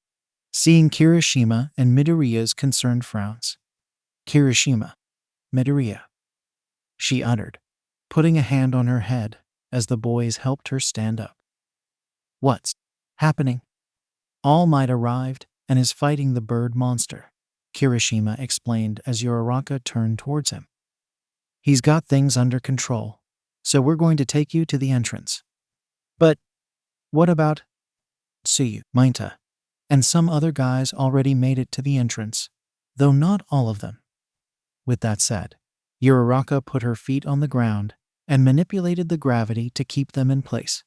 seeing Kirishima and Midoriya's concerned frowns. Kirishima. Midoriya. She uttered, putting a hand on her head as the boys helped her stand up. What's happening? All Might arrived and is fighting the bird monster, Kirishima explained as Uraraka turned towards him. He's got things under control, so we're going to take you to the entrance. But what about Tsuyu, Mainta, and some other guys already made it to the entrance, though not all of them. With that said, Uraraka put her feet on the ground and manipulated the gravity to keep them in place.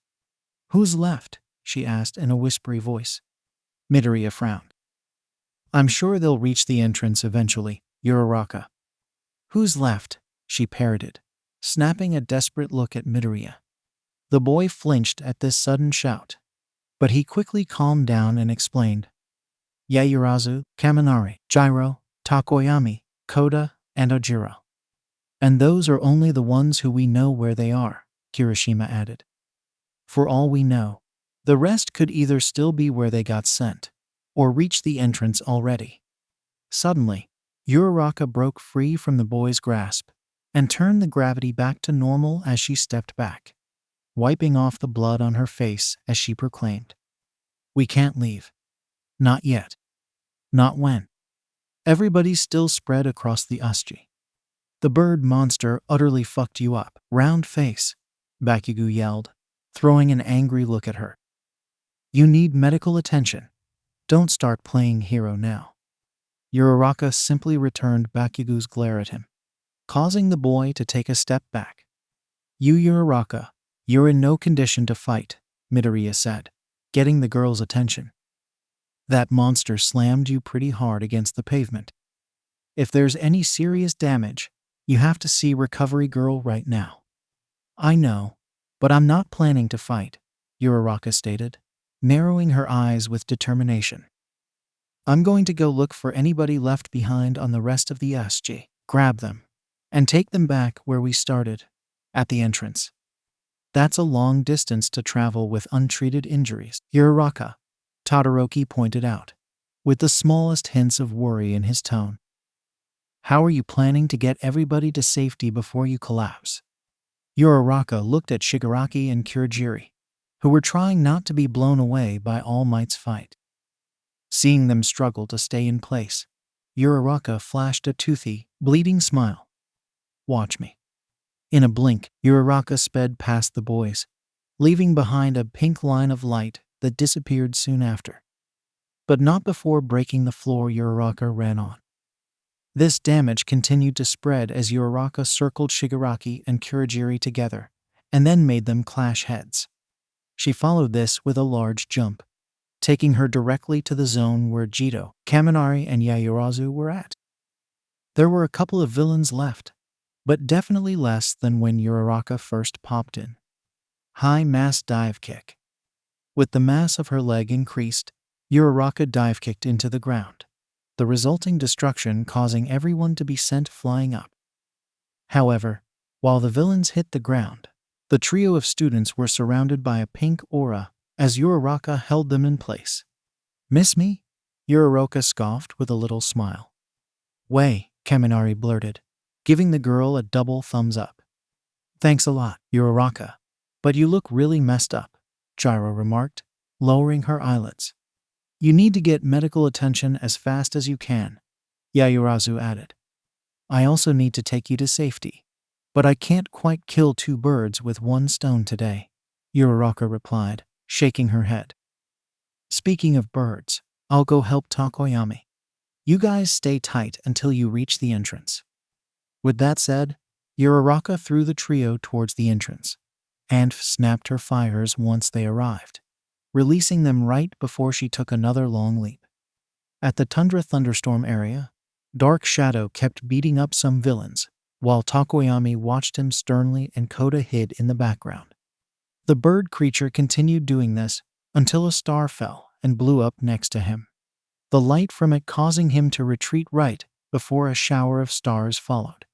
Who's left? She asked in a whispery voice. Midoriya frowned. I'm sure they'll reach the entrance eventually, Uraraka. Who's left? She parroted, snapping a desperate look at Midoriya. The boy flinched at this sudden shout, but he quickly calmed down and explained. Yaoyorozu, Kaminari, Gyro, Takoyami, Koda, and Ojiro. And those are only the ones who we know where they are, Kirishima added. For all we know, the rest could either still be where they got sent, or reach the entrance already. Suddenly, Uraraka broke free from the boy's grasp and turned the gravity back to normal as she stepped back, wiping off the blood on her face as she proclaimed. We can't leave. Not yet. Not when. Everybody's still spread across the Usti. The bird monster utterly fucked you up. Round face, Bakugo yelled, throwing an angry look at her. You need medical attention. Don't start playing hero now. Uraraka simply returned Bakugo's glare at him, causing the boy to take a step back. You Uraraka, you're in no condition to fight, Midoriya said, getting the girl's attention. That monster slammed you pretty hard against the pavement. If there's any serious damage, you have to see Recovery Girl right now. I know, but I'm not planning to fight, Uraraka stated, narrowing her eyes with determination. I'm going to go look for anybody left behind on the rest of the SG, grab them, and take them back where we started, at the entrance. That's a long distance to travel with untreated injuries, Uraraka, Todoroki pointed out, with the smallest hints of worry in his tone. How are you planning to get everybody to safety before you collapse? Uraraka looked at Shigaraki and Kurogiri, who were trying not to be blown away by All Might's fight. Seeing them struggle to stay in place, Uraraka flashed a toothy, bleeding smile. Watch me. In a blink, Uraraka sped past the boys, leaving behind a pink line of light that disappeared soon after. But not before breaking the floor. Uraraka ran on. This damage continued to spread as Uraraka circled Shigaraki and Kurogiri together, and then made them clash heads. She followed this with a large jump, taking her directly to the zone where Jito, Kaminari, and Yaoyorozu were at. There were a couple of villains left, but definitely less than when Uraraka first popped in. High mass dive kick. With the mass of her leg increased, Uraraka dive kicked into the ground, the resulting destruction causing everyone to be sent flying up. However, while the villains hit the ground, the trio of students were surrounded by a pink aura as Uraraka held them in place. Miss me? Uraraka scoffed with a little smile. Way, Kaminari blurted, giving the girl a double thumbs up. Thanks a lot, Uraraka, but you look really messed up, Gyro remarked, lowering her eyelids. You need to get medical attention as fast as you can, Yaoyorozu added. I also need to take you to safety, but I can't quite kill two birds with one stone today, Uraraka replied, shaking her head. Speaking of birds, I'll go help Takoyami. You guys stay tight until you reach the entrance. With that said, Uraraka threw the trio towards the entrance, and snapped her fires once they arrived, releasing them right before she took another long leap. At the Tundra Thunderstorm area, Dark Shadow kept beating up some villains, while Takoyami watched him sternly and Koda hid in the background. The bird creature continued doing this until a star fell and blew up next to him, the light from it causing him to retreat right before a shower of stars followed.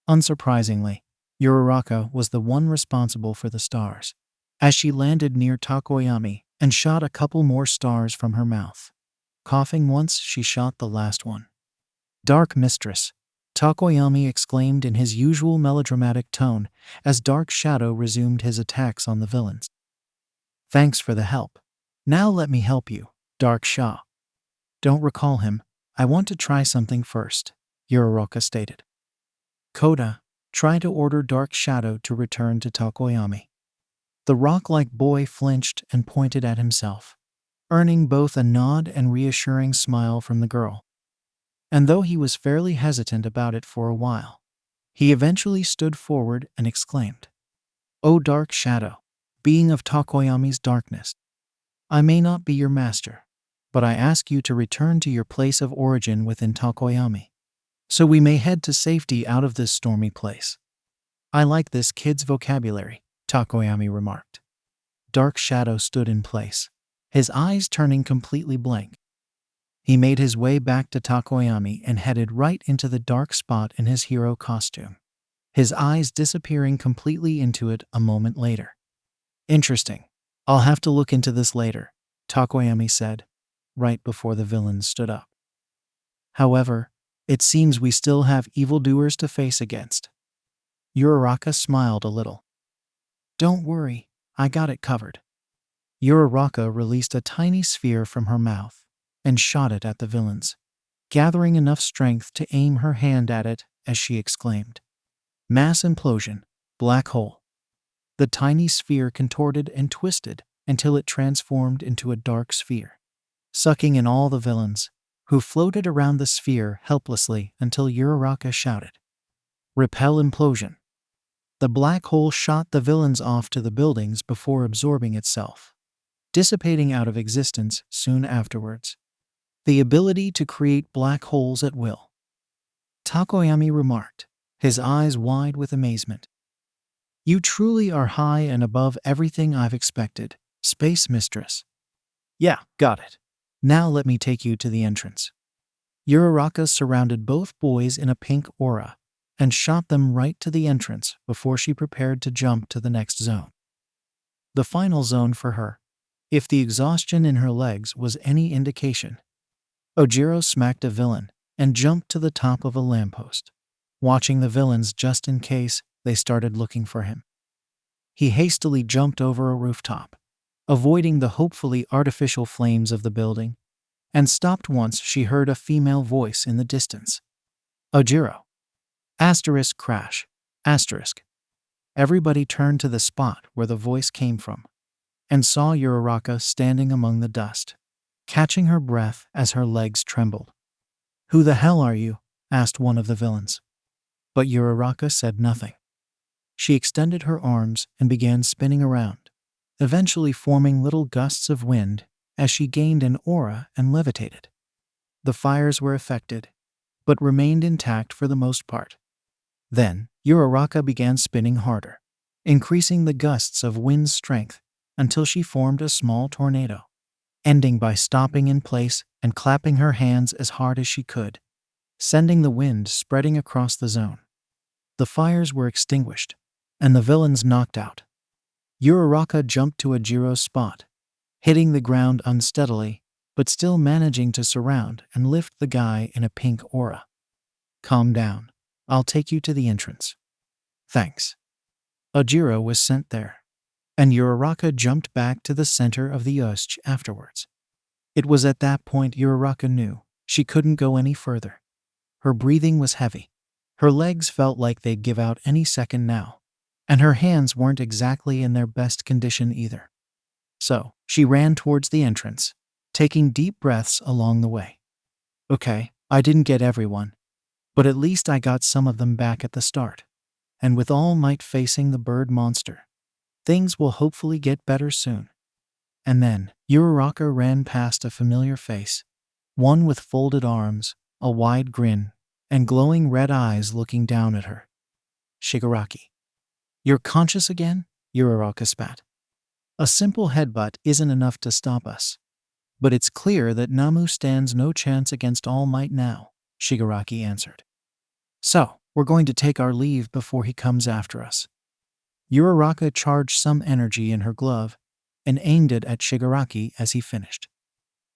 Unsurprisingly, Uraraka was the one responsible for the stars, as she landed near Takoyami and shot a couple more stars from her mouth, coughing once she shot the last one. Dark Mistress, Takoyami exclaimed in his usual melodramatic tone as Dark Shadow resumed his attacks on the villains. Thanks for the help. Now let me help you, Dark Shaw. Don't recall him. I want to try something first, Uraraka stated. Koda, try to order Dark Shadow to return to Takoyami. The rock-like boy flinched and pointed at himself, earning both a nod and reassuring smile from the girl. And though he was fairly hesitant about it for a while, he eventually stood forward and exclaimed, "O Dark Shadow, being of Takoyami's darkness, I may not be your master, but I ask you to return to your place of origin within Takoyami, so we may head to safety out of this stormy place." I like this kid's vocabulary, Takoyami remarked. Dark Shadow stood in place, his eyes turning completely blank. He made his way back to Takoyami and headed right into the dark spot in his hero costume, his eyes disappearing completely into it a moment later. Interesting. I'll have to look into this later, Takoyami said, right before the villains stood up. However, it seems we still have evildoers to face against. Uraraka smiled a little. Don't worry, I got it covered. Uraraka released a tiny sphere from her mouth and shot it at the villains, gathering enough strength to aim her hand at it as she exclaimed. Mass implosion, black hole. The tiny sphere contorted and twisted until it transformed into a dark sphere, sucking in all the villains, who floated around the sphere helplessly until Uraraka shouted, Repel implosion. The black hole shot the villains off to the buildings before absorbing itself, dissipating out of existence soon afterwards. The ability to create black holes at will, Takoyami remarked, his eyes wide with amazement. You truly are high and above everything I've expected, Space Mistress. Yeah, got it. Now let me take you to the entrance. Uraraka surrounded both boys in a pink aura and shot them right to the entrance before she prepared to jump to the next zone. The final zone for her, if the exhaustion in her legs was any indication. Ojiro smacked a villain and jumped to the top of a lamppost, watching the villains just in case they started looking for him. He hastily jumped over a rooftop, avoiding the hopefully artificial flames of the building, and stopped once she heard a female voice in the distance. Ojiro. Asterisk crash. Asterisk. Everybody turned to the spot where the voice came from, and saw Uraraka standing among the dust, catching her breath as her legs trembled. Who the hell are you? Asked one of the villains. But Uraraka said nothing. She extended her arms and began spinning around, eventually forming little gusts of wind as she gained an aura and levitated. The fires were affected, but remained intact for the most part. Then, Uraraka began spinning harder, increasing the gusts of wind's strength until she formed a small tornado, ending by stopping in place and clapping her hands as hard as she could, sending the wind spreading across the zone. The fires were extinguished, and the villains knocked out. Uraraka jumped to Ojiro's spot, hitting the ground unsteadily, but still managing to surround and lift the guy in a pink aura. Calm down. I'll take you to the entrance. Thanks. Ojiro was sent there, and Uraraka jumped back to the center of the Usch afterwards. It was at that point Uraraka knew she couldn't go any further. Her breathing was heavy. Her legs felt like they'd give out any second now, and her hands weren't exactly in their best condition either. So, she ran towards the entrance, taking deep breaths along the way. Okay, I didn't get everyone, but at least I got some of them back at the start. And with All Might facing the bird monster, things will hopefully get better soon. And then, Uraraka ran past a familiar face, one with folded arms, a wide grin, and glowing red eyes looking down at her. Shigaraki. You're conscious again? Uraraka spat. A simple headbutt isn't enough to stop us. But it's clear that Nomu stands no chance against All Might now, Shigaraki answered. So, we're going to take our leave before he comes after us. Uraraka charged some energy in her glove and aimed it at Shigaraki as he finished.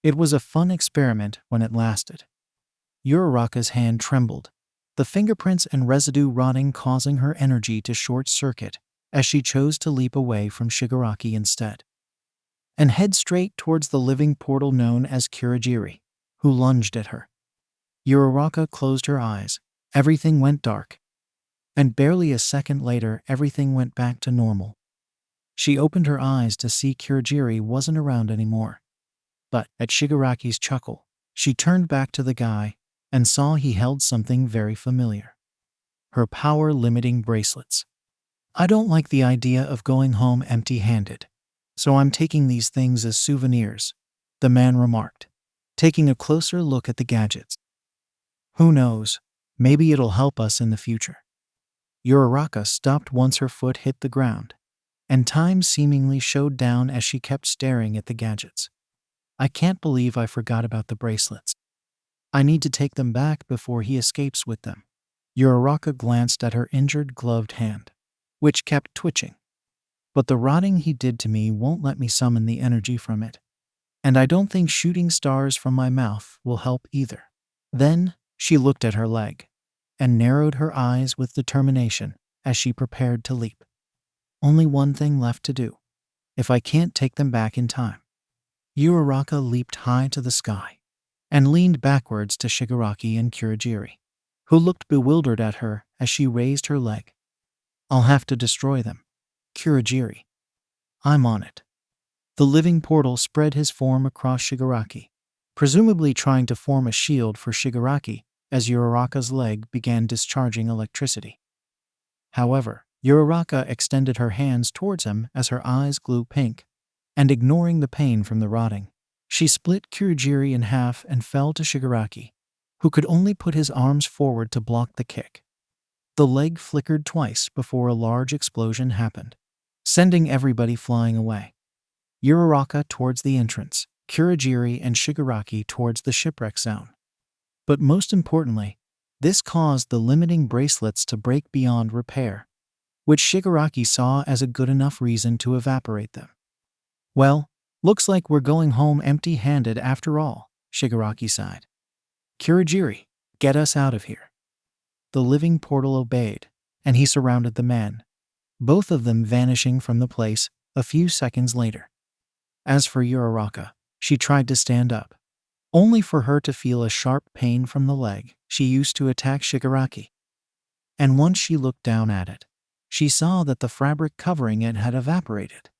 It was a fun experiment when it lasted. Uraraka's hand trembled, the fingerprints and residue rotting causing her energy to short-circuit as she chose to leap away from Shigaraki instead, and head straight towards the living portal known as Kurogiri, who lunged at her. Uraraka closed her eyes. Everything went dark, and barely a second later everything went back to normal. She opened her eyes to see Kurogiri wasn't around anymore. But at Shigaraki's chuckle, she turned back to the guy and saw he held something very familiar. Her power-limiting bracelets. I don't like the idea of going home empty-handed, so I'm taking these things as souvenirs, the man remarked, taking a closer look at the gadgets. Who knows, maybe it'll help us in the future. Uraraka stopped once her foot hit the ground, and time seemingly showed down as she kept staring at the gadgets. I can't believe I forgot about the bracelets. I need to take them back before he escapes with them. Uraraka glanced at her injured gloved hand, which kept twitching. But the rotting he did to me won't let me summon the energy from it. And I don't think shooting stars from my mouth will help either. Then, she looked at her leg, and narrowed her eyes with determination as she prepared to leap. Only one thing left to do, if I can't take them back in time. Uraraka leaped high to the sky, and leaned backwards to Shigaraki and Kurogiri. who looked bewildered at her as she raised her leg. I'll have to destroy them. Kurogiri. I'm on it. The living portal spread his form across Shigaraki, presumably trying to form a shield for Shigaraki as Uraraka's leg began discharging electricity. However, Uraraka extended her hands towards him as her eyes grew pink, and ignoring the pain from the rotting, she split Kurogiri in half and fell to Shigaraki, who could only put his arms forward to block the kick. The leg flickered twice before a large explosion happened, sending everybody flying away. Uraraka towards the entrance, Kurogiri and Shigaraki towards the shipwreck zone. But most importantly, this caused the limiting bracelets to break beyond repair, which Shigaraki saw as a good enough reason to evaporate them. Well, looks like we're going home empty-handed after all, Shigaraki sighed. Kurogiri, get us out of here. The living portal obeyed, and he surrounded the man, both of them vanishing from the place a few seconds later. As for Uraraka, she tried to stand up, only for her to feel a sharp pain from the leg she used to attack Shigaraki. And once she looked down at it, she saw that the fabric covering it had evaporated,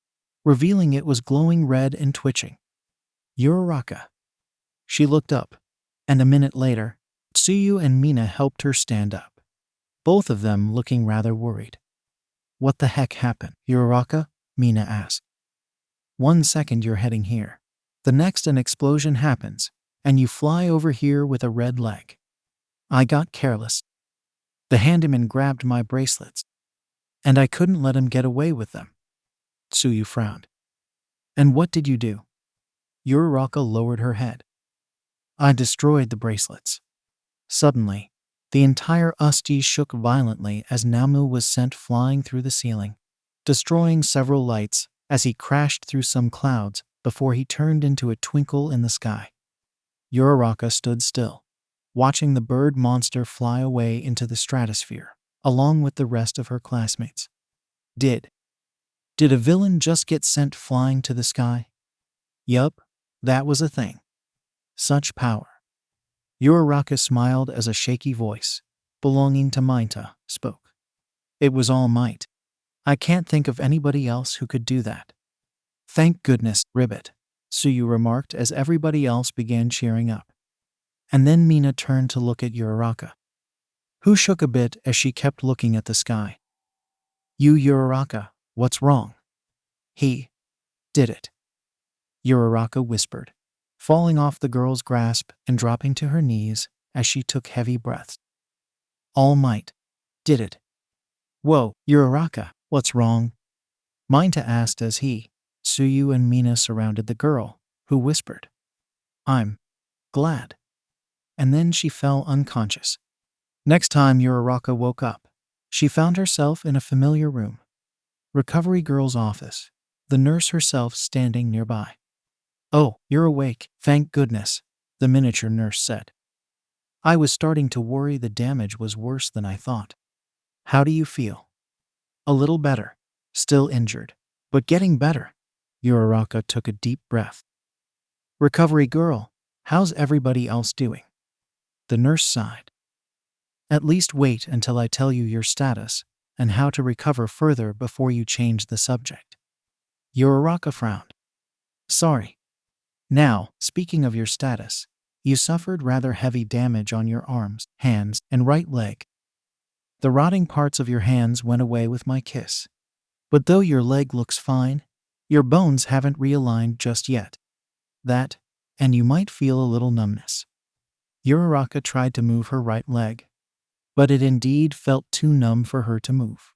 revealing it was glowing red and twitching. Uraraka. She looked up, and a minute later, Tsuyu and Mina helped her stand up, both of them looking rather worried. What the heck happened, Uraraka? Mina asked. 1 second you're heading here. The next an explosion happens, and you fly over here with a red leg. I got careless. The handyman grabbed my bracelets, and I couldn't let him get away with them. Tsuyu frowned. And what did you do? Uraraka lowered her head. I destroyed the bracelets. Suddenly, the entire Usti shook violently as Nomu was sent flying through the ceiling, destroying several lights as he crashed through some clouds before he turned into a twinkle in the sky. Uraraka stood still, watching the bird monster fly away into the stratosphere, along with the rest of her classmates. Did a villain just get sent flying to the sky? Yup, that was a thing. Such power. Uraraka smiled as a shaky voice, belonging to Minta, spoke. It was all might. I can't think of anybody else who could do that. Thank goodness, Ribbit, Tsuyu remarked as everybody else began cheering up. And then Mina turned to look at Uraraka, who shook a bit as she kept looking at the sky. You Uraraka, what's wrong? He did it. Uraraka whispered, falling off the girl's grasp and dropping to her knees as she took heavy breaths. All Might did it. Whoa, Uraraka, what's wrong? Minta asked as he, Tsuyu and Mina surrounded the girl, who whispered, I'm glad. And then she fell unconscious. Next time Uraraka woke up, she found herself in a familiar room. Recovery girl's office, the nurse herself standing nearby. Oh, you're awake, thank goodness, the miniature nurse said. I was starting to worry the damage was worse than I thought. How do you feel? A little better, still injured, but getting better. Uraraka took a deep breath. Recovery girl, how's everybody else doing? The nurse sighed. At least wait until I tell you your status and how to recover further before you change the subject. Uraraka frowned. Sorry. Now, speaking of your status, you suffered rather heavy damage on your arms, hands, and right leg. The rotting parts of your hands went away with my kiss. But though your leg looks fine, your bones haven't realigned just yet. That, and you might feel a little numbness. Uraraka tried to move her right leg, but it indeed felt too numb for her to move.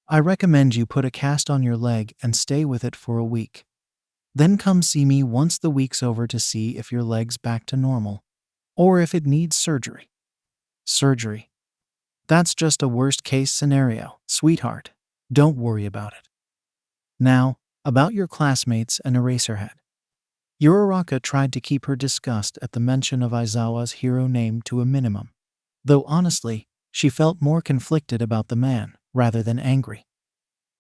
I recommend you put a cast on your leg and stay with it for a week. Then come see me once the week's over to see if your leg's back to normal, or if it needs surgery. Surgery? That's just a worst-case scenario, sweetheart. Don't worry about it. Now, about your classmates and Eraserhead. Uraraka tried to keep her disgust at the mention of Aizawa's hero name to a minimum, though honestly, she felt more conflicted about the man rather than angry.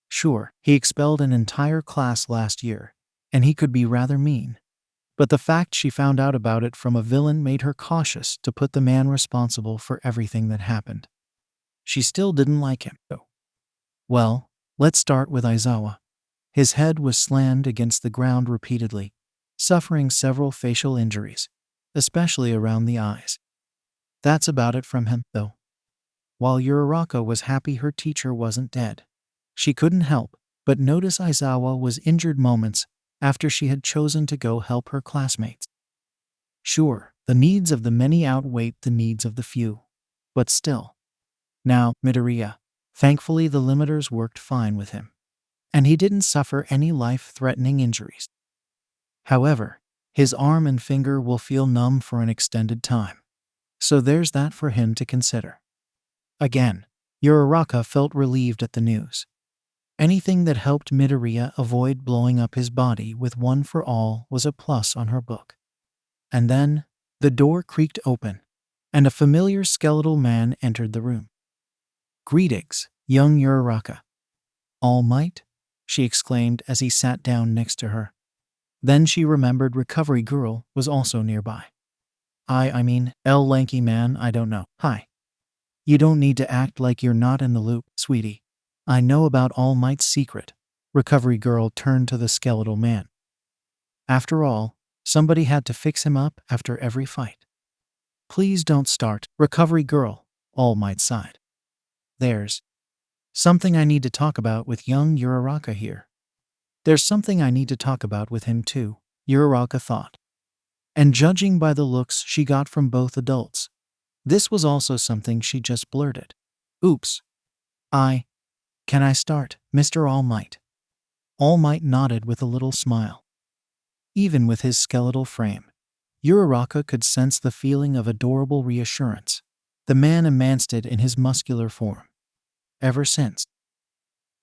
Sure, he expelled an entire class last year, and he could be rather mean. But the fact she found out about it from a villain made her cautious to put the man responsible for everything that happened. She still didn't like him, though. Well, let's start with Aizawa. His head was slammed against the ground repeatedly, suffering several facial injuries, especially around the eyes. That's about it from him, though. While Uraraka was happy her teacher wasn't dead, she couldn't help but notice Aizawa was injured moments after she had chosen to go help her classmates. Sure, the needs of the many outweighed the needs of the few, but still. Now, Midoriya. Thankfully, the limiters worked fine with him, and he didn't suffer any life-threatening injuries. However, his arm and finger will feel numb for an extended time, so there's that for him to consider. Again, Uraraka felt relieved at the news. Anything that helped Midoriya avoid blowing up his body with One for All was a plus on her book. And then, the door creaked open, and a familiar skeletal man entered the room. "Greetings, young Uraraka." "All Might?" she exclaimed as he sat down next to her. Then she remembered Recovery Girl was also nearby. I mean, lanky man, I don't know. Hi. You don't need to act like you're not in the loop, sweetie. I know about All Might's secret." Recovery Girl turned to the skeletal man. After all, somebody had to fix him up after every fight. "Please don't start, Recovery Girl," All Might sighed. "There's something I need to talk about with young Uraraka here." There's something I need to talk about with him too, Uraraka thought. And judging by the looks she got from both adults, this was also something she just blurted. "Oops. Can I start, Mr. All Might?" All Might nodded with a little smile. Even with his skeletal frame, Uraraka could sense the feeling of adorable reassurance the man amassed in his muscular form. Ever since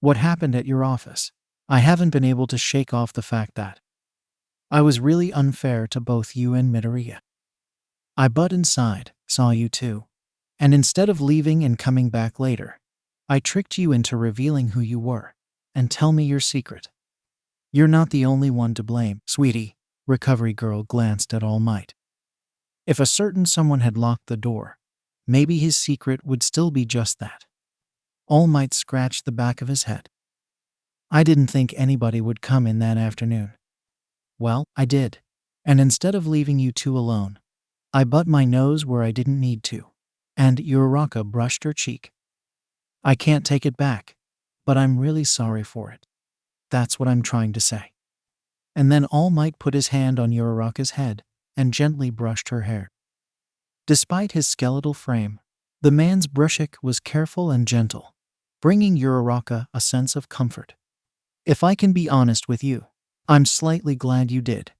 what happened at your office, I haven't been able to shake off the fact that I was really unfair to both you and Midoriya. I butt inside, saw you too, and instead of leaving and coming back later, I tricked you into revealing who you were and tell me your secret. You're not the only one to blame, sweetie." Recovery Girl glanced at All Might. If a certain someone had locked the door, maybe his secret would still be just that. All Might scratched the back of his head. "I didn't think anybody would come in that afternoon." "Well, I did. And instead of leaving you two alone, I butt my nose where I didn't need to." And Uraraka brushed her cheek. "I can't take it back, but I'm really sorry for it. That's what I'm trying to say." And then All Might put his hand on Uraraka's head and gently brushed her hair. Despite his skeletal frame, the man's brushing was careful and gentle, bringing Uraraka a sense of comfort. "If I can be honest with you, I'm slightly glad you did.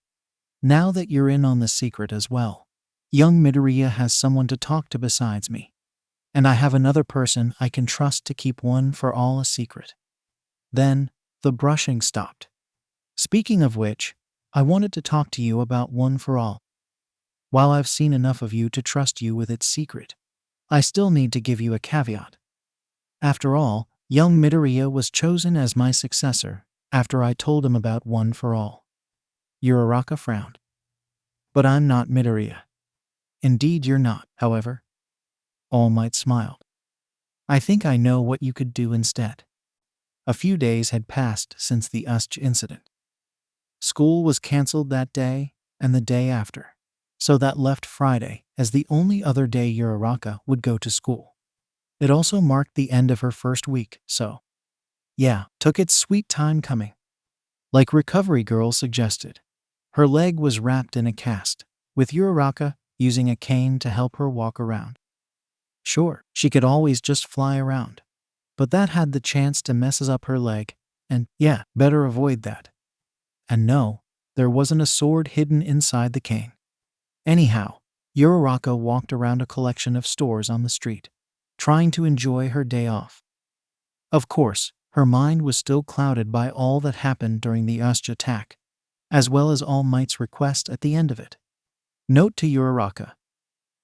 Now that you're in on the secret as well, young Midoriya has someone to talk to besides me. And I have another person I can trust to keep One for All a secret." Then, the brushing stopped. "Speaking of which, I wanted to talk to you about One for All. While I've seen enough of you to trust you with its secret, I still need to give you a caveat. After all, young Midoriya was chosen as my successor after I told him about One for All." Uraraka frowned. "But I'm not Midoriya." "Indeed you're not, however." All Might smiled. "I think I know what you could do instead." A few days had passed since the USJ incident. School was cancelled that day and the day after, so that left Friday as the only other day Uraraka would go to school. It also marked the end of her first week, so took its sweet time coming. Like Recovery Girl suggested, her leg was wrapped in a cast, with Uraraka using a cane to help her walk around. Sure, she could always just fly around, but that had the chance to messes up her leg, and better avoid that. And no, there wasn't a sword hidden inside the cane. Anyhow, Uraraka walked around a collection of stores on the street, trying to enjoy her day off. Of course, her mind was still clouded by all that happened during the USJ attack, as well as All Might's request at the end of it. Note to Uraraka: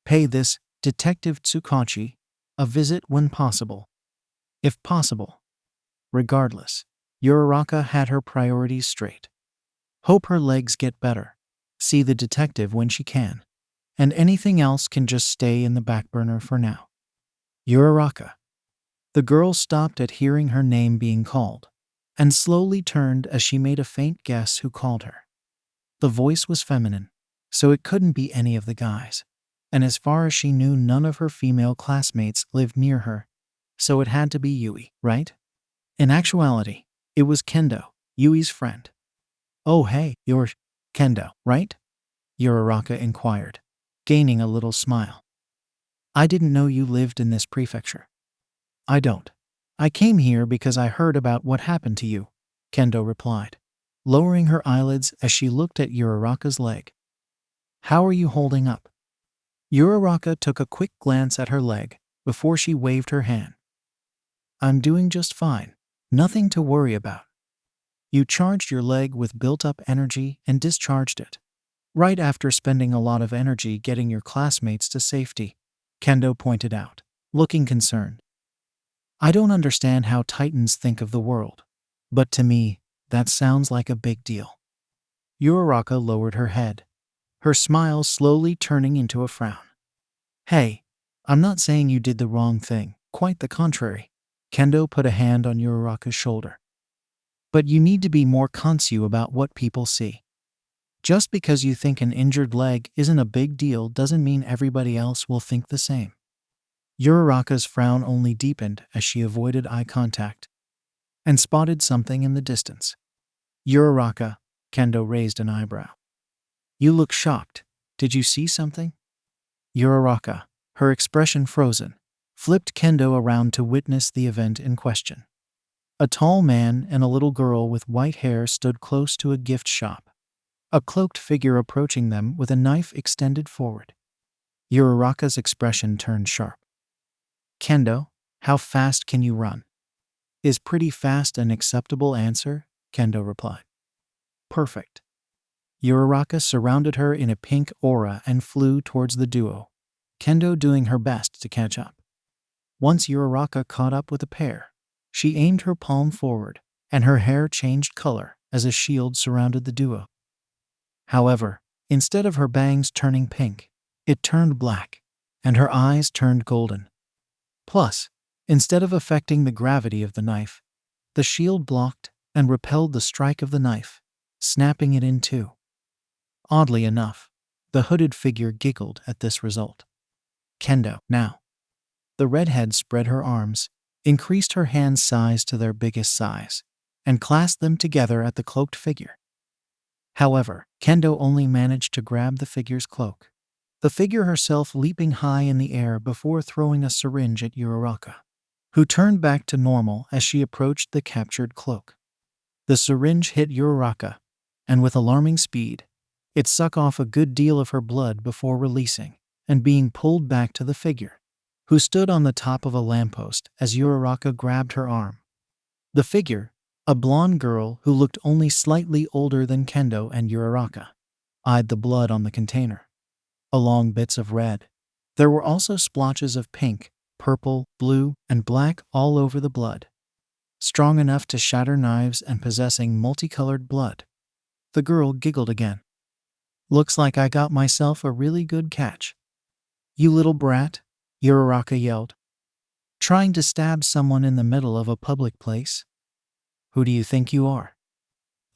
pay this Detective Tsukachi a visit when possible. If possible. Regardless, Uraraka had her priorities straight. Hope her legs get better. see the detective when she can, and anything else can just stay in the back burner for now. Uraraka. The girl stopped at hearing her name being called, and slowly turned as she made a faint guess who called her. The voice was feminine, so it couldn't be any of the guys, and as far as she knew, none of her female classmates lived near her, so it had to be Yui, right? In actuality, it was Kendo, Yui's friend. "Oh hey, you're Kendo, right?" Uraraka inquired, gaining a little smile. "I didn't know you lived in this prefecture." "I don't. I came here because I heard about what happened to you," Kendo replied, lowering her eyelids as she looked at Uraraka's leg. "How are you holding up?" Uraraka took a quick glance at her leg before she waved her hand. "I'm doing just fine. Nothing to worry about." "You charged your leg with built-up energy and discharged it right after spending a lot of energy getting your classmates to safety," Kendo pointed out, looking concerned. "I don't understand how Titans think of the world, but to me, that sounds like a big deal." Uraraka lowered her head, her smile slowly turning into a frown. "Hey, I'm not saying you did the wrong thing, quite the contrary." Kendo put a hand on Uraraka's shoulder. "But you need to be more conscious about what people see. Just because you think an injured leg isn't a big deal doesn't mean everybody else will think the same." Uraraka's frown only deepened as she avoided eye contact and spotted something in the distance. "Uraraka," Kendo raised an eyebrow. "You look shocked. Did you see something?" Uraraka, her expression frozen, flipped Kendo around to witness the event in question. A tall man and a little girl with white hair stood close to a gift shop, a cloaked figure approaching them with a knife extended forward. Uraraka's expression turned sharp. "Kendo, how fast can you run?" "Is pretty fast an acceptable answer?" Kendo replied. "Perfect." Uraraka surrounded her in a pink aura and flew towards the duo, Kendo doing her best to catch up. Once Uraraka caught up with the pair, she aimed her palm forward, and her hair changed color as a shield surrounded the duo. However, instead of her bangs turning pink, it turned black, and her eyes turned golden. Plus, instead of affecting the gravity of the knife, the shield blocked and repelled the strike of the knife, snapping it in two. Oddly enough, the hooded figure giggled at this result. "Kendo, now." The redhead spread her arms, increased her hand's size to their biggest size, and clasped them together at the cloaked figure. However, Kendo only managed to grab the figure's cloak, the figure herself leaping high in the air before throwing a syringe at Uraraka, who turned back to normal as she approached the captured cloak. The syringe hit Uraraka, and with alarming speed, it sucked off a good deal of her blood before releasing and being pulled back to the figure, who stood on the top of a lamppost as Uraraka grabbed her arm. The figure, a blonde girl who looked only slightly older than Kendo and Uraraka, eyed the blood on the container. Along bits of red, there were also splotches of pink, purple, blue, and black all over the blood, strong enough to shatter knives and possessing multicolored blood. The girl giggled again. "Looks like I got myself a really good catch." "You little brat," Uraraka yelled. "Trying to stab someone in the middle of a public place? Who do you think you are?"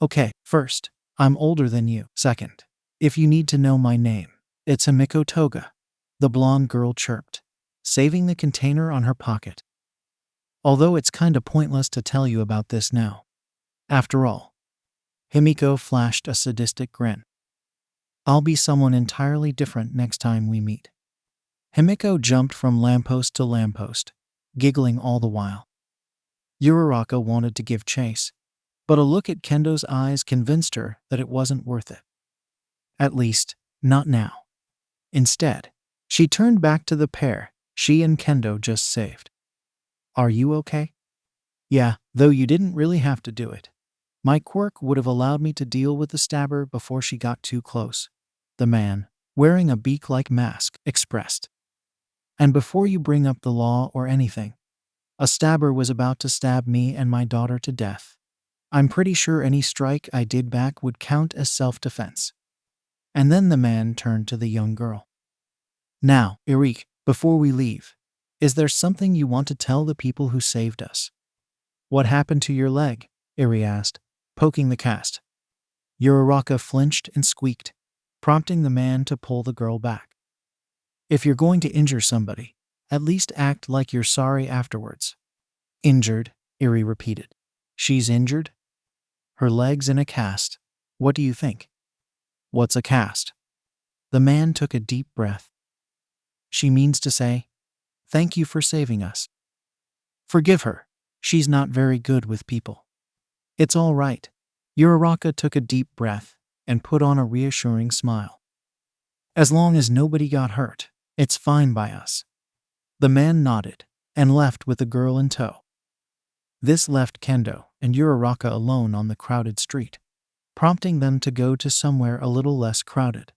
"Okay, first, I'm older than you. Second, if you need to know my name, it's Himiko Toga," the blonde girl chirped, saving the container on her pocket. "Although it's kinda pointless to tell you about this now. After all," Himiko flashed a sadistic grin, "I'll be someone entirely different next time we meet." Himiko jumped from lamppost to lamppost, giggling all the while. Uraraka wanted to give chase, but a look at Kendo's eyes convinced her that it wasn't worth it. At least, not now. Instead, she turned back to the pair she and Kendo just saved. "Are you okay?" "Yeah, though you didn't really have to do it. My quirk would have allowed me to deal with the stabber before she got too close," the man, wearing a beak-like mask, expressed. "And before you bring up the law or anything, a stabber was about to stab me and my daughter to death. I'm pretty sure any strike I did back would count as self-defense." And then the man turned to the young girl. Now, Uraraka, before we leave, is there something you want to tell the people who saved us? What happened to your leg? Uraraka asked, poking the cast. Uraraka flinched and squeaked, prompting the man to pull the girl back. If you're going to injure somebody, at least act like you're sorry afterwards. Injured, Uraraka repeated. She's injured? Her leg's in a cast. What do you think? What's a cast? The man took a deep breath. She means to say, thank you for saving us. Forgive her. She's not very good with people. It's all right. Uraraka took a deep breath and put on a reassuring smile. As long as nobody got hurt, it's fine by us. The man nodded and left with the girl in tow. This left Kendo and Uraraka alone on the crowded street, prompting them to go to somewhere a little less crowded.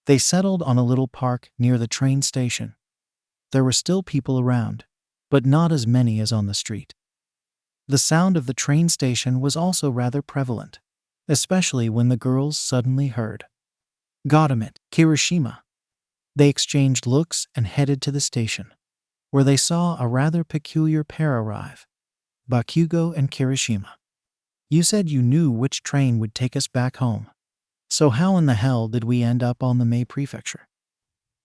They settled on a little park near the train station. There were still people around, but not as many as on the street. The sound of the train station was also rather prevalent, especially when the girls suddenly heard, "Got him it, Kirishima." They exchanged looks and headed to the station, where they saw a rather peculiar pair arrive, Bakugo and Kirishima. You said you knew which train would take us back home. So how in the hell did we end up on the Mei Prefecture?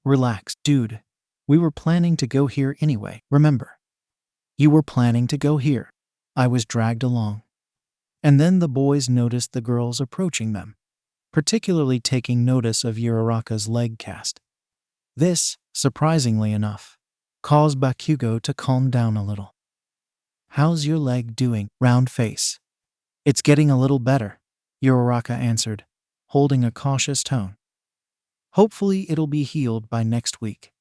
Relax, dude. We were planning to go here anyway, remember? You were planning to go here. I was dragged along. And then the boys noticed the girls approaching them, particularly taking notice of Uraraka's leg cast. This, surprisingly enough, caused Bakugo to calm down a little. How's your leg doing, round face? It's getting a little better, Uraraka answered, holding a cautious tone. Hopefully it'll be healed by next week.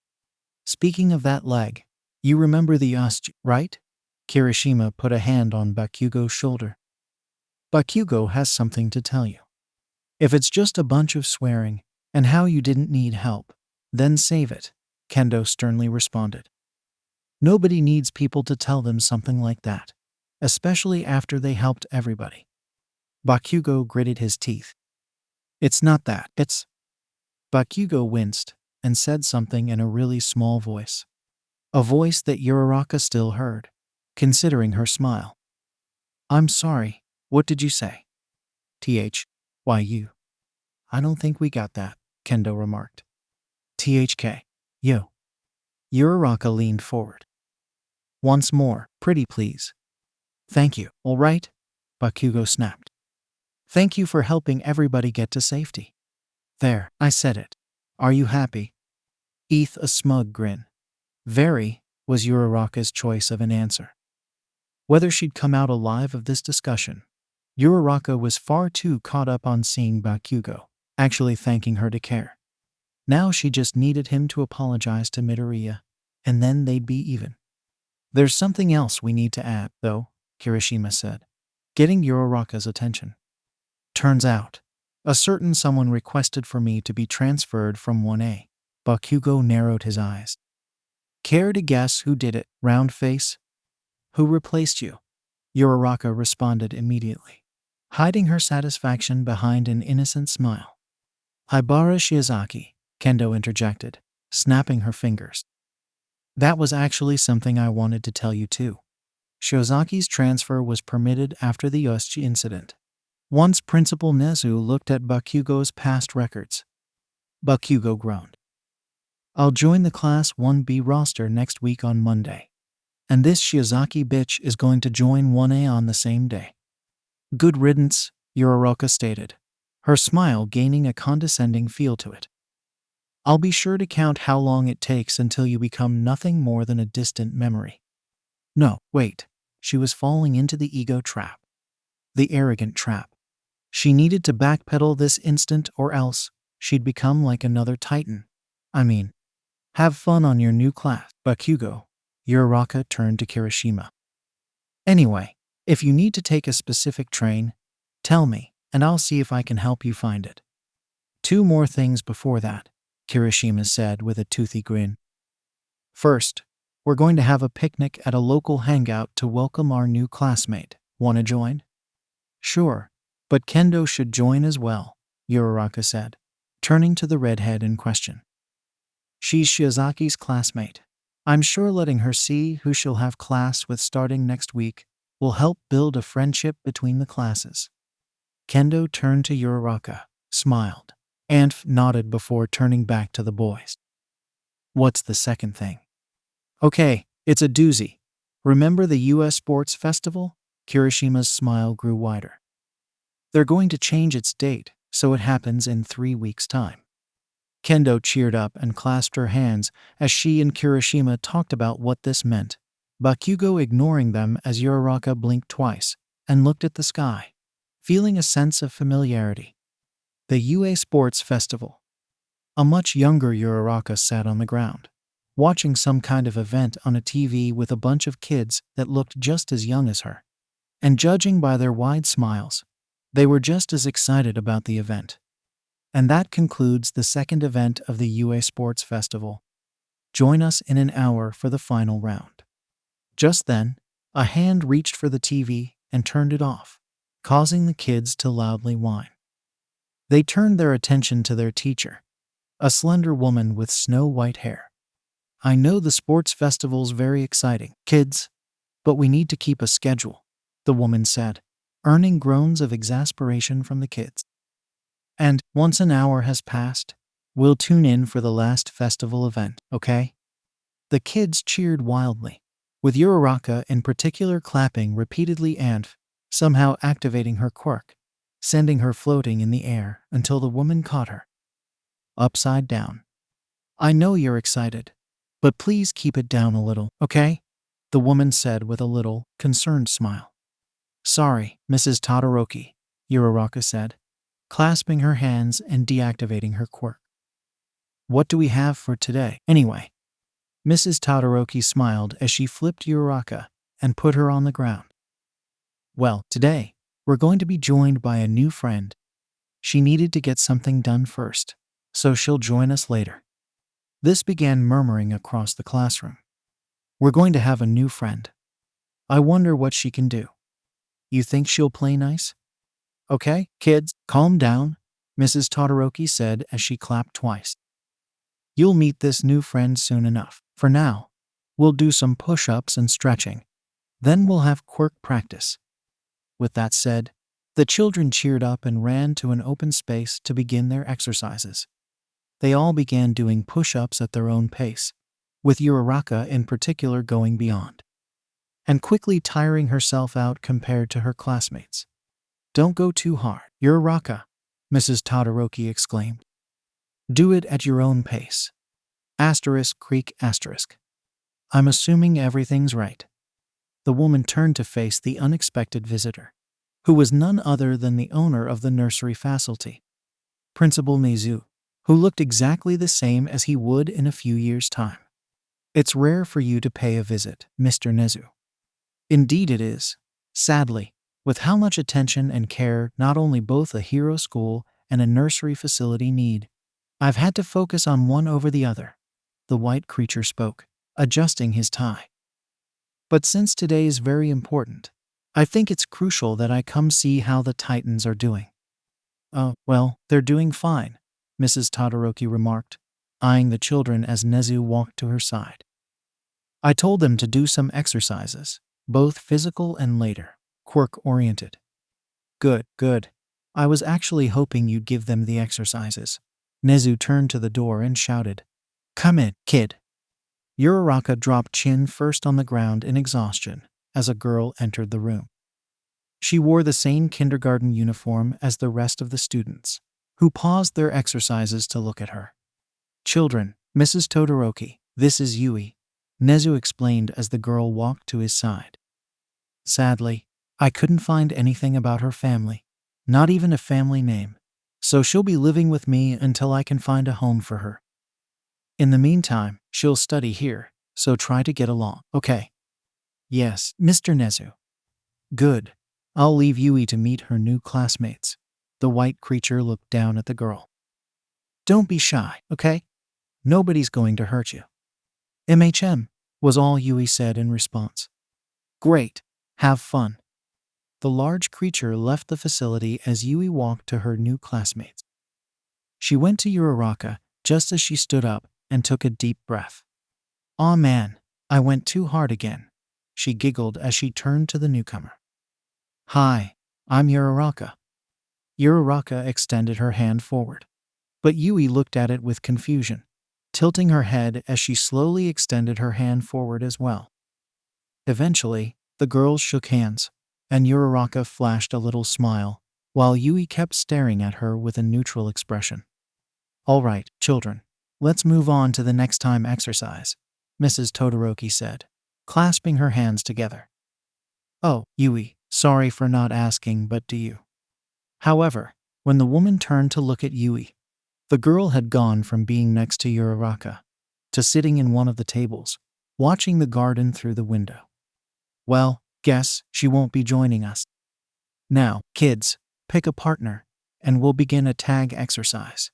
Speaking of that leg, you remember the HIATUS, right? Kirishima put a hand on Bakugo's shoulder. Bakugo has something to tell you. If it's just a bunch of swearing and how you didn't need help, then save it, Kendo sternly responded. Nobody needs people to tell them something like that, especially after they helped everybody. Bakugo gritted his teeth. It's not that, it's... Bakugo winced and said something in a really small voice. A voice that Uraraka still heard, considering her smile. I'm sorry, what did you say? Why you? I don't think we got that, Kendo remarked. THK. Yo. Uraraka leaned forward. Once more, pretty please. Thank you, all right? Bakugo snapped. Thank you for helping everybody get to safety. There, I said it. Are you happy? A smug grin. Very, was Uraraka's choice of an answer. Whether she'd come out alive of this discussion, Uraraka was far too caught up on seeing Bakugo actually thanking her to care. Now she just needed him to apologize to Midoriya, and then they'd be even. There's something else we need to add, though, Kirishima said, getting Uraraka's attention. Turns out, a certain someone requested for me to be transferred from 1A. Bakugo narrowed his eyes. Care to guess who did it, round face? Who replaced you? Uraraka responded immediately, hiding her satisfaction behind an innocent smile. Haibara Shiozaki, Kendo interjected, snapping her fingers. That was actually something I wanted to tell you too. Shiozaki's transfer was permitted after the HIATUS incident. Once Principal Nezu looked at Bakugo's past records. Bakugo groaned. I'll join the Class 1B roster next week on Monday. And this Shiozaki bitch is going to join 1A on the same day. Good riddance, Uraraka stated, her smile gaining a condescending feel to it. I'll be sure to count how long it takes until you become nothing more than a distant memory. No, wait, she was falling into the ego trap. The arrogant trap. She needed to backpedal this instant or else she'd become like another titan. I mean, have fun on your new class, Bakugo. Uraraka turned to Kirishima. Anyway, if you need to take a specific train, tell me, and I'll see if I can help you find it. 2 more things before that, Kirishima said with a toothy grin. First, we're going to have a picnic at a local hangout to welcome our new classmate. Wanna join? Sure, but Kendo should join as well, Uraraka said, turning to the redhead in question. She's Shiozaki's classmate. I'm sure letting her see who she'll have class with starting next week will help build a friendship between the classes. Kendo turned to Uraraka, smiled, and nodded before turning back to the boys. What's the second thing? Okay, it's a doozy. Remember the US Sports Festival? Kirishima's smile grew wider. They're going to change its date, so it happens in 3 weeks' time. Kendo cheered up and clasped her hands as she and Kirishima talked about what this meant, Bakugo ignoring them as Uraraka blinked twice and looked at the sky, feeling a sense of familiarity. The UA Sports Festival. A much younger Uraraka sat on the ground, watching some kind of event on a TV with a bunch of kids that looked just as young as her. And judging by their wide smiles, they were just as excited about the event. And that concludes the second event of the UA Sports Festival. Join us in an hour for the final round. Just then, a hand reached for the TV and turned it off, causing the kids to loudly whine. They turned their attention to their teacher, a slender woman with snow-white hair. I know the sports festival's very exciting, kids, but we need to keep a schedule, the woman said, earning groans of exasperation from the kids. And once an hour has passed, we'll tune in for the last festival event, okay? The kids cheered wildly, with Uraraka in particular clapping repeatedly and somehow activating her quirk, sending her floating in the air until the woman caught her. Upside down. I know you're excited, but please keep it down a little, okay? The woman said with a little, concerned smile. Sorry, Mrs. Todoroki, Uraraka said, clasping her hands and deactivating her quirk. What do we have for today, anyway? Mrs. Todoroki smiled as she flipped Uraraka and put her on the ground. Well, today, we're going to be joined by a new friend. She needed to get something done first, so she'll join us later. This began murmuring across the classroom. We're going to have a new friend. I wonder what she can do. You think she'll play nice? Okay, kids, calm down, Mrs. Todoroki said as she clapped twice. You'll meet this new friend soon enough. For now, we'll do some push-ups and stretching. Then we'll have quirk practice. With that said, the children cheered up and ran to an open space to begin their exercises. They all began doing push-ups at their own pace, with Uraraka in particular going beyond, and quickly tiring herself out compared to her classmates. Don't go too hard, Uraraka, Mrs. Todoroki exclaimed. Do it at your own pace. Creek asterisk. I'm assuming everything's right. The woman turned to face the unexpected visitor, who was none other than the owner of the nursery facility, Principal Nezu, who looked exactly the same as he would in a few years' time. It's rare for you to pay a visit, Mr. Nezu. Indeed it is, sadly, with how much attention and care not only both a hero school and a nursery facility need. I've had to focus on one over the other, the white creature spoke, adjusting his tie. But since today is very important, I think it's crucial that I come see how the Titans are doing. Well, they're doing fine, Mrs. Todoroki remarked, eyeing the children as Nezu walked to her side. I told them to do some exercises, both physical and later, quirk-oriented. Good. I was actually hoping you'd give them the exercises. Nezu turned to the door and shouted, Come in, kid. Uraraka dropped chin first on the ground in exhaustion as a girl entered the room. She wore the same kindergarten uniform as the rest of the students, who paused their exercises to look at her. Children, Mrs. Todoroki, this is Yui, Nezu explained as the girl walked to his side. Sadly, I couldn't find anything about her family, not even a family name, so she'll be living with me until I can find a home for her. In the meantime, she'll study here, so try to get along, okay? Yes, Mr. Nezu. Good. I'll leave Yui to meet her new classmates. The white creature looked down at the girl. Don't be shy, okay? Nobody's going to hurt you. MHM, was all Yui said in response. Great. Have fun. The large creature left the facility as Yui walked to her new classmates. She went to Uraraka just as she stood up and took a deep breath. "Aw man, I went too hard again," she giggled as she turned to the newcomer. "Hi, I'm Uraraka." Uraraka extended her hand forward. But Yui looked at it with confusion, tilting her head as she slowly extended her hand forward as well. Eventually, the girls shook hands, and Uraraka flashed a little smile, while Yui kept staring at her with a neutral expression. "All right, children, let's move on to the next time exercise," Mrs. Todoroki said, clasping her hands together. "Oh, Yui, sorry for not asking, but do you?" However, when the woman turned to look at Yui, the girl had gone from being next to Uraraka to sitting in one of the tables, watching the garden through the window. "Well, guess she won't be joining us. Now, kids, pick a partner, and we'll begin a tag exercise."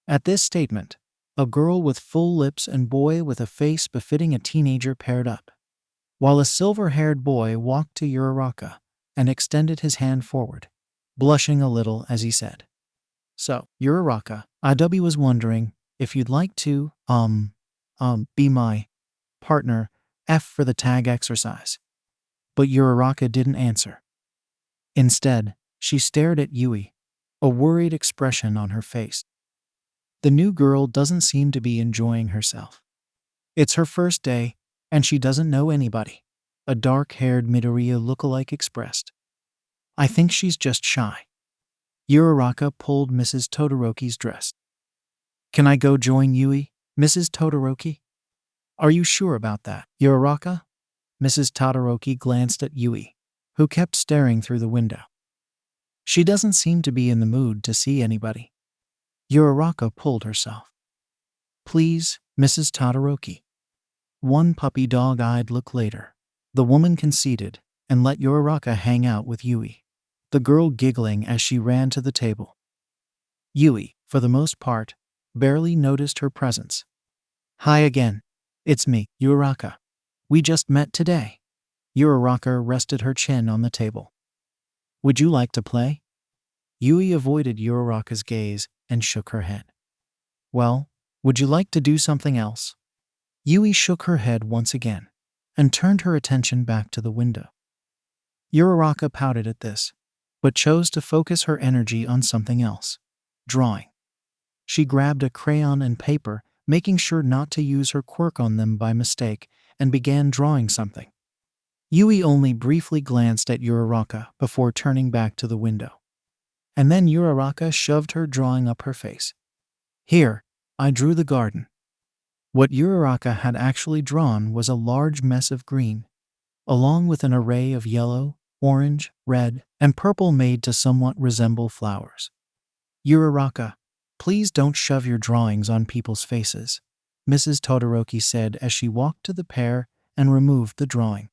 At this statement, a girl with full lips and boy with a face befitting a teenager paired up, while a silver-haired boy walked to Uraraka and extended his hand forward, blushing a little as he said, "So, Uraraka, IW was wondering if you'd like to, be my partner F for the tag exercise." But Uraraka didn't answer. Instead, she stared at Yui, a worried expression on her face. The new girl doesn't seem to be enjoying herself. It's her first day, and she doesn't know anybody, a dark-haired Midoriya lookalike expressed. "I think she's just shy." Uraraka pulled Mrs. Todoroki's dress. "Can I go join Yui, Mrs. Todoroki?" "Are you sure about that, Uraraka?" Mrs. Todoroki glanced at Yui, who kept staring through the window. "She doesn't seem to be in the mood to see anybody." Uraraka pulled herself. "Please, Mrs. Todoroki." One puppy dog-eyed look later, the woman conceded and let Uraraka hang out with Yui, the girl giggling as she ran to the table. Yui, for the most part, barely noticed her presence. "Hi again. It's me, Uraraka. We just met today." Uraraka rested her chin on the table. "Would you like to play?" Yui avoided Uraraka's gaze and shook her head. "Well, would you like to do something else?" Yui shook her head once again and turned her attention back to the window. Uraraka pouted at this, but chose to focus her energy on something else: drawing. She grabbed a crayon and paper, making sure not to use her quirk on them by mistake, and began drawing something. Yui only briefly glanced at Uraraka before turning back to the window. And then Uraraka shoved her drawing up her face. "Here, I drew the garden." What Uraraka had actually drawn was a large mess of green, along with an array of yellow, orange, red, and purple made to somewhat resemble flowers. "Uraraka, please don't shove your drawings on people's faces," Mrs. Todoroki said as she walked to the pair and removed the drawing.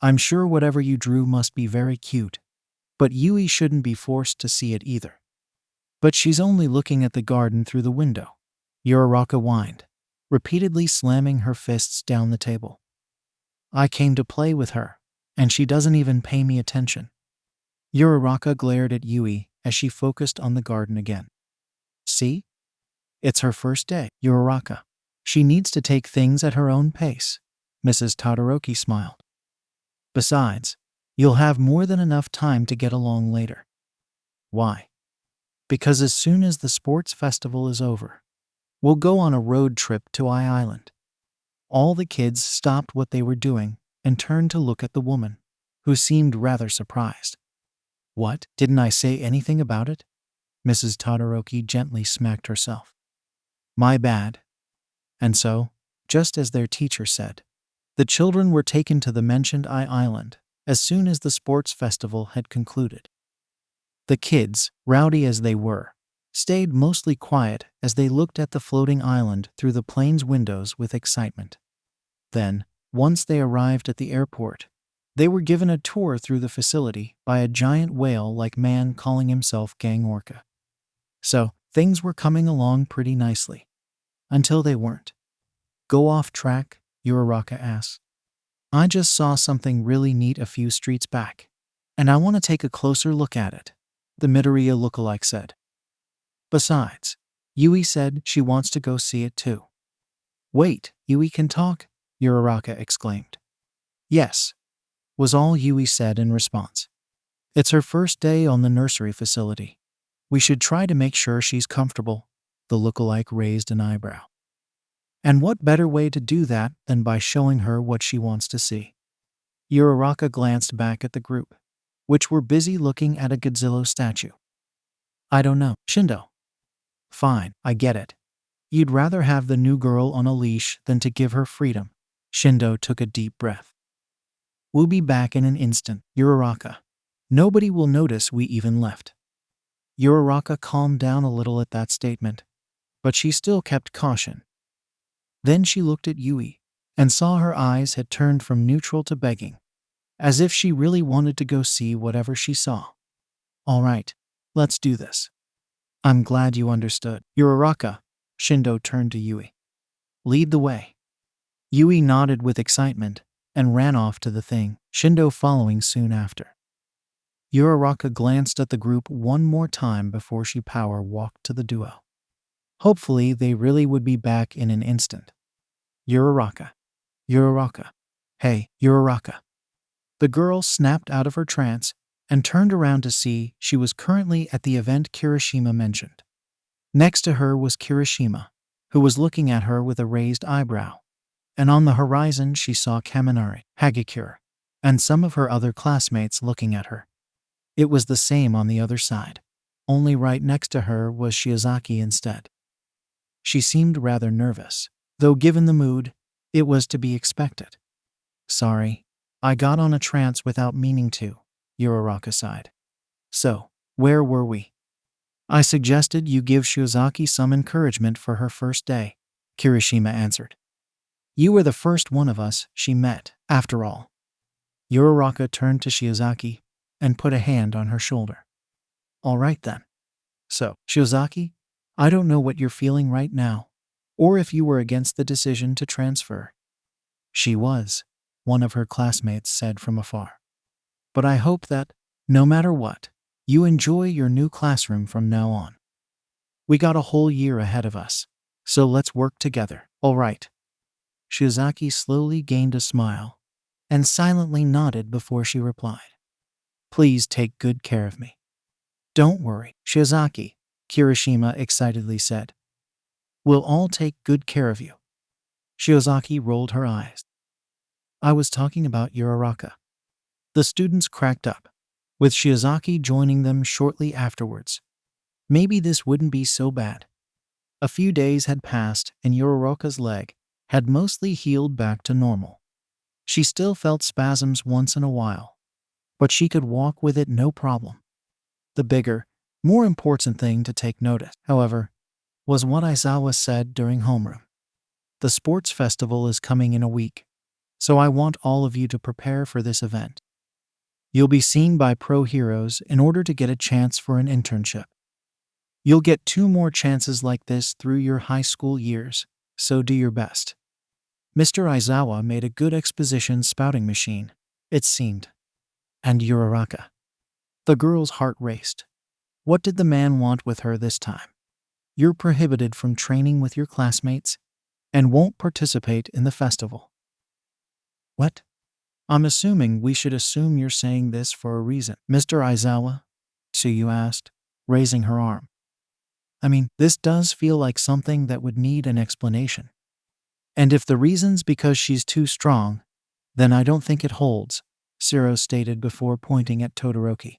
"I'm sure whatever you drew must be very cute, but Yui shouldn't be forced to see it either." "But she's only looking at the garden through the window," Uraraka whined, repeatedly slamming her fists down the table. "I came to play with her, and she doesn't even pay me attention." Uraraka glared at Yui as she focused on the garden again. "See? It's her first day, Uraraka. She needs to take things at her own pace," Mrs. Todoroki smiled. "Besides, you'll have more than enough time to get along later." "Why?" "Because as soon as the sports festival is over, we'll go on a road trip to Island." All the kids stopped what they were doing and turned to look at the woman, who seemed rather surprised. "What? Didn't I say anything about it?" Mrs. Todoroki gently smacked herself. "My bad." And so, just as their teacher said, the children were taken to the mentioned Island as soon as the sports festival had concluded. The kids, rowdy as they were, stayed mostly quiet as they looked at the floating island through the plane's windows with excitement. Then, once they arrived at the airport, they were given a tour through the facility by a giant whale-like man calling himself Gang Orca. So, things were coming along pretty nicely. Until they weren't. "Go off track?" Uraraka asked. "I just saw something really neat a few streets back, and I want to take a closer look at it," the Midoriya lookalike said. Besides, Yui said she wants to go see it too. Wait, Yui can talk? Uraraka exclaimed. Yes, was all Yui said in response. It's her first day on the nursery facility. We should try to make sure she's comfortable. The lookalike raised an eyebrow. And what better way to do that than by showing her what she wants to see? Uraraka glanced back at the group, which were busy looking at a Godzilla statue. I don't know, Shindo. Fine, I get it. You'd rather have the new girl on a leash than to give her freedom. Shindo took a deep breath. We'll be back in an instant, Uraraka. Nobody will notice we even left. Uraraka calmed down a little at that statement, but she still kept caution. Then she looked at Yui and saw her eyes had turned from neutral to begging, as if she really wanted to go see whatever she saw. All right, let's do this. I'm glad you understood. Uraraka, Shindo turned to Yui. Lead the way. Yui nodded with excitement and ran off to the thing, Shindo following soon after. Uraraka glanced at the group one more time before she power walked to the duo. Hopefully they really would be back in an instant. Uraraka. Uraraka. Hey, Uraraka. The girl snapped out of her trance and turned around to see she was currently at the event Kirishima mentioned. Next to her was Kirishima, who was looking at her with a raised eyebrow. And on the horizon she saw Kaminari, Hagakure, and some of her other classmates looking at her. It was the same on the other side, only right next to her was Shiozaki instead. She seemed rather nervous, though given the mood, it was to be expected. Sorry, I got on a trance without meaning to, Uraraka sighed. So, where were we? I suggested you give Shiozaki some encouragement for her first day, Kirishima answered. You were the first one of us she met, after all. Uraraka turned to Shiozaki and put a hand on her shoulder. All right then. So, Shiozaki, I don't know what you're feeling right now, or if you were against the decision to transfer. She was, one of her classmates said from afar. But I hope that, no matter what, you enjoy your new classroom from now on. We got a whole year ahead of us, so let's work together, all right? Shiozaki slowly gained a smile and silently nodded before she replied. Please take good care of me. Don't worry, Shiozaki, Kirishima excitedly said. We'll all take good care of you. Shiozaki rolled her eyes. I was talking about Uraraka. The students cracked up, with Shiozaki joining them shortly afterwards. Maybe this wouldn't be so bad. A few days had passed and Uraraka's leg had mostly healed back to normal. She still felt spasms once in a while, but she could walk with it no problem. The bigger, more important thing to take notice, however, was what Aizawa said during homeroom. The sports festival is coming in a week, so I want all of you to prepare for this event. You'll be seen by pro heroes in order to get a chance for an internship. You'll get 2 more chances like this through your high school years, so do your best. Mr. Aizawa made a good exposition spouting machine, it seemed. And Uraraka. The girl's heart raced. What did the man want with her this time? You're prohibited from training with your classmates and won't participate in the festival. What? I'm assuming we should assume you're saying this for a reason. Mr. Aizawa? Tsuyu asked, raising her arm. I mean, this does feel like something that would need an explanation. And if the reason's because she's too strong, then I don't think it holds, Shiro stated before pointing at Todoroki.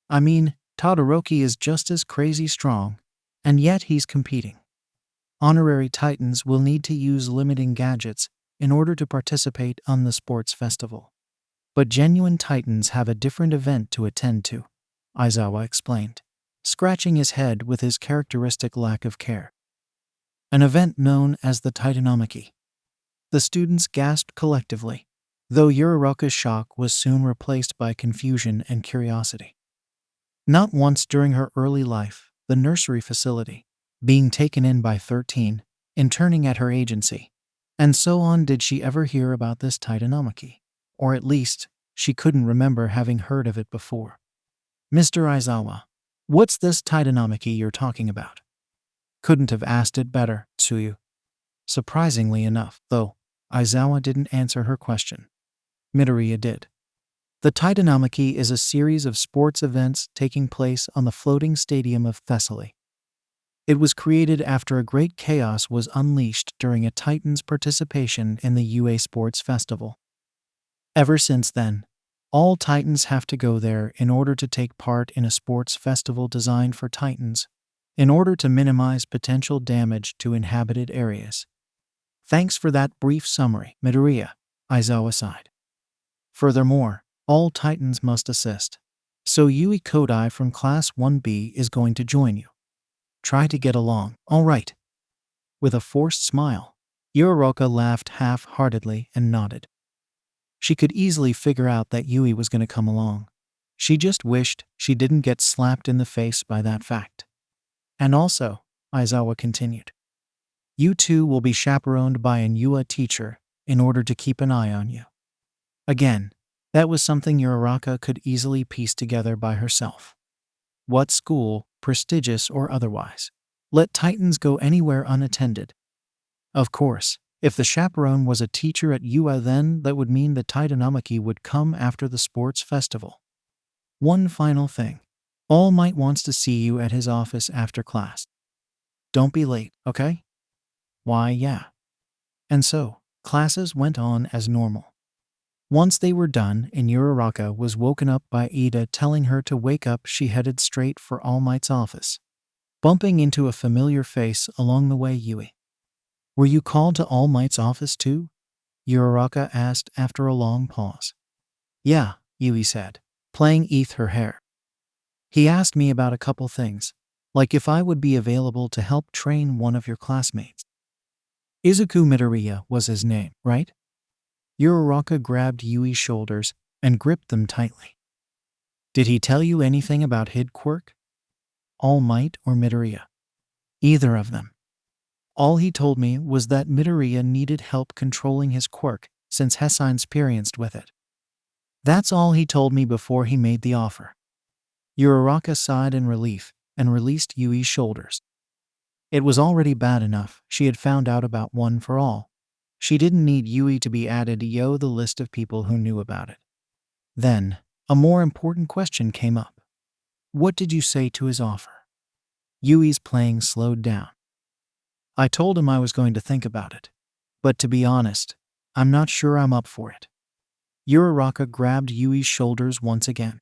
I mean, Todoroki is just as crazy strong, and yet he's competing. Honorary Titans will need to use limiting gadgets in order to participate on the sports festival. But genuine Titans have a different event to attend to, Aizawa explained, scratching his head with his characteristic lack of care. An event known as the Titanomachy. The students gasped collectively, though Uraraka's shock was soon replaced by confusion and curiosity. Not once during her early life, the nursery facility, being taken in by 13, interning at her agency, and so on did she ever hear about this Titanomachy, or at least, she couldn't remember having heard of it before. Mr. Aizawa, What's this Titanomachy you're talking about? Couldn't have asked it better, Tsuyu. Surprisingly enough, though, Aizawa didn't answer her question. Midoriya did. The Titanomachy is a series of sports events taking place on the floating stadium of Thesalia. It was created after a great chaos was unleashed during a Titan's participation in the UA Sports Festival. Ever since then, all Titans have to go there in order to take part in a sports festival designed for Titans, in order to minimize potential damage to inhabited areas. Thanks for that brief summary, Midoriya, Aizawa sighed. Furthermore, all Titans must assist. So Yui Kodai from Class 1B is going to join you. Try to get along, all right. With a forced smile, Uraraka laughed half-heartedly and nodded. She could easily figure out that Yui was going to come along. She just wished she didn't get slapped in the face by that fact. And also, Aizawa continued, you two will be chaperoned by an UA teacher in order to keep an eye on you. Again, that was something Uraraka could easily piece together by herself. What school, prestigious or otherwise, let Titans go anywhere unattended? Of course, if the chaperone was a teacher at UA, then that would mean the Titanomachy would come after the sports festival. One final thing. All Might wants to see you at his office after class. Don't be late, okay? Why, yeah. And so, classes went on as normal. Once they were done and Uraraka was woken up by Ida telling her to wake up, she headed straight for All Might's office, bumping into a familiar face along the way. Yui. Were you called to All Might's office too? Uraraka asked after a long pause. Yeah, Yui said, playing her hair. He asked me about a couple things, like if I would be available to help train one of your classmates. Izuku Midoriya was his name, right? Uraraka grabbed Yui's shoulders and gripped them tightly. Did he tell you anything about Quirk? All Might or Midoriya? Either of them. All he told me was that Midoriya needed help controlling his quirk since Hesine experienced with it. That's all he told me before he made the offer. Uraraka sighed in relief and released Yui's shoulders. It was already bad enough she had found out about One for All. She didn't need Yui to be added to the list of people who knew about it. Then, a more important question came up. What did you say to his offer? Yui's playing slowed down. I told him I was going to think about it. But to be honest, I'm not sure I'm up for it. Uraraka grabbed Yui's shoulders once again.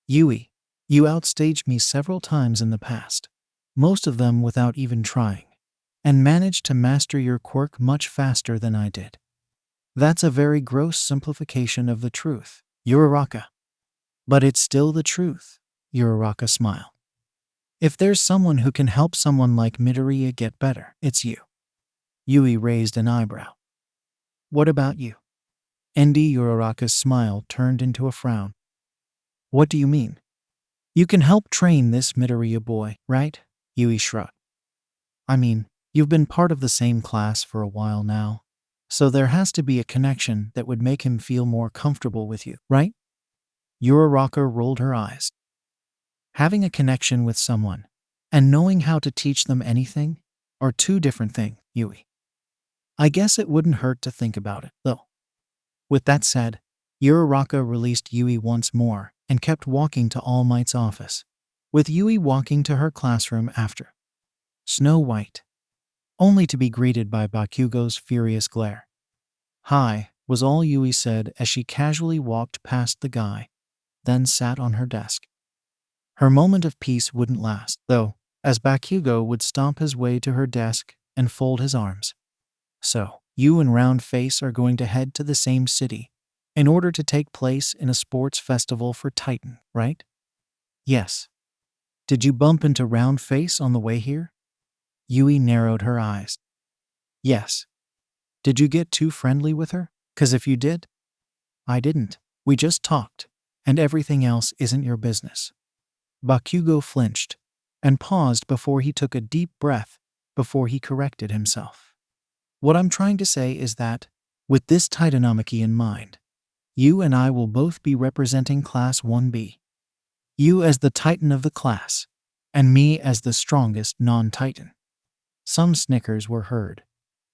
Yui, you outstaged me several times in the past, most of them without even trying, and managed to master your quirk much faster than I did. That's a very gross simplification of the truth, Uraraka. But it's still the truth, Uraraka smiled. If there's someone who can help someone like Midoriya get better, it's you. Yui raised an eyebrow. What about you? Uraraka's smile turned into a frown. What do you mean? You can help train this Midoriya boy, right? Yui shrugged. I mean, you've been part of the same class for a while now, so there has to be a connection that would make him feel more comfortable with you, right? Uraraka rolled her eyes. Having a connection with someone and knowing how to teach them anything are two different things, Yui. I guess it wouldn't hurt to think about it, though. With that said, Uraraka released Yui once more and kept walking to All Might's office, with Yui walking to her classroom after. Snow White. Only to be greeted by Bakugo's furious glare. Hi, was all Yui said as she casually walked past the guy, then sat on her desk. Her moment of peace wouldn't last, though, as Bakugo would stomp his way to her desk and fold his arms. So, you and Round Face are going to head to the same city in order to take place in a sports festival for Titan, right? Yes. Did you bump into Round Face on the way here? Yui narrowed her eyes. Yes. Did you get too friendly with her? 'Cause if you did, I didn't. We just talked, and everything else isn't your business. Bakugo flinched and paused before he took a deep breath before he corrected himself. What I'm trying to say is that, with this Titanomachy in mind, you and I will both be representing Class 1B. You as the titan of the class, and me as the strongest non-titan. Some snickers were heard,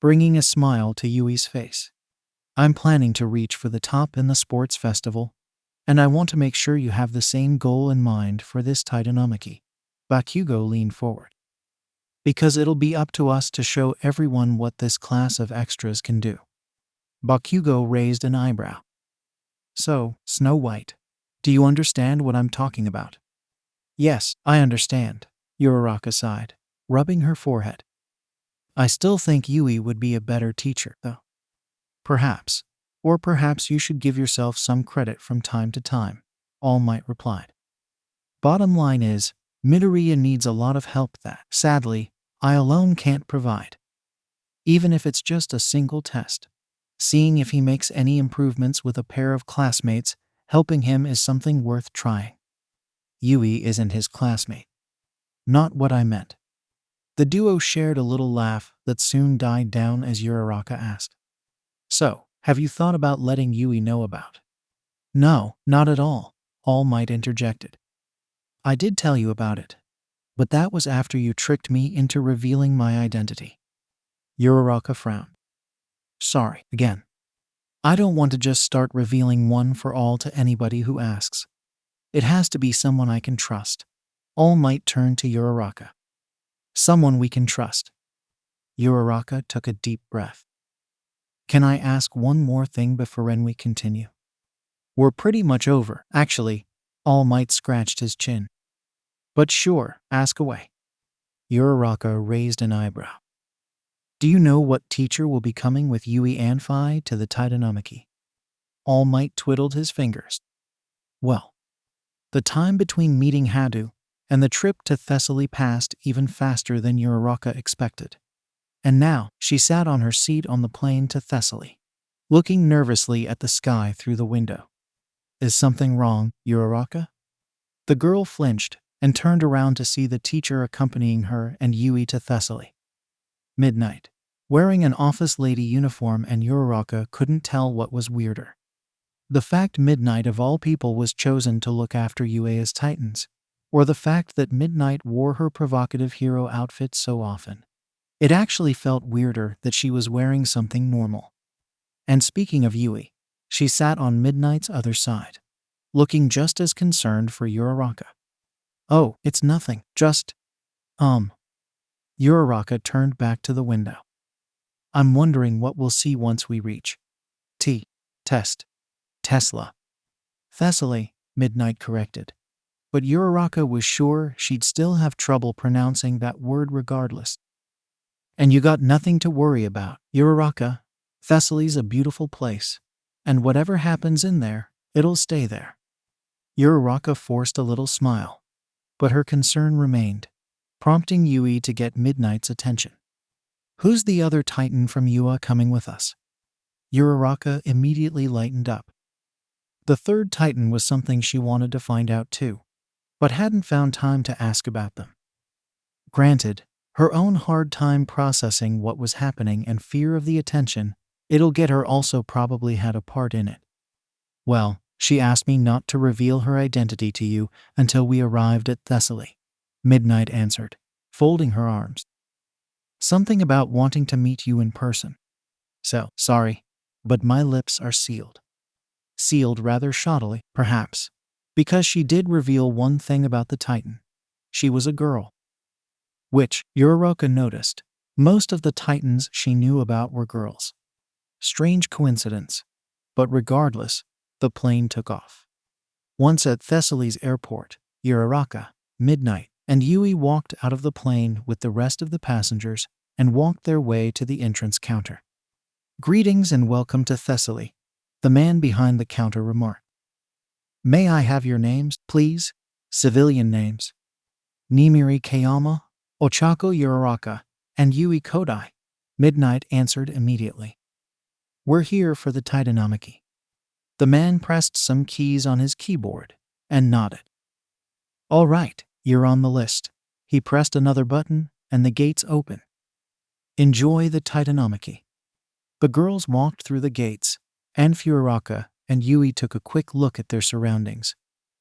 bringing a smile to Yui's face. I'm planning to reach for the top in the sports festival, and I want to make sure you have the same goal in mind for this Titanomachy. Bakugo leaned forward. Because it'll be up to us to show everyone what this class of extras can do. Bakugo raised an eyebrow. So, Snow White, do you understand what I'm talking about? Yes, I understand, Uraraka sighed, rubbing her forehead. I still think Yui would be a better teacher, though. Perhaps. Or perhaps you should give yourself some credit from time to time, All Might replied. Bottom line is, Midoriya needs a lot of help that, sadly, I alone can't provide. Even if it's just a single test. Seeing if he makes any improvements with a pair of classmates, helping him is something worth trying. Yui isn't his classmate. Not what I meant. The duo shared a little laugh that soon died down as Uraraka asked. So, have you thought about letting Yui know about? No, not at all, All Might interjected. I did tell you about it, but that was after you tricked me into revealing my identity. Uraraka frowned. Sorry, again. I don't want to just start revealing one for all to anybody who asks. It has to be someone I can trust. All Might turned to Uraraka. Someone we can trust. Uraraka took a deep breath. Can I ask one more thing before we continue? We're pretty much over, actually. All Might scratched his chin. But sure, ask away. Uraraka raised an eyebrow. Do you know what teacher will be coming with Yui and Phi to the Titanomachy? All Might twiddled his fingers. Well, the time between meeting Hadu and the trip to Thesalia passed even faster than Uraraka expected. And now, she sat on her seat on the plane to Thesalia, looking nervously at the sky through the window. Is something wrong, Uraraka? The girl flinched and turned around to see the teacher accompanying her and Yui to Thesalia. Midnight, wearing an office lady uniform, and Uraraka couldn't tell what was weirder. The fact Midnight of all people was chosen to look after Yue's Titans, or the fact that Midnight wore her provocative hero outfit so often. It actually felt weirder that she was wearing something normal. And speaking of Yui, she sat on Midnight's other side, looking just as concerned for Uraraka. Oh, it's nothing, just… Uraraka turned back to the window. I'm wondering what we'll see once we reach Tesla. Thessaly, Midnight corrected. But Uraraka was sure she'd still have trouble pronouncing that word regardless. And you got nothing to worry about, Uraraka. Thessaly's a beautiful place, and whatever happens in there, it'll stay there. Uraraka forced a little smile, but her concern remained, prompting Yui to get Midnight's attention. Who's the other Titan from Ua coming with us? Uraraka immediately lightened up. The third Titan was something she wanted to find out too, but hadn't found time to ask about them. Granted, her own hard time processing what was happening and fear of the attention it'll get her also probably had a part in it. Well, she asked me not to reveal her identity to you until we arrived at Thesalia, Midnight answered, folding her arms. Something about wanting to meet you in person. So, sorry, but my lips are sealed. Sealed rather shoddily, perhaps, because she did reveal one thing about the Titan. She was a girl. Which, Uraraka noticed, most of the Titans she knew about were girls. Strange coincidence. But regardless, the plane took off. Once at Thesalia's airport, Uraraka, Midnight, and Yui walked out of the plane with the rest of the passengers and walked their way to the entrance counter. Greetings and welcome to Thesalia, the man behind the counter remarked. May I have your names, please? Civilian names. Nimiri Kayama, Ochako Uraraka, and Yui Kodai, Midnight answered immediately. We're here for the Titanomachy. The man pressed some keys on his keyboard and nodded. All right, you're on the list. He pressed another button and the gates opened. Enjoy the Titanomachy. The girls walked through the gates, and Uraraka and Yui took a quick look at their surroundings,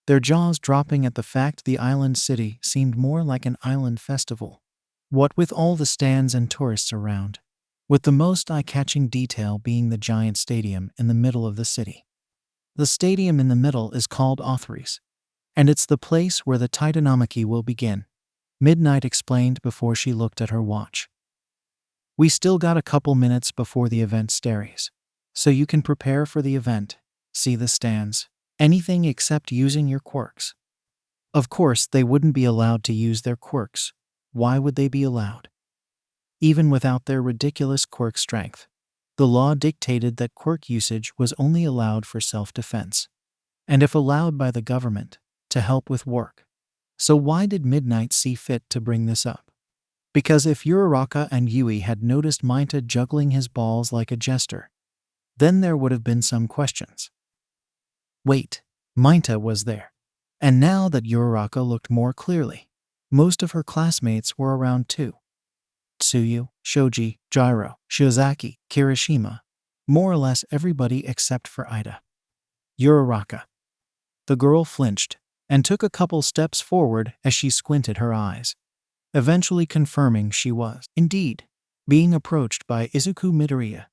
their jaws dropping at the fact the island city seemed more like an island festival. What with all the stands and tourists around, with the most eye-catching detail being the giant stadium in the middle of the city. The stadium in the middle is called Othries, and it's the place where the Titanomachy will begin, Midnight explained before she looked at her watch. We still got a couple minutes before the event starts, so you can prepare for the event, see the stands, anything except using your quirks. Of course, they wouldn't be allowed to use their quirks. Why would they be allowed? Even without their ridiculous quirk strength, the law dictated that quirk usage was only allowed for self-defense, and if allowed by the government, to help with work. So why did Midnight see fit to bring this up? Because if Uraraka and Yui had noticed Minta juggling his balls like a jester, then there would have been some questions. Wait, Minta was there. And now that Uraraka looked more clearly, most of her classmates were around too. Tsuyu, Shoji, Jiro, Shiozaki, Kirishima, more or less everybody except for Ida. Uraraka. The girl flinched and took a couple steps forward as she squinted her eyes, eventually confirming she was, indeed, being approached by Izuku Midoriya.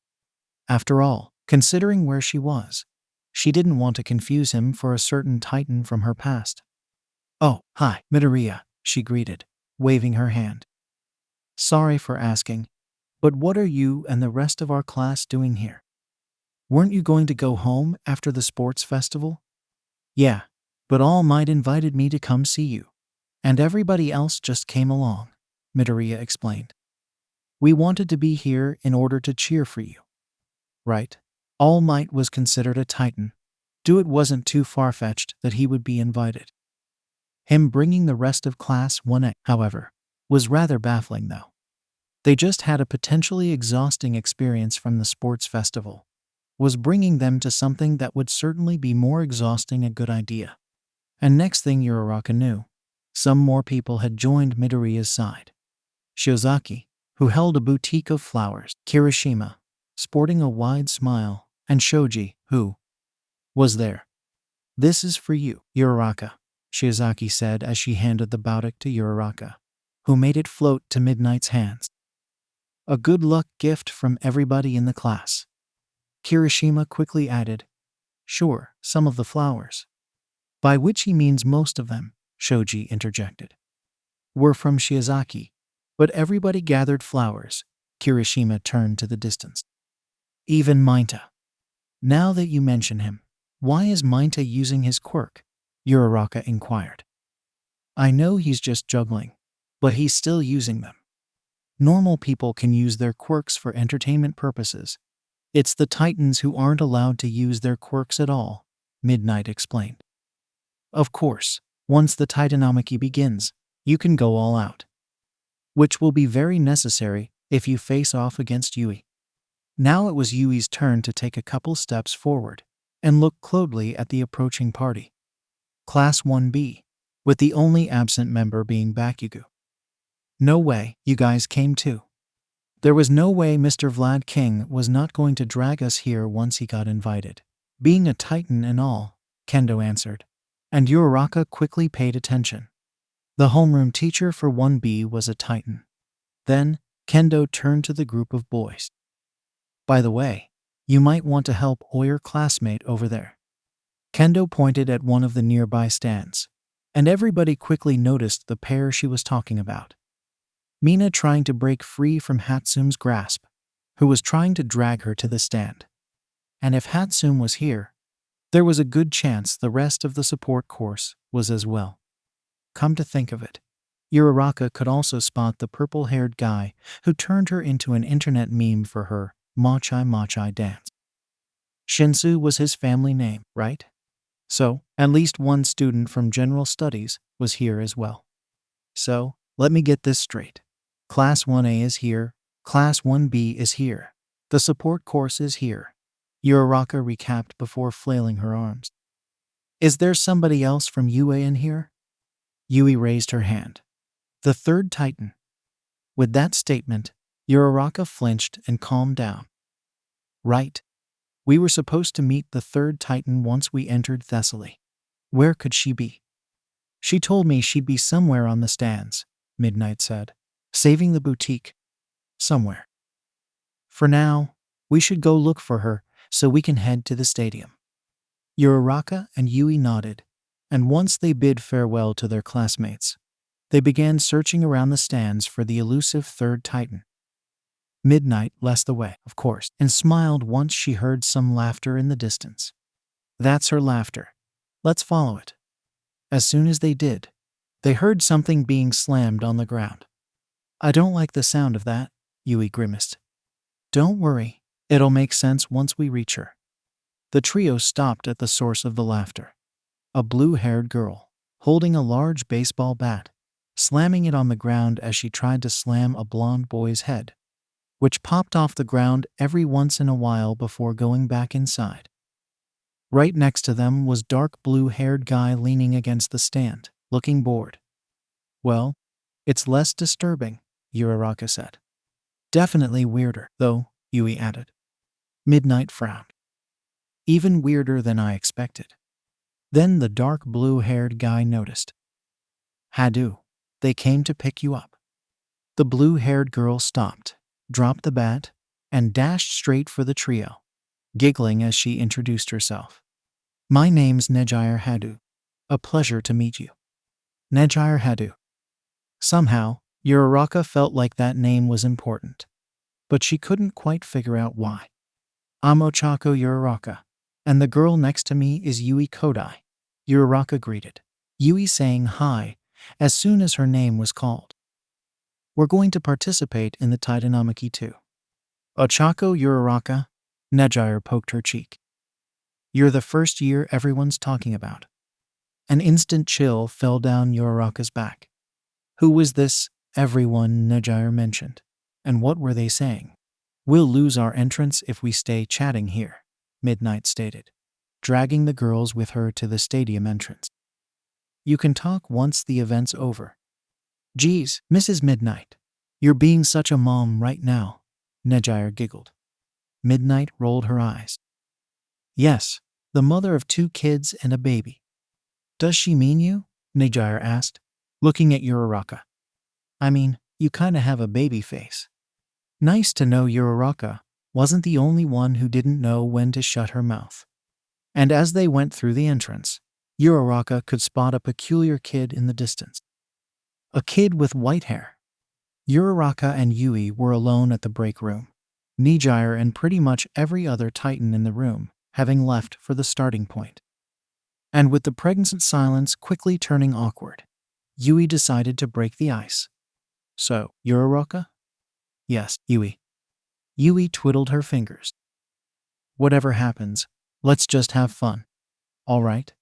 After all, considering where she was, she didn't want to confuse him for a certain titan from her past. "Oh, hi, Midoriya," she greeted, waving her hand. "Sorry for asking, but what are you and the rest of our class doing here? Weren't you going to go home after the sports festival?" "Yeah, but All Might invited me to come see you, and everybody else just came along," Midoriya explained. "We wanted to be here in order to cheer for you." Right. All Might was considered a titan. It wasn't too far-fetched that he would be invited. Him bringing the rest of Class 1A, however, was rather baffling though. They just had a potentially exhausting experience from the sports festival. Was bringing them to something that would certainly be more exhausting a good idea? And next thing Uraraka knew, some more people had joined Midoriya's side. Shiozaki, who held a boutique of flowers, Kirishima, sporting a wide smile, and Shoji, who was there. "This is for you, Uraraka," Shiozaki said as she handed the boutique to Uraraka, who made it float to Midnight's hands. "A good luck gift from everybody in the class." Kirishima quickly added, "Sure, some of the flowers." "By which he means most of them," Shoji interjected. "Were from Shiozaki, but everybody gathered flowers." Kirishima turned to the distance. "Even Minta." "Now that you mention him, why is Minta using his quirk?" Uraraka inquired. "I know he's just juggling, but he's still using them. Normal people can use their quirks for entertainment purposes. It's the titans who aren't allowed to use their quirks at all," Midnight explained. "Of course, once the Titanomachy begins, you can go all out. Which will be very necessary if you face off against Yui." Now it was Yui's turn to take a couple steps forward and look closely at the approaching party. Class 1B, with the only absent member being Bakugo. "No way, you guys came too." "There was no way Mr. Vlad King was not going to drag us here once he got invited. Being a titan and all," Kendo answered, and Uraraka quickly paid attention. The homeroom teacher for 1B was a titan. Then, Kendo turned to the group of boys. "By the way, you might want to help your classmate over there." Kendo pointed at one of the nearby stands, and everybody quickly noticed the pair she was talking about. Mina trying to break free from Hatsume's grasp, who was trying to drag her to the stand. And if Hatsume was here, there was a good chance the rest of the support course was as well. Come to think of it, Uraraka could also spot the purple-haired guy who turned her into an internet meme for her Machai dance. Shinsu was his family name, right? So, at least one student from General Studies was here as well. So, let me get this straight. Class 1A is here, Class 1B is here, the support course is here. Uraraka recapped before flailing her arms. "Is there somebody else from UA in here?" Yui raised her hand. "The third titan." With that statement, Uraraka flinched and calmed down. "Right. We were supposed to meet the third titan once we entered Thesalia. Where could she be? She told me she'd be somewhere on the stands, Midnight said. Saving the boutique. Somewhere. For now, we should go look for her so we can head to the stadium. Uraraka and Yui nodded, and once they bid farewell to their classmates, they began searching around the stands for the elusive third Titan. Midnight led the way, of course, and smiled once she heard some laughter in the distance. That's her laughter. Let's follow it. As soon as they did, they heard something being slammed on the ground. I don't like the sound of that, Yui grimaced. Don't worry, it'll make sense once we reach her. The trio stopped at the source of the laughter. A blue-haired girl, holding a large baseball bat, slamming it on the ground as she tried to slam a blonde boy's head, which popped off the ground every once in a while before going back inside. Right next to them was dark blue-haired guy leaning against the stand, looking bored. Well, it's less disturbing, Uraraka said. Definitely weirder, though, Yui added. Midnight frowned. Even weirder than I expected. Then the dark blue-haired guy noticed. Hadu, they came to pick you up. The blue-haired girl stopped, dropped the bat, and dashed straight for the trio, giggling as she introduced herself. My name's Nejire Hadu. A pleasure to meet you. Nejire Hadu. Somehow, Uraraka felt like that name was important, but she couldn't quite figure out why. I'm Ochako Uraraka, and the girl next to me is Yui Kodai, Uraraka greeted, Yui saying hi as soon as her name was called. We're going to participate in the Titanomachy too. Ochako Uraraka, Nejire poked her cheek. You're the first year everyone's talking about. An instant chill fell down Uraraka's back. Who was this everyone Nejire mentioned? And what were they saying? We'll lose our entrance if we stay chatting here, Midnight stated, dragging the girls with her to the stadium entrance. You can talk once the event's over. Geez, Mrs. Midnight, you're being such a mom right now, Nejire giggled. Midnight rolled her eyes. Yes, the mother of 2 kids and a baby. Does she mean you? Nejire asked, looking at Uraraka. I mean, you kinda have a baby face. Nice to know Uraraka wasn't the only one who didn't know when to shut her mouth. And as they went through the entrance, Uraraka could spot a peculiar kid in the distance. A kid with white hair. Uraraka and Yui were alone at the break room, Nejire and pretty much every other Titan in the room having left for the starting point. And with the pregnant silence quickly turning awkward, Yui decided to break the ice. So, Uraraka? Yes, Yui. Yui twiddled her fingers. Whatever happens, let's just have fun. All right?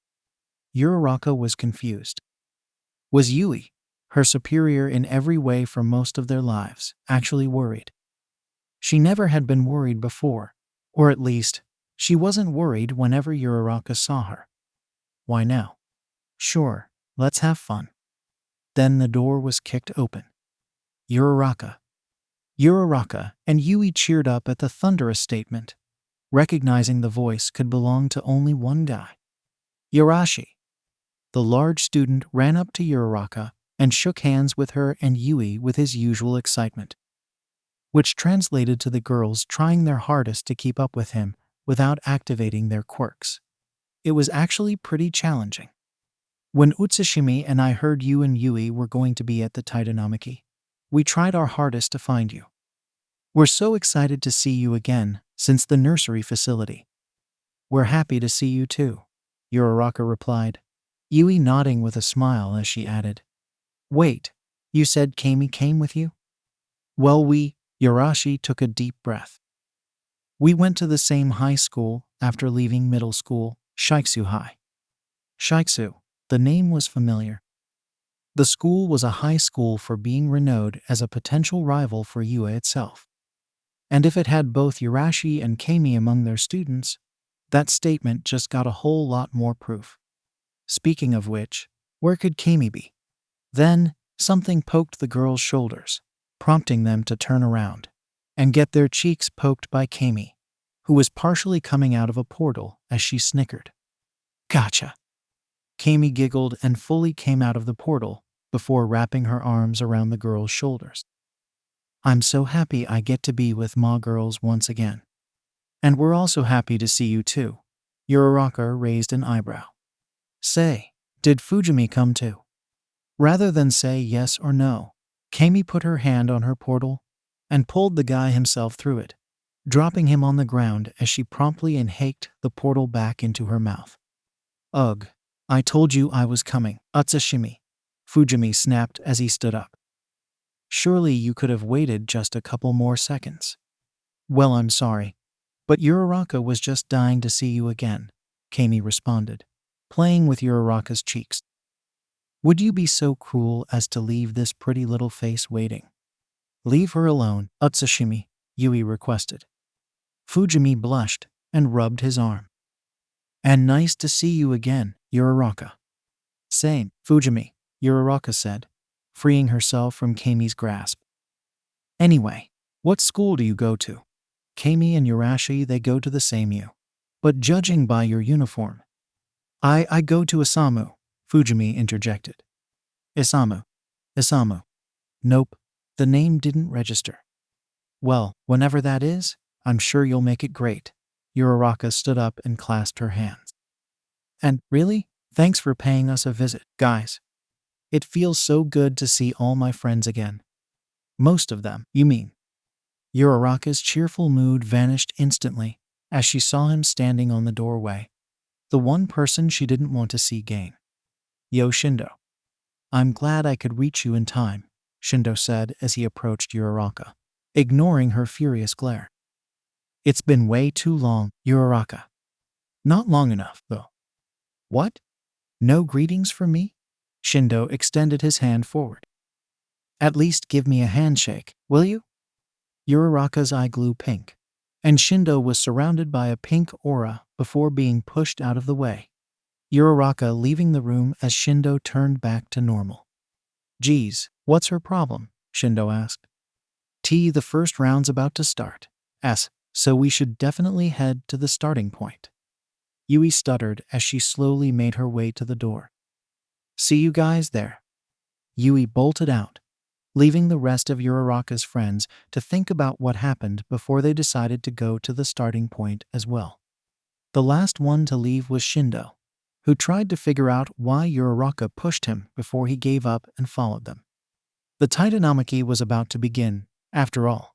Uraraka was confused. Was Yui, her superior in every way for most of their lives, actually worried? She never had been worried before, or at least, she wasn't worried whenever Uraraka saw her. Why now? Sure, let's have fun. Then the door was kicked open. Uraraka, and Yui cheered up at the thunderous statement, recognizing the voice could belong to only one guy. Yarashi. The large student ran up to Uraraka and shook hands with her and Yui with his usual excitement, which translated to the girls trying their hardest to keep up with him without activating their quirks. It was actually pretty challenging. When Utsushimi and I heard you and Yui were going to be at the Titanomachy, we tried our hardest to find you. We're so excited to see you again since the nursery facility. We're happy to see you too, Uraraka replied, Yui nodding with a smile as she added, Wait, you said Kami came with you? Well, Yarashi took a deep breath. We went to the same high school after leaving middle school, Shiksu High. Shiksu, the name was familiar. The school was a high school for being renowned as a potential rival for UA itself. And if it had both Yarashi and Kami among their students, that statement just got a whole lot more proof. Speaking of which, where could Kami be? Then, something poked the girls' shoulders, prompting them to turn around and get their cheeks poked by Kami, who was partially coming out of a portal as she snickered. Gotcha. Kami giggled and fully came out of the portal before wrapping her arms around the girl's shoulders. I'm so happy I get to be with Ma girls once again. And we're also happy to see you too. Uraraka raised an eyebrow. Say, did Fujimi come too? Rather than say yes or no, Kami put her hand on her portal and pulled the guy himself through it, dropping him on the ground as she promptly inhaled the portal back into her mouth. Ugh, I told you I was coming, Utsushimi, Fujimi snapped as he stood up. Surely you could have waited just a couple more seconds. Well, I'm sorry, but Uraraka was just dying to see you again, Kami responded, playing with Uraraka's cheeks. Would you be so cruel as to leave this pretty little face waiting? Leave her alone, Utsushimi, Yui requested. Fujimi blushed and rubbed his arm. And nice to see you again, Uraraka. Same, Fujimi, Uraraka said, freeing herself from Kami's grasp. Anyway, what school do you go to? Kami and Urashi, they go to the same U. But judging by your uniform. I go to Isamu, Fujimi interjected. Isamu. Nope, the name didn't register. Well, whenever that is, I'm sure you'll make it great. Uraraka stood up and clasped her hands. And really, thanks for paying us a visit, guys. It feels so good to see all my friends again. Most of them, you mean? Uraraka's cheerful mood vanished instantly as she saw him standing on the doorway, the one person she didn't want to see gain. Yo, Shindo. I'm glad I could reach you in time, Shindo said as he approached Uraraka, ignoring her furious glare. It's been way too long, Uraraka. Not long enough, though. What? No greetings from me? Shindo extended his hand forward. At least give me a handshake, will you? Uraraka's eye grew pink, and Shindo was surrounded by a pink aura before being pushed out of the way, Uraraka leaving the room as Shindo turned back to normal. Geez, what's her problem? Shindo asked. The first round's about to start. So we should definitely head to the starting point. Yui stuttered as she slowly made her way to the door. See you guys there. Yui bolted out, leaving the rest of Uraraka's friends to think about what happened before they decided to go to the starting point as well. The last one to leave was Shindo, who tried to figure out why Uraraka pushed him before he gave up and followed them. The Titanomachy was about to begin, after all.